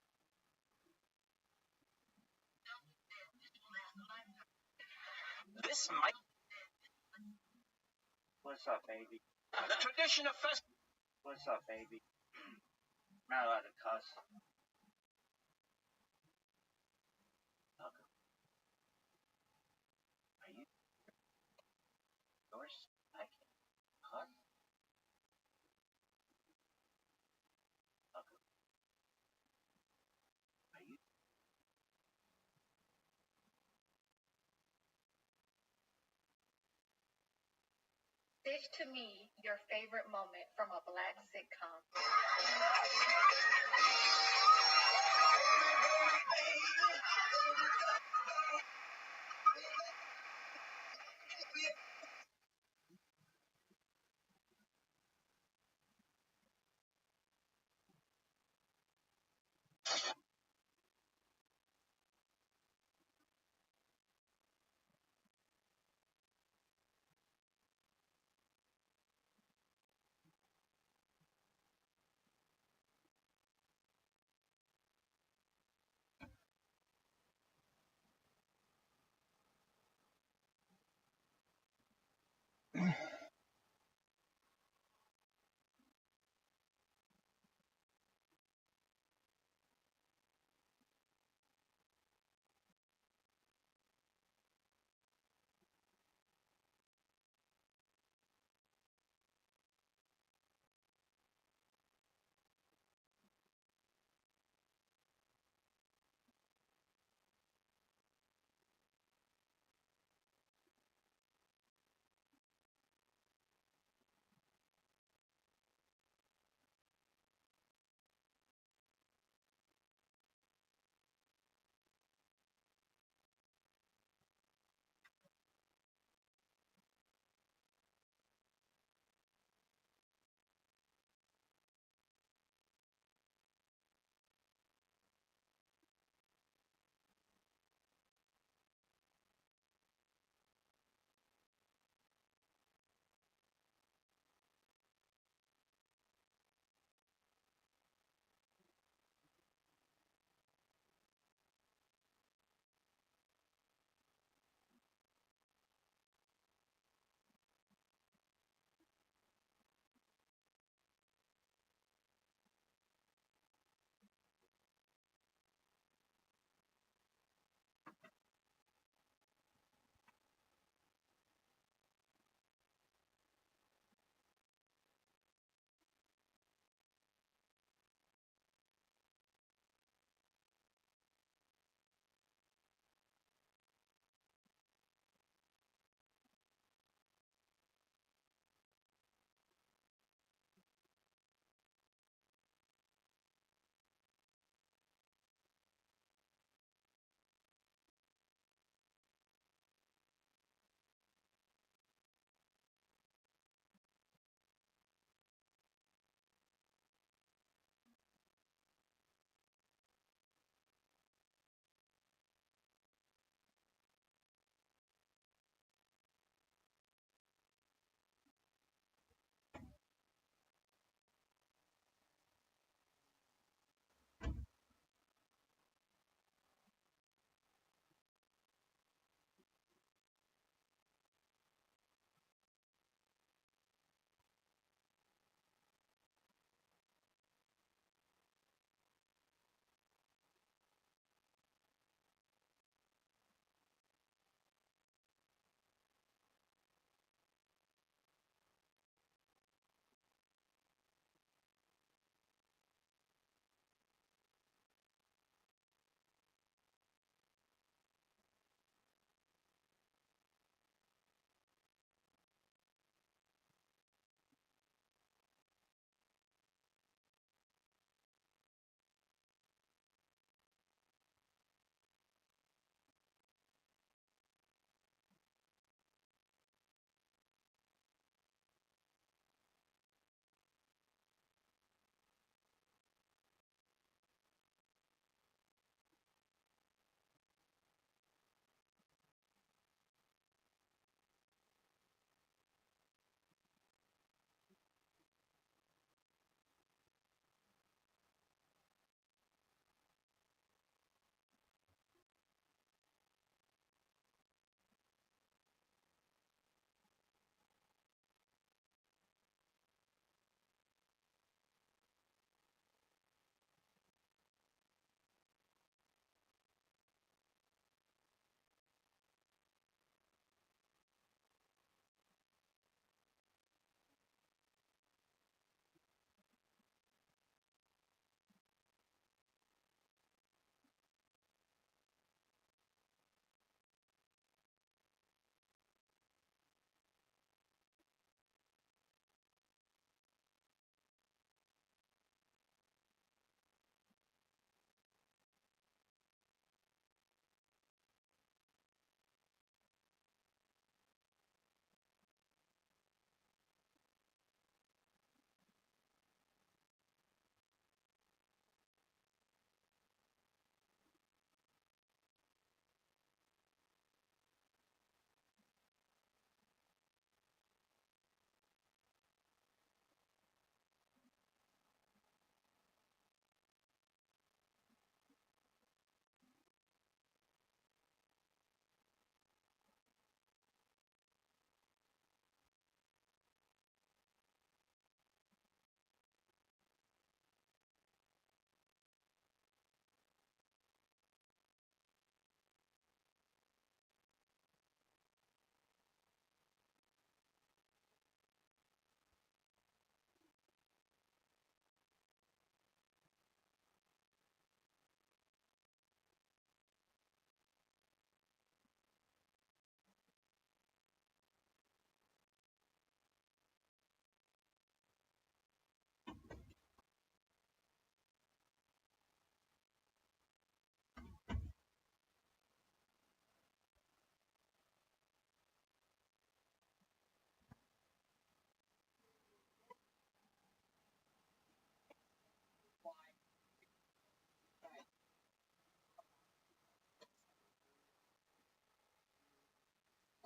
This might What's up, baby? the tradition of fest. What's up, baby? Not allowed to cuss. Are you yours? I can't cuss. Are you? Dish to me your favorite moment from a black sitcom.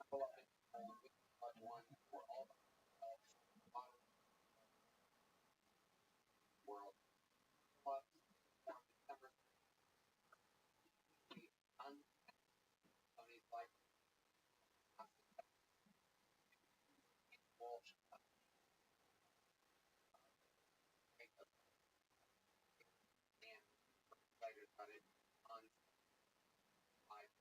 pull up in with Blood One for all the modern world. Plus, on December 3rd, on Sony's life, Walsh make us and excited about it on live.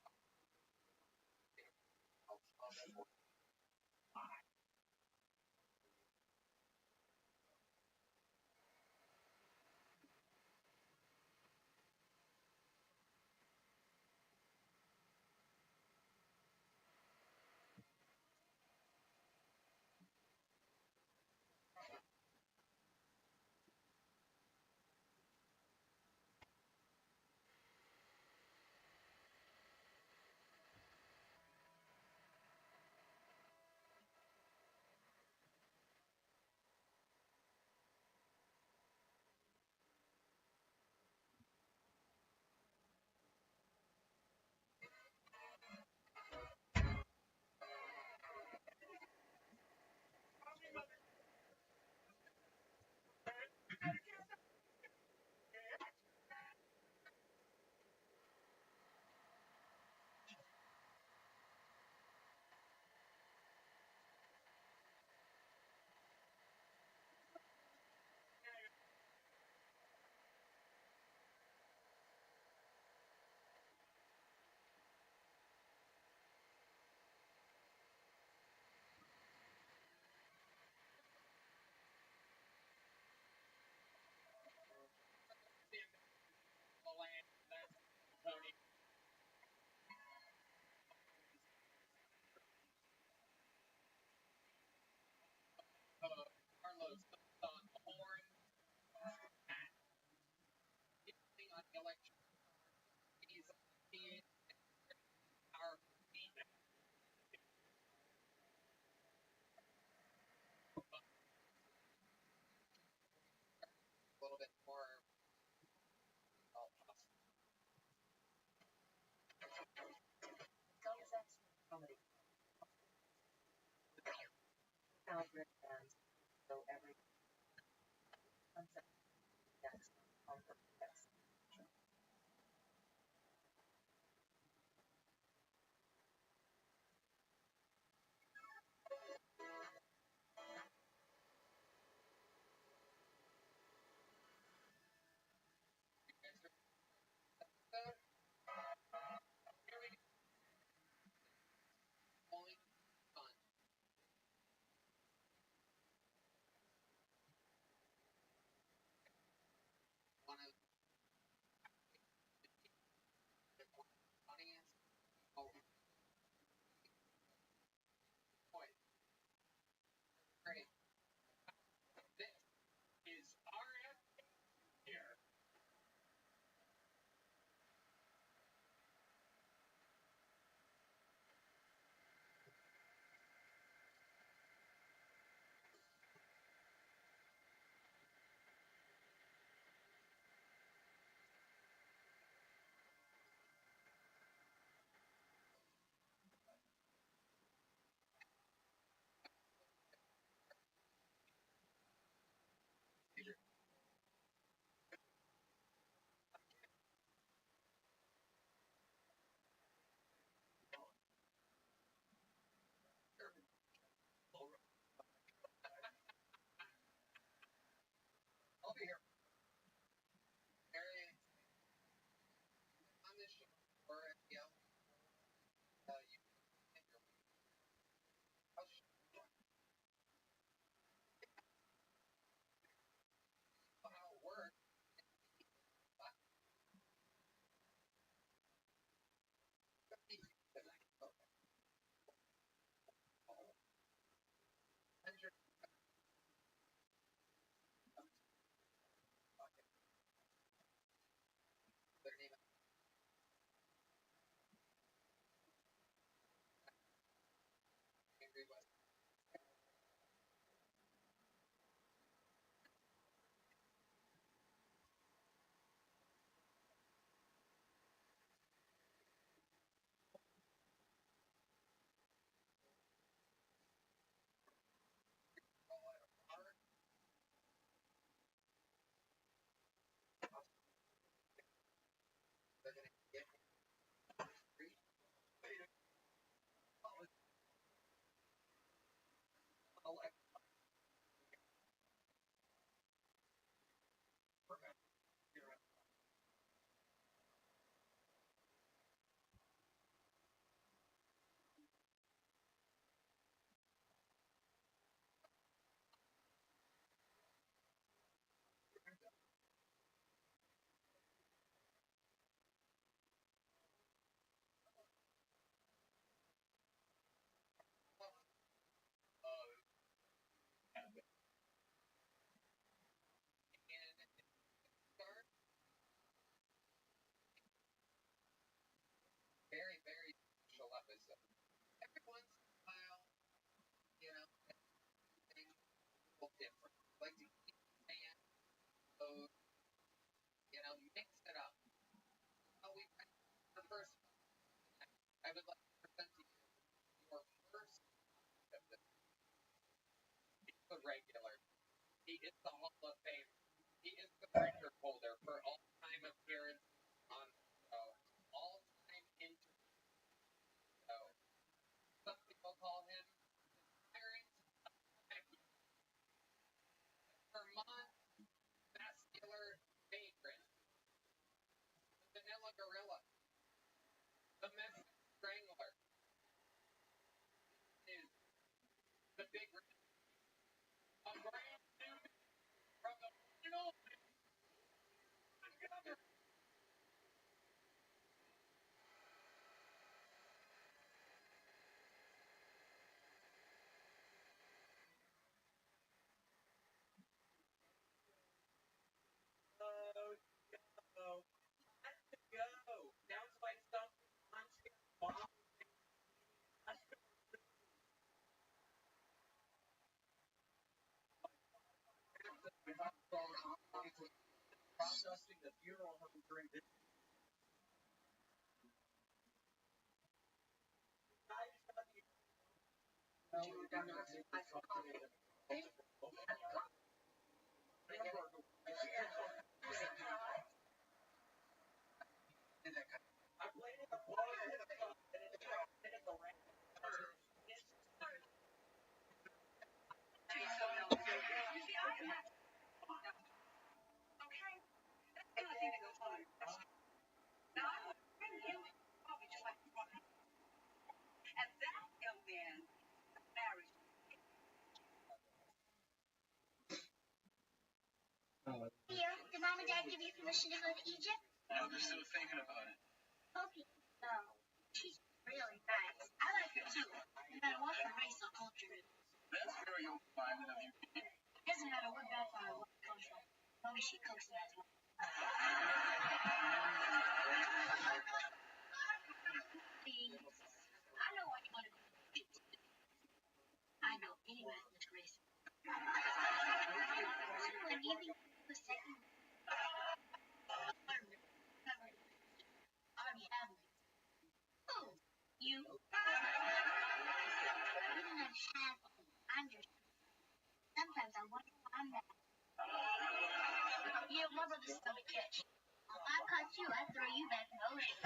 Carlos on the horn, on the election. He's our a little bit more. Comedy. Soundtrack and so every concept next on the next. Only fun. different. I like to keep man code, mix it up. Well, we went the first one. I would like to present to you your first of the regular. He is the Hall of Fame. He is the record holder for all-time appearance on the show, all-time interview show. Some people call him the Tyrant of Mackie, Vermont vascular vagrant, the Vanilla Gorilla, the Memphis Strangler, is the Big Red, a brand new from the final together. Oh, has to go. Sounds like something wants to bomb. Processing the funeral home during this. I played it Here, did Mom and Dad give you permission to go to Egypt? No, they're still thinking about it. Okay. No. She's really nice. I like her too. No matter what her race or culture is. That's very open-minded of you. It doesn't matter what background or what comes from. As long as she cooks and has one. Please. I know why you want to go to Egypt. I know any ethnic race. And even the second. Already have it. Who? You? I'm just. Sometimes I wonder why I'm mad. You, my brother's still a catch. If I caught you, I'd throw you back in the ocean.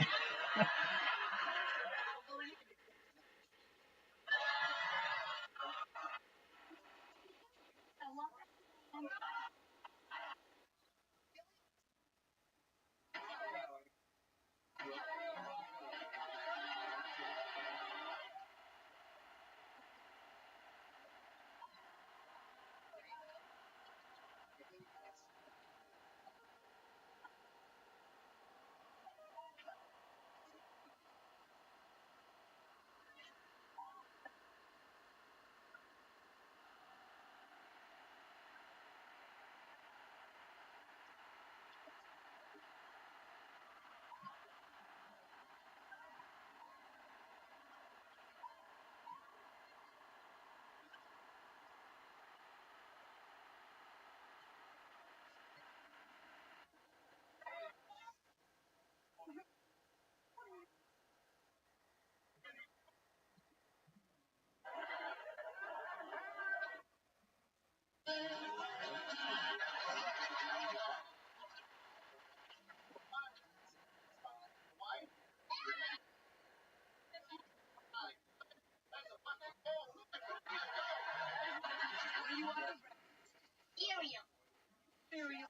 Cereal.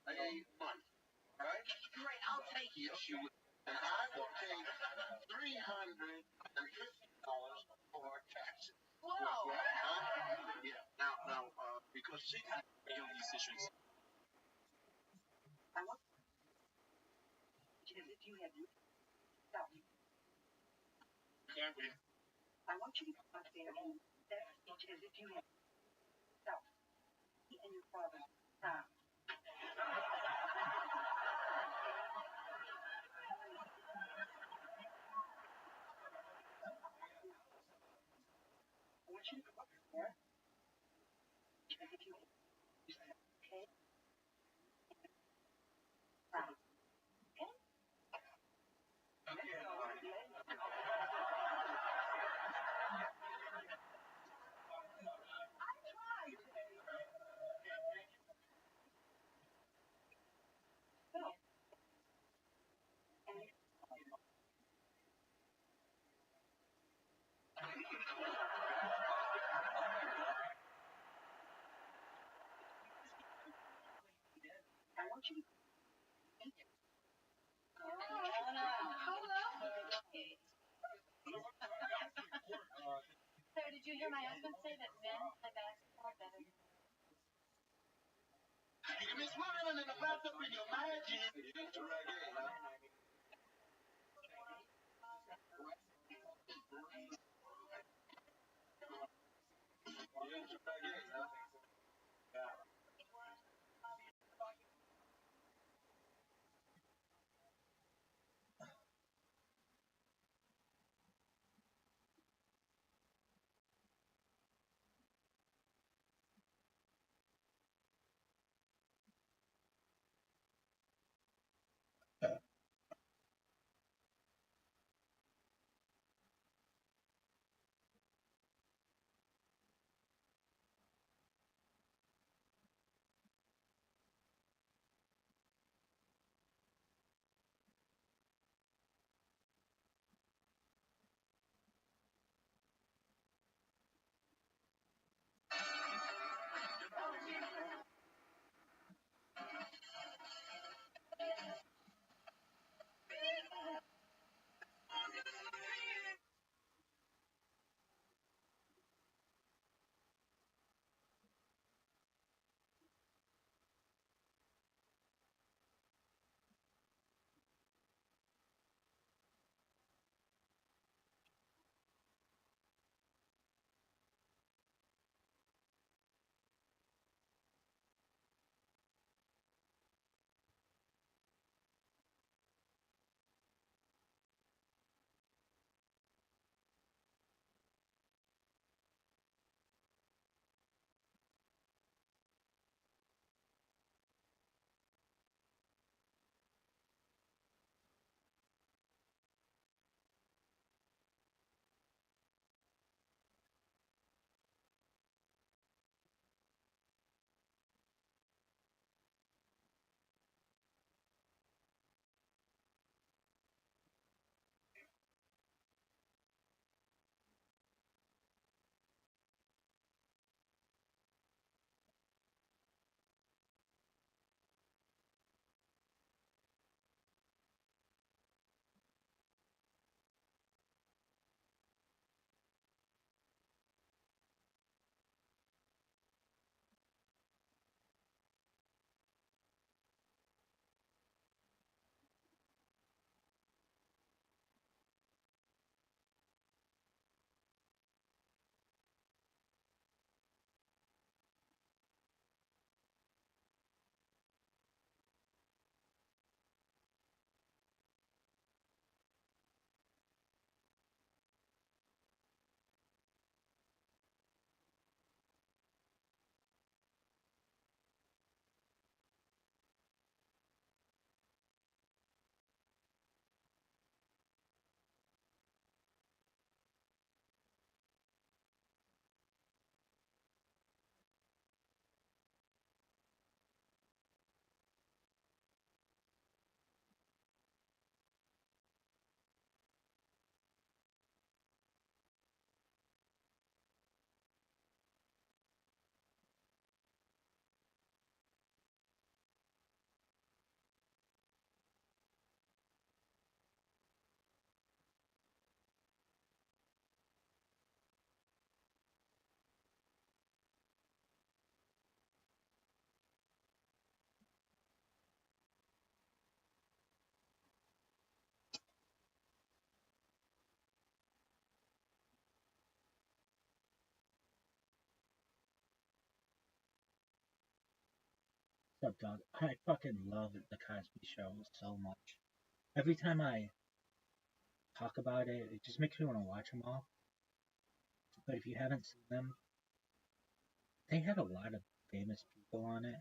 I owe you money, right? Great, I'll take it. Yes, you will. And I will take $350 for our taxes. Whoa. Yeah. Now, because see, these issues. I want you as if you had self. Can't we? I want you to come up there and speak as if you had self. And your father. So did you hear my husband say that men play basketball better than You be smiling in the bathtub in your magic. What's up, dog? I fucking love the Cosby Show so much. Every time I talk about it, it just makes me want to watch them all. But if you haven't seen them, they had a lot of famous people on it.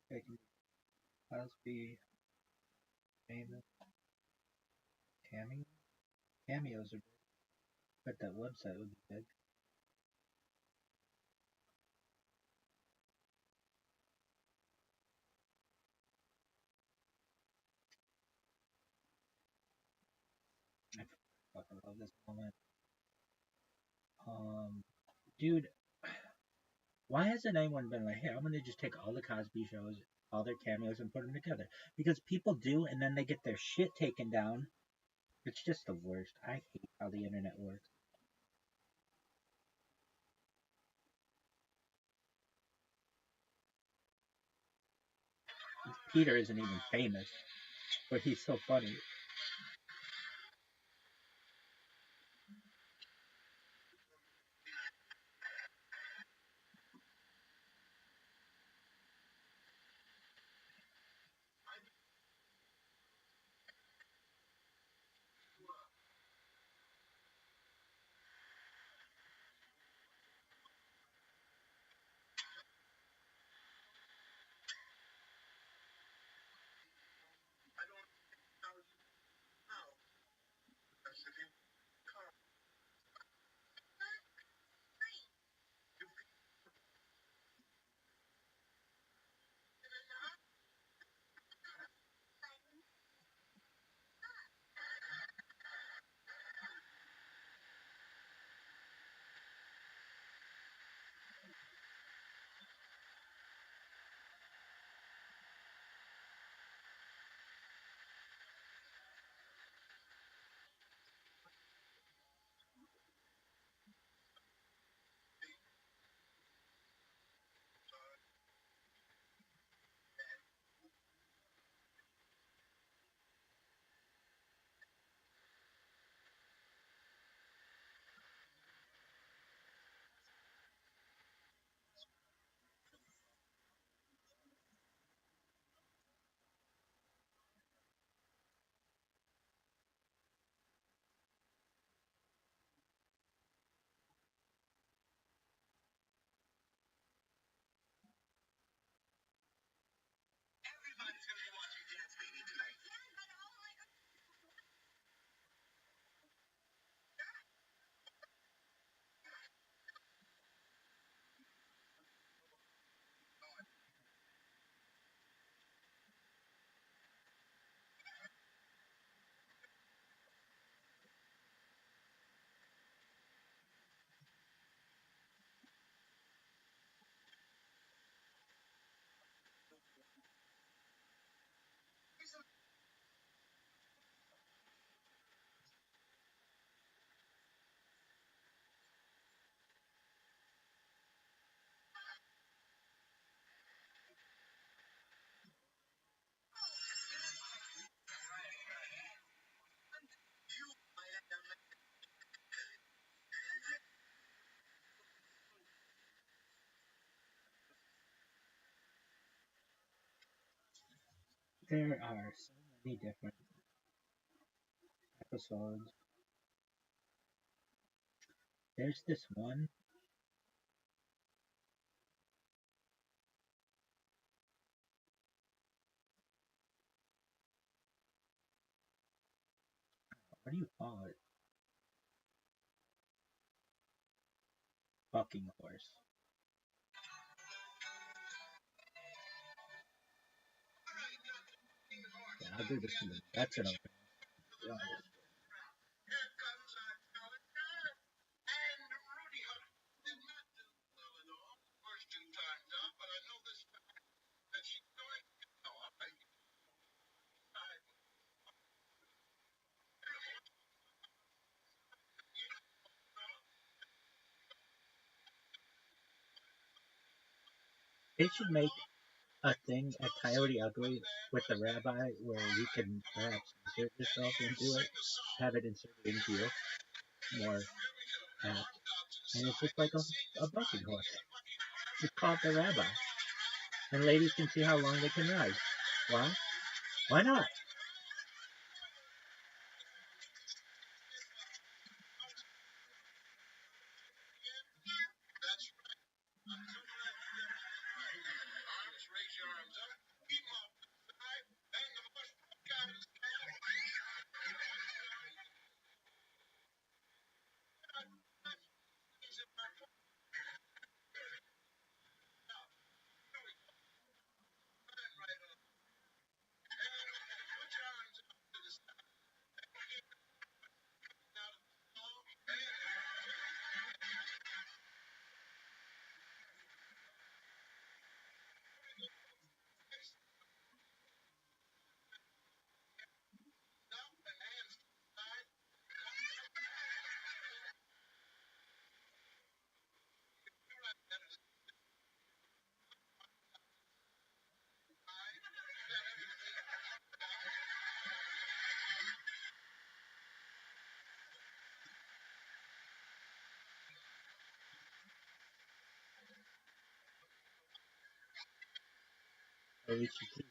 Like Cosby, famous cameo. Cameos are big. But that website would be big. I fucking love this moment. Dude, why hasn't anyone been like, hey, I'm gonna just take all the Cosby shows, all their cameos, and put them together? Because people do, and then they get their shit taken down. It's just the worst. I hate how the internet works. Peter isn't even famous, but he's so funny. There are so many different episodes. There's this one. What do you call it? Bucking horse. Yeah, I'll do this one. That's an open. Yeah. They should make a thing at Coyote Ugly with the rabbi where you can perhaps insert yourself into it, have it inserted into you more apt. And it's just like a bucking horse. Just call it the rabbi. And ladies can see how long they can ride. Why? Why not? At least you keep.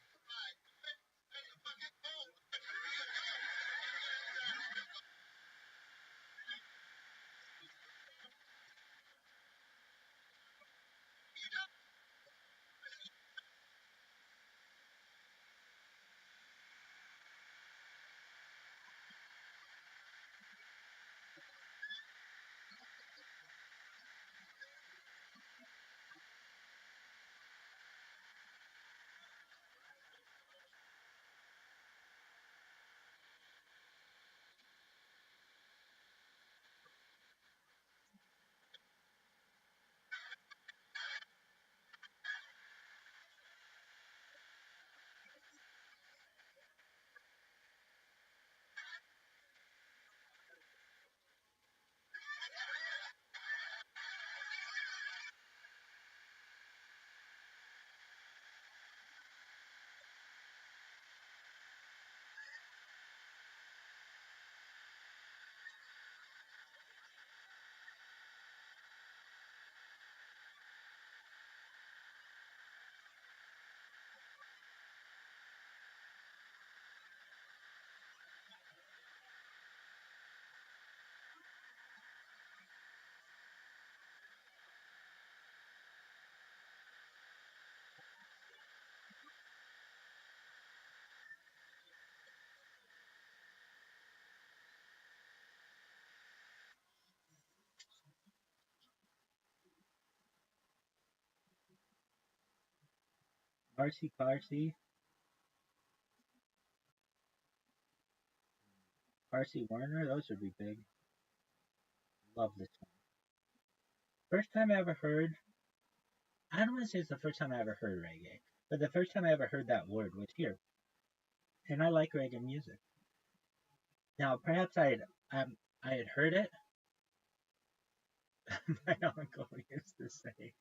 Marcy Carsey, Carsey Werner, those would be big. Love this one. First time I ever heard, I don't want to say it's the first time I ever heard reggae, but the first time I ever heard that word was here. And I like reggae music. Now, perhaps I had heard it. My uncle used to say,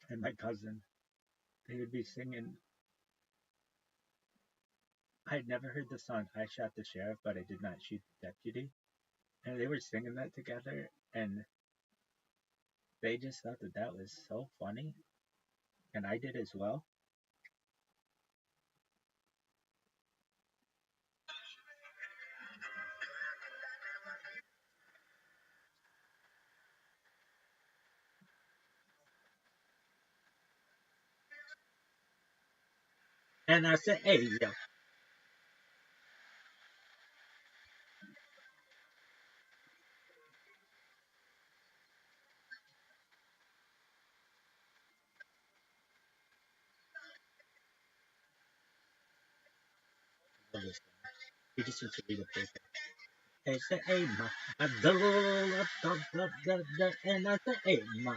and my cousin, they would be singing. I had never heard the song "I Shot the Sheriff, but I Did Not Shoot the Deputy," and they were singing that together, and they just thought that that was so funny, and I did as well. And I said, "Hey, yo, love this guy. He just needs to read a paper." They said, "Hey, ma," I double up, and I said, "Hey, ma."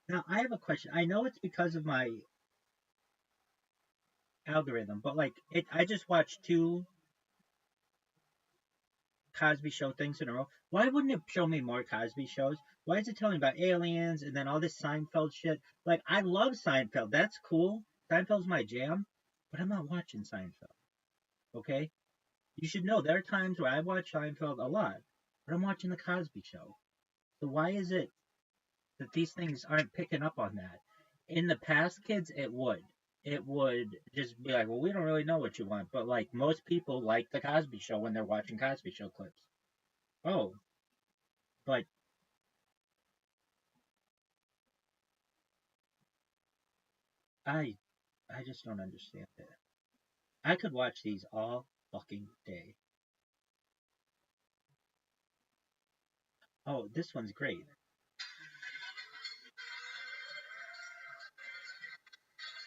Now I have a question. I know it's because of my algorithm, but like I just watched two Cosby Show things in a row. Why wouldn't it show me more Cosby shows? Why is it telling me about aliens and then all this Seinfeld shit? Like I love Seinfeld. That's cool. Seinfeld's my jam, but I'm not watching Seinfeld. Okay? You should know there are times where I watch Seinfeld a lot, but I'm watching the Cosby Show. So why is it that these things aren't picking up on that? In the past, kids, it would. It would just be like, well, we don't really know what you want, but like most people like the Cosby Show when they're watching Cosby Show clips. Oh, but I I just don't understand it. I could watch these all fucking day. Oh, this one's great.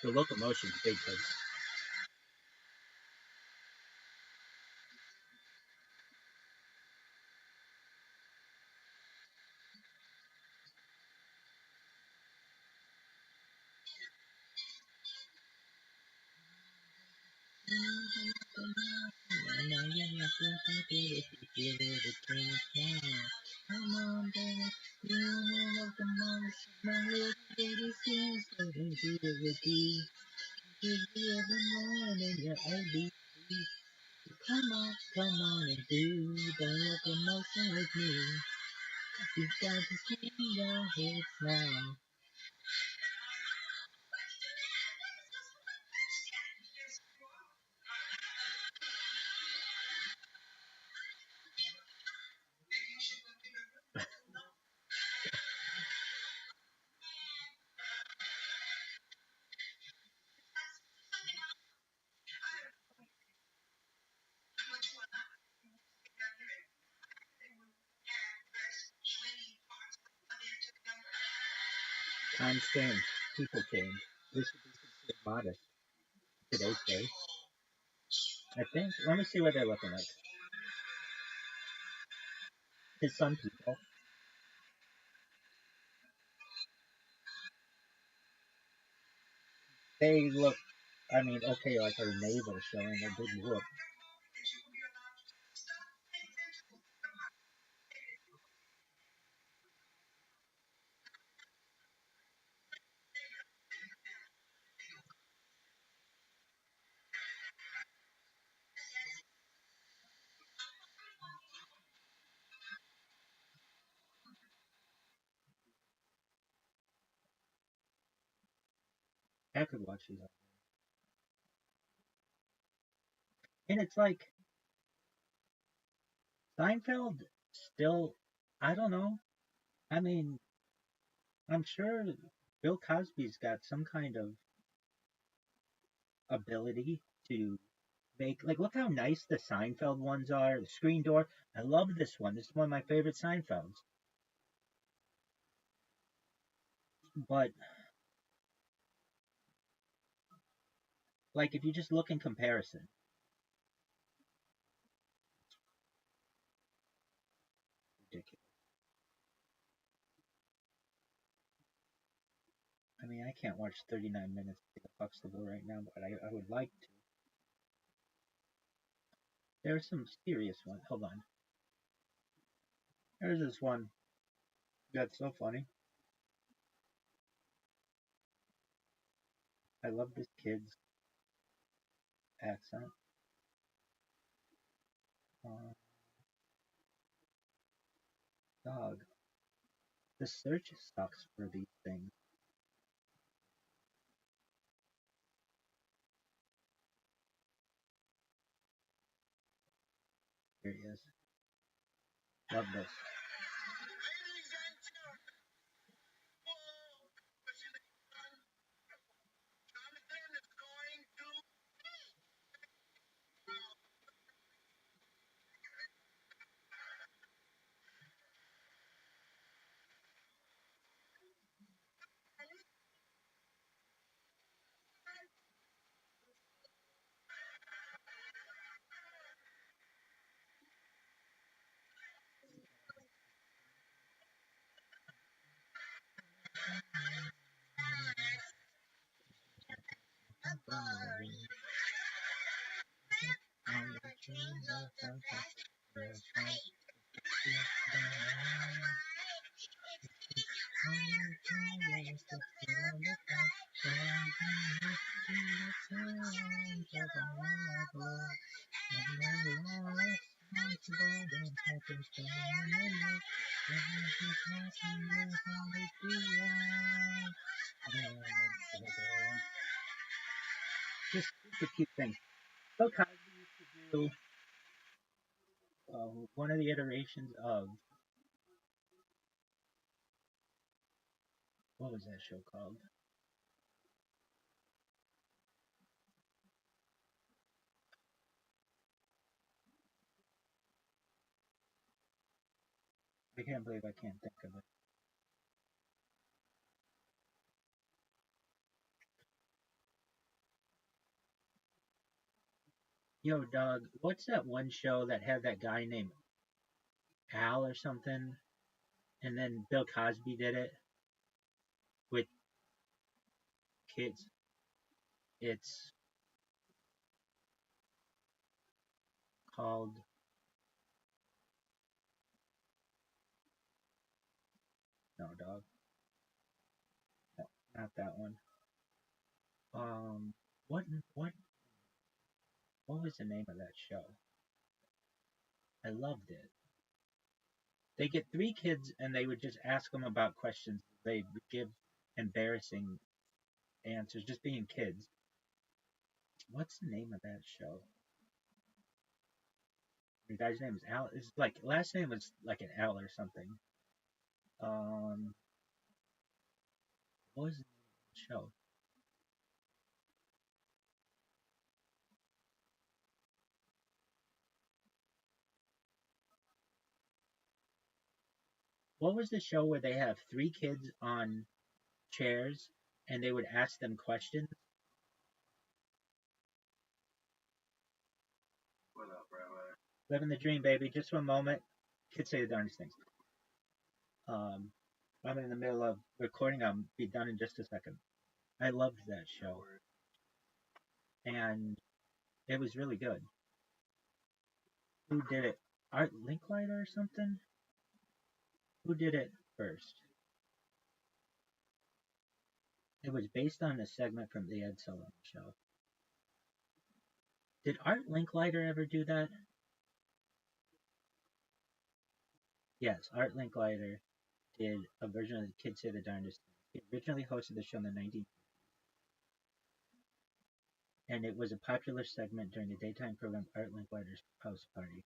The locomotion's big, but come on, baby, you know the most. My little baby sings, so then do it with you. Give you every morning your ABC. Come on and do the locomotion with me. You've got to swing your hips now. Times change, people change. This should be considered modest today's day. I think. Let me see what they're looking like. Because some people, they look, I mean, okay, like her navel showing a big whoop. I could watch these. And it's like, Seinfeld still, I don't know. I mean, I'm sure Bill Cosby's got some kind of ability to make, like, look how nice the Seinfeld ones are. The screen door. I love this one. This is one of my favorite Seinfelds. But, like, if you just look in comparison, ridiculous. I mean, I can't watch 39 minutes of Huxtable right now, but I would like to. There's some serious ones. Hold on. There's this one that's so funny. I love this kid's accent. Uh, Dog. The search sucks for these things. Here he is. Love this. Just super cute things. Bill Cosby used to do one of the iterations of, what was that show called? I can't believe I can't think of it. Yo, dog, what's that one show that had that guy named Al or something? And then Bill Cosby did it with kids. It's called, no, dog, no, not that one. Um, what, what, what was the name of that show? I loved it. They get three kids and they would just ask them about questions. They would give embarrassing answers, just being kids. What's the name of that show? The guy's name is Al. It's like last name was like an L or something. What was the name of the show? What was the show where they have three kids on chairs and they would ask them questions? What up, Rabbi? Living the dream, baby. Just one moment. Kids say the darndest things. Um, I'm in the middle of recording. I'll be done in just a second. I loved that show, and it was really good. Who did it? Art Linkleiter or something? Who did it first? It was based on a segment from the Ed Sullivan Show. Did Art Linkleiter ever do that? Yes, Art Linkleiter did a version of the Kids Say the Darndest Things. He originally hosted the show in the 19th, and it was a popular segment during the daytime program Art Linkleiter's House Party.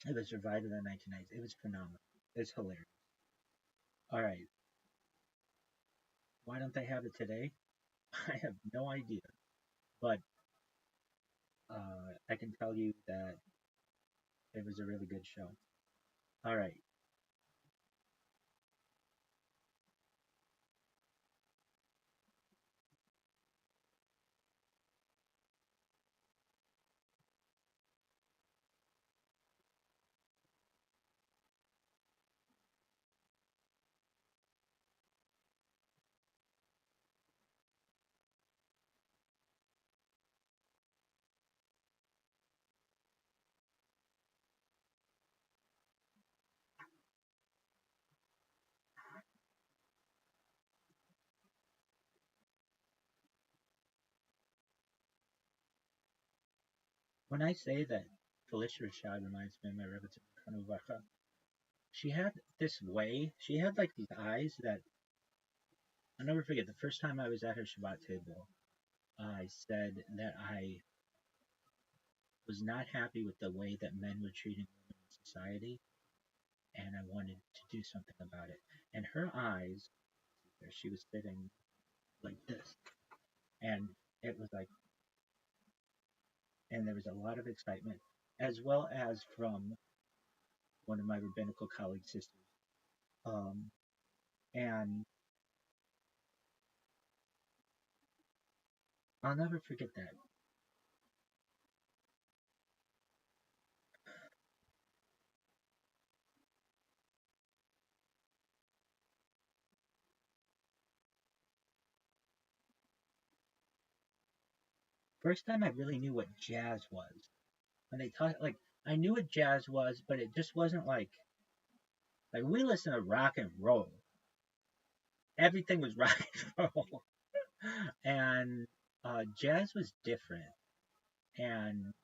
It was revived in the 1990s. It was phenomenal. It's hilarious. All right. Why don't they have it today? I have no idea. But I can tell you that it was a really good show. All right. When I say that Felicia Rashad reminds me of my Rebbe Tzimmer, she had this way. She had like these eyes that I'll never forget. The first time I was at her Shabbat table, I said that I was not happy with the way that men were treating women in society, and I wanted to do something about it. And her eyes, she was sitting like this, and it was like, and there was a lot of excitement, as well as from one of my rabbinical colleague sisters. Um, and I'll never forget that. First time I really knew what jazz was. When they taught, like, I knew what jazz was, but it just wasn't like we listen to rock and roll. Everything was rock and roll, and jazz was different. And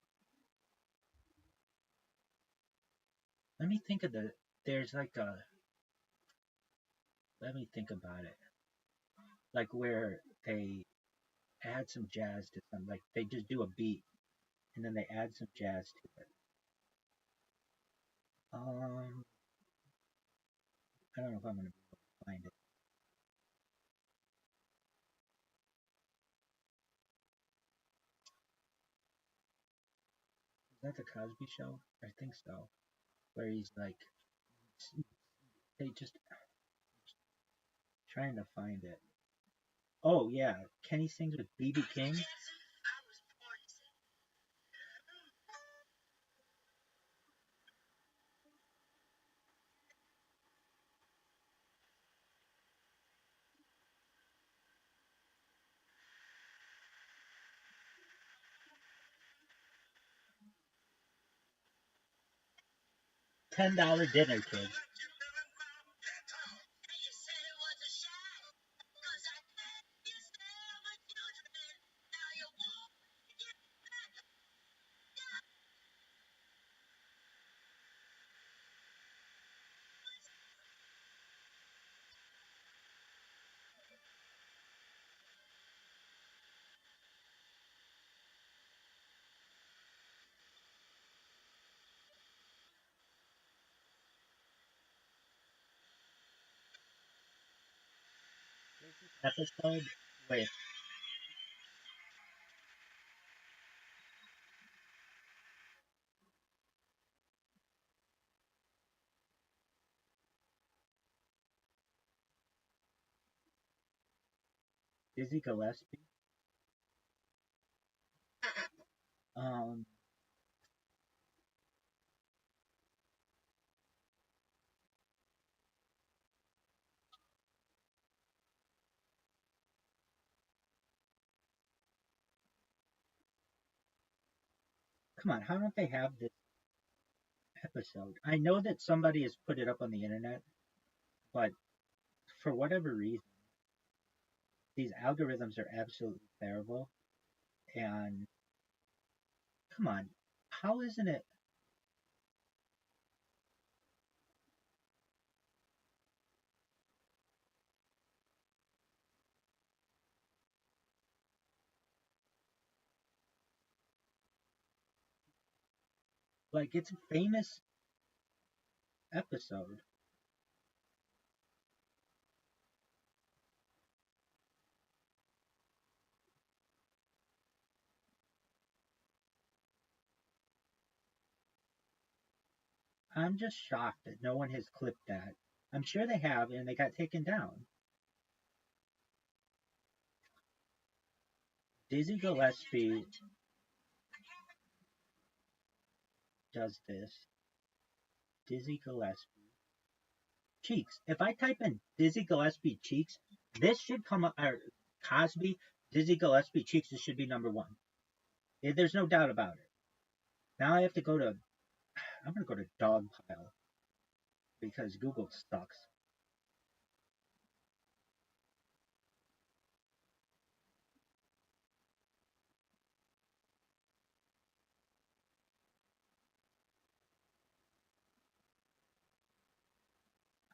let me think of the. There's like a. Let me think about it. Like where they add some jazz to some, like they just do a beat and then they add some jazz to it. Um, I don't know if I'm gonna be able to find it. Is that the Cosby Show? I think so. where he's like, they just trying to find it. Oh yeah, Kenny sings with BB King. $10 dinner, kids. Episode with Dizzy Gillespie. Um, come on, how don't they have this episode? I know that somebody has put it up on the internet, but for whatever reason, these algorithms are absolutely terrible. And come on, how isn't it like it's a famous episode? I'm just shocked that no one has clipped that. I'm sure they have, and they got taken down. Dizzy Gillespie does this. Dizzy Gillespie cheeks. If I type in Dizzy Gillespie cheeks, this should come up. Or Cosby Dizzy Gillespie cheeks. This should be number one. There's no doubt about it. Now I have to go to. I'm gonna go to dog pile because Google sucks.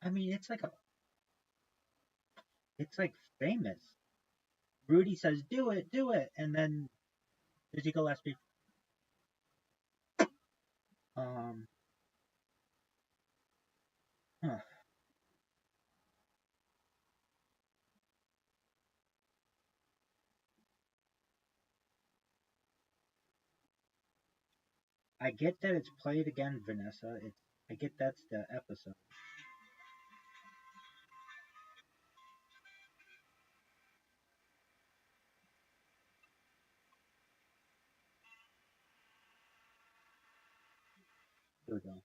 I mean, it's like famous. Rudy says, do it," and then Dizzy Gillespie. Um, huh. I get that it's played again, Vanessa. I get that's the episode. Here we go.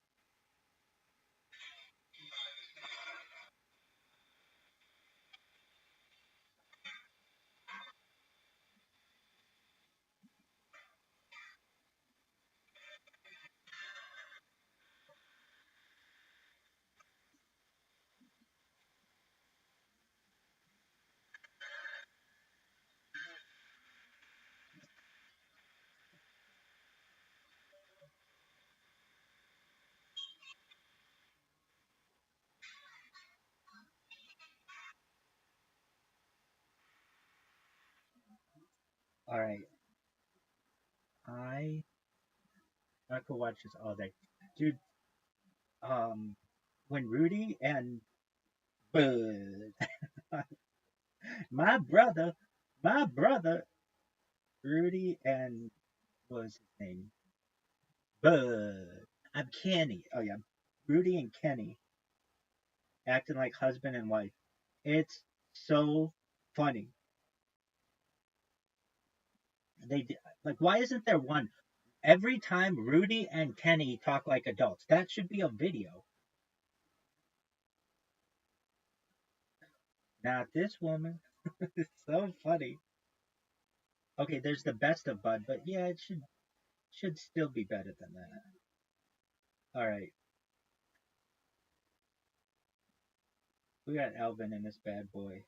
All right, I could watch this all day, dude. Um, when Rudy and Bud, my brother, my brother, Rudy and what was his name? Bud. I'm Kenny. Oh yeah. Rudy and Kenny acting like husband and wife. It's so funny. Like, why isn't there one every time Rudy and Kenny talk like adults? That should be a video. Not this woman. It's so funny. Okay, there's the best of Bud, but yeah, it should still be better than that. All right, we got Alvin and this bad boy.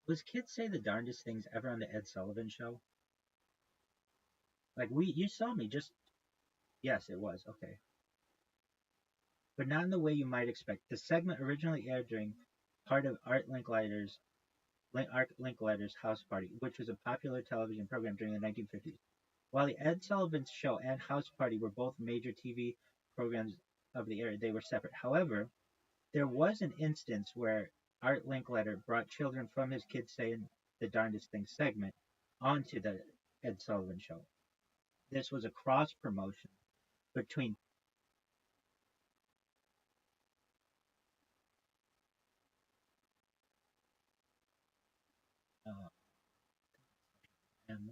Was kids say the darndest things ever on the Ed Sullivan Show? Like you saw me just yes, it was okay, but not in the way you might expect. The segment originally aired during part of Art Linkletter's House Party, which was a popular television program during the 1950s. While the Ed Sullivan Show and House Party were both major TV programs of the era, they were separate. However, there was an instance where Art Linkletter brought children from his Kids Saying the Darndest Things segment onto the Ed Sullivan Show. This was a cross promotion between uh, and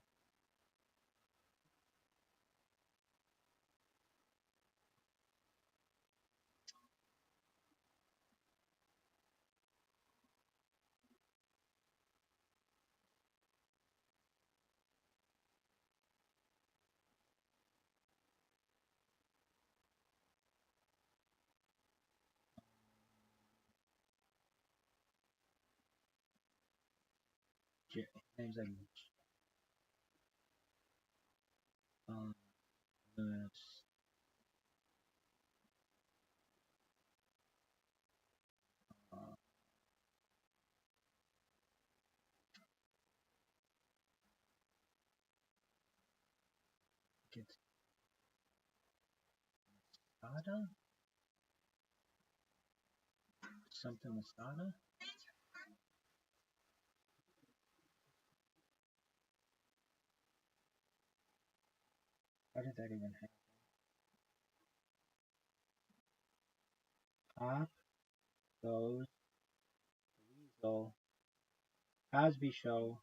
names like um, uh, Kids Sada, something Masada. How did that even happen? Pop goes Weasel Cosby Show.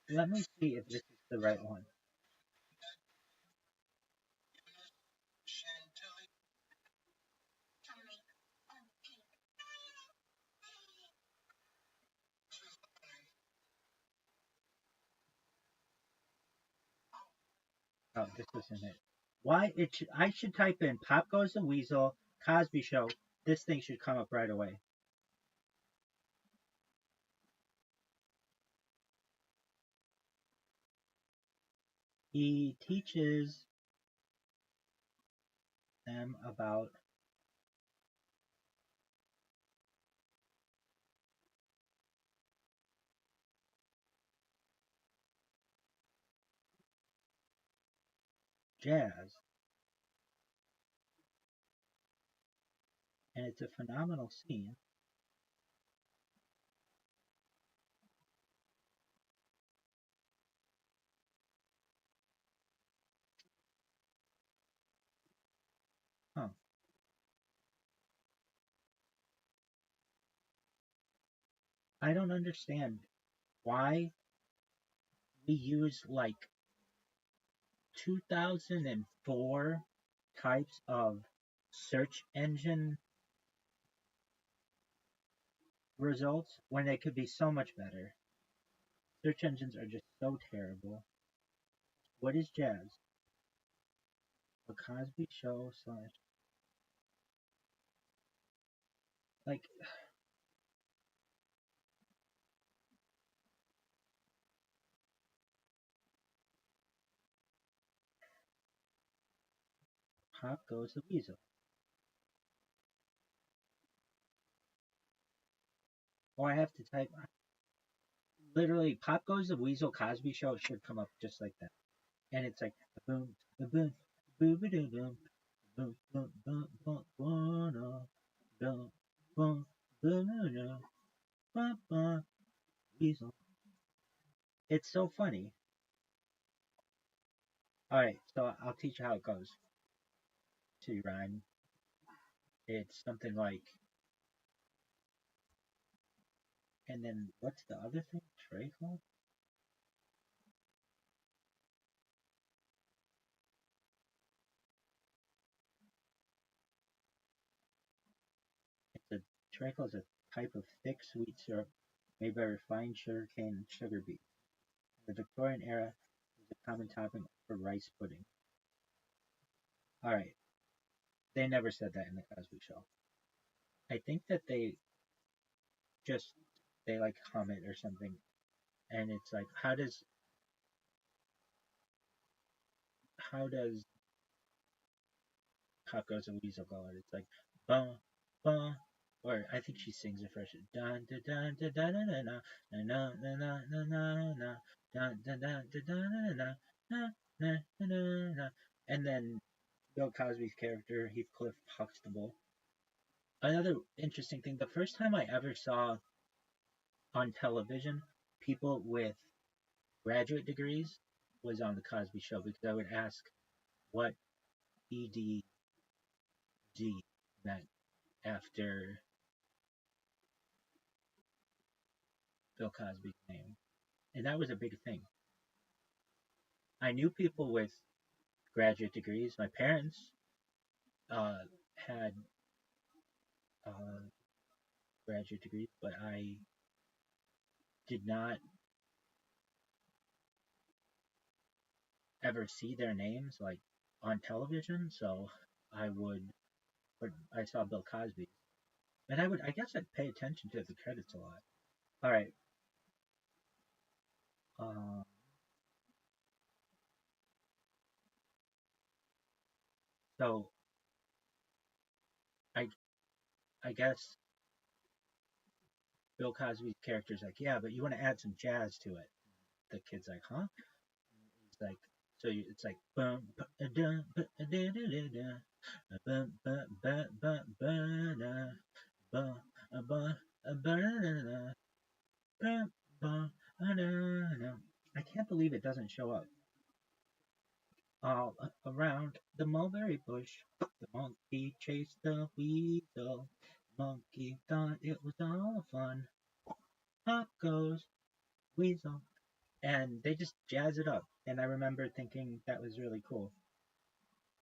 Let me see if this is the right one. Oh, this isn't it. Why it should, I should type in Pop Goes the Weasel, Cosby Show. This thing should come up right away. He teaches them about jazz, and it's a phenomenal scene. Huh. I don't understand why we use like 2004 types of search engine results when they could be so much better. Search engines are just so terrible. What is jazz? A Cosby Show slash like Pop Goes the Weasel. Or I have to type literally Pop Goes the Weasel Cosby Show should come up just like that. And it's like boom, boom, boom, boom, boom, boom, boom, boom, boom, boom, boom, boom, boom, boom, boom, boom, weasel. It's so funny. All right, so I'll teach you how it goes. To rhyme, it's something like, and then what's the other thing? Treacle? It's a treacle is a type of thick sweet syrup made by refined sugarcane and sugar beet. In the Victorian era, it was a common topping for rice pudding. All right, they never said that in the Cosby Show. I think that just they like hum it or something, and it's like, how does Pop Goes a Weasel go? And it's like, bum bum, or I think she sings it first. Dun dun dun dun dun dun dun dun dun dun dun dun dun dun dun dun dun dun dun dun, and then Bill Cosby's character Heathcliff Huxtable. Another interesting thing: the first time I ever saw on television people with graduate degrees was on the Cosby Show because I would ask what EDD meant after Bill Cosby's name, and that was a big thing. I knew people with graduate degrees. My parents had uh, graduate degrees, but I did not ever see their names like on television. So I would, but I saw Bill Cosby, and I guess I'd pay attention to the credits a lot. All right. Uh, so I I guess Bill Cosby's character's like, yeah, but you want to add some jazz to it. The kid's like, huh? It's like, it's like, bum, dun, da, da, da, da, bum, ba, ba, ba, ba, da, ba, ba, ba, da, da, ba, da, da. I can't believe it doesn't show up. All around the mulberry bush, the monkey chased the weasel. Monkey thought it was all fun. Up goes weasel. And they just jazz it up. And I remember thinking that was really cool.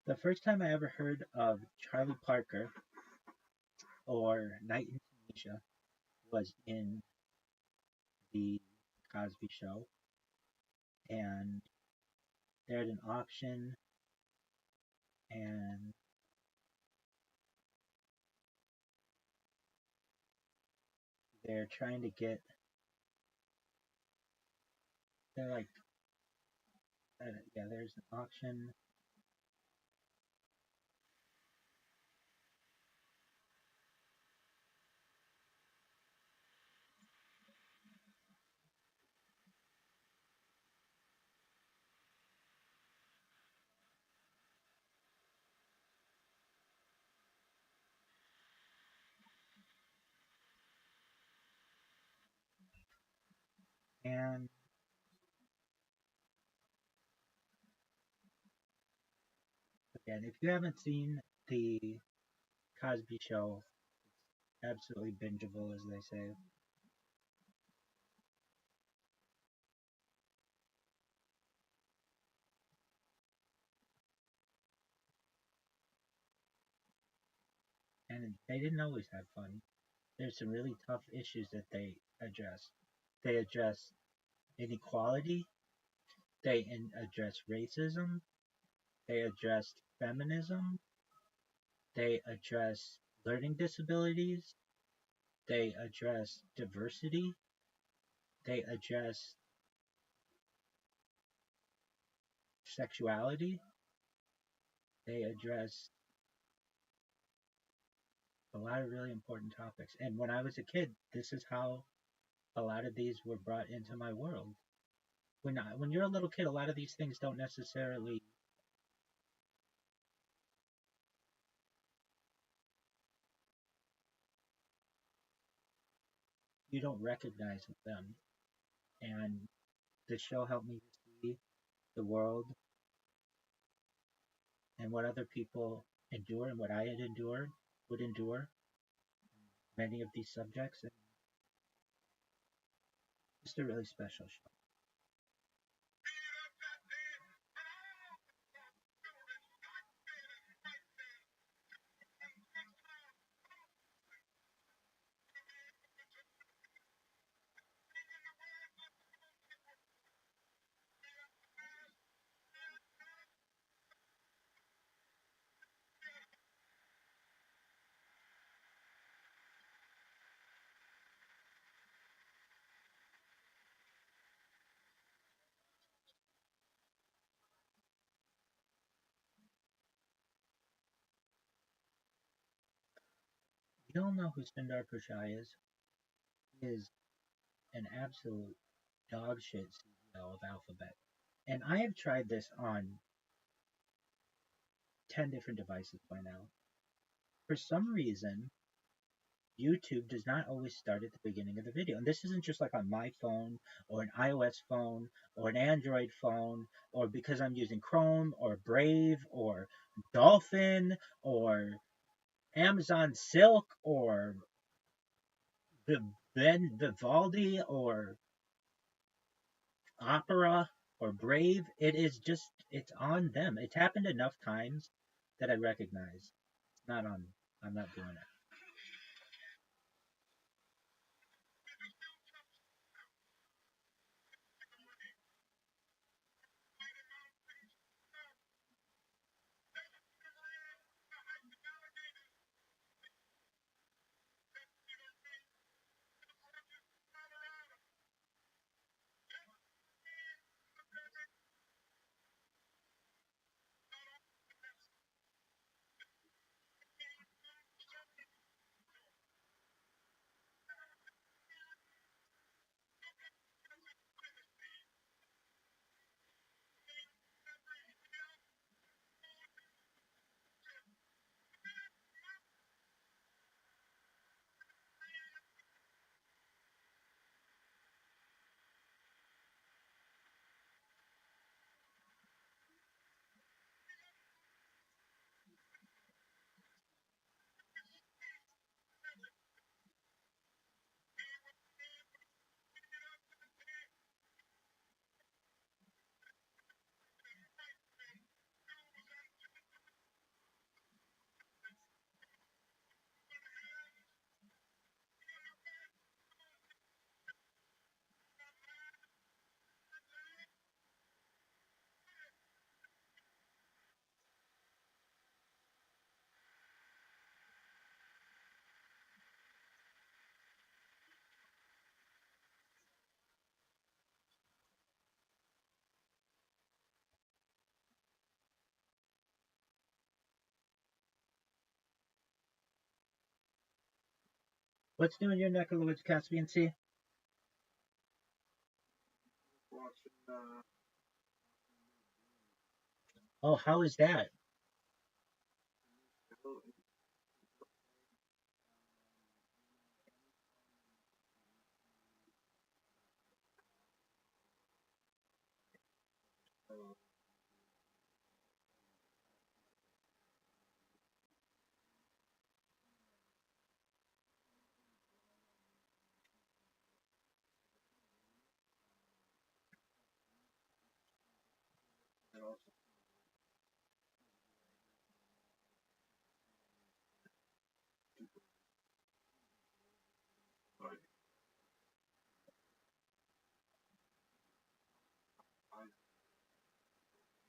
The first time I ever heard of Charlie Parker or Night in Tunisia was in the Cosby Show, and they're at an auction, and they're trying to get. They're like, yeah, there's an auction. And again, if you haven't seen the Cosby Show, absolutely bingeable, as they say. And they didn't always have fun. There's some really tough issues that they address. They address inequality. They address racism. They address feminism. They address learning disabilities. They address diversity. They address sexuality. They address a lot of really important topics. And when I was a kid, this is how a lot of these were brought into my world. When you're a little kid, a lot of these things don't necessarily, you don't recognize them. And the show helped me see the world and what other people endure and what I had endured would endure many of these subjects. And just a really special show. You don't know who Sundar Pichai is? He is an absolute dog shit CEO of Alphabet. And I have tried this on 10 different devices by now. For some reason, YouTube does not always start at the beginning of the video. And this isn't just like on my phone or an iOS phone or an Android phone or because I'm using Chrome or Brave or Dolphin or Amazon Silk or the Ben Vivaldi or Opera or Brave. It is just, it's on them. It's happened enough times that I recognize. It's not on, I'm not doing it. What's new in your neck of the woods, Caspian Sea? Watching Oh, how is that?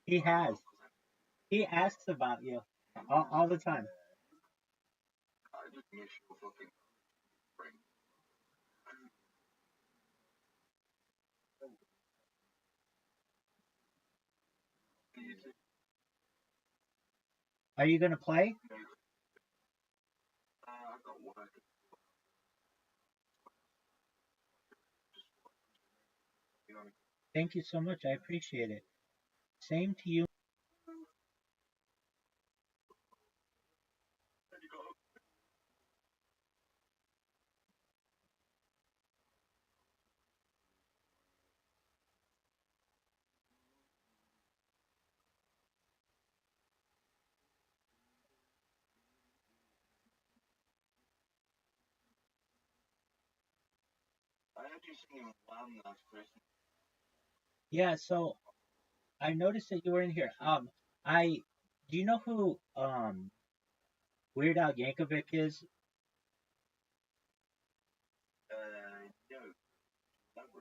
He has. He asks about you all the time. Are you gonna play? Thank you so much. I appreciate it. Same to you. Yeah. So I noticed that you were in here. I do you know who Weird Al Yankovic is?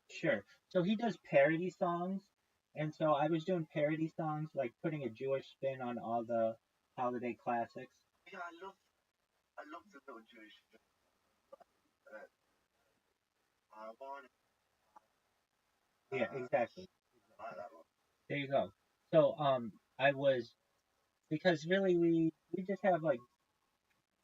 Sure. So he does parody songs, and so I was doing parody songs, like putting a Jewish spin on all the holiday classics. Yeah, exactly. There you go. So I was because really we just have like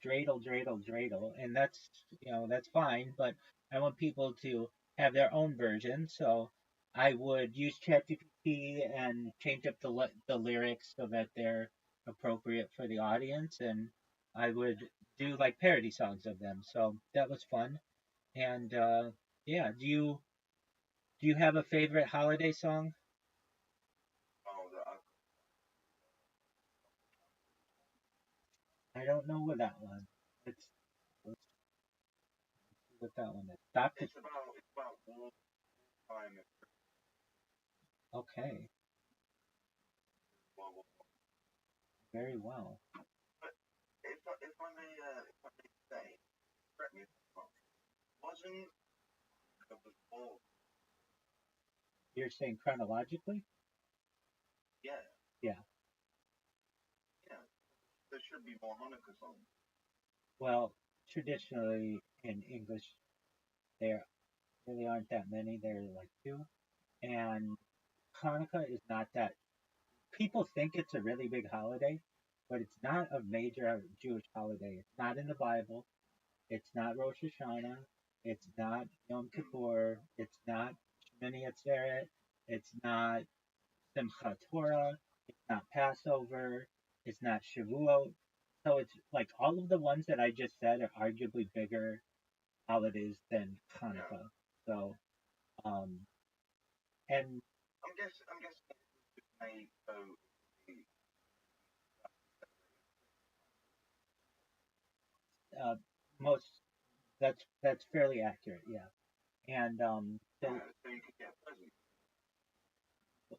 dreidel, dreidel, dreidel, and that's fine. But I want people to have their own version, so I would use ChatGPT and change up the lyrics so that they're appropriate for the audience, and I would do like parody songs of them. So that was fun. And yeah, do you have a favorite holiday song? I don't know what that one. Let's see what that one is. Stop it. Okay, very well. You're saying chronologically? Yeah. Well, traditionally in English, there really aren't that many. There are like two. And Hanukkah is not that. People think it's a really big holiday, but it's not a major Jewish holiday. It's not in the Bible. It's not Rosh Hashanah. It's not Yom Kippur. It's not Shemini Atzeret. It's not Simchat Torah. It's not Passover. It's not Shavuot. So it's like all of the ones that I just said are arguably bigger holidays than Hanukkah. So, um, and uh, most that's fairly accurate, yeah. And so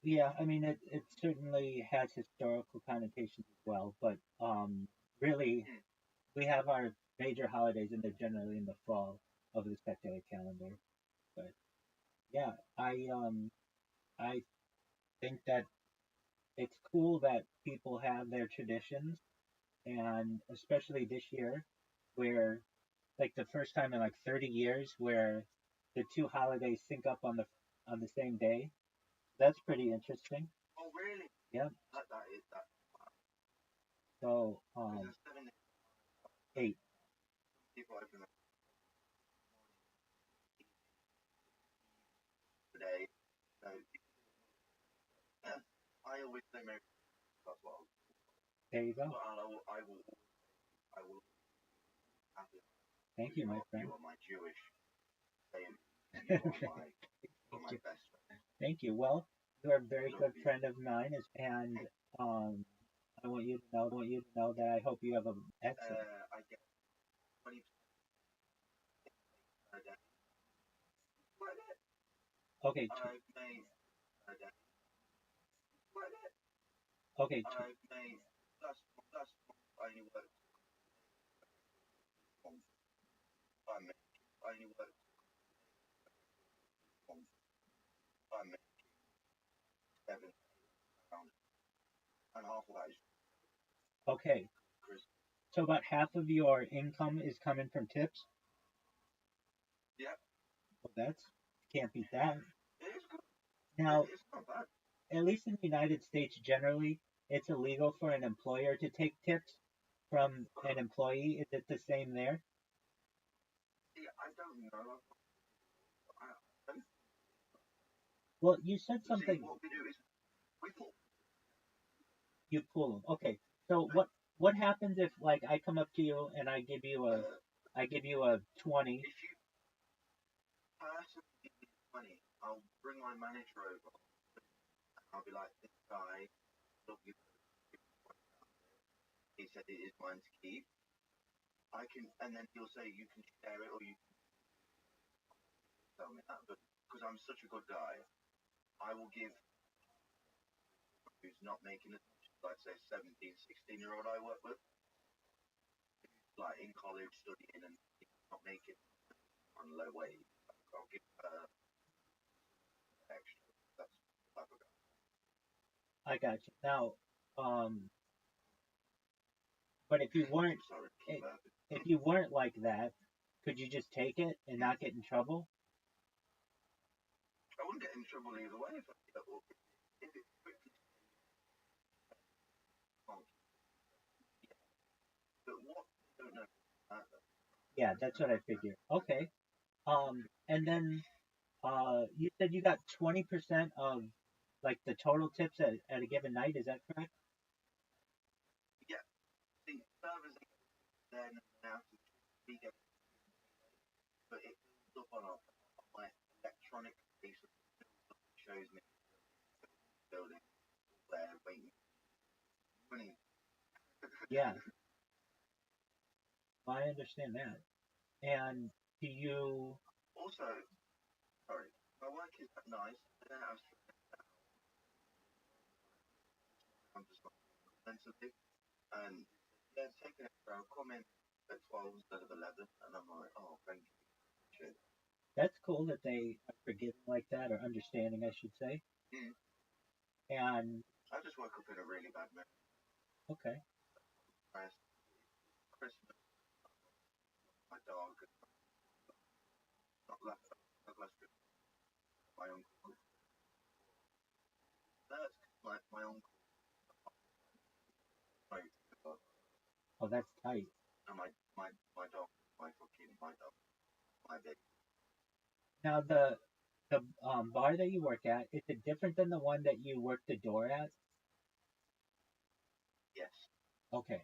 yeah, I mean it certainly has historical connotations as well, but really we have our major holidays and they're generally in the fall of the secular calendar. But yeah, I think that it's cool that people have their traditions, and especially this year, where like the first time in like 30 years where the two holidays sync up on the same day. That's pretty interesting. Yeah. So 8. day. So, I always say Merry Christmas. That's what There you go. I will have it. Thank you, my friend. You are my Jewish saying. You are my best friend. Thank you. Well, you're a very good friend of mine, and I want you to know that I hope you have an excellent. I get 20% a day. Okay. I've made a day. Okay. I've made last I only worked. I only worked. I made £7 and half of that is. Okay. So about half of your income is coming from tips? Yeah. Well, can't beat that. It is good. Now, it's not bad. At least in the United States, generally, it's illegal for an employer to take tips from an employee. Is it the same there? Yeah, I don't know. Well, you said something. See, what we do is we pull. You pull them. Okay. So what happens if like I come up to you and I give you a 20? If you personally give me money, I'll bring my manager over. I'll be like, this guy, look, he said it is mine to keep. I can, and then he'll say you can share it or you can tell me that. But because I'm such a good guy, I will give who's not making as much, like say 17, 16-year-old I work with, like in college studying and not making on low wage. I'll give her extra. That's the type of guy. I got you. Now, but if you weren't like that, could you just take it and not get in trouble? I wouldn't get in trouble either way if it quickly. But what? I don't know. Yeah, that's what I figured. Okay. And then you said you got 20% of like the total tips at a given night. Is that correct? Yeah. See, servers then out of we get, but it builds up on my electronic piece of shows me building there waiting. Money. Yeah. I understand that. And do you Also, sorry, my work is that nice. And then I'm just not sensitive. And they're taking it. I'll come in at 12 instead of 11, and I'm like, oh, thank you. Shit. That's cool that they are forgiving like that, or understanding, I should say. Mm. And I just woke up in a really bad mood. Okay. Christmas, my dog, not left my uncle. That's my uncle. Oh, that's tight. And my dog, my dog, my baby. Now the bar that you work at, is it different than the one that you work the door at? Yes. Okay.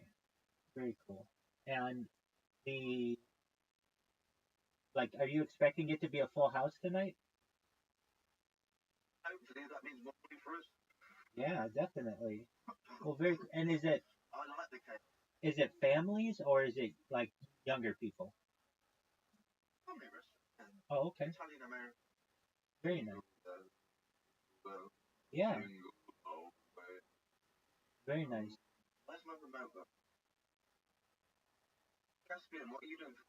Very cool. And the like, are you expecting it to be a full house tonight? Hopefully that means more money for us. Yeah, definitely. Well, and is it I like the cake. Is it families or is it like younger people? Family restaurant. Oh, okay. Italian American. Very nice. Yeah. Very nice. Where's my remote though? Caspian, what are you doing for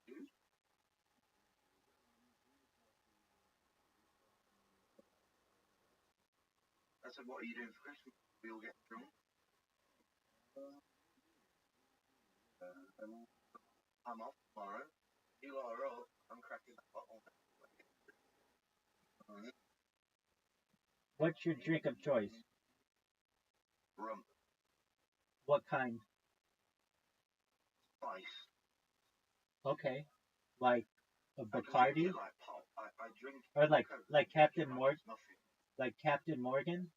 dude? I said, what are you doing for Christmas? We all get drunk. I'm off tomorrow. You are up. I'm cracking that bottle. What's your drink of choice? Rum. What kind? Ice. Okay. Like a Bacardi? Like pop. I I drink. Or like Coke. Captain It's nothing. like Captain Morgan?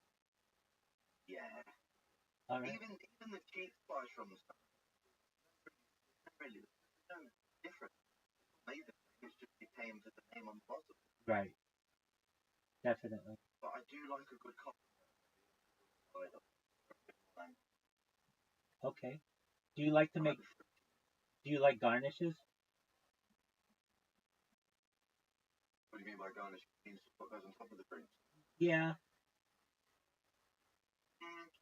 Yeah. All right. Even the cheap spice from the stuff, really, there's no difference. Amazing. It's just became to the name on the bottle. Right. Definitely. But I do like a good coffee. Okay. Do you like to make? Do you like garnishes? What do you mean by garnish? Means what goes on top of the drinks? Yeah.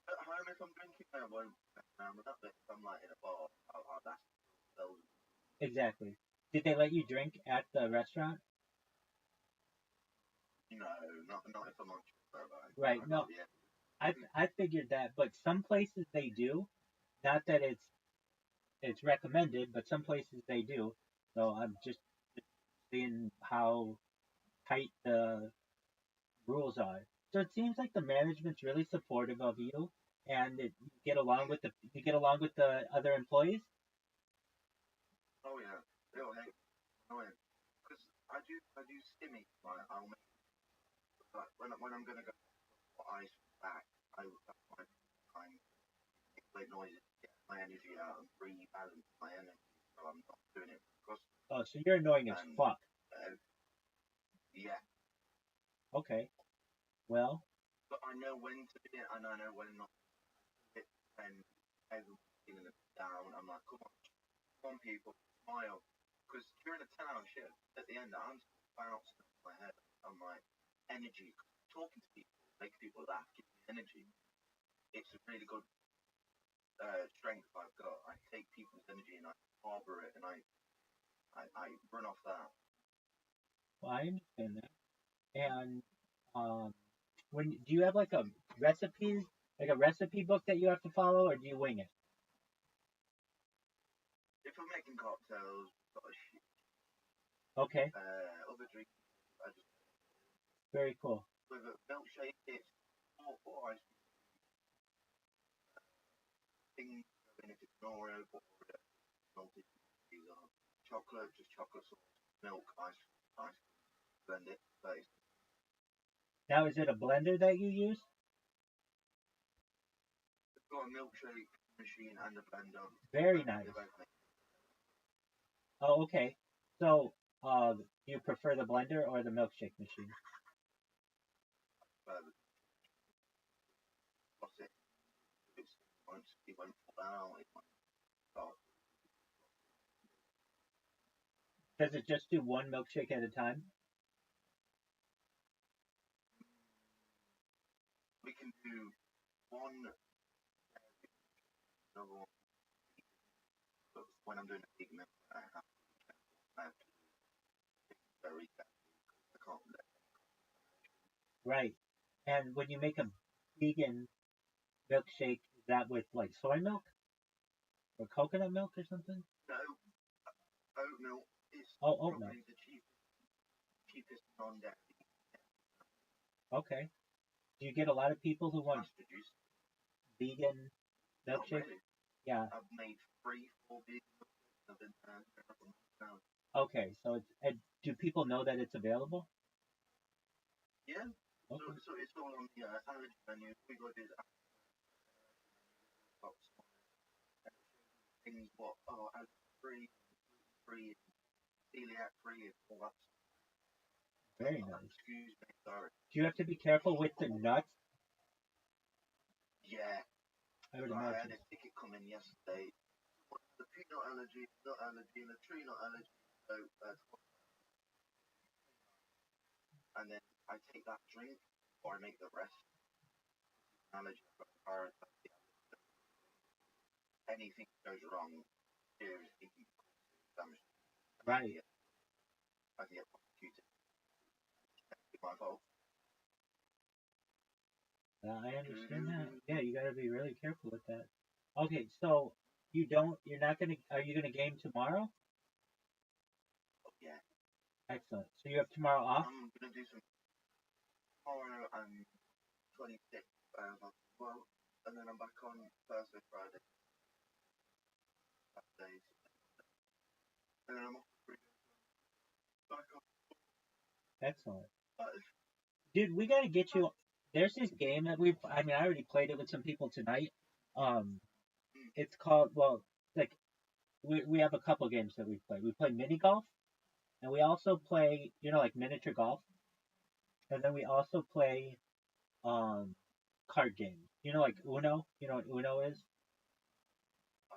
At home, if I'm drinking, I won't. If I'm like in a bar, that's Exactly. Did they let you drink at the restaurant? no, not if I'm on sugar about it. Right. No. Yeah. I figured that, but some places they do. Not that it's recommended, but some places they do. So I'm just seeing how tight the rules are. So it seems like the management's really supportive of you, and you get along with the other employees. Oh yeah. Oh hey. Oh yeah. Because I do stimmy. Like I'll make when I'm gonna go ice back, that's my time. Make noises, get my energy out, and rebalance my energy. So I'm not doing it because Oh, so you're annoying as fuck. Yeah. Okay. Well, But I know when to do it, and I know when not to do it. When everyone's feeling a bit down, I'm like, come on, people, smile. Because during a township, at the end, I'm bouncing off my head. I'm like, energy. Talking to people, make people laugh, give me energy. It's a really good strength I've got. I take people's energy and I harbor it, and I run off that. well, I understand that. And when do you have like a recipes, like a recipe book that you have to follow, or do you wing it? If I'm making cocktails, got a shit. Okay. Other drinks, I just Very cool. with a milkshake. It's four ice things. And if it's an Oreo, melted cheese on chocolate, just chocolate sauce, milk, ice, blend it. Now, is it a blender that you use? It's got a milkshake machine and a blender. Very nice. Oh, okay. So, do you prefer the blender or the milkshake machine? It won't fall down. Does it just do one milkshake at a time? We can do one, another one. But when I'm doing a big milk, I have to be very careful. I can't let. Right. And when you make a vegan milkshake, is that with like soy milk or coconut milk or something? No, oat milk is Oh, oat milk. probably the cheapest non-dairy. Okay. Do you get a lot of people who want Mass-produced. vegan Not milkshake? really. Yeah. I've made 3-4 vegan milkshakes. I've been now. Okay. So do people know that it's available? Yeah. Okay. So it's all on the allergy menu. We got this things allergy free, celiac free, and all that. Very nice. Excuse me, sorry. Do you have to be careful with the nuts? Yeah. I would I had imagine. a ticket come in yesterday. The peanut allergy, nut allergy, and the tree nut allergy. So, and then I take that drink, or I make the rest. Allergy, anything goes wrong, seriously, damage. Right. I can get prosecuted. It's my fault. I understand that. Yeah, you gotta be really careful with that. Okay, so you're not gonna, are you gonna game tomorrow? Oh, yeah. Excellent. So you have tomorrow off? I'm gonna do some tomorrow and 26th, well, and then I'm back on Thursday, Friday, Saturdays, and then I'm off back on. Excellent. But Dude, we gotta get you. There's this game that I mean, I already played it with some people tonight. Um, it's called, well, like, we have a couple games that we play. We play mini golf, and we also play, like miniature golf. And then we also play, um, card games. Like Uno? You know what Uno is? I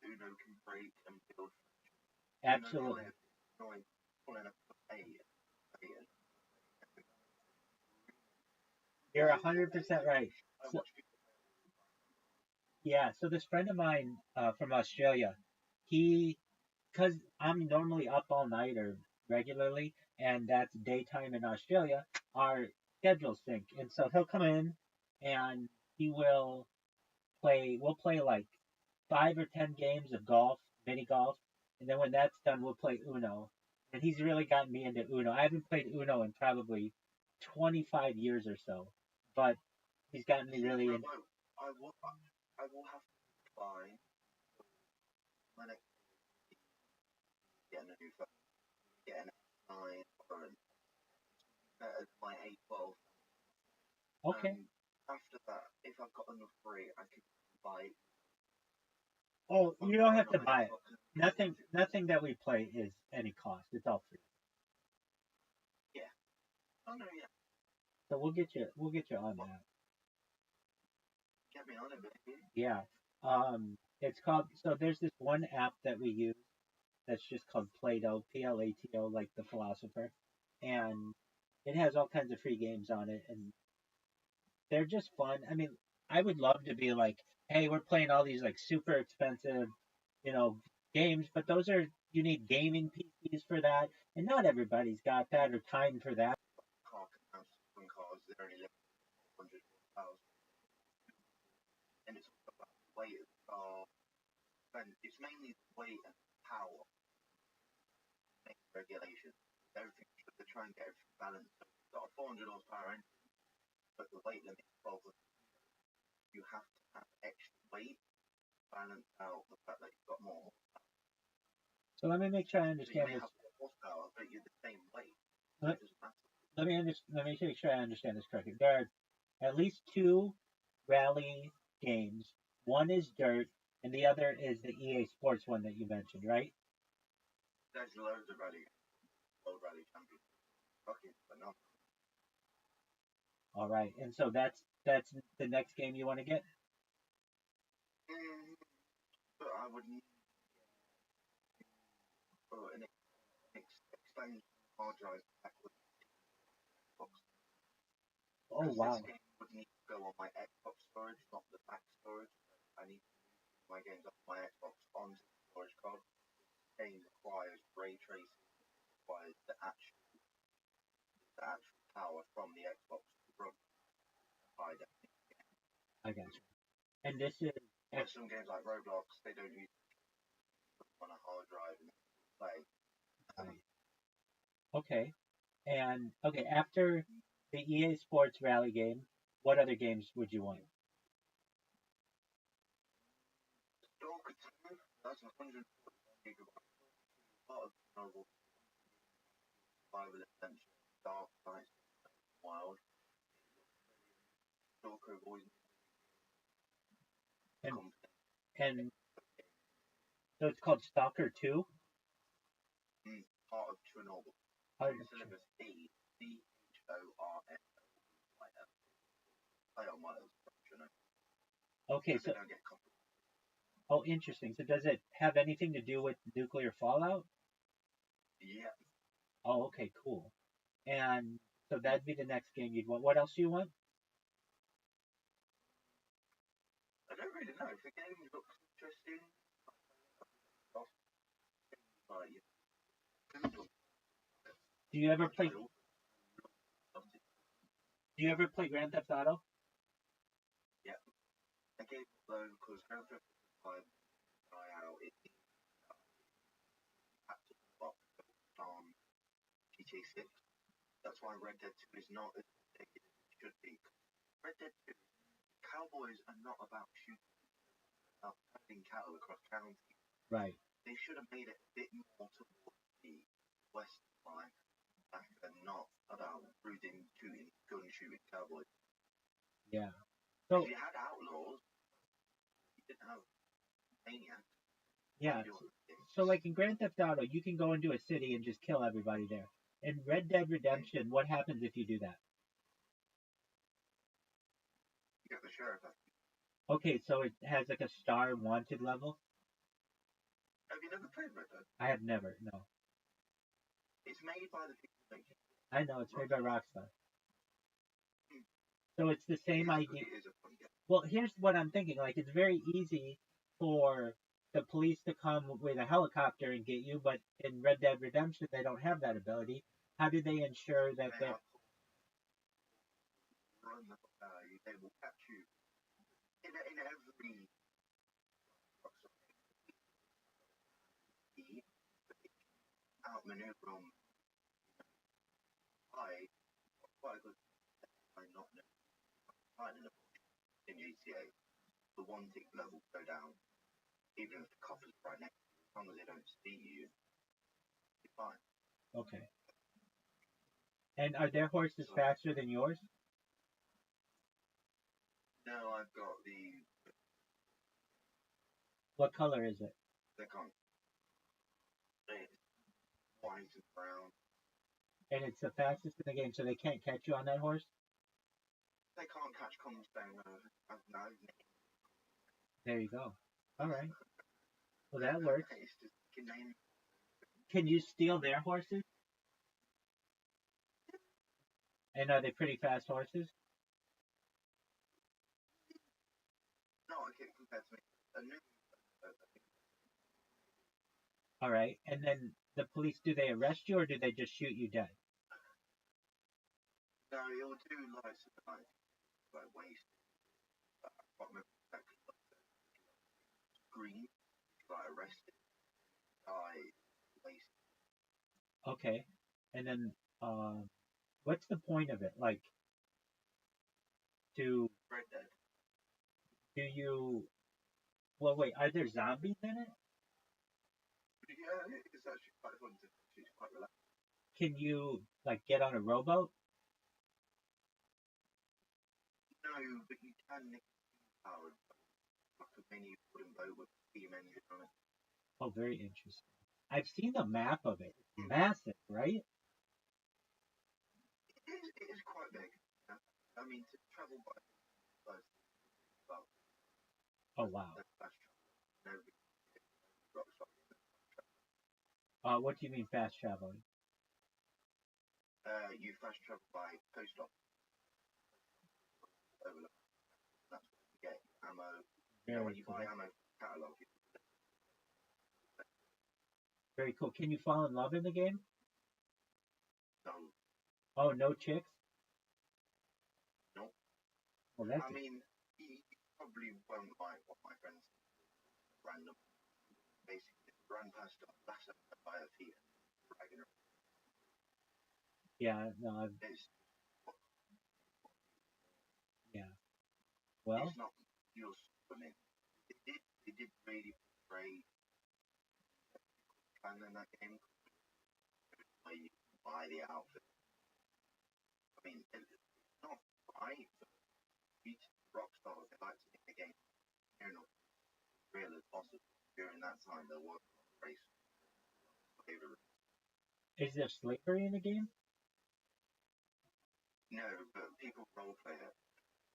Uno can break and build. Absolutely. Pulling up a and You're 100% right. I So, watch people. yeah, so this friend of mine from Australia, he, because I'm normally up all night or regularly, and that's daytime in Australia, our schedules sync. And so he'll come in and he will we'll play like 5 or 10 games of golf, mini golf, and then when that's done, we'll play Uno. And he's really gotten me into Uno. I haven't played Uno in probably 25 years or so, but he's gotten me really in. I will have to find my next getting a new phone, getting a 9 or better than my 812. Okay. After that, if I've got enough free, I can buy. Oh, you don't have to buy it. Nothing that we play is any cost. It's all free. Yeah. Oh no, yeah. So we'll get you on that. Get me on it, baby. Yeah. It's called. So there's this one app that we use that's just called Plato, Plato, like the philosopher, and it has all kinds of free games on it, and they're just fun. I mean, I would love to be like, hey, we're playing all these like super expensive, you know, games, but those are you need gaming PCs for that, and not everybody's got that or time for that. Car can have cars that are only 100,000, and it's all about the weight of the car, and it's mainly the weight and power, regulation, everything. To try and get everything balanced. So you've got a 400 horsepower engine, but the weight limit is 12. You have to have extra weight to balance out the fact that you've got more. So let me make sure I So you understand may this. have more horsepower, but you're the same weight. Let, It doesn't matter. let me make sure I understand this correctly. There are at least two rally games. One is dirt, and the other is the EA Sports one that you mentioned, right? There's loads of world rally champions. Fucking phenomenal. All right, and so that's the next game you want to get. But I would need an expansion hard drive back with Xbox. Oh wow. This game would need to go on my Xbox storage, not the back storage. I need to move my games off my Xbox onto the storage card. This game requires ray tracing, requires the actual power from the Xbox to run high definition. I got you. And this is Some games like Roblox, they don't use on a hard drive and play. okay. And okay, after the EA Sports Rally game, what other games would you want? Stalker 2, that's 140 gigabytes. Part of the novel survival adventure, Dark Knight, Wild. Stalker avoidance. And and so it's called Stalker 2? Part of Chernobyl. Syllabus E, CHORNOBYL. I don't want to. Okay, so oh, interesting. So does it have anything to do with nuclear fallout? Yeah. Oh, okay, cool. And so that'd be the next game you'd want. What else do you want? I don't really know. If the game looks interesting, Do you ever play? Do you ever play Grand Theft Auto? Yeah. I gave it a loan because Grand Theft Auto 5 out it on GTA 6. That's why Red Dead 2 is not as big as it should be. Red Dead 2, cowboys are not about shooting, about herding cattle across counties. Right. They should have made it a bit more towards the western line. and not about rooting, shooting, gun shooting cowboys. Yeah. So if you had outlaws, you didn't have maniacs. yeah. So like in Grand Theft Auto, you can go into a city and just kill everybody there. In Red Dead Redemption, what happens if you do that? You get the sheriff. Okay, so it has like a star wanted level. Have you never played Red Dead? I have never. No. It's made by the people who make it. I know it's made by Rockstar. So it's the same idea. It is a fun game. Well, here's what I'm thinking. Like, it's very easy for the police to come with a helicopter and get you, but in Red Dead Redemption, they don't have that ability. How do they ensure that They they're... have run they will catch you in every outmaneuver them. I quite a good I not know finding a in GTA. The one tick level go down, even if the cop is right next to you, as long as they don't see you, you're fine. Okay. And are their horses faster than yours? No, I've got the. What color is it? They can't. It's white and brown. And it's the fastest in the game, so they can't catch you on that horse? They can't catch Comstone. No. There you go. All right. Well, that works. It's just a name. Can you steal their horses? And are they pretty fast horses? No, I can't compare to me. A new. All right. And then the police, do they arrest you or do they just shoot you dead? No, it'll do lights at night. Like waste. I can't remember exactly what the green. Like arrested. Waste. Okay. And then, what's the point of it? Like, Red Dead. do you, well, wait, are there zombies in it? Yeah, it's actually quite fun to shoot, quite relaxing. Can you, like, get on a rowboat? No, but you can nick powered like a mini wooden boat with a steam engine on it. Oh, very interesting. I've seen the map of it. It's massive, right? It is quite big. Yeah. I mean, to travel by boat, well, Oh, wow. that's fast travel. What do you mean fast traveling? You fast travel by coast office. Overlook. That's what you get. Ammo. When you buy ammo catalog. Very cool. Can you fall in love in the game? No. Oh, no chicks? No. Well, that's I mean, you probably won't like what my friends random. Basically, run past a blast by a feet. Yeah, no, yeah. Well, it's not just swimming. It did really portray fun in that game. Where you buy the outfit. I mean, it's not right, but each Rockstar they like to make the game real as possible. During that time, there was race. is there slavery in the game? No, but people roleplay it.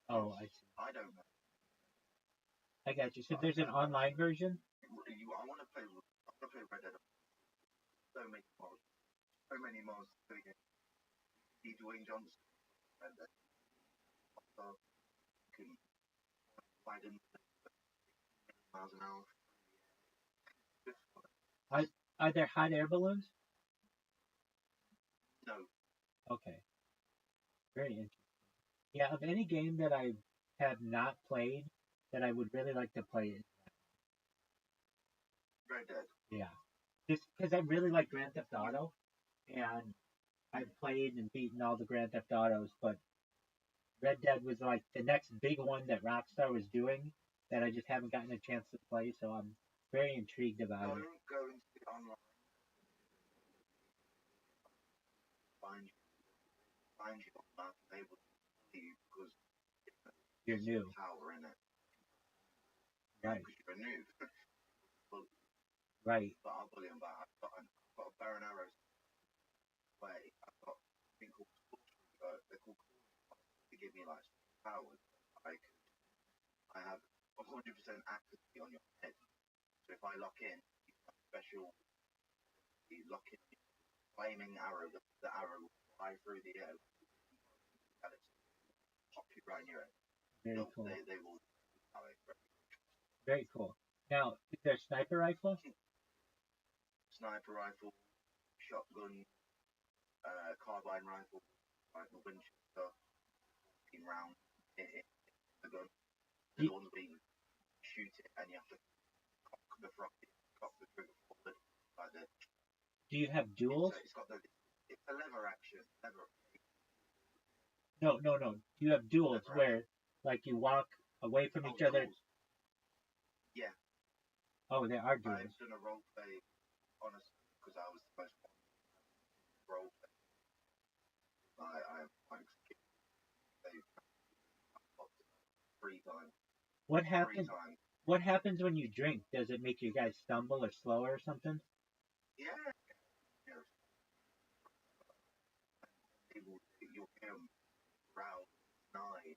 Oh, I see. I don't know. I got you. So there's an online version? I want to play Red Dead. So many mods to the game. See Dwayne Johnson. Red Dead. Can find him miles an hour. Are there hot air balloons? No. Okay. Very interesting. Yeah, of any game that I have not played that I would really like to play is Red Dead. yeah. Just because I really like Grand Theft Auto, and I've played and beaten all the Grand Theft Autos, but Red Dead was like the next big one that Rockstar was doing that I just haven't gotten a chance to play, so I'm very intrigued about it. Don't go into the online. find you on that and able to see you because You're new. power in it. Right. Because you're a noob. Right. But I'll bully them back. I've got a bow and arrows way. I've got a thing called they're called to give me like powers. I have 100% accuracy on your head. So if I lock in, you have special lock in flaming arrow. The arrow will fly through the air and it's pop you right in your head. Very cool. They will. Very cool. Now, is there a sniper rifle? Sniper rifle, shotgun, carbine rifle, like the Winchester, 14 round in the gun. The ones where you shoot it and you have to cock the trigger forward like this. Do you have duels? It's a lever action. No. Do you have duels where, like, you walk away from each other? Duels. Yeah. Oh, there are duels. I've done a role play, honestly, because I was the most role play. I'm 3 times. What happens? What happens when you drink? Does it make you guys stumble or slower or something? Yeah. You'll hear them growl, nine.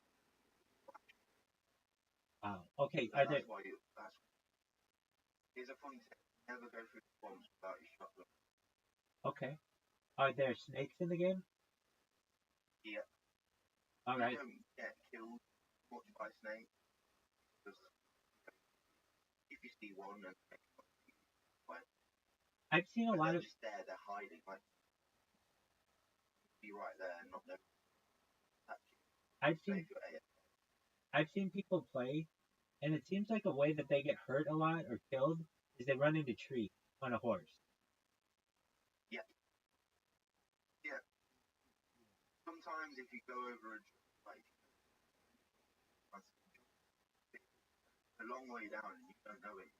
Wow. Okay. So here's a funny thing. Never go through the bombs without your shotgun. Okay. Are there snakes in the game? Yeah. All right. You don't get killed much by snakes. If you see one, and I've seen a lot of. Just there, they're hiding. Like, be right there and not know. I've seen people play, and it seems like a way that they get hurt a lot or killed is they run into trees on a horse. Yeah. Yeah. Sometimes if you go over a long way down and you don't know it,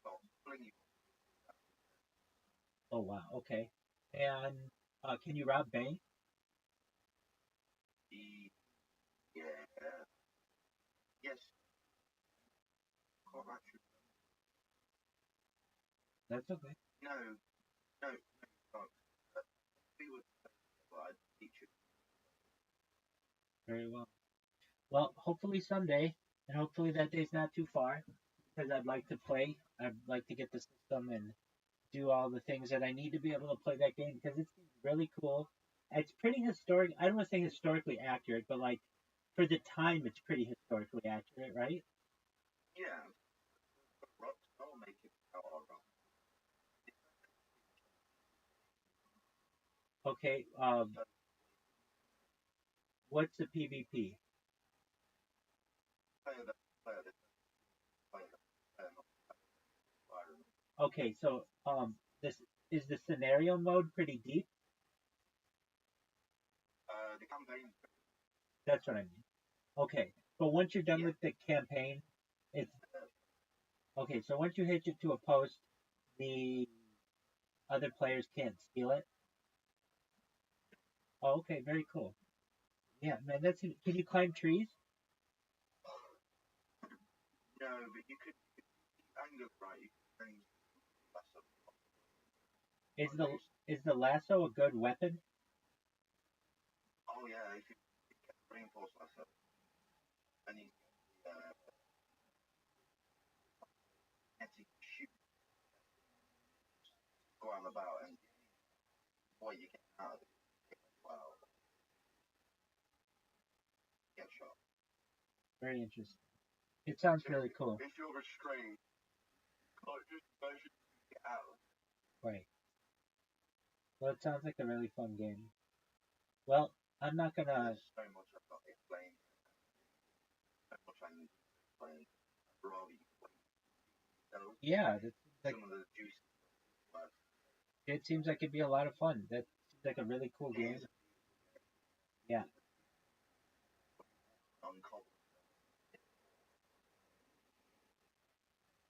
stop pulling you. Oh wow. Okay. And can you rob banks? Yeah. Yes. That's okay. No. I'd teach you. Very well. Well, hopefully someday, and hopefully that day's not too far, because I'd like to play. I'd like to get the system and do all the things that I need to be able to play that game because it's really cool. It's pretty historic. I don't want to say historically accurate, but like for the time, it's pretty historically accurate, right? Yeah. I'll make it out all right. Okay. What's the PvP? Okay, so this is the scenario mode pretty deep? The campaign. That's what I mean. Okay, but once you're done with the campaign, it's okay. So once you hit it to a post, the other players can't steal it. Oh, okay, very cool. Yeah, man, that's. Can you climb trees? No, but you could angle right. You can Is the lasso a good weapon? Oh yeah, if you get reinforced lasso, and you shoot, go on about, and boy, you get out of it. Wow, get shot. Very interesting. It sounds really cool. If you're restrained, just imagine you get out. Right. Well, it sounds like a really fun game. Well, I'm not gonna. There's so much I've got to explain. So much I need to explain. Yeah, like, some of the juice. it seems like it'd be a lot of fun. That seems like a really cool game. Yeah.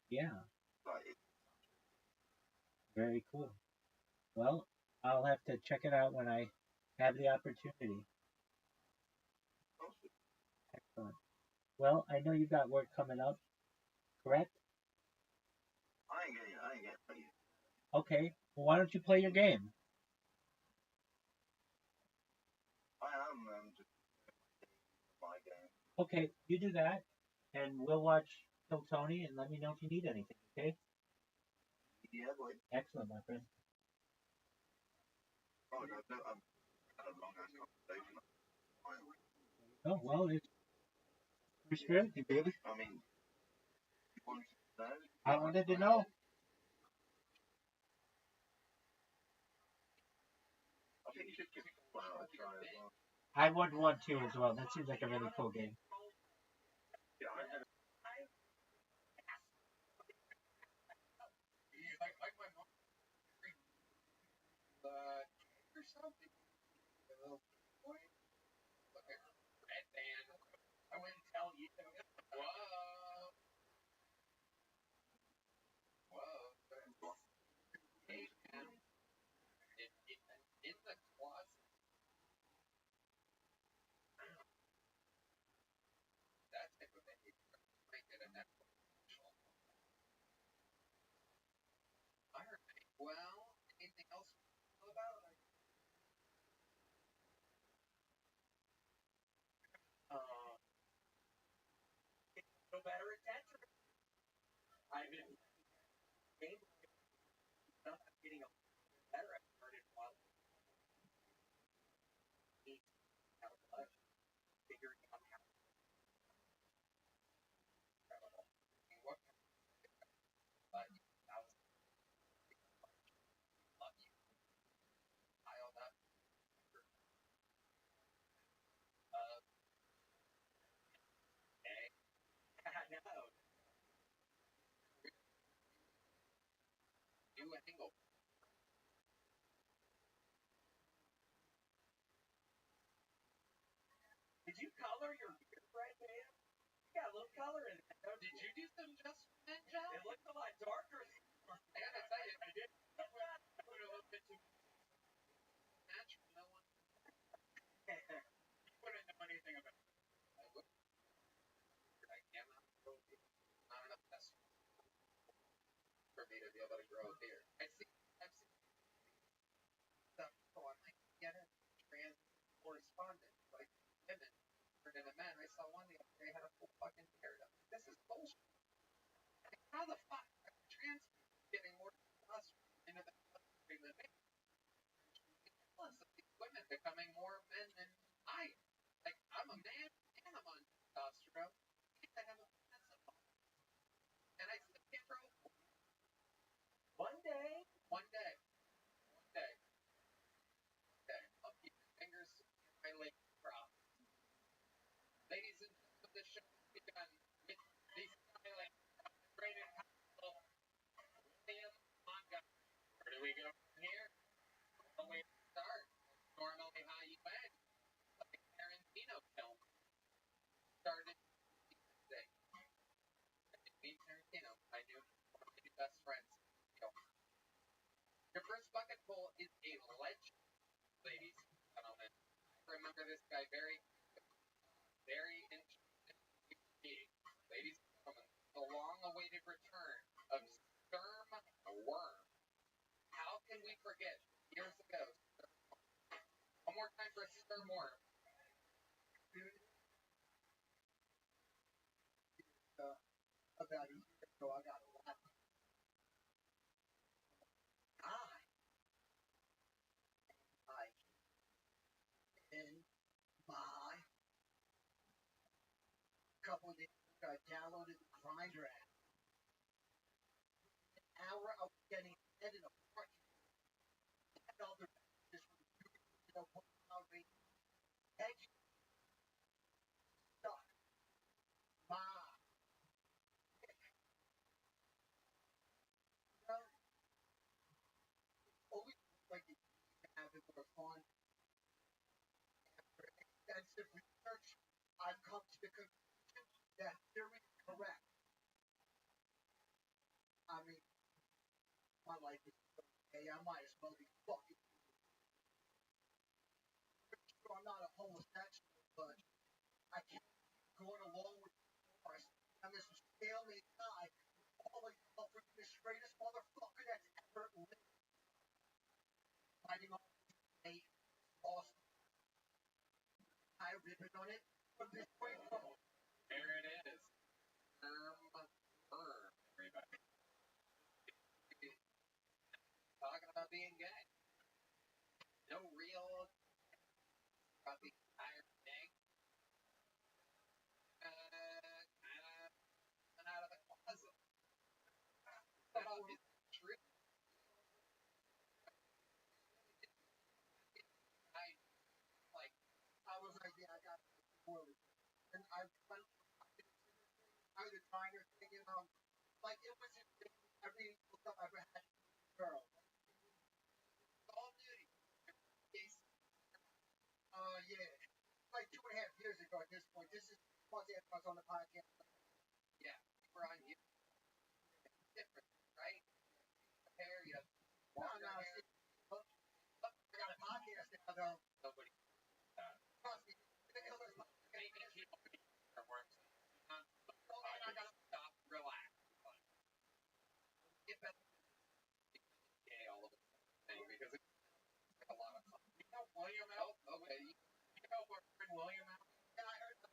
Yeah. Very cool. Well, I'll have to check it out when I have the opportunity. Well, I know you got work coming up, correct? I ain't getting paid. Okay. Well, why don't you play your game? I am just my game. Okay, you do that, and we'll watch Kill Tony, and let me know if you need anything. Okay? Yeah, boy. Excellent, my friend. Oh, I've had a long ass conversation. Oh well, it's respect you, baby. I mean, you wanted to know? I wanted to know. I think you should give Fallout a try as well. I would want to as well. That seems like a really cool game. Yeah, I had Or something. Red band. I wouldn't tell you. Whoa. Whoa. Hey, man. In the closet. That type of behavior might get a Netflix special. All right. Well, anything else to know about? No better at Tetris. I've been game stuff. I'm getting a better. I started while how much figuring out how what thousand piled up. Okay. I know. New angle. Did you color your beard right, man? You got a little color in it. Did you do some adjustment, John? It looks a lot darker. I gotta tell you, I did. I put a little bit too natural. No one. You wouldn't know anything about it. I would. I cannot grow beard. Not enough test for me to be able to grow a beard. I've seen stuff online. Get it? Trans correspondent, like women turned into men. I saw one the other day had a full fucking beard. This is bullshit. Like, how the fuck are trans people getting more testosterone into the country than me? Plus, of these women becoming more men than I am. Like, I'm a man and I'm on testosterone. I have a massive and I still can't grow. One day. One day. One day. Okay. I'll keep your fingers in my leg prop. Ladies and gentlemen, the show has begun with the smiling, frustrated couple, William Montgomery. Where do we go from here? The way to start. Normally how you end. Like a Tarantino film. Started today. I didn't mean Tarantino. I knew one of my best friends. Your first bucket full is a legend, ladies and gentlemen. I remember this guy very interesting. Ladies and gentlemen, the long-awaited return of Sturm Worm. How can we forget years ago? One more time for Sturm Worm. About a year ago, I got a lot. In my couple of days ago, I downloaded the Grinder app. An hour I was getting head in a parking lot. Other just edge stuck. My always like to have it more fun. After extensive research, I've come to the conclusion that theory is correct. I mean, my life is okay. I might as well be fucking. I'm not a homosexual, but I can't go along with greatest motherfucker that's ever lived. Fighting on a awesome high ribbon on it from this point forward. There it is. Everybody. Talking about being gay. No real about the entire thing. Kind of out of the closet. That is true. I was like, yeah, I got it. And I went either trying or thinking, like it was just every hookup I ever had girl. All nudity. Yeah. Like 2.5 years ago at this point. This is once I was on the podcast. Yeah, we're on you. Different, right? Hair, you have No, hair. I got a podcast now though. Nobody. Trust me. Maybe people are working. I gotta stop, relax. Get better. Gay all of a sudden because it's a lot of fun. You know William L. Okay. You know where William L. Yeah, I heard.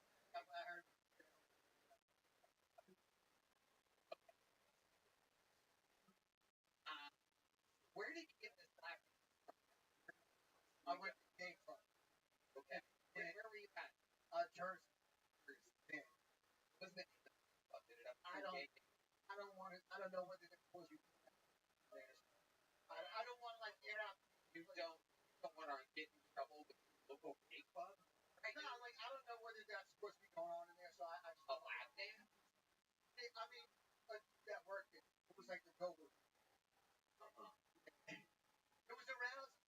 Where did you get this black? I went to gay club. Okay. Where were you at? Jersey. Yeah. Was the did it have I don't want to. I don't know whether they're supposed to be. I don't want to like air out. You don't want to get in trouble with local gay club? Right? No, like I don't know whether that's supposed to be going on in there. So I just A lap dance? I mean, that worked. It was like the go. It was aroused.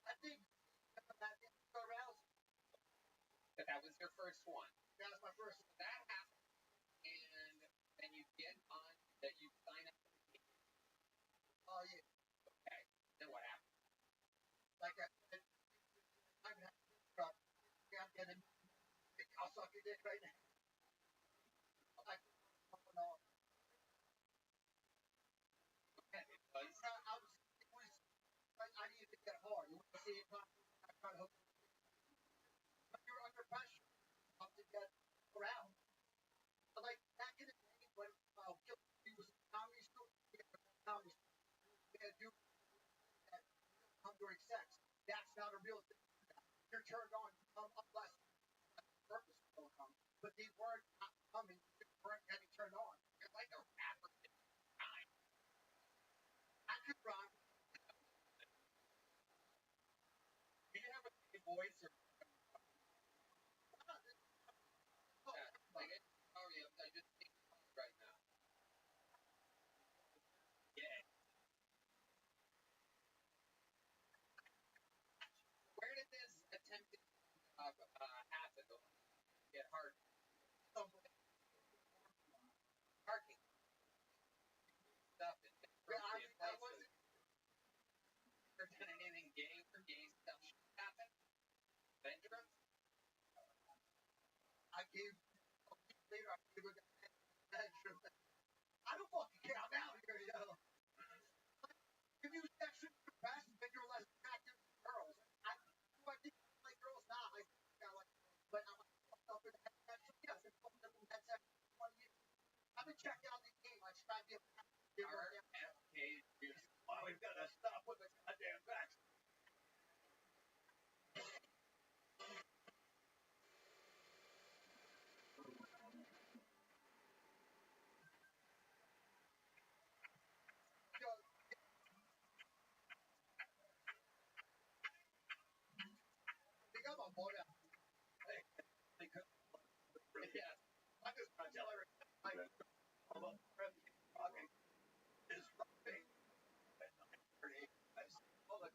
I think that it was aroused. But that was your first one. That was my first. That happened, and then you get on that you sign up. Oh yeah. Okay. Then what happened? Like I'm getting. I'll suck your dick right now. Like, no. Okay. It was. It was like I needed to get hard. You want to see it? I try to hook. But you're under pressure to get around. But like back in the day when he was a comedy student, you had to do that during sex. That's not a real thing. You're turned on. Unless purpose will come. But they weren't not coming. They weren't getting turned on. You're like a rapper. I could rhyme. Do you have a gay voice or? Like it? Oh yeah, I just think right now. Yeah. Where did this attempted happen? Get hard. Parking stuff and I wasn't. Ever done anything gay or gay stuff happen? Benjamin? I gave a week later. I gave a bedroom. I don't fucking care. I'm out here, yo. If you sexually harass, then you're less attractive to girls. I think like girls now. I like, but I'm like fucked up in the head. Yes, I'm fucked up in the head. 20 years. I've been checked out the game. I tried to be a RFK. Oh, we've got to stop with the goddamn facts. They got my boat out. Yeah. I'm just gonna tell everybody. I'm a fucking is rugby. Hold on.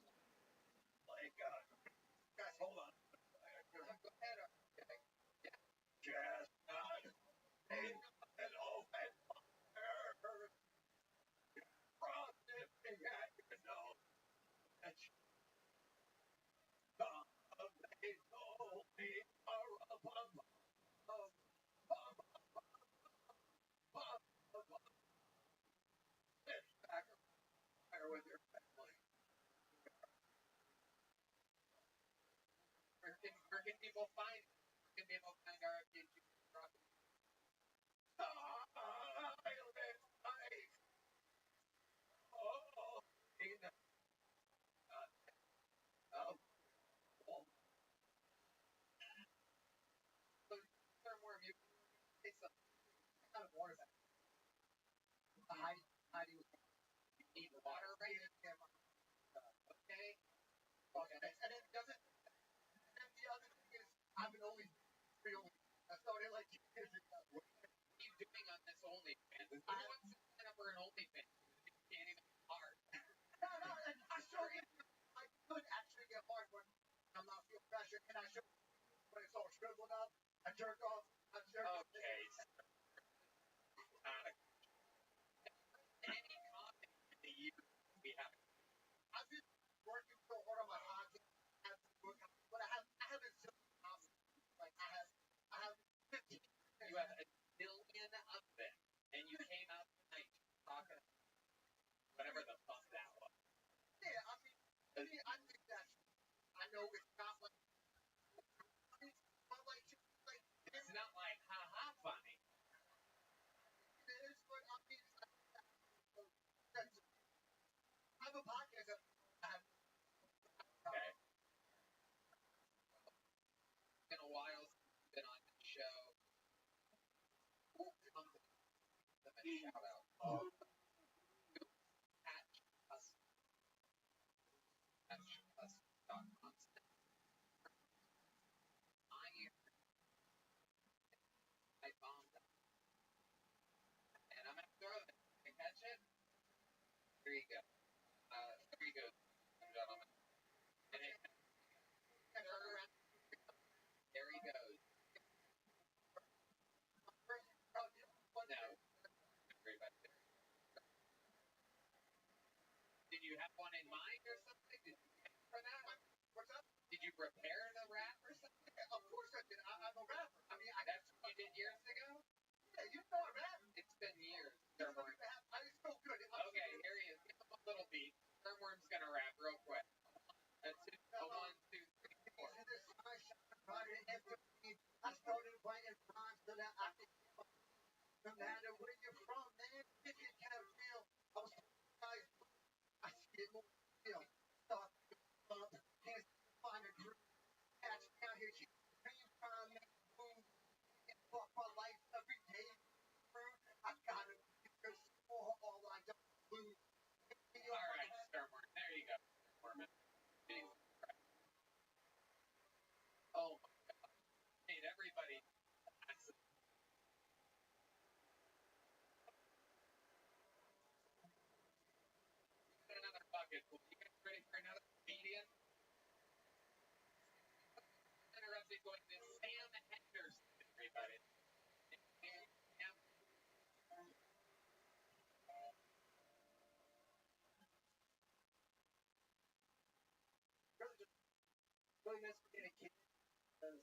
Like, guys, hold on. Go ahead. Jazz. And open fire. From the know that you they told me Where can people find it? Where can people find RFK Jr.? Kind of more about Heidi was need water right now. Okay. Okay. And it doesn't. And the other thing is, I've been only real. I started like years ago. What are you doing on this OnlyFans? Who wants to sign up for an OnlyFans? You can't even get hard. No, I show you. I could actually get hard when I'm not feeling pressure, and I show when it's all shriveled up. I jerk off. Okay. Any comment in the year we have? I've been working so hard on my content, but I have a zillion comments. Like I have 15. You have a billion of them, and you came out tonight talking whatever the fuck that was. Yeah, I think that's. I know it's not like. It's not like haha funny. It is, but I mean, I have a podcast that I have. Okay. It's been a while since you've been on the show. Shout out. Catch us. Catch us.com. I bombed them. And I'm gonna throw it. Can you catch it? There you go. There you go, gentlemen. And it turn around. There he goes. No. Did you have one in mind or something? Did you pay for that? What's up? Did you prepare the rap or something? Of course I did. I'm a rapper. I mean, that's what you did years ago? Yeah, you know I rap. It's been years. I still good. Okay, here he is. Give him a little beat. Worm's gonna rap real quick. That's it. 1, 2, 3, 4. I started writing rhymes so that I could. No matter where you're from, man, if you can't feel, I was guys, I get more feel. Start can't find a group. Catch me out here, dream trying to make boom. And fuck my life every day. I gotta figure all I don't lose. Alright, Starworm, there you go. Oh my god. Made everybody another bucket. Will you guys ready for another comedian? Interrupted going to Sam Henderson, everybody. Really miss being a kid because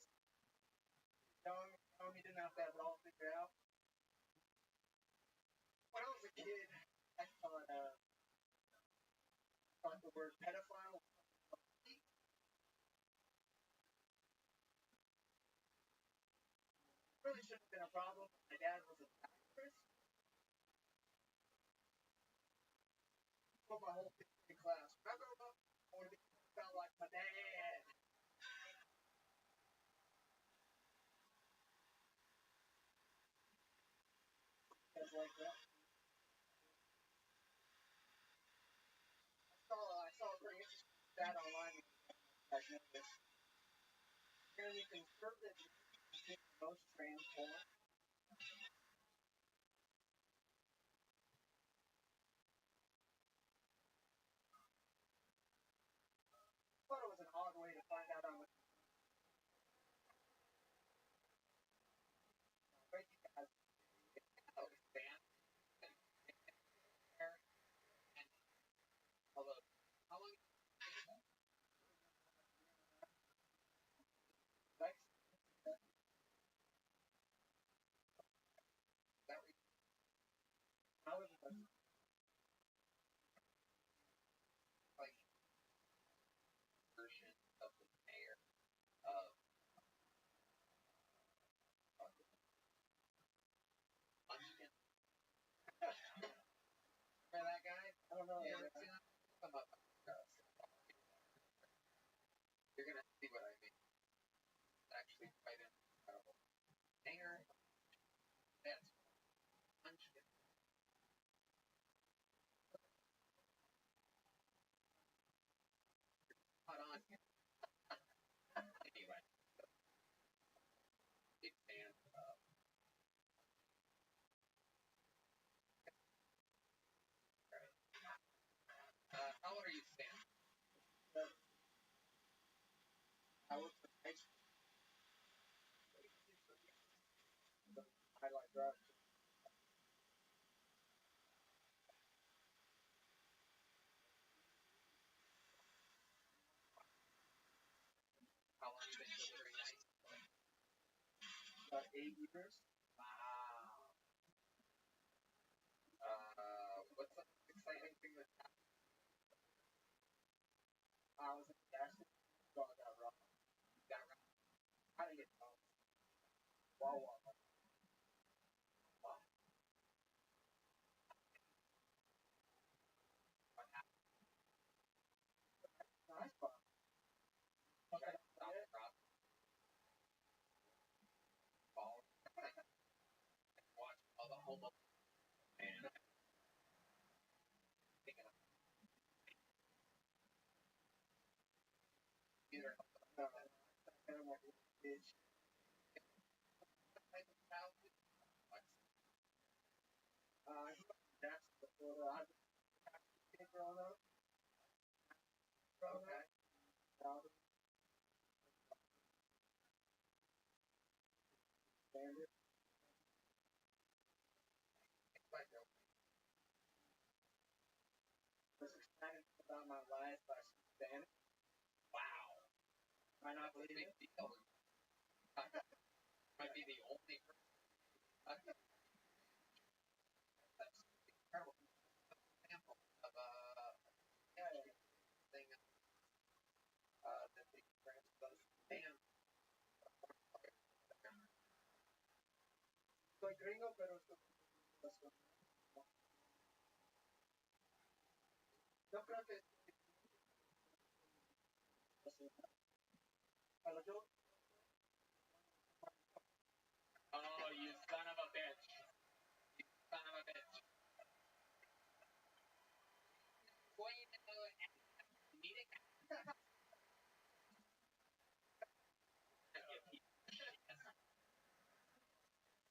young, he didn't have to have it all figured out. When I was a kid, I thought the word pedophile really shouldn't have been a problem. My dad was an actress. Put my whole thing in class. When I grew up, I wanted to be felt like my dad. Because like that. I saw a pretty interesting stat online. Nearly conservative most trans porn. I thought it was an odd way to find out on the great you guys. Hello. How long? Next. That we. How is it? Like version of the drive to How long have you been delivering ice? about 8 years. Wow. What's the most exciting thing that's happened? I was in the gas station. Dog got robbed. Got right. I didn't get robbed. Wawa. Wow. What happened? Nice spot. Check stop drop. Ball. Watch all the homo. And thinking of either No, I hit him like a bitch. type of childhood. He went to Jackson before that. I was growing up. Okay. Standard. Like, Was excited about my life by Spanish. wow. Might not That's a believe big it. deal. Might be the only person. That's incredible example of Yeah. thing that the parents does and Soy gringo, pero yo creo que pero yo oh, you son of a bitch. You son of a bitch. Going into comedic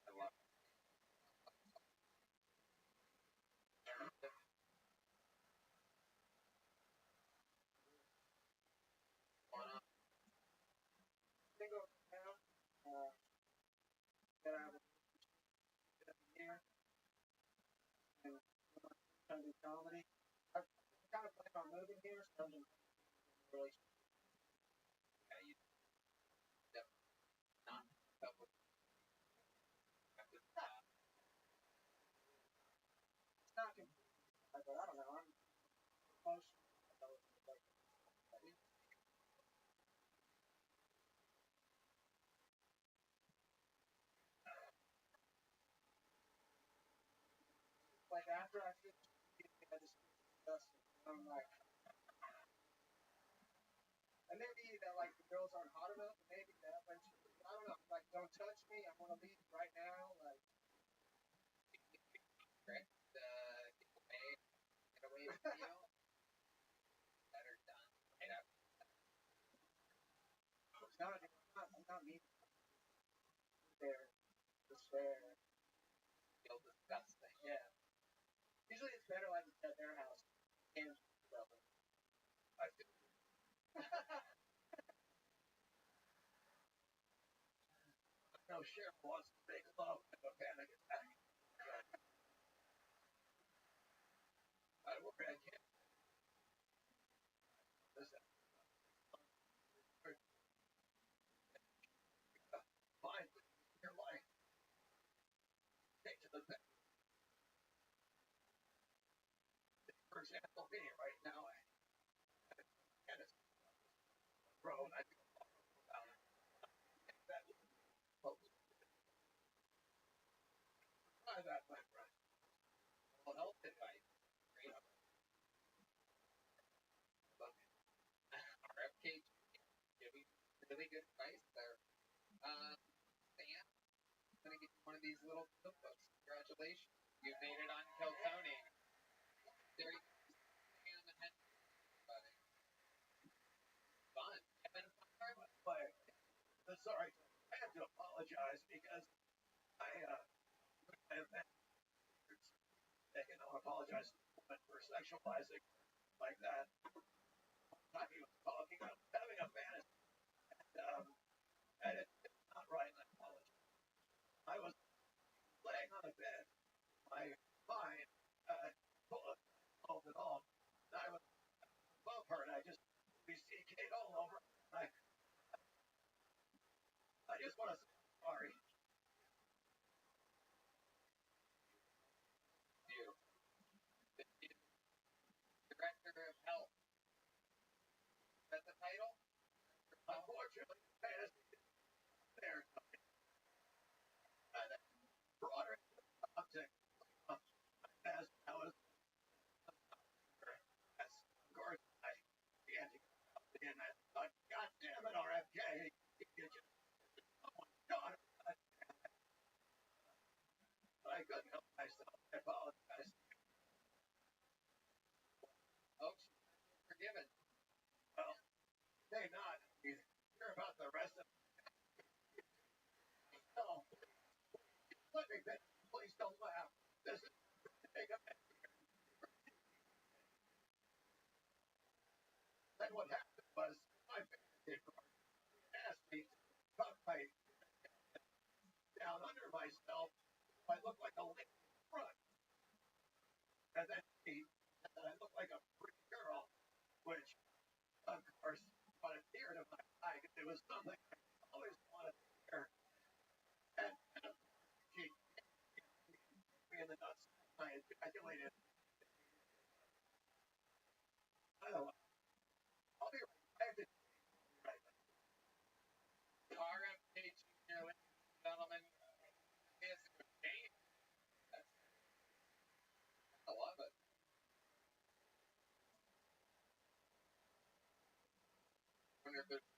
I love it. gringo now. That I was here and trying to do comedy. I kind of plan on moving here, so I'm really Yeah, you definitely not that would it's not completely, but I don't know. I'm close. Like after I finished I just disgusted. I'm like, and maybe that like the girls aren't hot enough. Maybe that, but I don't know. Like, don't touch me. I want to leave right now. Like, correct get away with you. Better done. Right up. I'm not mean there. Despair. Feel disgusting. Yeah. Usually it's better like at their house. And I feel no sheriff wants to make love with a panic attack. I worry I can't listen. Fine, your life. Take to the bed. For example, me right now, I had a road. I feel about it. That close. Try that, my friend. Well, health advice. Great. Look, RFK giving really good advice there. Sam, I'm gonna get you one of these little cookbooks. Congratulations. You made it on Kill Tony. There you go. Sam and Henry, buddy. Fun. Kevin Farr. But sorry, I have to apologize because I have been taken. I apologize to the woman for sexualizing like that. Time he was talking, I was having a fantasy, and it's not right. I apologize. I was the title? Unfortunately, the fantasy is there. Broader object. As I was, yes, of course, I began to get up and I thought, God damn it, RFK, you just, oh my God, but I couldn't help myself. I apologize. Folks, forgiven. Well, may not. You hear about the rest of it. No, let me finish. Please don't laugh. This is take a minute. Then what happened was my fantasy asked me to tuck my down under myself. I look like a lady in front. And then I look like a pretty girl, which, of course, brought a tear to my eye because it was something I always wanted to hear. And she kicked me in the nuts. I ejaculated. By the way, I'll be right back. RFK Jr., ladies and gentlemen, is a game. I love it. I wonder if there's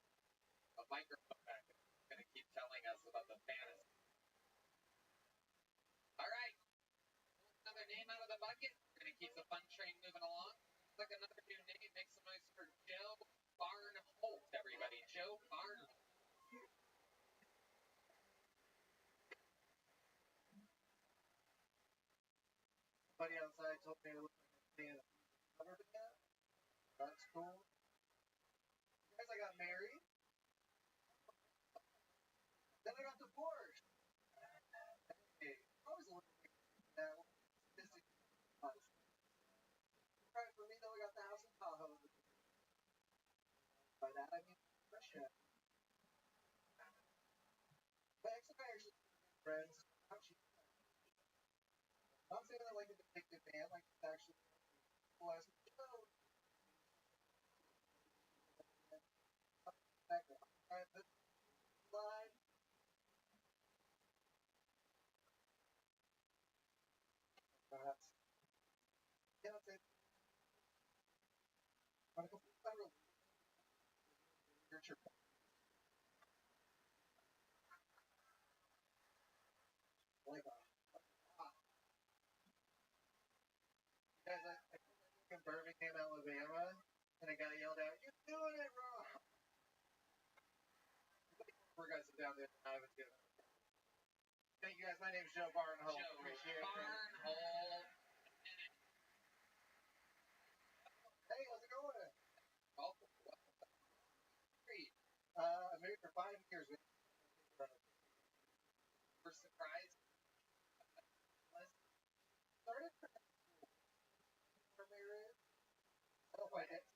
a microphone back there that's going to keep telling us about the fantasy. All right. Another name out of the bucket. We're going to keep the fun train moving along. Click another new name. Make some noise for Joe Barnholt, everybody. Joe Barnholt. Somebody outside told me I look like a fan of cover band. That's cool. Guys, I got married. Then I got divorced. Hey, I was a little bit that statistic was. Right, for me though, I got the house in Tahoe. By that I mean Russia. My ex and I are actually friends. I'm saying I like a depictive man, like it's actually last show. Alright, this line. Perhaps. Yeah, I'll say. On a complete federal literature. Like guys, I in Birmingham, Alabama, and a guy yelled out, "You're doing it wrong." We're guys sit down there. I was good. Thank you guys. My name is Joe Barnholt. Joe Barnholt. Hey, how's it going? Oh, I'm married for 5 years. we're surprised. Started for marriage.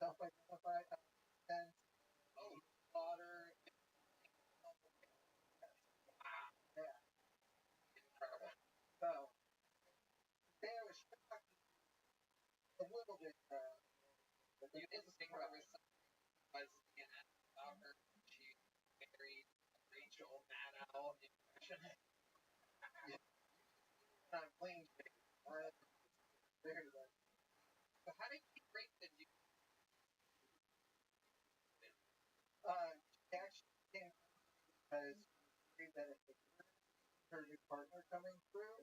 Self-identified. And daughter. Yeah. Incredible. So, today I was shocked a little bit. You didn't think there was something lesbian about her. She married Rachel Maddow impression. I'm clean. Very good. So how did you break the news? She actually came because she that her new partner coming through,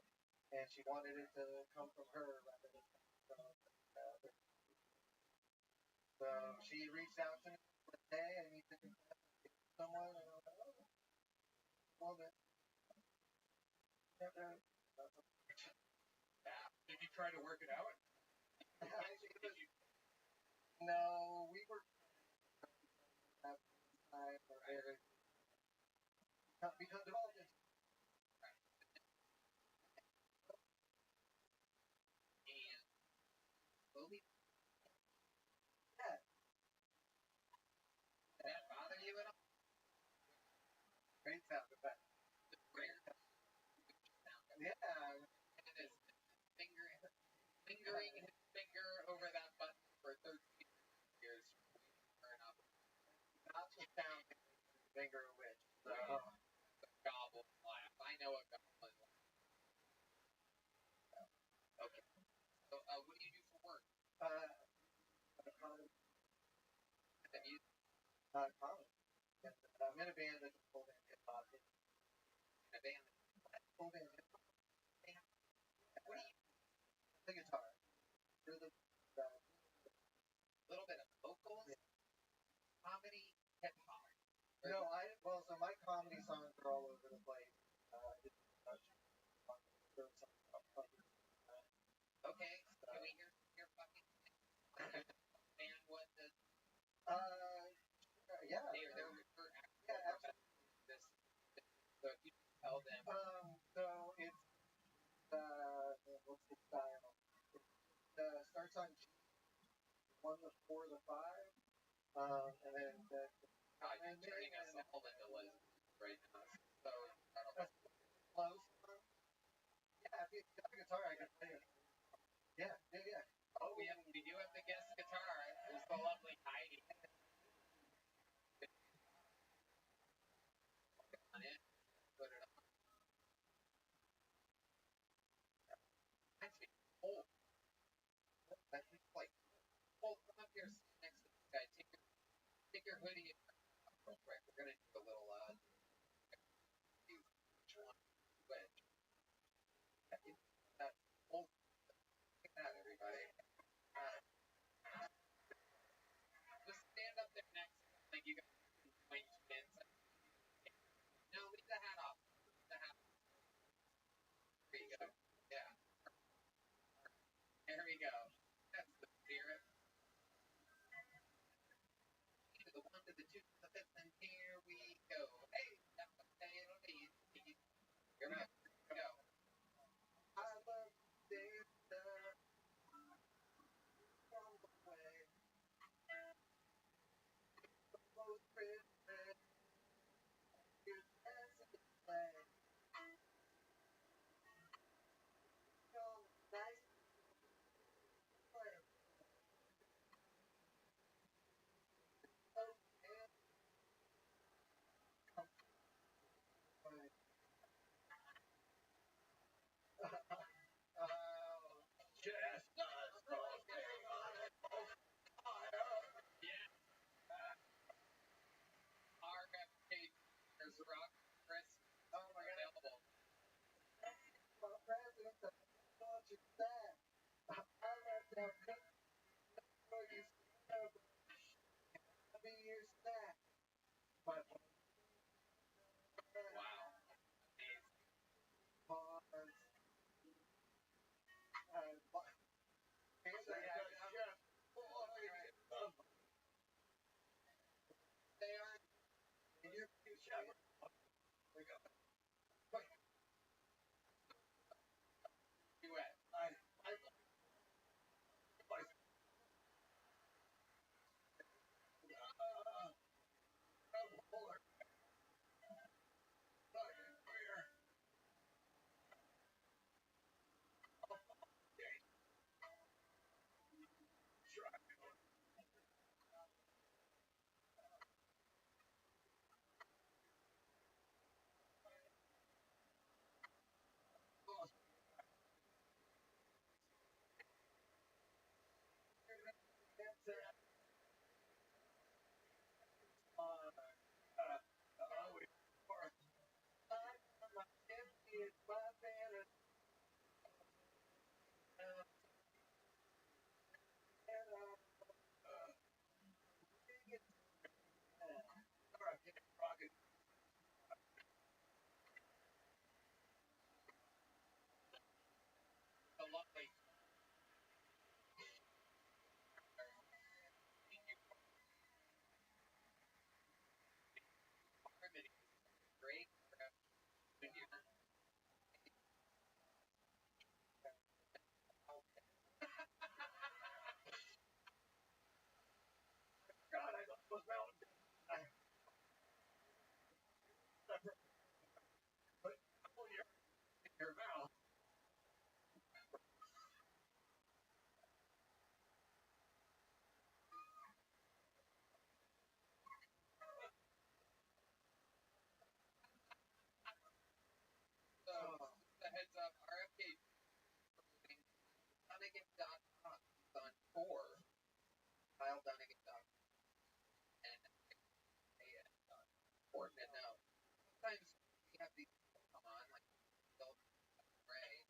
and she wanted it to come from her rather than from so she reached out to me one day and you could someone and I was like, oh, well then. Did you try to work it out? No, we were at time or very because involved in Slowly. yeah. Did that bother you at all? Great sound effect. Rare. Yeah. And his fingering his finger over that button for 13 years for an opportunity. sound finger a witch. So, Goblin laugh. I know a goblin laugh. Okay. So, what do you do for work? comedy. The music. Comedy. And, I'm in a band that's full band hip hop. In a band. Full band hip hop. What do you? The guitar. Rhythm. A little bit of vocals. Yeah. Comedy, hip hop. No, so my comedy songs are all over the place. Okay, can we hear your fucking band? What does? Yeah. They're actual absolutely. This. So if you tell them. So it's what's the style? It starts on G, 1, the 4, the 5, and then the. You're turning us all into lesbians right now. So that's close. Yeah, if you got a guitar, I can play it. Yeah. Oh, we do have the guest guitar. There's the lovely Heidi. On it. Put it on. Reminds me of cold. That's like cold. Come up here, sit next to this guy. Take your hoodie and real quick. We're gonna do a little which one? Which? That cold. Look at that, everybody. Just stand up there next to him, like you guys point chins. No, leave the hat off. Leave the hat off. There you go. Yeah. There we go. That's the spirit. To the 1 to the 2 to the 5th, and here we go. Hey, that's a potato. You're up. Go. I love Dave from the way. Both Christmas. You're dancing the play. So nice. Chestnuts roasting on a fire. Yeah. Our reputation. There's rock Chris. Oh my God. Available. My president, what you said. I left that pink for you. I'll be your snack. My Wow. pawns. They are. In your future. We go. Duet. The lovely. Great. God, I thought it was mountain. Put your in your mouth. Donnigan.com. He's on tour. KyleDonnigan.com. And important to know. Sometimes we have these people come on, like Bill Ray,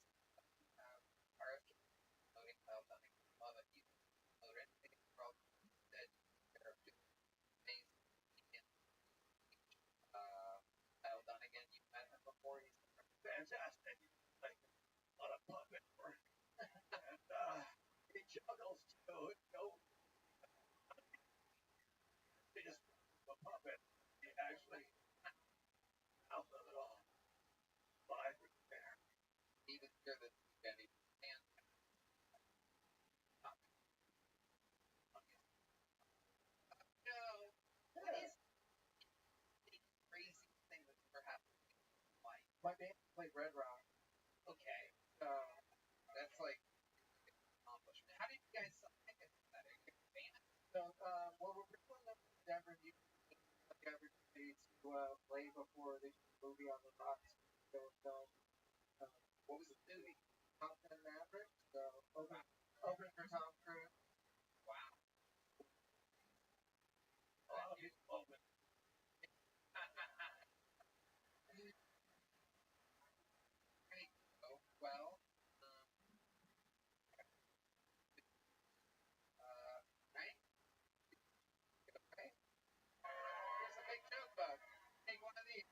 have RFK promoting Kyle Donnigan. Love it. You can promote anything in the world that you're doing amazing. Kyle Donnigan, you've met him before. He's Fantastic. Like a lot of puppet work. And he juggles too. No, he just a puppet. He actually out of it all. Live with there. even hear the Benny and no. What is the crazy thing that's ever happened in your life? My band played Red Rock. Okay, so that's like an accomplishment. How did you guys sign it? That band? So, well, we're doing them in Denver. You opportunity to play before the movie on the rocks. Film. What was the movie? Top Gun Maverick. So open for Tom Cruise. Wow. Open. Great. Oh, well. Right? Okay. Here's a big joke bug. Take one of these.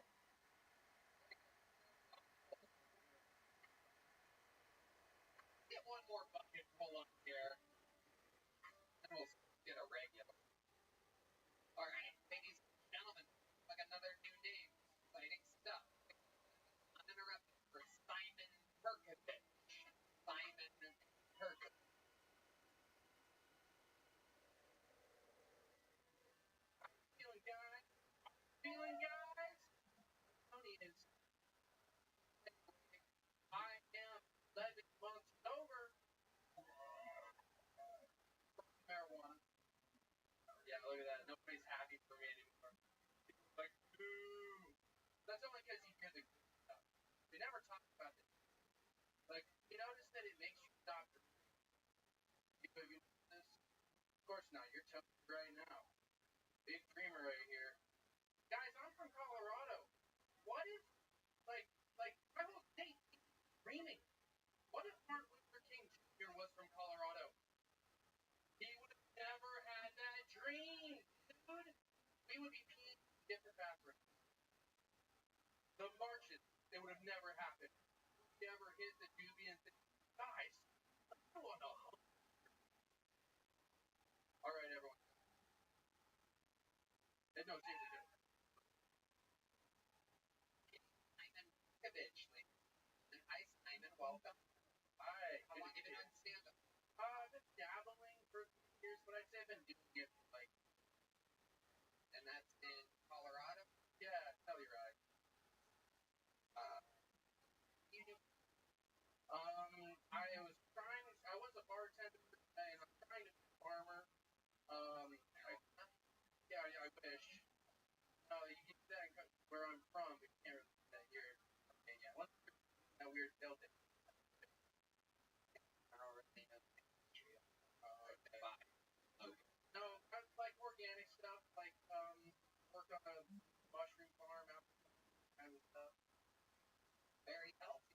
Get one more bucket full up here. And we'll get a regular. Alright, ladies and gentlemen, like another new name. Exciting stuff. Uninterrupted for Simon Perkovich. Simon Perkovich. Feeling guys? Feeling guys? Tony is. I am 11 months over. Marijuana. Yeah, look at that. Nobody's happy for me anymore. Like, boo. That's only because you hear the good stuff. We never talk about this. Like, you notice that it makes you stop. Have you noticed this? Of course not. You're telling me right now. Big dreamer right here. Guys, I'm from Colorado. What if, like my whole state dreaming? What if Martin Luther King Jr. was from Colorado? He would have never had that dream, dude. We would be peeing in different bathrooms. The marches, they would have never happened. We ever hit the doobie and said, guys, I don't want to home. All right, everyone. No, seriously, Simon Perkovich, and hi, Simon. Welcome. Hi. How long have you been on stand-up? I've been dabbling for a few years, but I'd say I've been doing it for like, and that's in Colorado. Yeah, Telluride. You do. I was a bartender, and I'm trying to be a farmer. Yeah, I wish. You can do that where I'm from, but you can't really do that here. Okay, yeah. Once that weird delta. I don't really know the history of okay. No, I like organic stuff, like work on a mushroom farm out kind of stuff. Very healthy.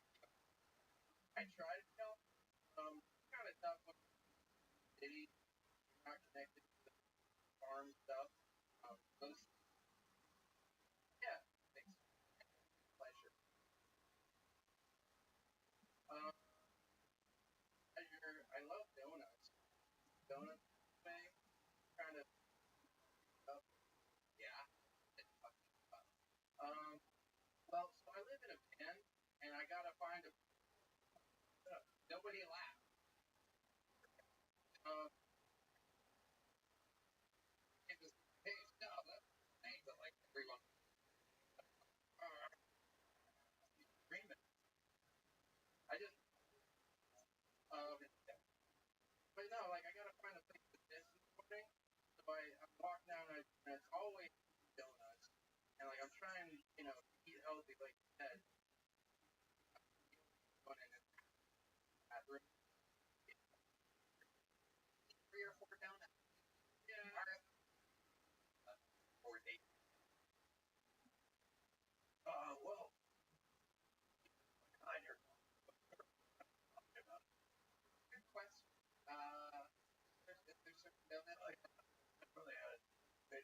I tried to help. Kind of tough with the city. Not connected to the farm stuff. Those. Yeah, thanks. Pleasure. I love donuts. Donuts thing, kind of stuff. Yeah, it's fucking tough. Well, so I live in a van, and I gotta find a. Nobody laughed. It was. Hey, no, that's things that like everyone. Agreement. I just. But no, like I gotta find a place to this morning. So I walk down and it's always donuts, and like I'm trying, to eat healthy, like you said. Going in the bathroom.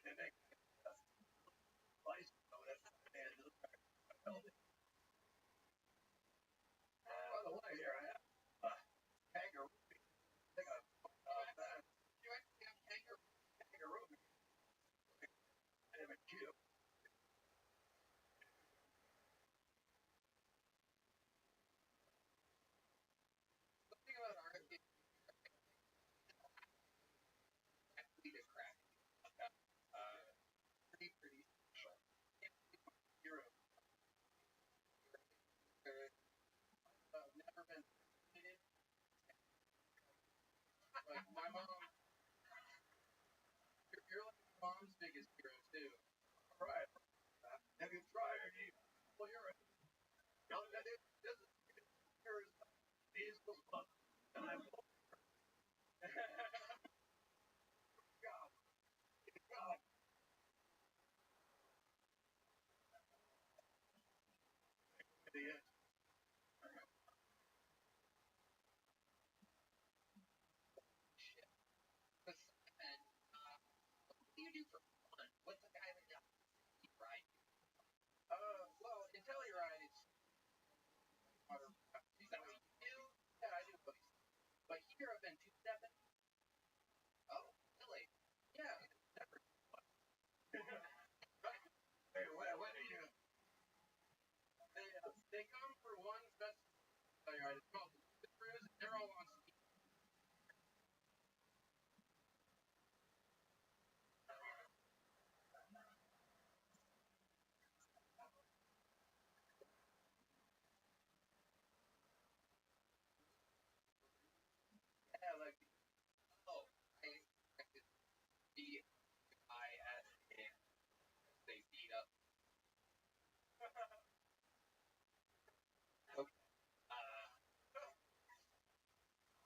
they make slice notice and by the way, here I have kangaroo. They got you actually have kangaroo. I have a cute. Something about arcade actually to crack. Pretty special. Hero. Never been treated. Like my mom, you're like mom's biggest hero too. Right. Have you tried any? Well, you're a. No, that is this is here's these was fun. And I'm. God, God. The shit. And what do you do for fun? What's the guy that does ride? Well, in Telluride, it's water. Is that what you do? Yeah, I do both. But here I've been two-stepping. Oh, really? Yeah. Never. Hey, what do you? They come for one festival. Telluride. It's called the Cruise. They're all on ski. Yeah, like oh, I expected to be the guy at they beat up. Okay.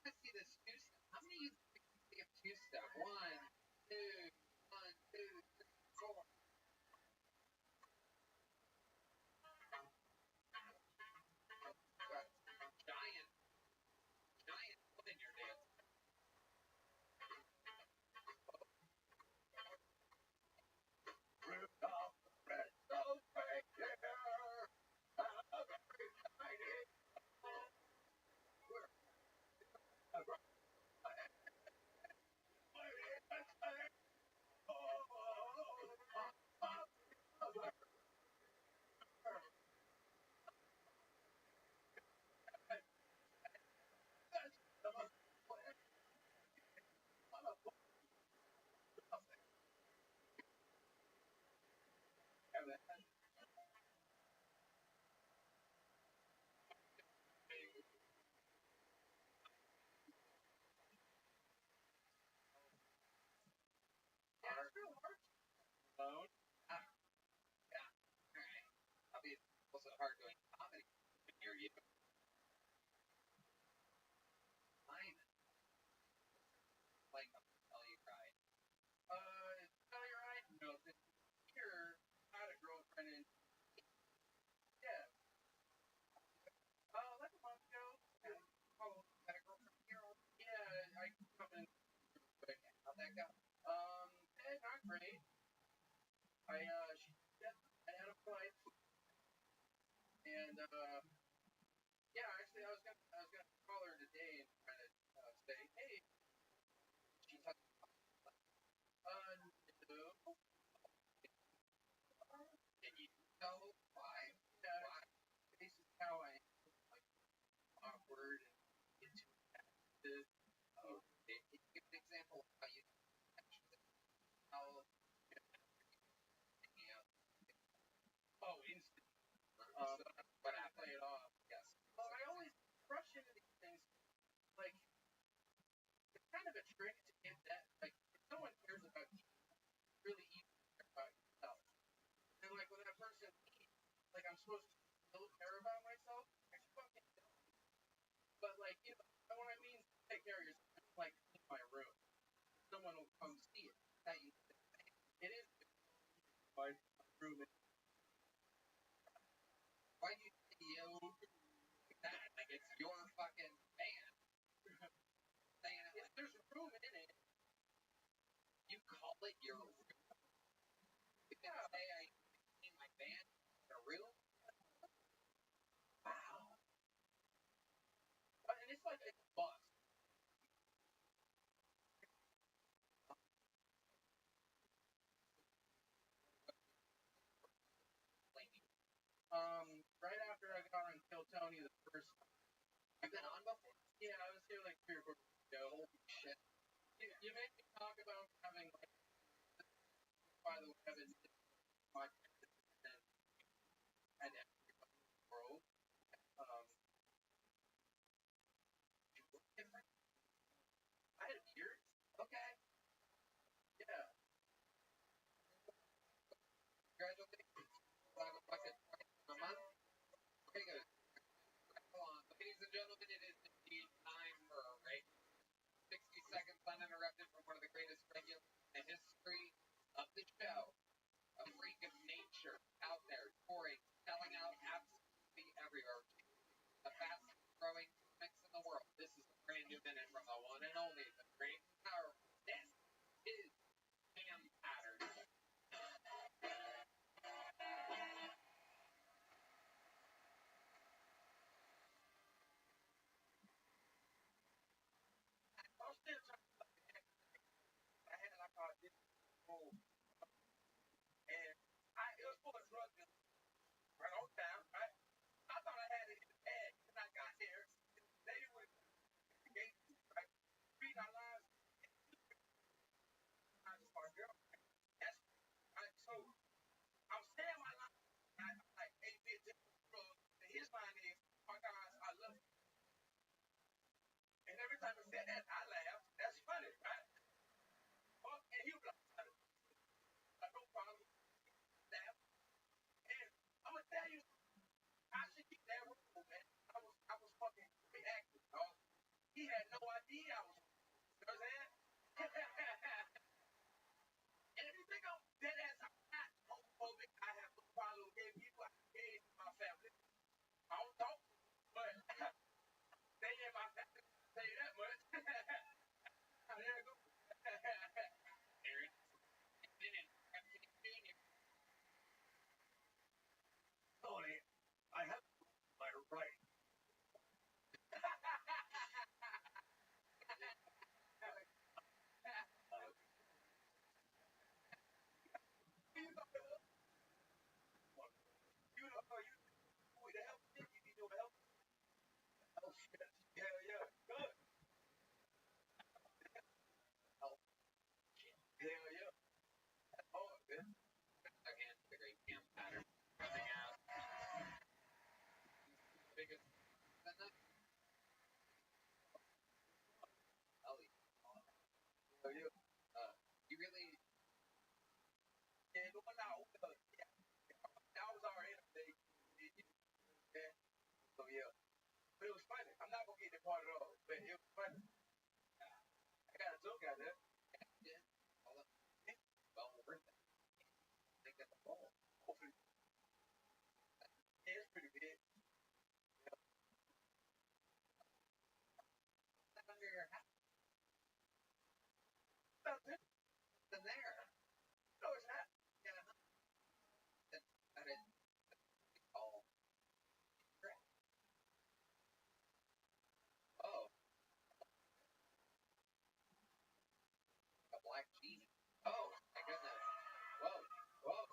Let's see this two step. How many you think of two step? One, two, one, two, three, four. Giant, giant foot in your dance. Rudolph the red-nosed reindeer. Alone. Yeah. All right. Obviously, it's also hard doing comedy when you're you. Mine, like, tell you right. Tell you right. No, this here I had a girlfriend in. Yeah. Like a month ago. Yeah. Oh, had a girlfriend here. Yeah, I come in quick. How'd that go? Not great. She I had a flight, and yeah, actually, I was gonna call her today and try to say, hey, she touched. No. Can you tell why? Yeah, why? This is how I am, like awkward and into it. Oh, can you give an example of how you actually how you know? Oh, instant. But I play it off. Yes. Well, I always rush into these things like it's kind of a trick to get that like if someone cares about you, it's really easy to care about yourself. And like when that person like I'm supposed to still care about myself, I fucking don't. But like when I mean take care of yourself, like in my room, someone will come see it. That you it is my room. Why do you say yo like that? Like it's your fucking band. Saying it like there's room in it. You call it your room. take a bus. Right after I got on Kill Tony the first time. You've been on before? Yeah, I was here like 3 or 4 weeks ago. Holy shit. You made me talk about having, like, by the way, I've been my and everybody in the world. You look different. I had a beard. Okay. Yeah. Congratulations. We'll have a bucket twice in a month. Okay, good. Hold on. Ladies and gentlemen, it is indeed time for a race. 60 seconds uninterrupted from one of the greatest regulars in the history of the show. A freak of nature out there, touring, selling out absolutely everywhere. The fastest growing comics in the world. This is a brand new minute from the one and only, the great and powerful. This is Cam Patterson. I'm still trying to look at it. I had like a this whole and it was full of drug dealers right on down, right? I thought I had it in the bag when I got there. They would gave me right, read our lives. I just my girlfriend. That's right. So I'm saying my line. I'm like, hey, bitch, and his line is, my guys, I love you. And every time he said that, I laughed. That's funny, right? Oh, and he was like, no problem. Laugh. And I'm gonna tell you, I should keep that rule, man. I was fucking reacting, dog. He had no idea I was. You know what I'm saying? And if you think I'm dead ass, I'm not homophobic. I have no problem with gay people. I have gays in my family. I don't talk, but they in my family. I'll tell you that much. There you go. Aaron, Tony, I have my right. You know, you the help. You need no help. Oh shit. Yeah, yeah. Good. Oh shit. Yeah, yeah. Oh, good. Again, the great Cam Pattern coming out. Biggest. Ellie. So you really. Yeah, no one now. Yeah, that was our enemy. Yeah. So yeah, but it was funny. I'm not gonna get the part at all, but it was funny. I got a joke out there. Yeah. All up. Well, worth it. They got the ball. Hopefully, yeah, it's pretty big. Under your house. Nothing. Nothing there. No, it's not. Yeah. That is all. Oh, a black cheese. Oh, my goodness. Whoa, whoa.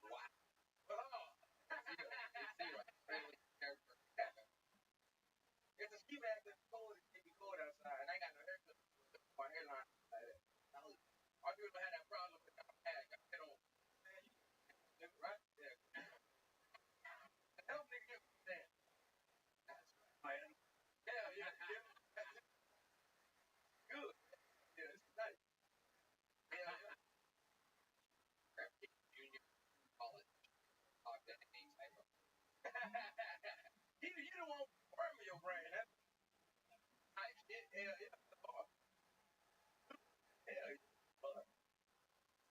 Wow. Oh. Really character. It's a ski mask that's cold. It be cold outside, and I got no haircut. My hairline like that. I people had that problem with my bag. I said, "Oh, man, you right there." Help me get that. Right. Yeah, yeah, yeah. Good. Yeah, it's nice. Yeah, yeah. Junior college. Talk to any type of. You don't want to burn your brain. That's nice. Yeah, yeah. Oh, hell yeah.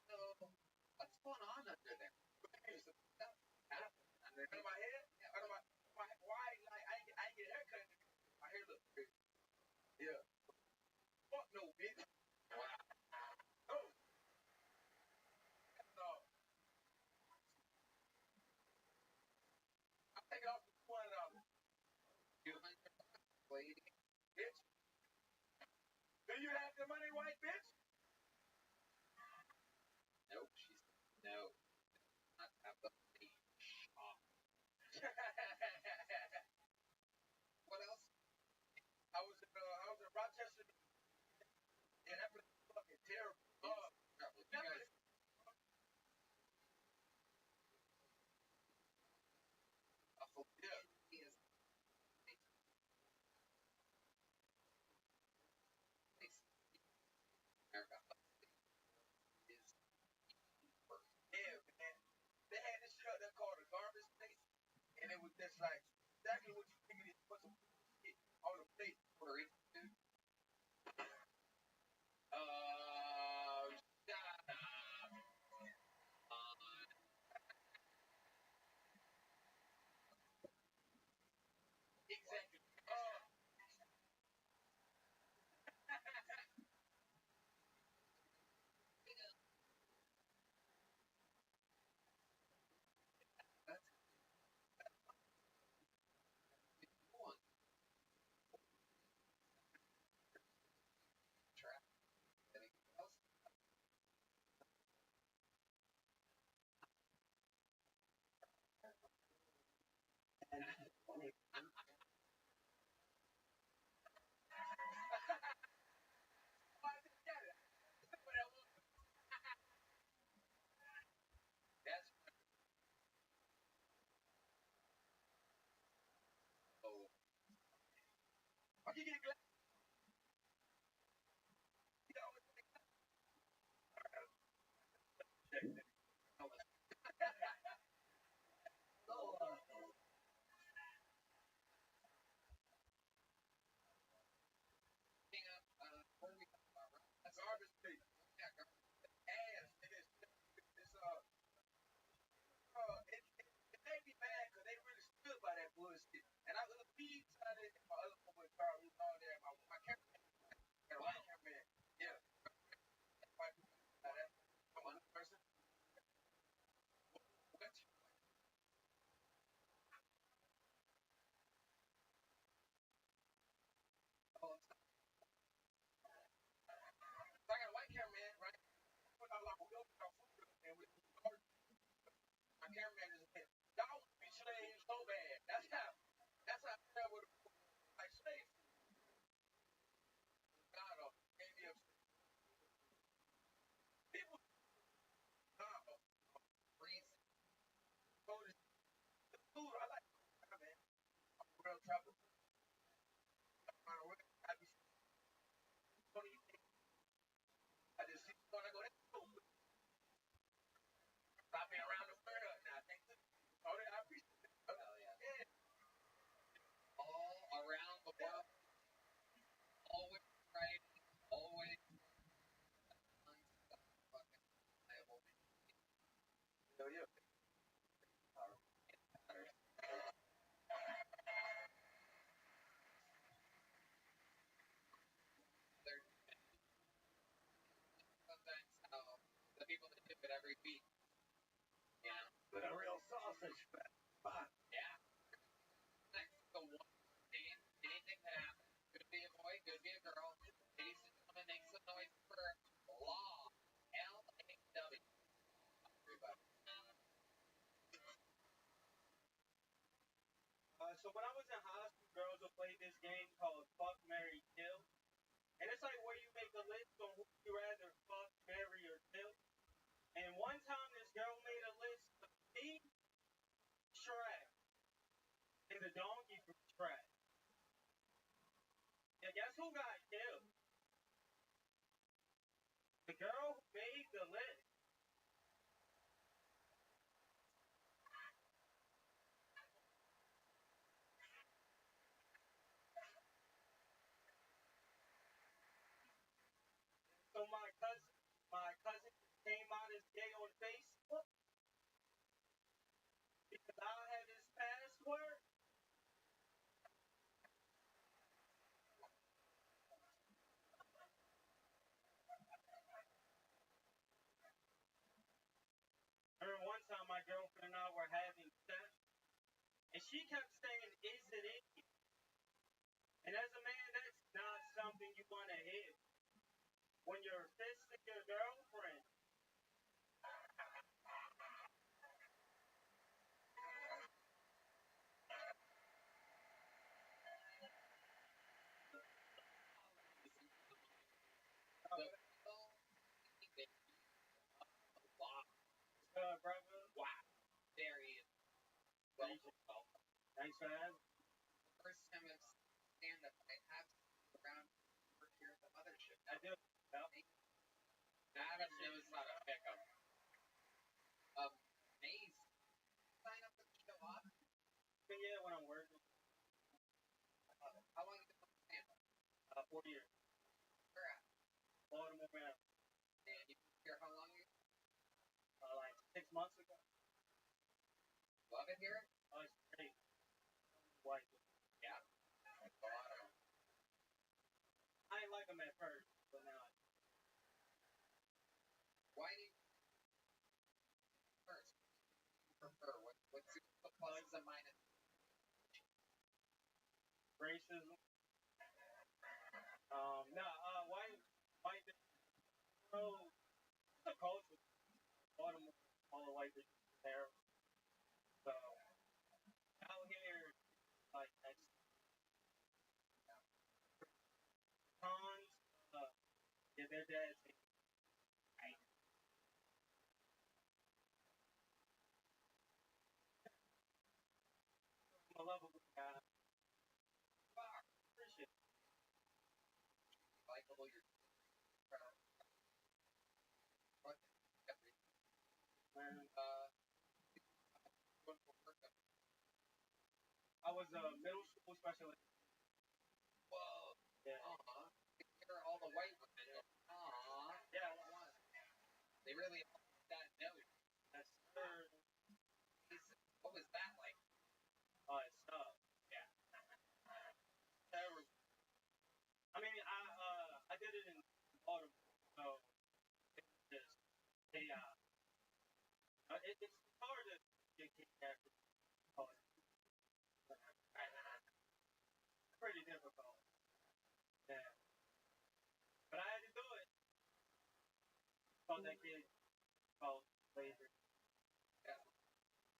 So, what's going on under there? There's some stuff happening under my head. Yeah, under my why? Like I get a haircut. My hair looks crazy. Yeah. Fuck no, bitch. Oh, no. the money white bitch? Nope. She's no. Not have the money. What else? I was in Rochester, and that place was fucking terrible. You guys. Yeah. He is. America. Is Yeah, man. They had this shit out there called a garbage place, and it was just like exactly what you think it is. Put some shit on the plate. Puerto Rican dude. Shut up. Exactly. That's one. Trap. Anything else? Why did you get it? What else? That's oh. Why you get glass? You know, What are we talking about? Right? That's garbage place. yeah. Garbage. Ass. It made me mad because they really stood by that bullshit. And I was a big side of my other one with Carl was all there. My cameraman, got a white cameraman. Yeah. White that one person. What? Oh, So I got a white cameraman, right? When I like we opened our food and we my cameraman is like, y'all want to be slaves so bad. That's how I felt with like slaves. God, maybe people freeze. go to the food. I like man. I'm a real travel. I be funny. I just see when I go that food. I've been around the world now. Thanks to I appreciate it. Hell yeah. Yeah. All around the world. Always right. Always fucking reliable. Hell yeah. They're sometimes the people that do it every week. Yeah. But a real sausage spot. Yeah. Next, the one thing, anything can happen. Could be a boy, could be a girl. Ladies and gentlemen, make some noise for Law. Law. Everybody. So when I was in high school, girls would play this game called Fuck, Marry, Kill. And it's like where you make a list on who you rather fuck, marry, or kill. And one time this girl made a list of me, Shrek, and the donkey from Shrek. Yeah, guess who got killed? The girl who made the list. So my cousin came out as gay on Facebook because I had his password. I remember one time my girlfriend and I were having sex, and she kept saying, "Is it in you?" And as a man, that's not something you want to hear. when you're fisting your girlfriend. Brother. Wow. There he is. Welcome. Thanks for having me. First time I've stand up, I have around work here at the mothership. I do. Yep. Adam knows how to pick up. Amazing. Sign up for the show off? Yeah, when I'm working. How long have you been stand up? 4 years. Where at? Baltimore, Maryland. And you've been here how long ago? Like 6 months ago. Love it here? Oh, it's great. White. Yeah. I ain't like them at first, but now I Why do you first prefer? What's the pluses and minuses? racism. White, so, the culture, Baltimore, all the white people there. So, out here, like, that's cons, yeah, their dad's right. I'm a lovable guy. Appreciate it. Likable, you're proud. What? Everything. Man, Going for work. I was a middle school special ed. Whoa. Yeah. Here are all the white women. Yeah. They really that note. That's third. What was that like? It's tough. Yeah. Terrible. I mean, I did it in Baltimore, so it's just chaos. It's hard to get kicked after college. Pretty difficult. Yeah. But I had to do it. Called that kid called slavery. Yeah.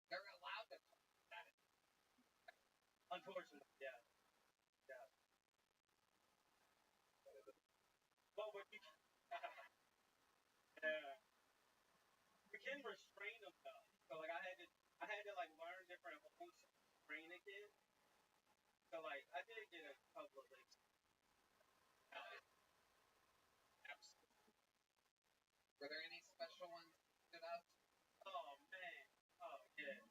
They're allowed to talk about it. Unfortunately, yeah. Yeah. But what you yeah. You can restrain them though. So like I had to like learn different ways to restrain a kid. So like I did get a couple of licks. Absolutely. Were there any special ones that stood out? Oh man. Oh yeah.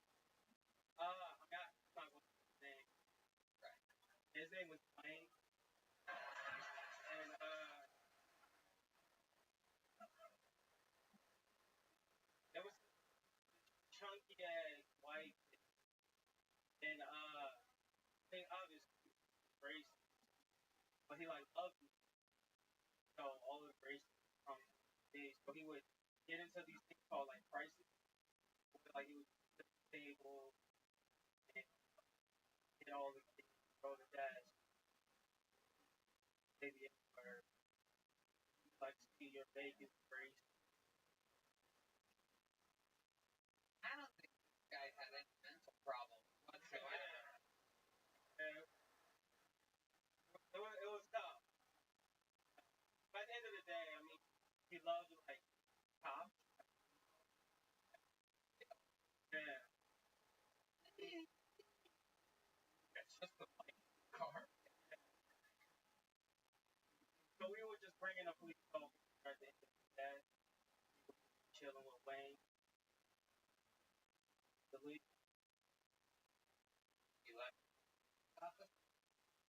I got my name. Right. His name was Wayne. And there was chunky ass white and I think obviously racist. But he like loved me. So all the races from me. So he would get into these things called like crisis. Like he would sit at the table and get all the kids, throw the dash, maybe anywhere. Like see your bacon race. I don't think this guy had any mental problems whatsoever. And it was tough. By the end of the day, I mean, he loved like cops. Yeah. It's just a car. So we were just bringing a police officer at the end of the day, chilling with Wayne. The lead. You left office?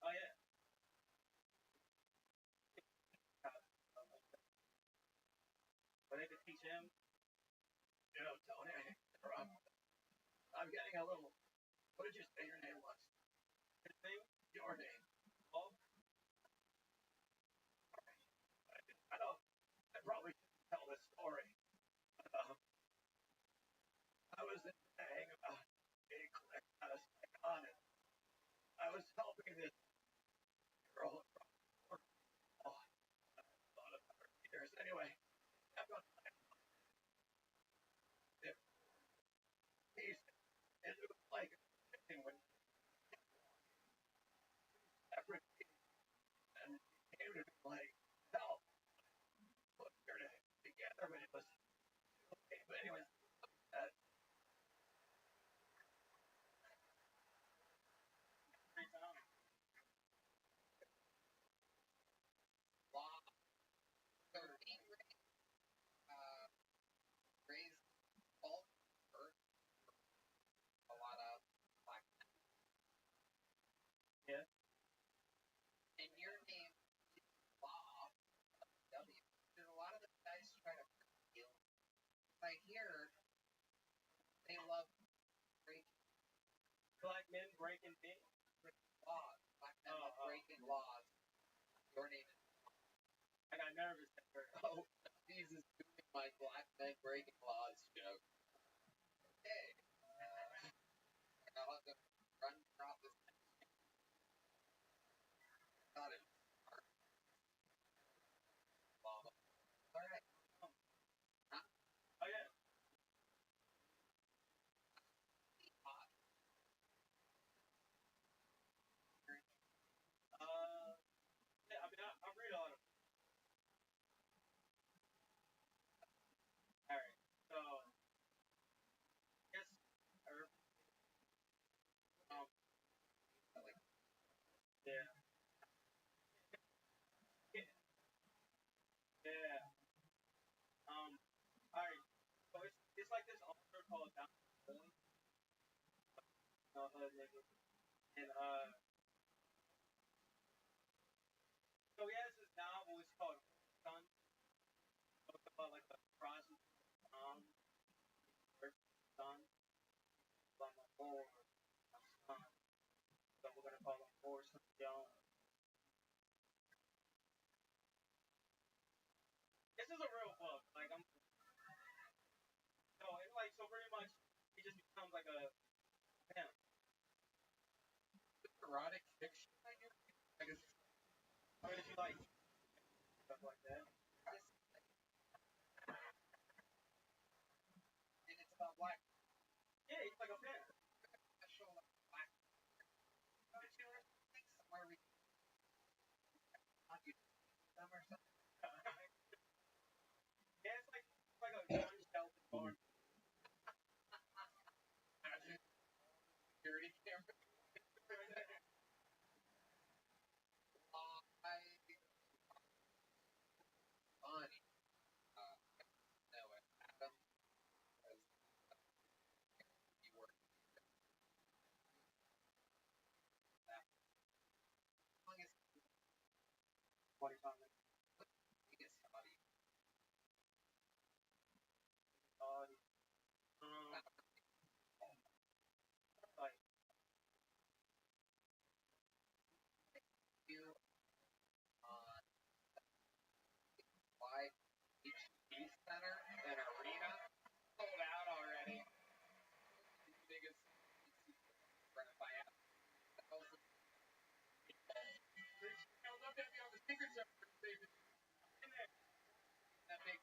Oh yeah. But they could teach him. You know, Tony, I'm getting a little. What did you say your name was? His name. Your name. Oh. I know. I probably shouldn't tell this story. I was in a hang about being clicked out of psychotic. I was helping this girl across the border. Oh, I thought about her here. men breaking laws. Black men are breaking laws. Your name is. I got nervous at first. Oh, Jesus doing my black men breaking laws joke. Hey. I'll go run across this. Got it. Mama. Alright. Oh yeah. Yeah, I mean, I'm reading on them. All right, so yes, um, yeah, yeah, yeah. All right, so it's like this author called Don Williams, and so he has this novel. It's called Son. It's about like a prostitute mom, her son, from a whore, son. So we're gonna call him Orson Jones. This is a real book. Like so pretty much he just becomes like a pimp. Erotic fiction, I guess. I mean, if you like stuff like that. And it's about black. Yeah, he's like a pimp. Special black. Somewhere we them or something. Yeah, it's like a unsheltered barn. Security camera. Funny. No, Adam was he worked that longest 45 minutes. biggest body. Like You on why HT Center and Arena sold out already. Biggest by look at me on the Secret Service, baby. That big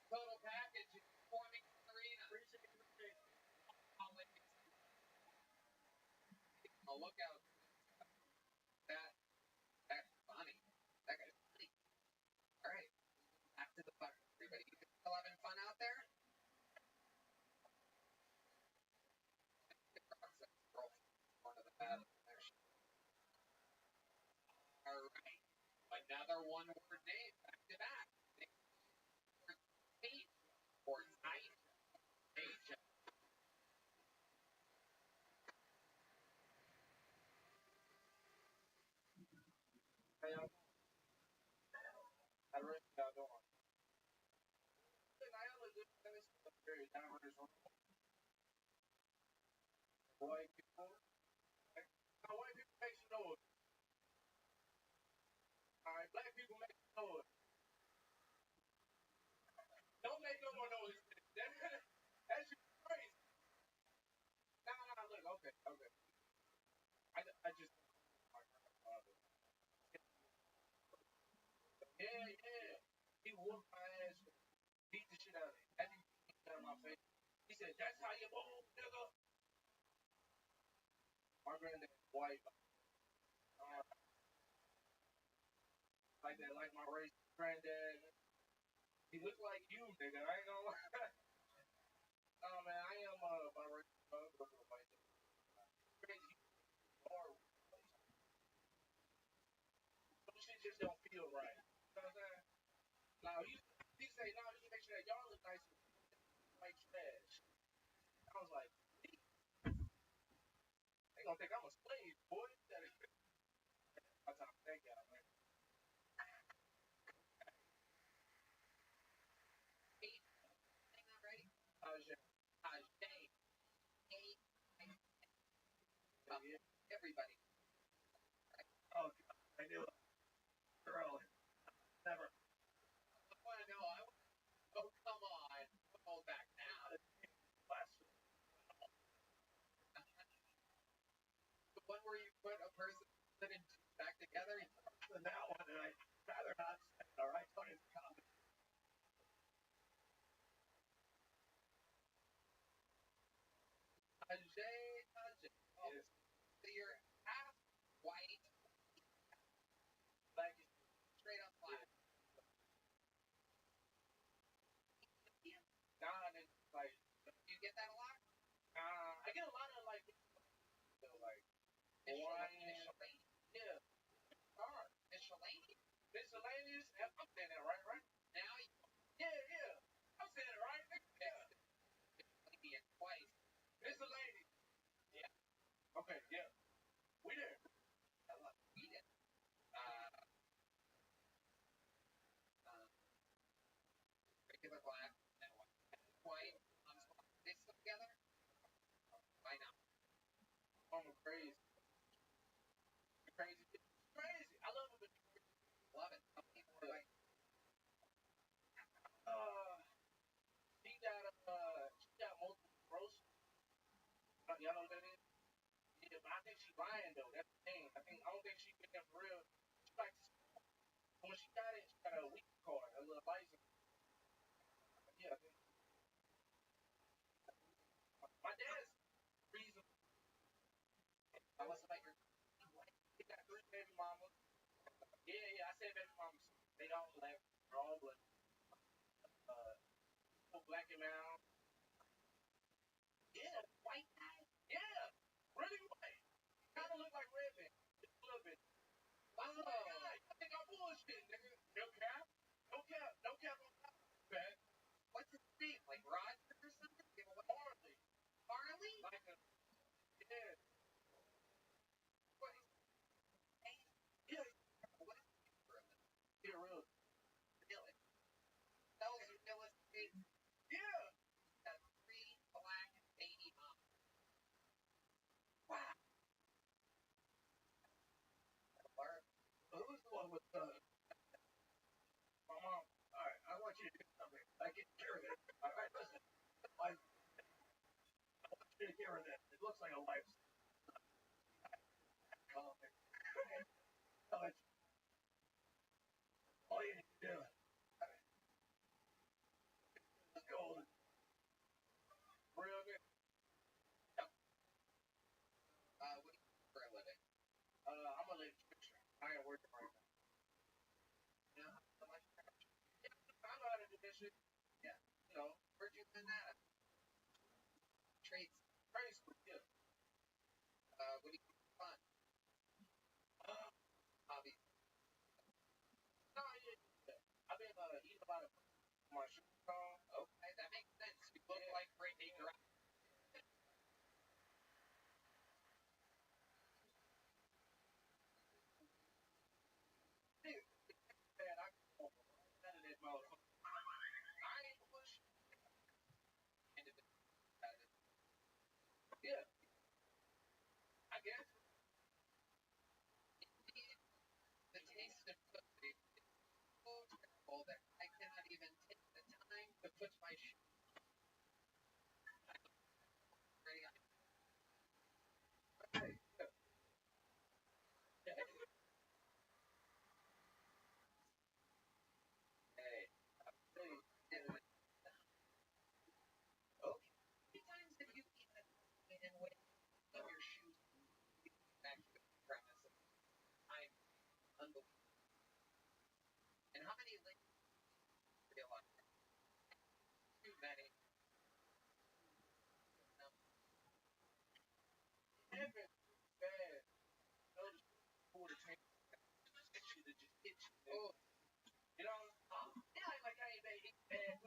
total package forming arena. I'll look out. That's funny. That guy's funny. All right, back to the fun. Everybody, you still having fun out there? One of the battles. All right, another one-word name back to back. Or night. Asia. How y'all doing? I only live in this Very diverse. White people. Now, white people make some noise. All right, black people make some noise. Don't make no more noise. That's just crazy. Nah, look, okay. I just. Yeah. He whooped my ass, beat the shit out of me. That nigga beat out of my face. He said, "That's how you move, nigga." My granddad white. Like that, like my racist granddad. He looked like you, nigga. I ain't gonna lie. Oh man, I am my racist brother. Crazy hard. Some shit just don't feel right. You know what I'm saying? Now he say, no, just make sure that y'all look nice and white trash. I was like, they gonna think I'm a slave, boy. By the time thank y'all, man. How's your How's day? Everybody. Oh, God, I knew it. Girl, never. I want to know. Oh, come on. Hold back now. The one where you put a person and two back together. And that one, and I'd rather not say it, all right? Tony's coming. Ajay. Oh, so you're half white, Thank you. straight up black. Nah, and it's like, You get that a lot? I get a lot of like Hawaiian. Yeah. Car. Miscellaneous. Miscellaneous. I'm saying that right? Now Yeah. I'm saying it right. Yeah. miscellaneous twice. Miscellaneous. Yeah. Okay, yeah. We there. I love eat it. Regular black and white. Mix them together. Why not? I'm crazy. Crazy. I love it. Love it. Some people are like, She got multiple roasts. Y'all know what that is? Yeah, but I think she's lying though. That's the thing. I don't think she's being for real. She likes when she got it, she got a week card, a little license. Yeah, my dad's reason. I was about your He got 3 baby mamas. Yeah. I said baby mamas. They all black. They're all black. Black and brown. Yeah, white guy. yeah, really white. Kind of look like Redman, just a little bit. Wow. Oh my God, I think I'm bullshit, nigga. No cap on top. Man, What's his name? Like Roger or something? Harley, Harley? like a yeah, What is yeah, what is he for a living? yeah, real, Really? Sells real estate. yeah. Got 3 black baby moms. Wow. Who's the one with my mom? All right, I want you to do something. I get care of it. All right, listen. I want you to care of this. It looks like a life. Call it. No, it's all you need to do. Let's go. Real good. What do you do for a living? I'm a electrician. I ain't working right now. You know how much Yeah, I know how to do this shit. Yeah. You know, Where'd you learn that? Trades. trade school. Yeah. What do you do for fun? Hobby. No, yeah. I've been eating a lot of mushroom. Okay, that makes sense. You look Yeah. like Brittany Griner. Man, I can go out of that motherfucker. I ain't push. Yeah, I guess. Indeed, the taste of cookie is so terrible that I cannot even take the time to put my shoe ready. Hey, yeah. Yeah. Hey, hey, yeah. Okay. How many times have you eaten and when of your shoes back to the premises? I'm unbelievable. And how many ladies realize too many? Heaven, bad. Those for the change. Shit that just hit you. Oh, You know? Yeah, like I ain't bad.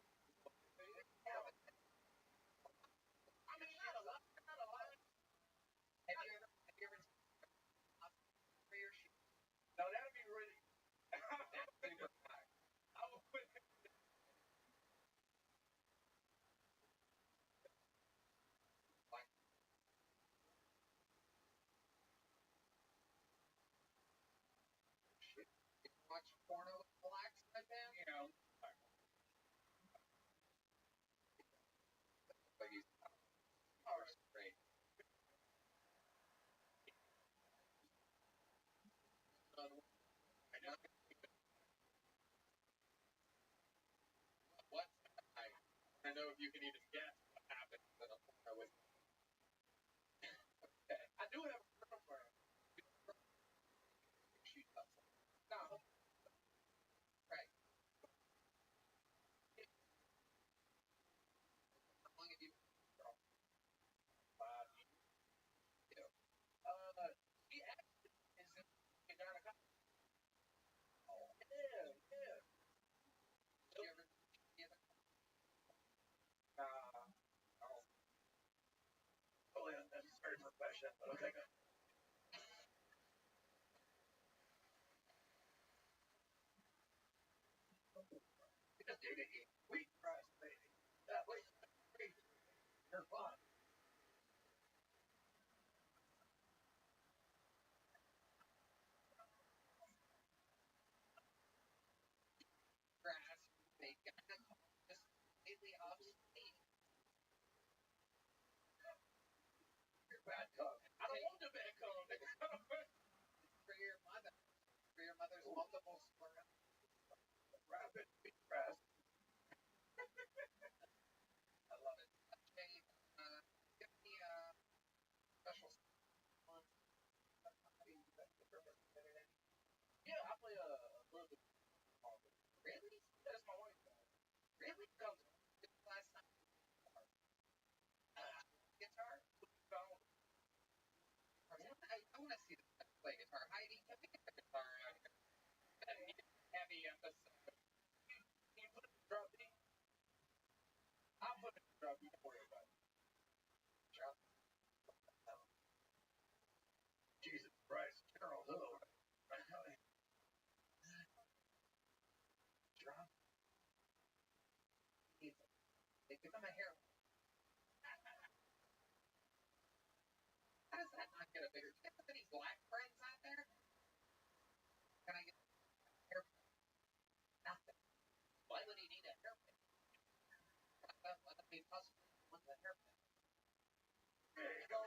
I mean, not a lot. have you ever for your shoes? No, that'd be really. That's super high. I would put Like, if you can even guess what happened to the point I was. Okay. I do have a girlfriend. She does. No. Right. How long have you been with your girlfriend? 5 years. Yeah. She actually is in Ghana. Oh, yeah, yeah. Did you ever see the oh, totally unnecessary profession, but okay, good. Just eating wheat rice, baby. That way, you're fine. Grass, bacon, just completely obsolete. You're bad cook. I don't want the bad cook. For your mother. For your mother's multiple sclerosis. Rapid wheat rice. I love it. Okay, give me a special one. Yeah, I play a little bit. Really? That's my wife. Really? Comes last time. Guitar? I want to see the play guitar. Heidi, can we get the guitar out here? Heavy emphasis. Can you put it in the drum beat? I'll put it in the drum beat. Don't worry about it. Drum. Jesus Christ. Carol, hello. Drum. They become a hair. How does that not get a bigger? Do you have any black friends out there? Can I get a hair? Nothing. Why would he need a hairpin? Let me possibly want the hairpin. There you go.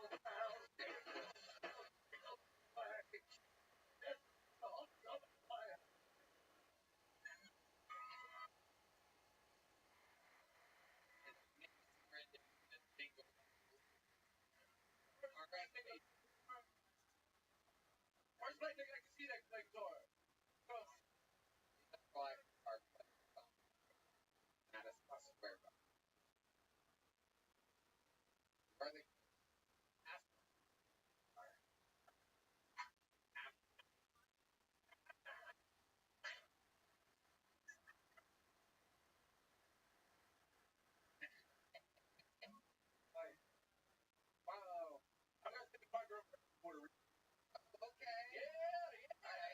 Where's my thing? I can see that door. That's why our not as possible. Are they wow. I'm gonna take my girlfriend to Puerto Rico. Okay. Yeah, yeah.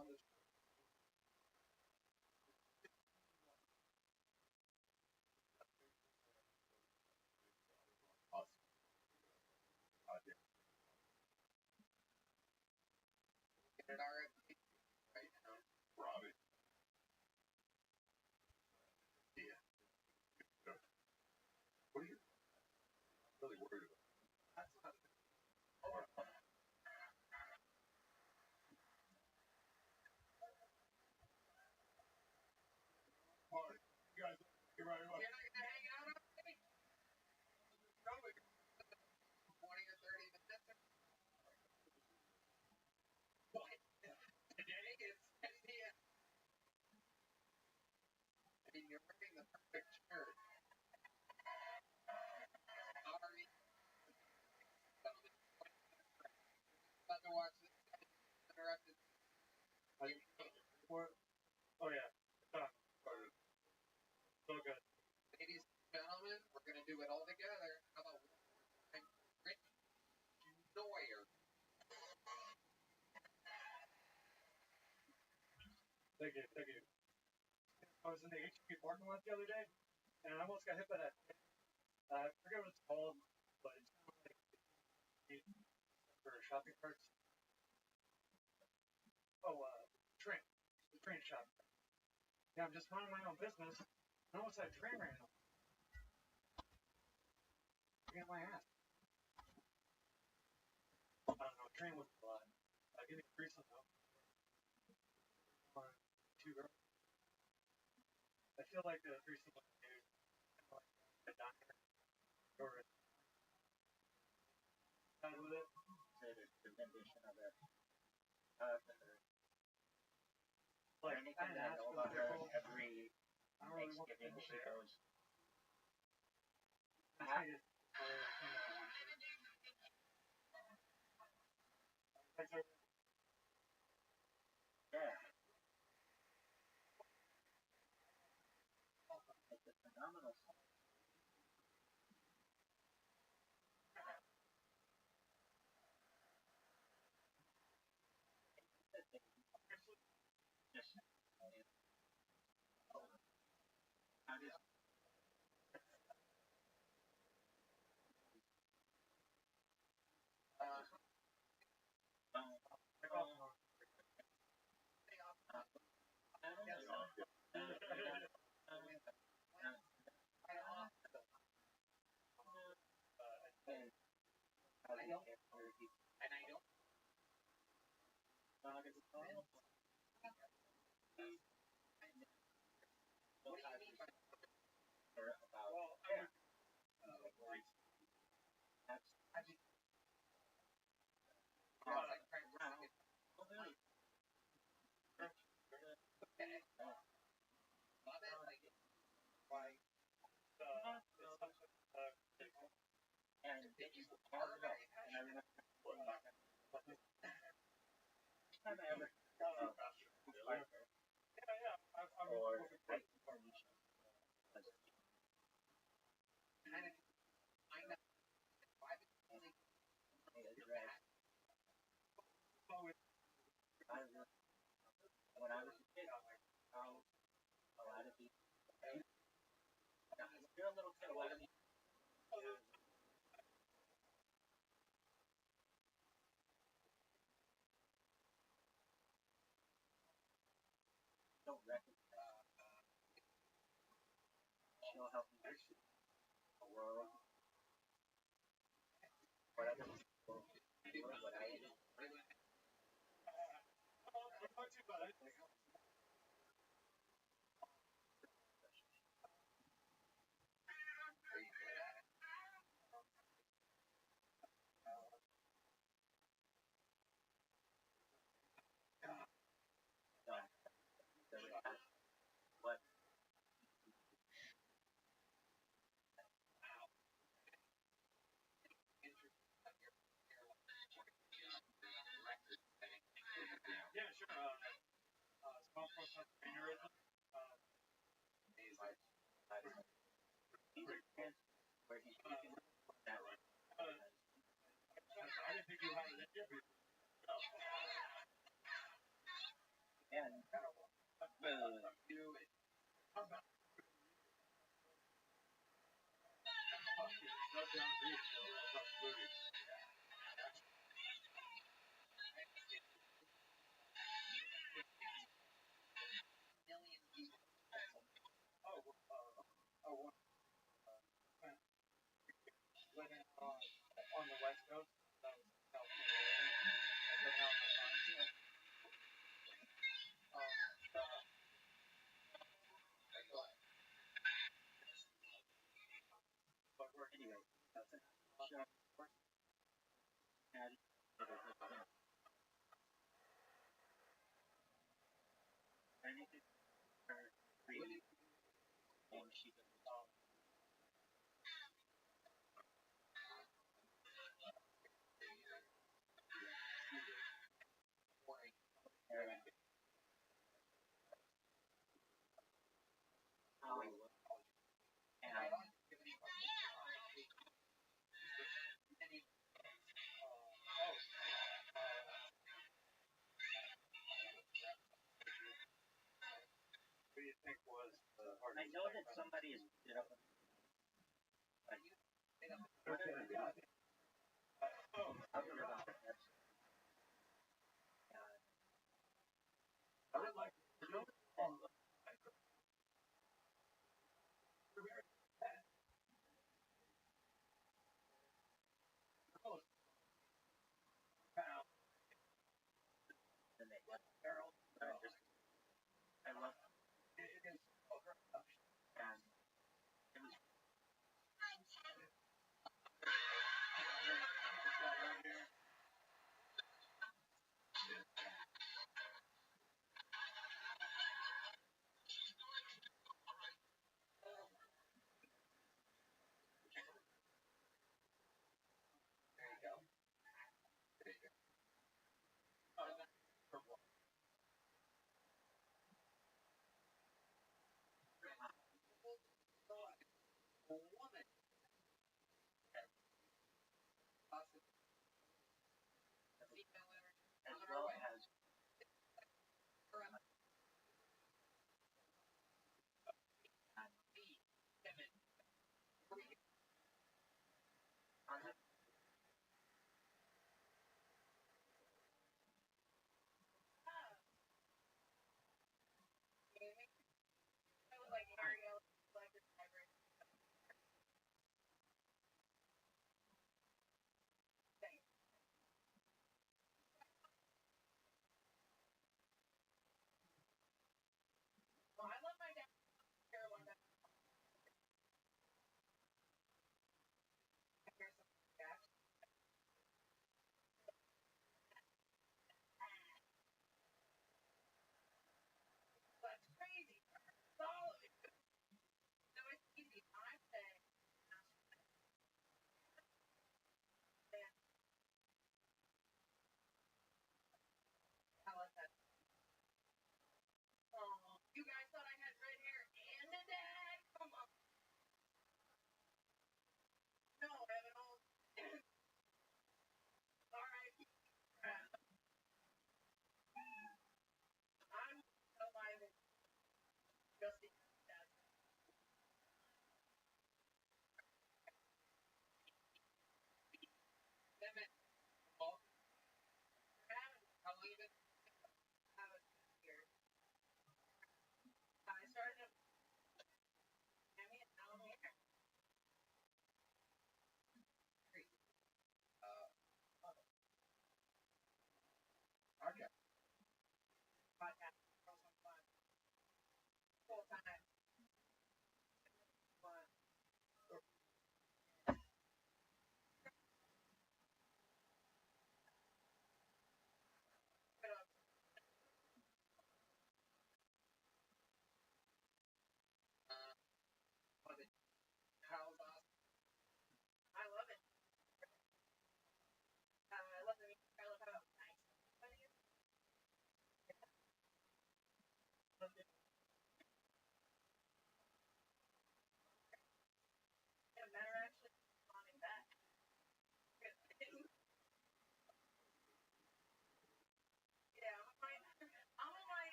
on the get it RFP right now. Robbie. Yeah. What are you really worried about? That's not Party. You guys get right away. You're not gonna hang out on me? Probably 20 or 30 minutes. What? Today it's 10 p.m. I mean, you're wearing the perfect shirt. Sorry. About to watch this interrupted. What? Oh yeah. So good. Ladies and gentlemen, we're gonna do it all together. How about Rich Neuer? Thank you. I was in the HP parking lot the other day, and I almost got hit by that. I forget what it's called, but it's like for shopping carts. Oh, train. The train shop. Yeah, I'm just minding my own business. And almost that train ran over. I got my ass. I don't know. Train was a lot. I give me a threesome though. Two girls. I feel like the threesome was dude. Like a doctor. Or with it. The rendition of it. Like, anything that I know about her, every Thanksgiving she goes, yeah. It's a phenomenal song. Just, I just, And I don't. What do you mean by and did you hard enough. And I remember first time I ever or right before we show was kind of find out why the feeling when I was a kid, a lot of these, you're a little kid, a lot of these don't recognize she'll help me the world, whatever people do, what I do. What Yeah, sure. Small for aneurysm. where he's speaking that right. I didn't think you had an interview. Million people. Oh, one living on the West Coast. That was how people living out in the farms. But we're Anyway, that's it. and anything for free, and she can how he was. And What do you think was the I hardest? know that somebody has put it up, but I'll put it on the website. I would like to know And they Carol, but I love it is and it was as well as on the You guys thought I had red hair and a dad? Come on. No, I have an old. All right. I'm alive and just because dad. I'll leave it. Have it here. I started at Miami and now I'm here. Okay. Podcast. Full time. Fun.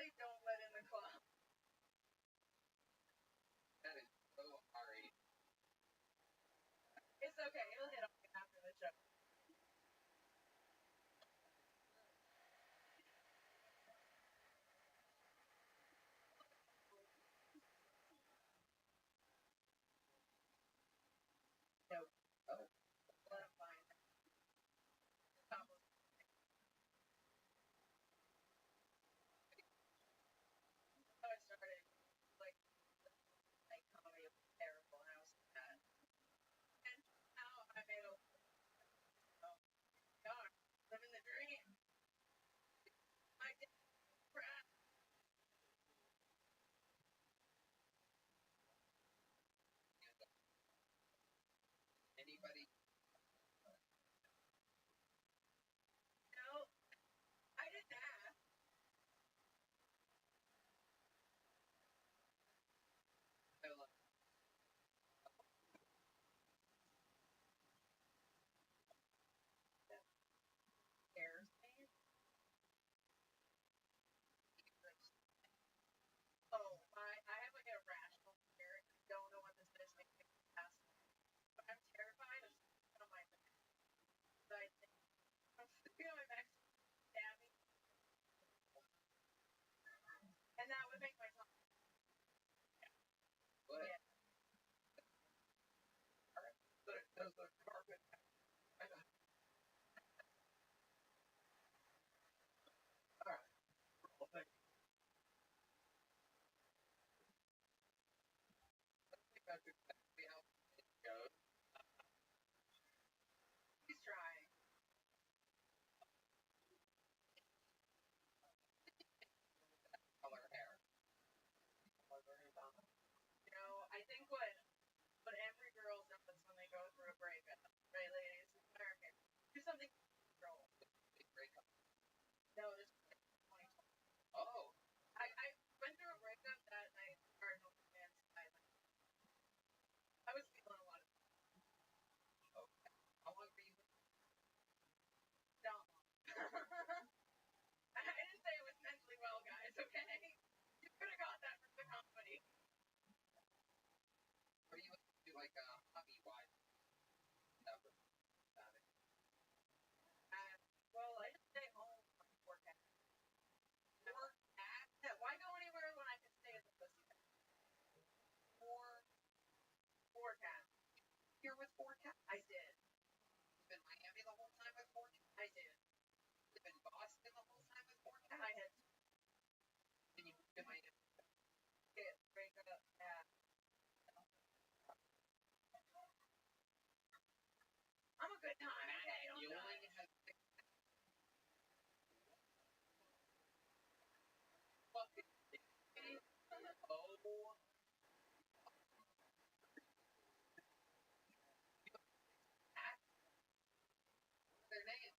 they don't let in the club. That is so hard. It's okay. It'll hit on after the show. Nope. Oh. Let him find it. So I started like comedy was terrible, and I was sad. And now I made a God, living the dream. I did crap. Anybody? No, I didn't ask. I love Scares me. Oh, I have like a irrational fear. I don't know what this is. Makes me fast. But I'm terrified of something on my back. So I think I'm sleeping on my back, stab me, and that would make my tongue. what? Yeah. Does the carpet? All right. Well, thank you. I think that's exactly how it goes. He's trying. Color hair. You know, I think what every girl does when they go through a breakup, right, ladies? American. Do something girl. Big breakup. No, this was 2020. Oh. I went through a breakup that night. Cardinal fans. I was feeling a lot of Okay. How long were you? dumb. I didn't say it was mentally well, guys. Okay, you could have got that from the company. What do you do, like hobby wise? Never. Well, I just stay home and work at. Work at? Yeah, why go anywhere when I can stay at the pussy? Four cats. Here with 4 cats. I did. Live in Miami the whole time with 4 cats. I did. Live in Boston the whole time with 4 cats. I had And you moved to Miami. get break up at. I'm a good time. Okay, don't You die. only had 6 fucking oh. Their name.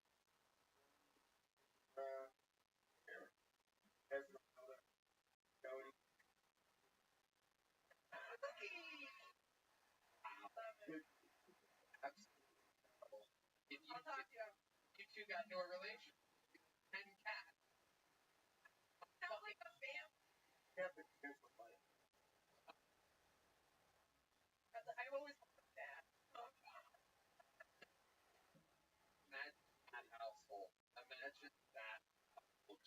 Cody. If I'll talk to you. you two got no relation, 10 cats. Sounds like a family. Yeah, but here's the money. I've always wanted that. Oh, God. Imagine that household. Imagine that household.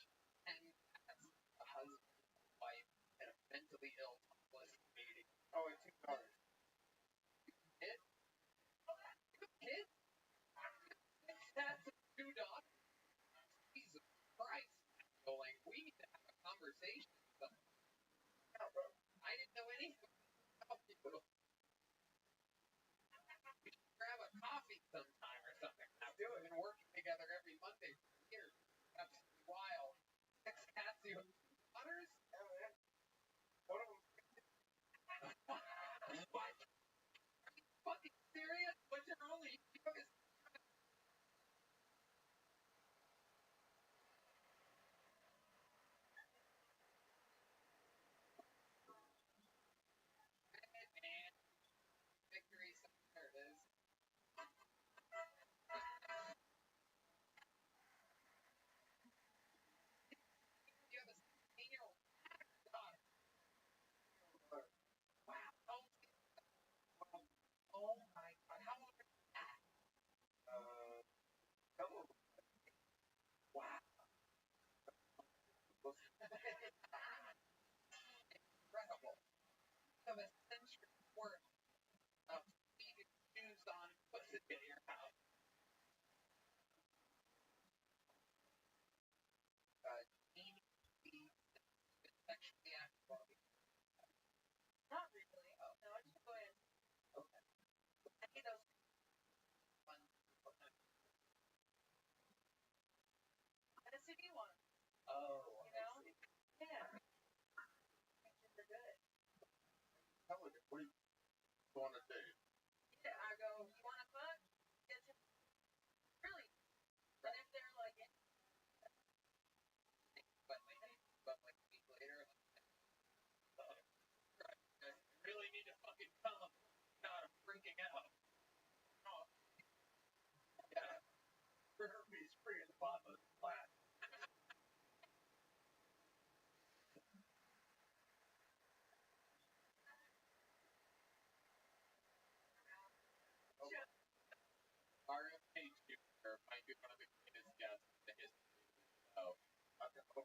10 cats, a husband, wife, and a mentally ill topless lady. Oh, and 2 daughters. Kids? Kids? That's 2 daughters. Jesus Christ. So, like, we need to have a conversation. in your house. Amy is sexually active. Not really. Oh. No, I just go in. Okay. I need those Fun. the city ones. Oh, You know? I see. Yeah. They're good. Tell me, what do you want to do? Yeah, I go, you want to fuck? Get to really. But if they're like, But like a week later, I really need to fucking come. God, I'm freaking out. Oh, yeah. Herpes free at the bottom of the flat. RFK Jr. might be one of the greatest guests in the history of this show.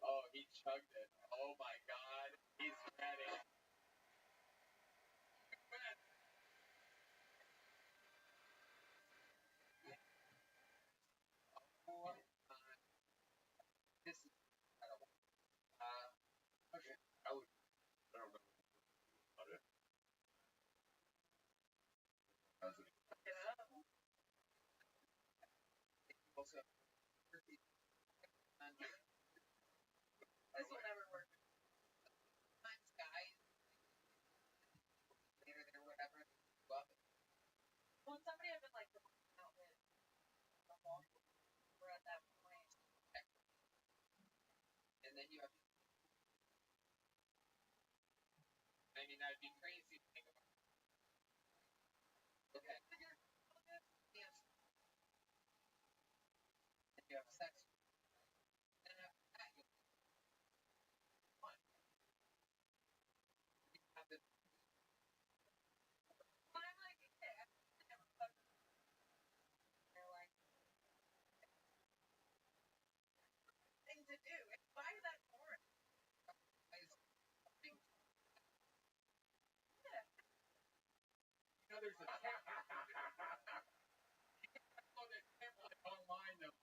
Oh, he chugged it. Oh my god. He's ready. Oh, this is incredible. Okay, I don't know about it. get up. Also, This will never work. sometimes guys later there whatever love it. Well, somebody I've been like out with the whole we're at that point. And then you have I mean that'd be crazy to think about. Okay. Yes. And you have sex. And after that you have the But I'm like, yeah, I never fucked. They're like, thing to do. Why is that boring? guys thing. Yeah. You know, there's a Oh, that template online though.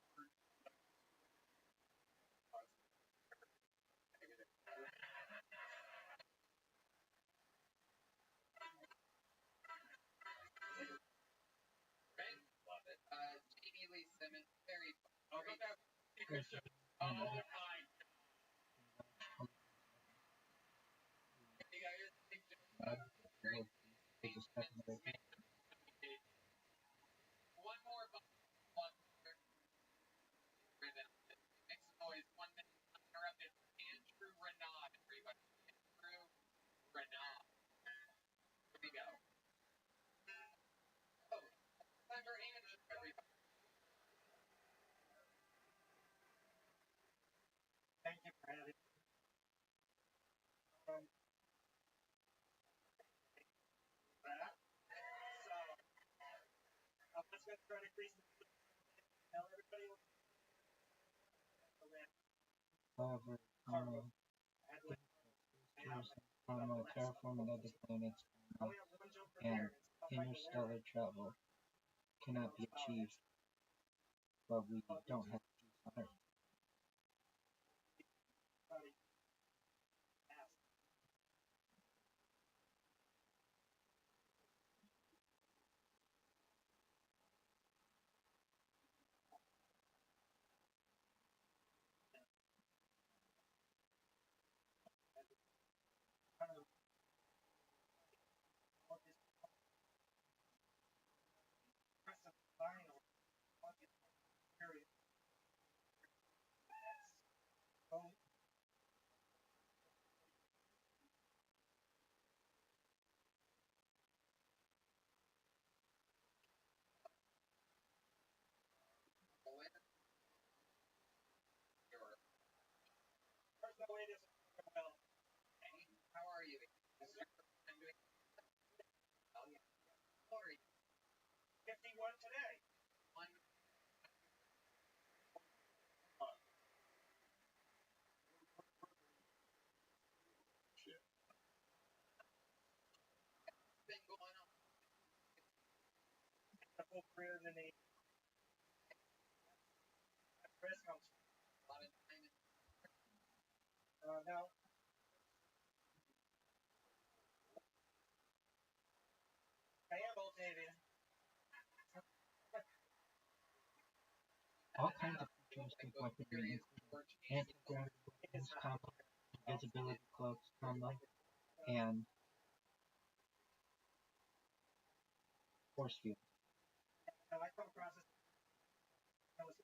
Right? love it. Jamie Lee Simmons, very I'll go back. Christian. Oh my. you guys think one more one makes noise 1 minute uninterrupted. Andrew Renaud, everybody. Andrew Renaud. Here we go. Oh, time for Andrew, everybody. Thank you for having me. That. So, I'm just going to try to increase the tell everybody what However, on terraforming other planets I only have one joke and prepared. It's about interstellar travel cannot be achieved, but we don't have peace on Earth. somebody asked. Kind of what is press of final what is period. So there's no way this is going well. How are you? This is your first time doing oh yeah. How are you? 51 today. One Shit. thing going on. The whole career in the Navy. Chris comes. Now, I am both Navy. All kinds of futuristic weaponry, including anti-gravity weapons, combo, invisibility cloaks, combo, and force field. Now, I come across this. I was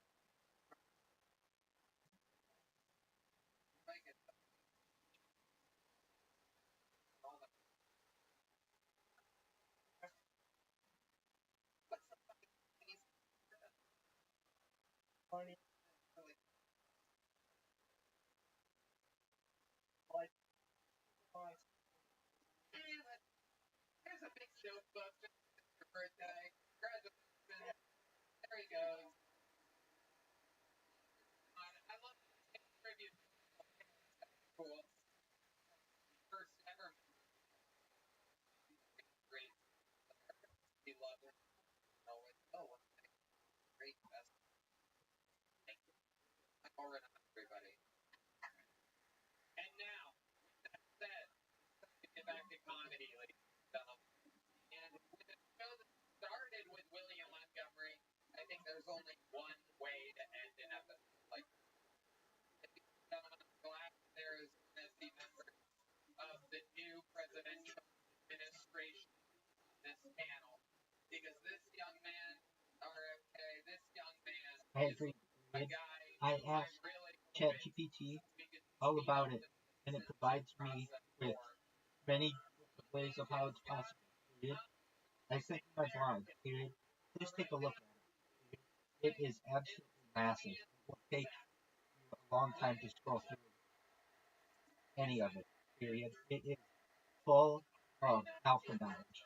funny. Like, Here's a big joke book for your birthday. Congratulations. There he goes. I love the tribute. Cool. First ever. Great. We love it. Oh, great. Best. Thank you. I'm over and everybody. And now, with that said, we get back to comedy, ladies and gentlemen. And with a show that started with William Montgomery, I think there's only one way to end an episode like this. Ladies and gentlemen, I'm glad there is many members of the new presidential administration on this panel. Because this young man, RFK, this young man I is agree. a guy I who I'm asked really ChatGPT all about it, and it provides me with many different ways of how it's possible. Period. I sent you my blog. Period. Please take a look at it. Period. It is absolutely massive. It will take you a long time to scroll through any of it. Period. It is full of alpha knowledge.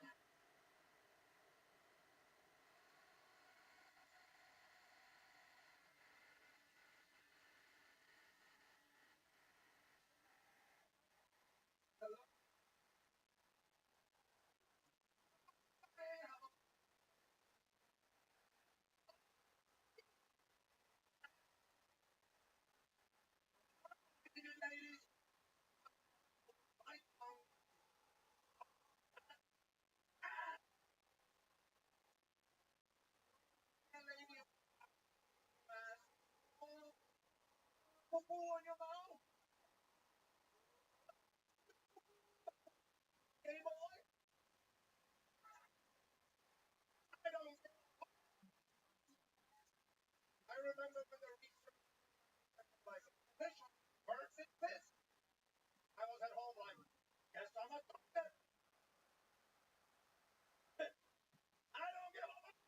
in your mouth. Hey, boy. I don't. I remember when the research was official birds exist. I was at home like, yes, I'm a doctor. I don't give a fuck.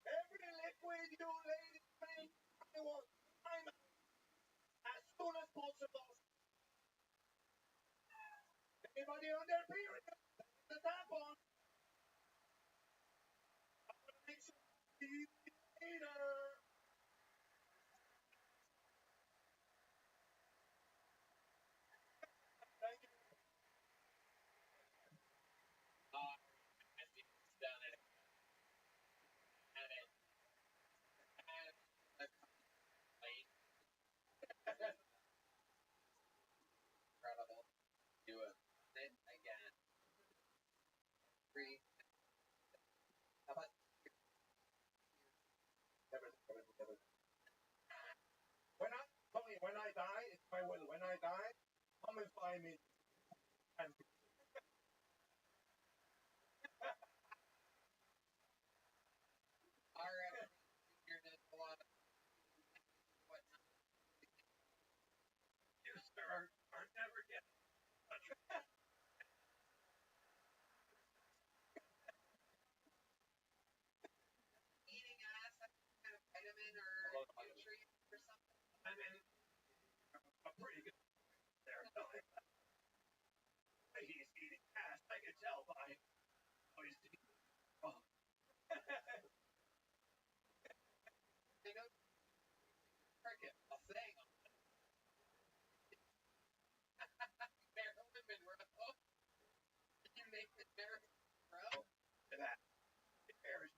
Every liquid you ladies make, I want time as soon as possible. Anybody on their period? The tampon. Makes you later. Thank you. I think he's done it. And it has a complete incredible. Do it again. Three. How about When I die, it's my will. When I die, come and find me. And RF weirdness a lot of whatnot? you, sir, are never getting Eating ass, some kind of vitamin or nutrient or something. I mean, I'm pretty good there. He's eating ass. I can tell by how he's eating. Oh. I know cricket. I'll say Marilyn Monroe. Did you make the Marilyn Monroe? That. There's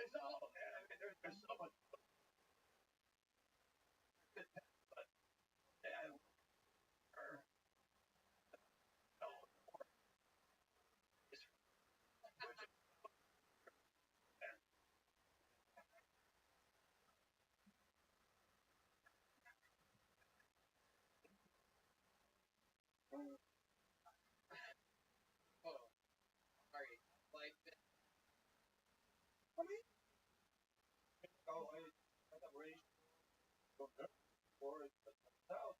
It's all, man. I mean, there's so much. But, yeah, or, no, it's, Oh, sorry. Like, I mean, I got raised for it, but south,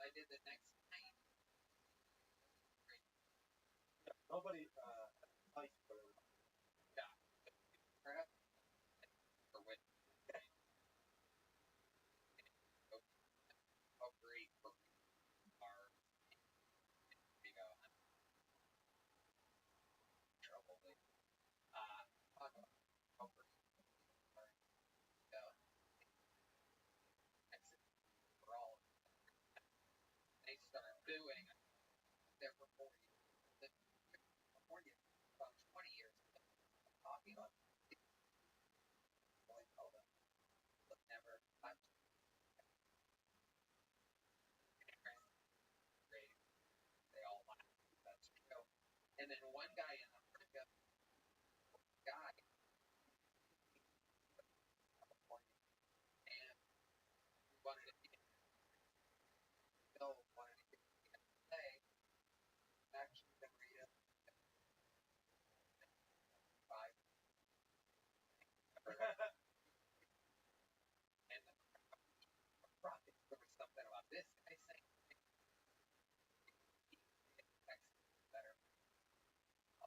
I did the next night. nobody, likes for Yeah. Perhaps for when how great for our you know trouble with talk about how great our exit for all they start doing there for 4 years. The 4 years, about 20 years talking about like all that but never touched great. They all laugh. That's true. And then one guy in the guy and wanted to Bill wanted to say actually the read five and the profit there was something about this guy saying better.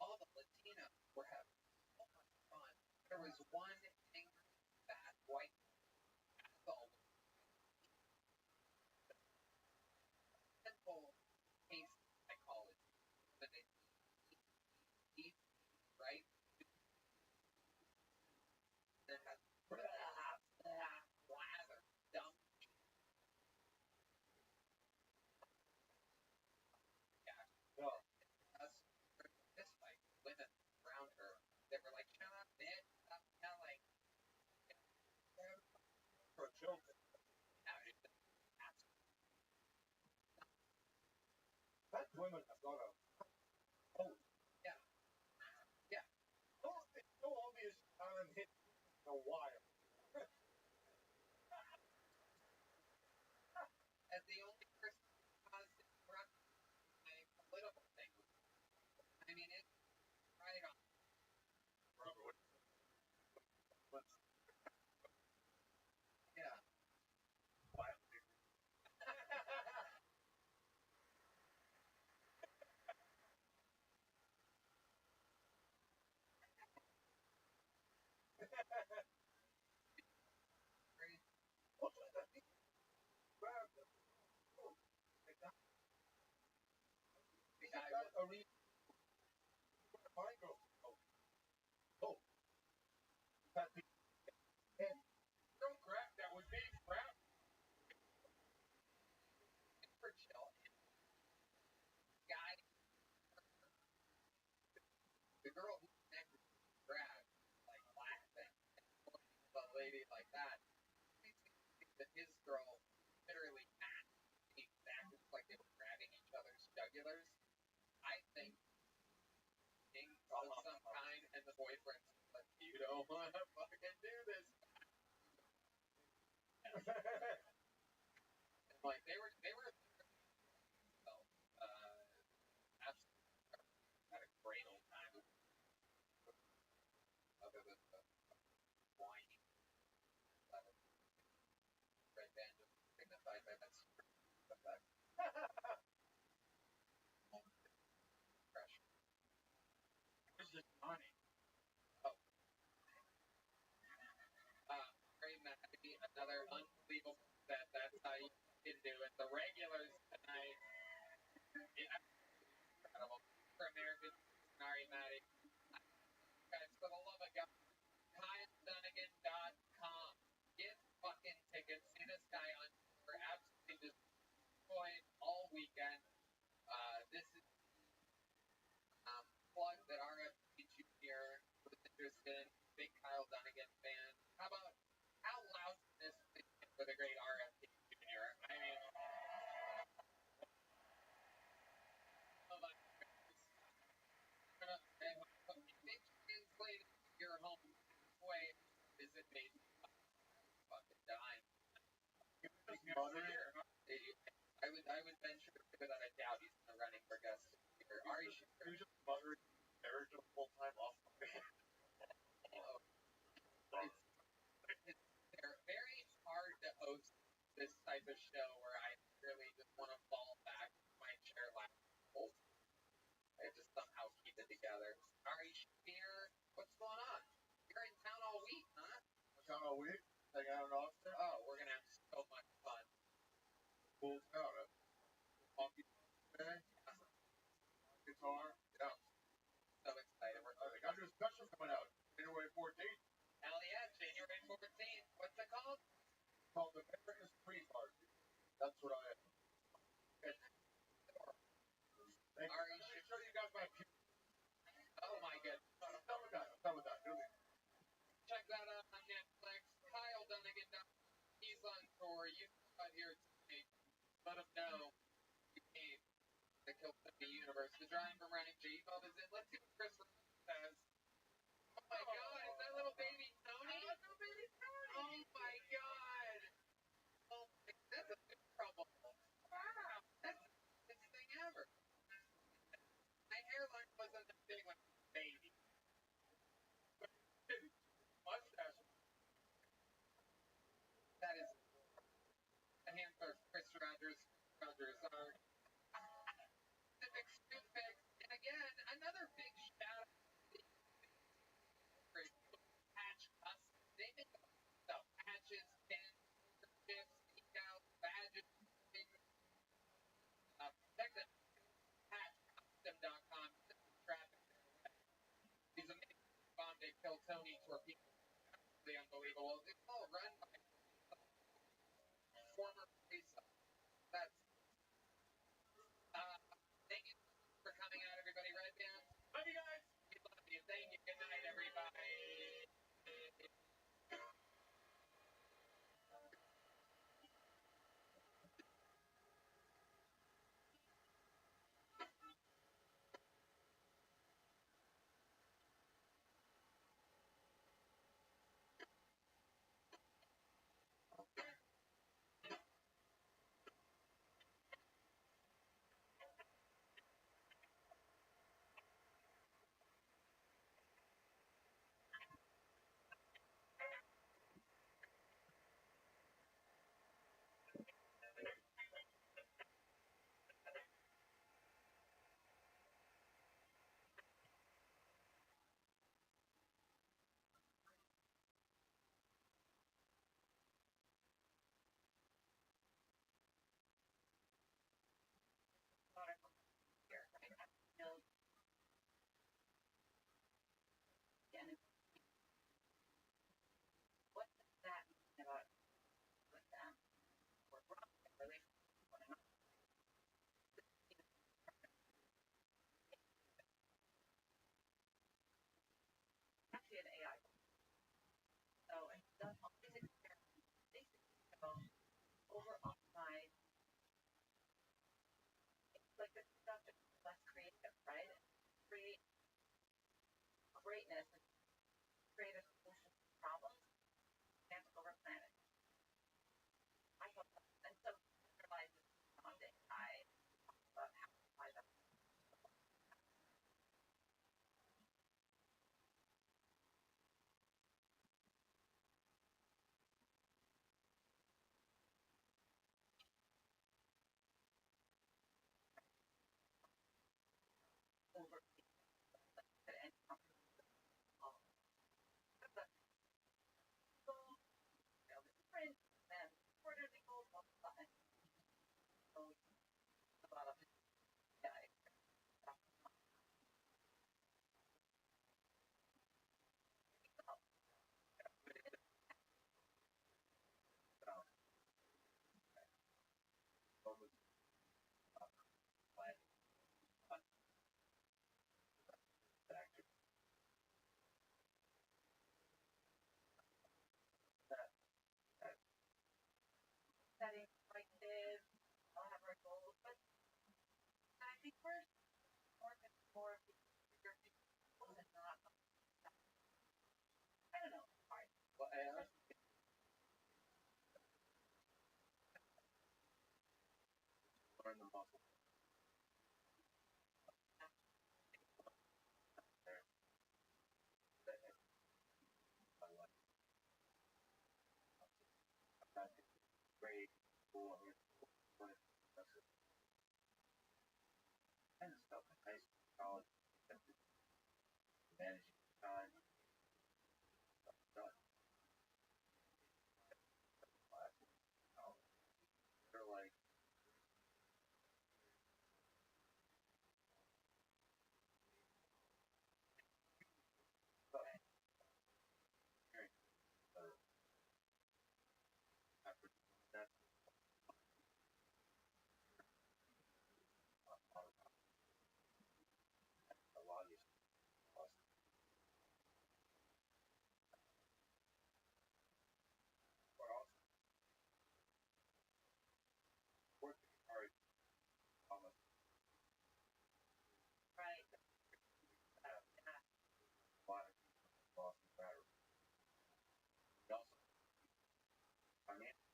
All the Latinos were having so much fun. There was one angry fat white asshole simple case psychology. But they eat right and has blather dumb gas. no, Us this like women around her. They were like, shut up, bitch, stop yelling. for children. That women have got a, oh, Yeah. Yeah. it's so obvious I'm hit the wire. As the only person who caused it corrupt my political thing. I mean, it's right on. Yeah. The guy was A reason my girl. Oh, that don't crap. That would be crap. Super chill. Guy, the girl who's next to Brad, like laughing, a lady like that. That his girl literally acted like they were grabbing each other's jugulars. I think of some kind, and the boyfriend's like, you don't want to fucking do this. And like they were so absolutely had a great old time. Other than the whiny red band just signified by that effect. Pressure. is this money? Oh. Great Matty, another unbelievable set. That's how you can do it. The regulars tonight. Yeah, incredible. For American Nari Matty. Guys, for the love of God, KyleDunnigan.com. Get fucking tickets. See this guy on for absolutely destroyed all weekend. This is plug that RFP year, huh? I would venture that I doubt he's in the running for guest of the year. Ari Shaffir. He was just muttering marriage the whole time off. They're very hard to host this type of show where I really just want to fall back in my chair laughing. I just somehow keep it together. Ari Shaffir, what's going on? You're in town all week, huh? Town all week? Hang out in Austin? Oh, we're gonna have so much fun. Cool town. Hockey today. Guitar. Yeah. So excited. I got a special coming out. January 14th. Hell yeah, January 14th. What's it called? It's called the America's Free Party. That's what I am. Thank you. Let me show you guys my pew. Oh my goodness. I'm done with that. Really. Check that out on Netflix. Kyle Dunnigan, he's on tour. You got here today. Let him know you came to the Kill City universe. The Drawing from Ryan G. is in. Let's see what Chris says. Oh my god, is that little baby Tony? Little baby Tony! Oh my god! Oh, that's a big trouble. Wow! That's the biggest thing ever. My hairline wasn't that big when I was a baby. Mustache. That is a handful of Chris Rogers. Are Pacific Toothpick. And again, another big shout out to Patch Custom. They make stuff. Patches, pins, chips, decals, badges. Check them out. PatchCustom.com. Traffic. These amazing Bombay Kill Tony tour people. Absolutely unbelievable. It's all run by former police. That's thank you for coming out, everybody. Red Band. Love you guys. We love you. Thank you. Good night, everybody. What does that mean about with them? Or relationship with one another? Actually, an AI. So it does all these experiments. Basically, so over optimize. It's like this stuff is less creative, right? Create greatness and create a solution to problems and over planet. I hope that. And so realizes on the AI about how to apply that. Over and print and order the old one. So a lot of AI. Setting right kids, I'll have our goals, but I think first more of the bigger people and not I don't know. Hard. Well, I honestly the muscle there. I like that. Great cool. I mean, kind of stuff in high school, college, managing time, stuff. They're like, after that's a lot of these but also working hard almost Right. a lot of lost and better. Also, financial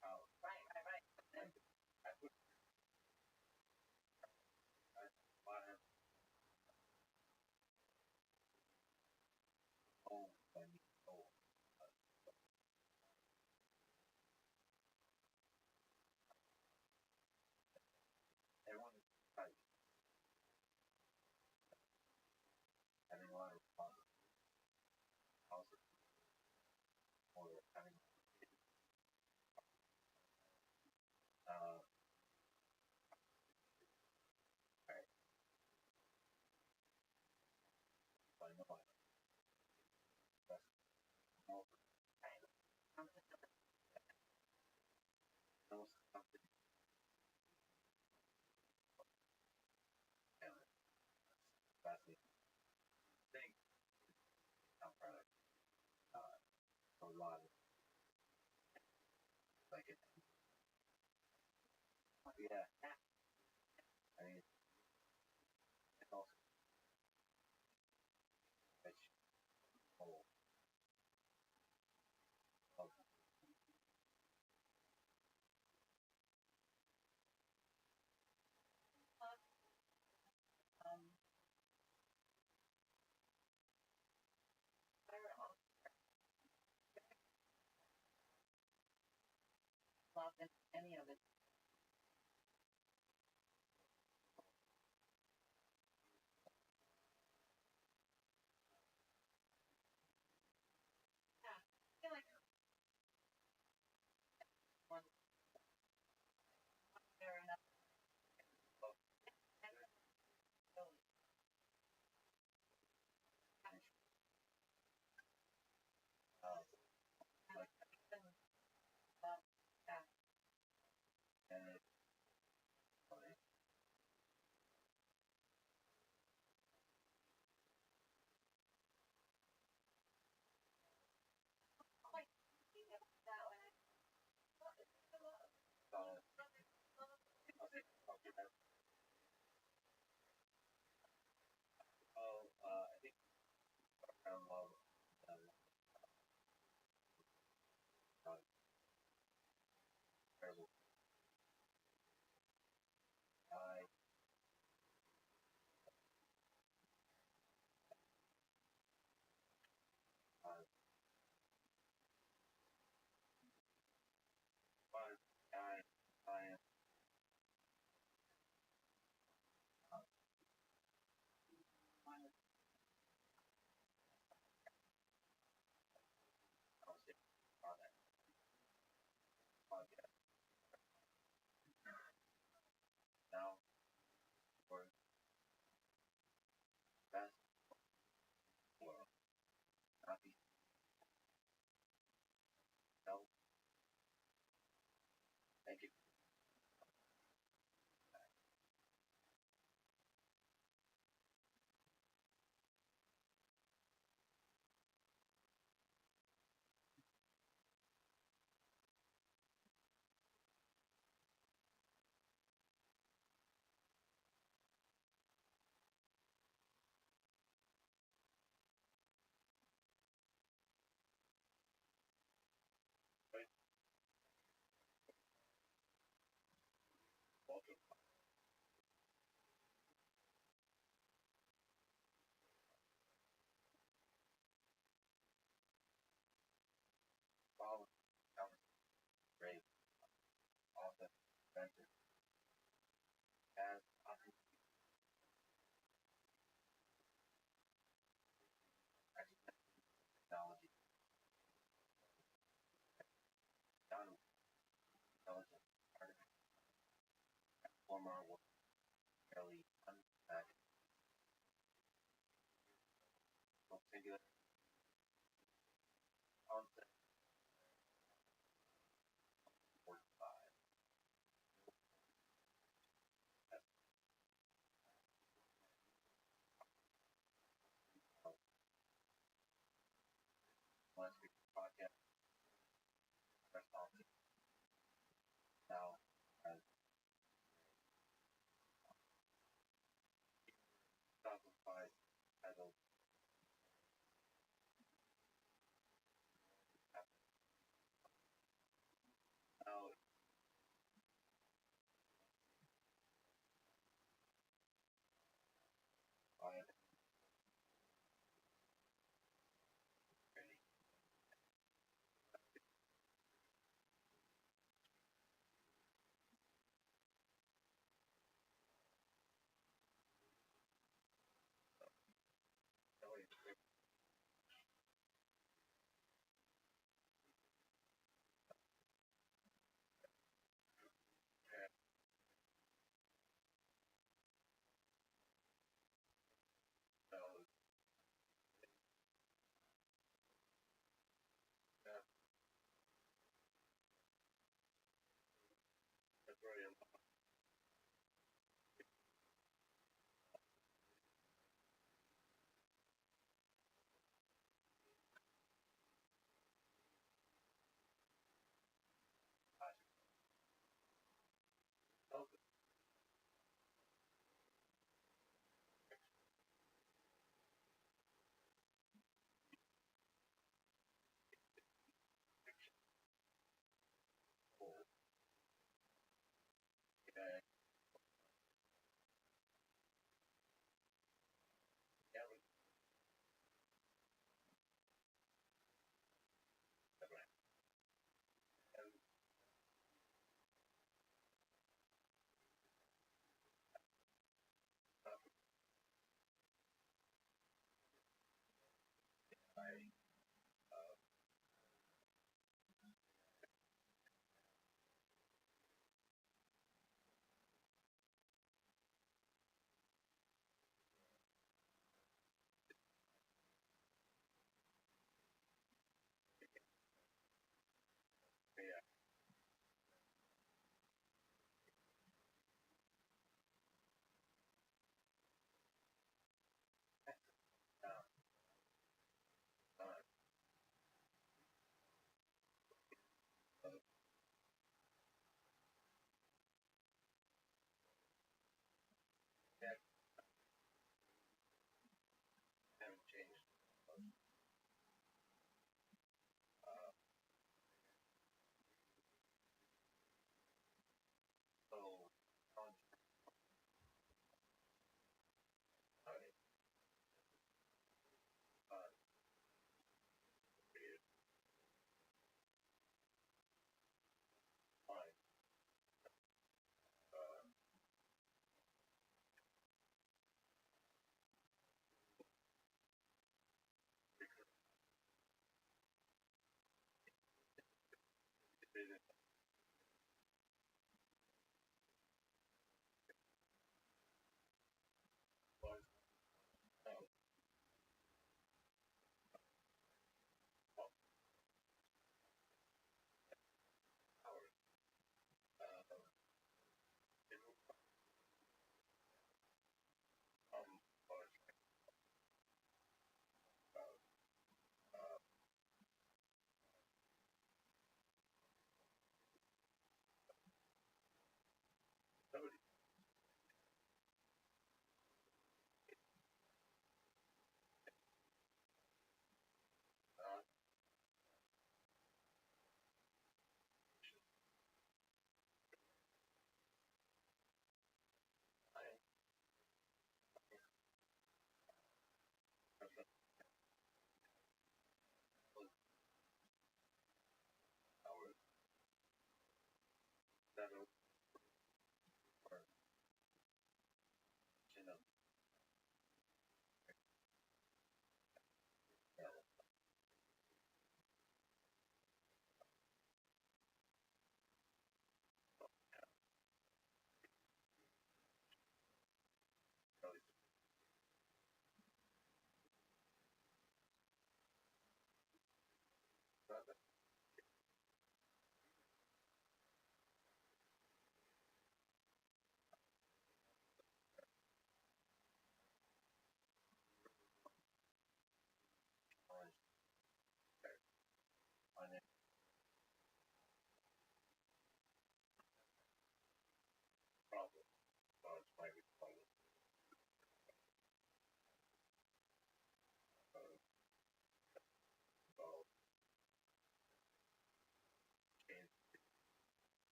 power. Right. I put a lot of home when you go. Everyone is tight, having a lot of houses or having uh, right, I know I best know knows something and that's the thing. I'm proud of a lot of like it. Yeah, I mean, it's also rich whole of Um, I don't love any of it. Yeah. I feel like one there enough. Really like even love that. and it's funny. Quite thinking about that when I thought it's a love. I'll say oh, I think I love uh, terrible. I but I am One of conversation on that podcast now for best world, not be self. Thank you. singular concept 45. That's last week's podcast. Response now as 2005 titled now by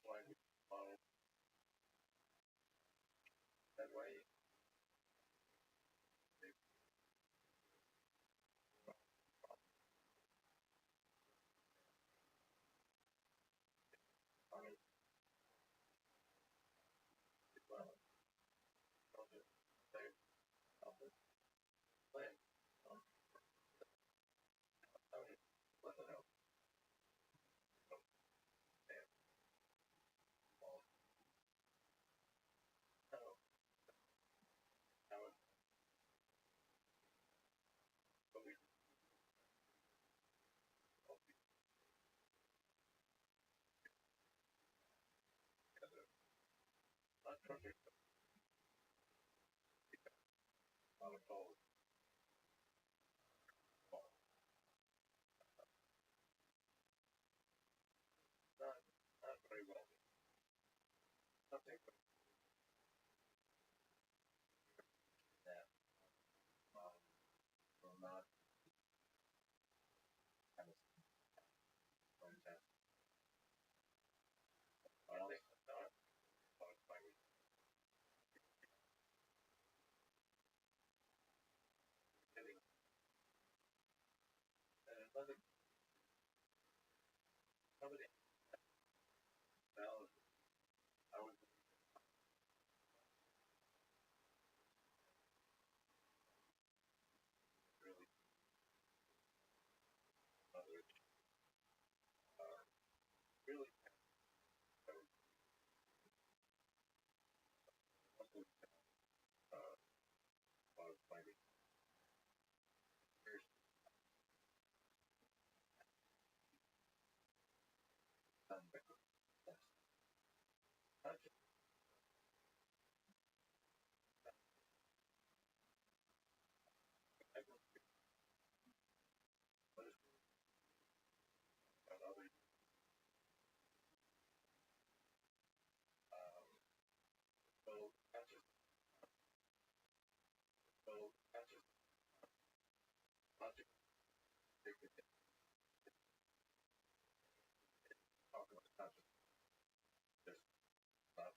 That's why we follow that way. They follow as well. So they help us plan. Um, how to let it out. And all how it, but we all be together. Not perfect, but not at all. Not, not very well. Nothing but that. Will not kind of fantastic. I think not. By getting another somebody else. I would really others really also was finding years done better. Not just I don't but it's about others. Um, so not just so not just not just they could talk about not just not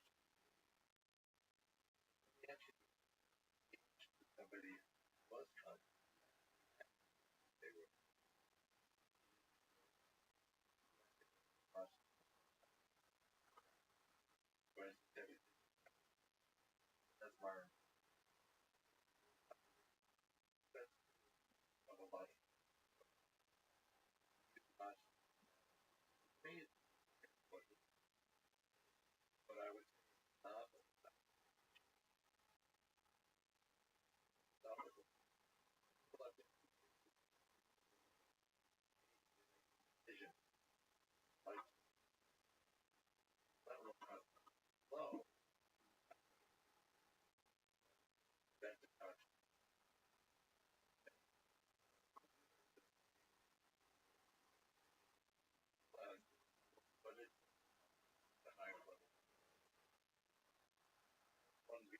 actually somebody was trying they were conscious whereas everything that's learned that's of a lot of conscious me but I would not stop with collective vision like not real low that's the conscious but it's the higher level one we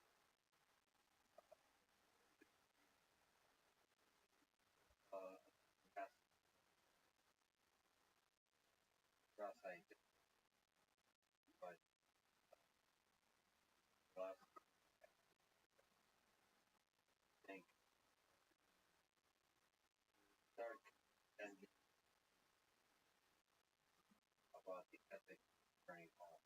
uh pass not scientific but last think start and about the ethics turning on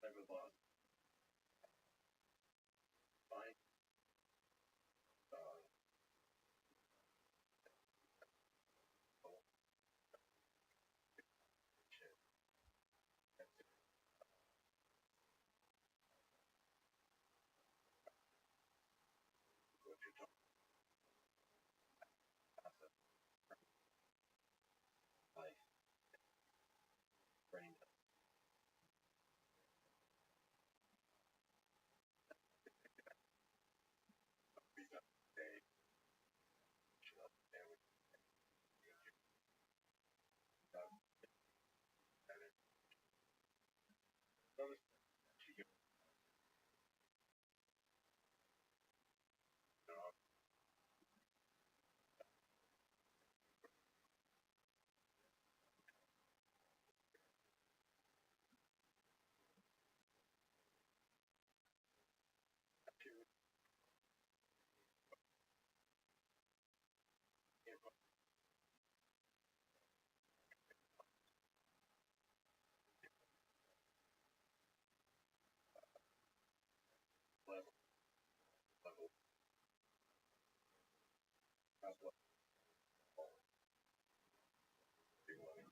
Never lost. Fine. What you're talking about, life, brain, day, and we notice she gets off to level, level, top level, big one.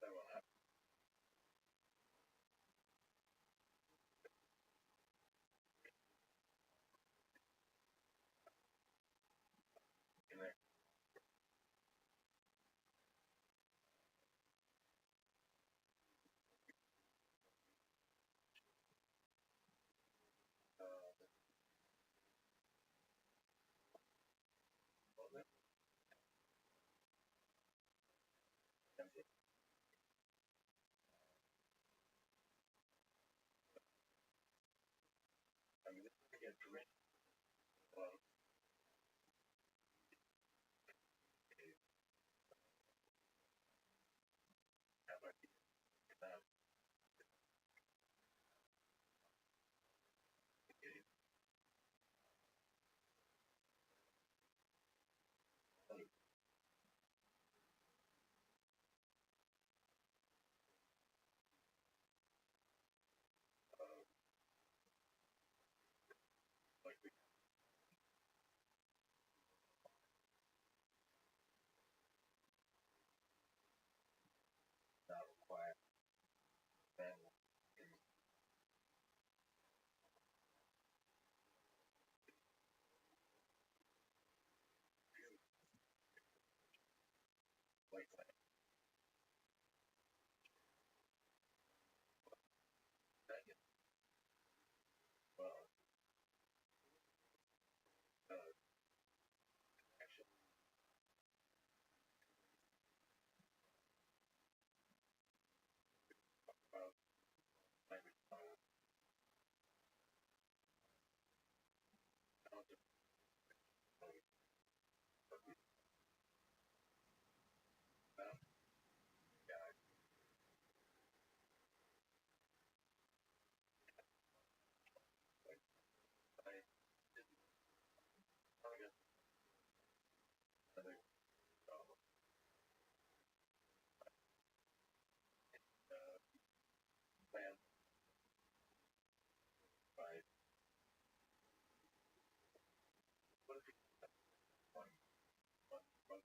That will happen in there. Well, then, I mean, this is get drink. Well, have I that like we not require that in like that. Well, actually, about language model, how to about guy, like I didn't target another plan by what if one one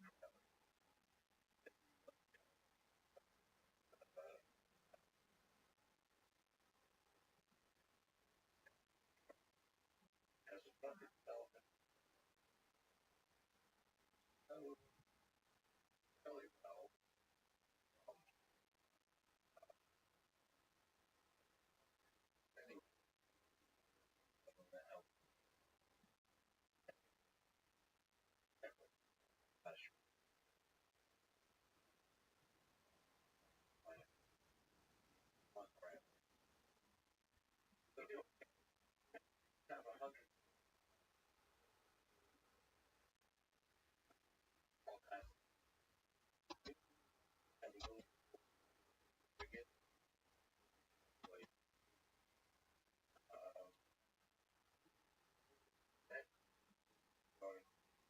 has a proper development. So belly valve anyway from the health effort slash plan one grant. So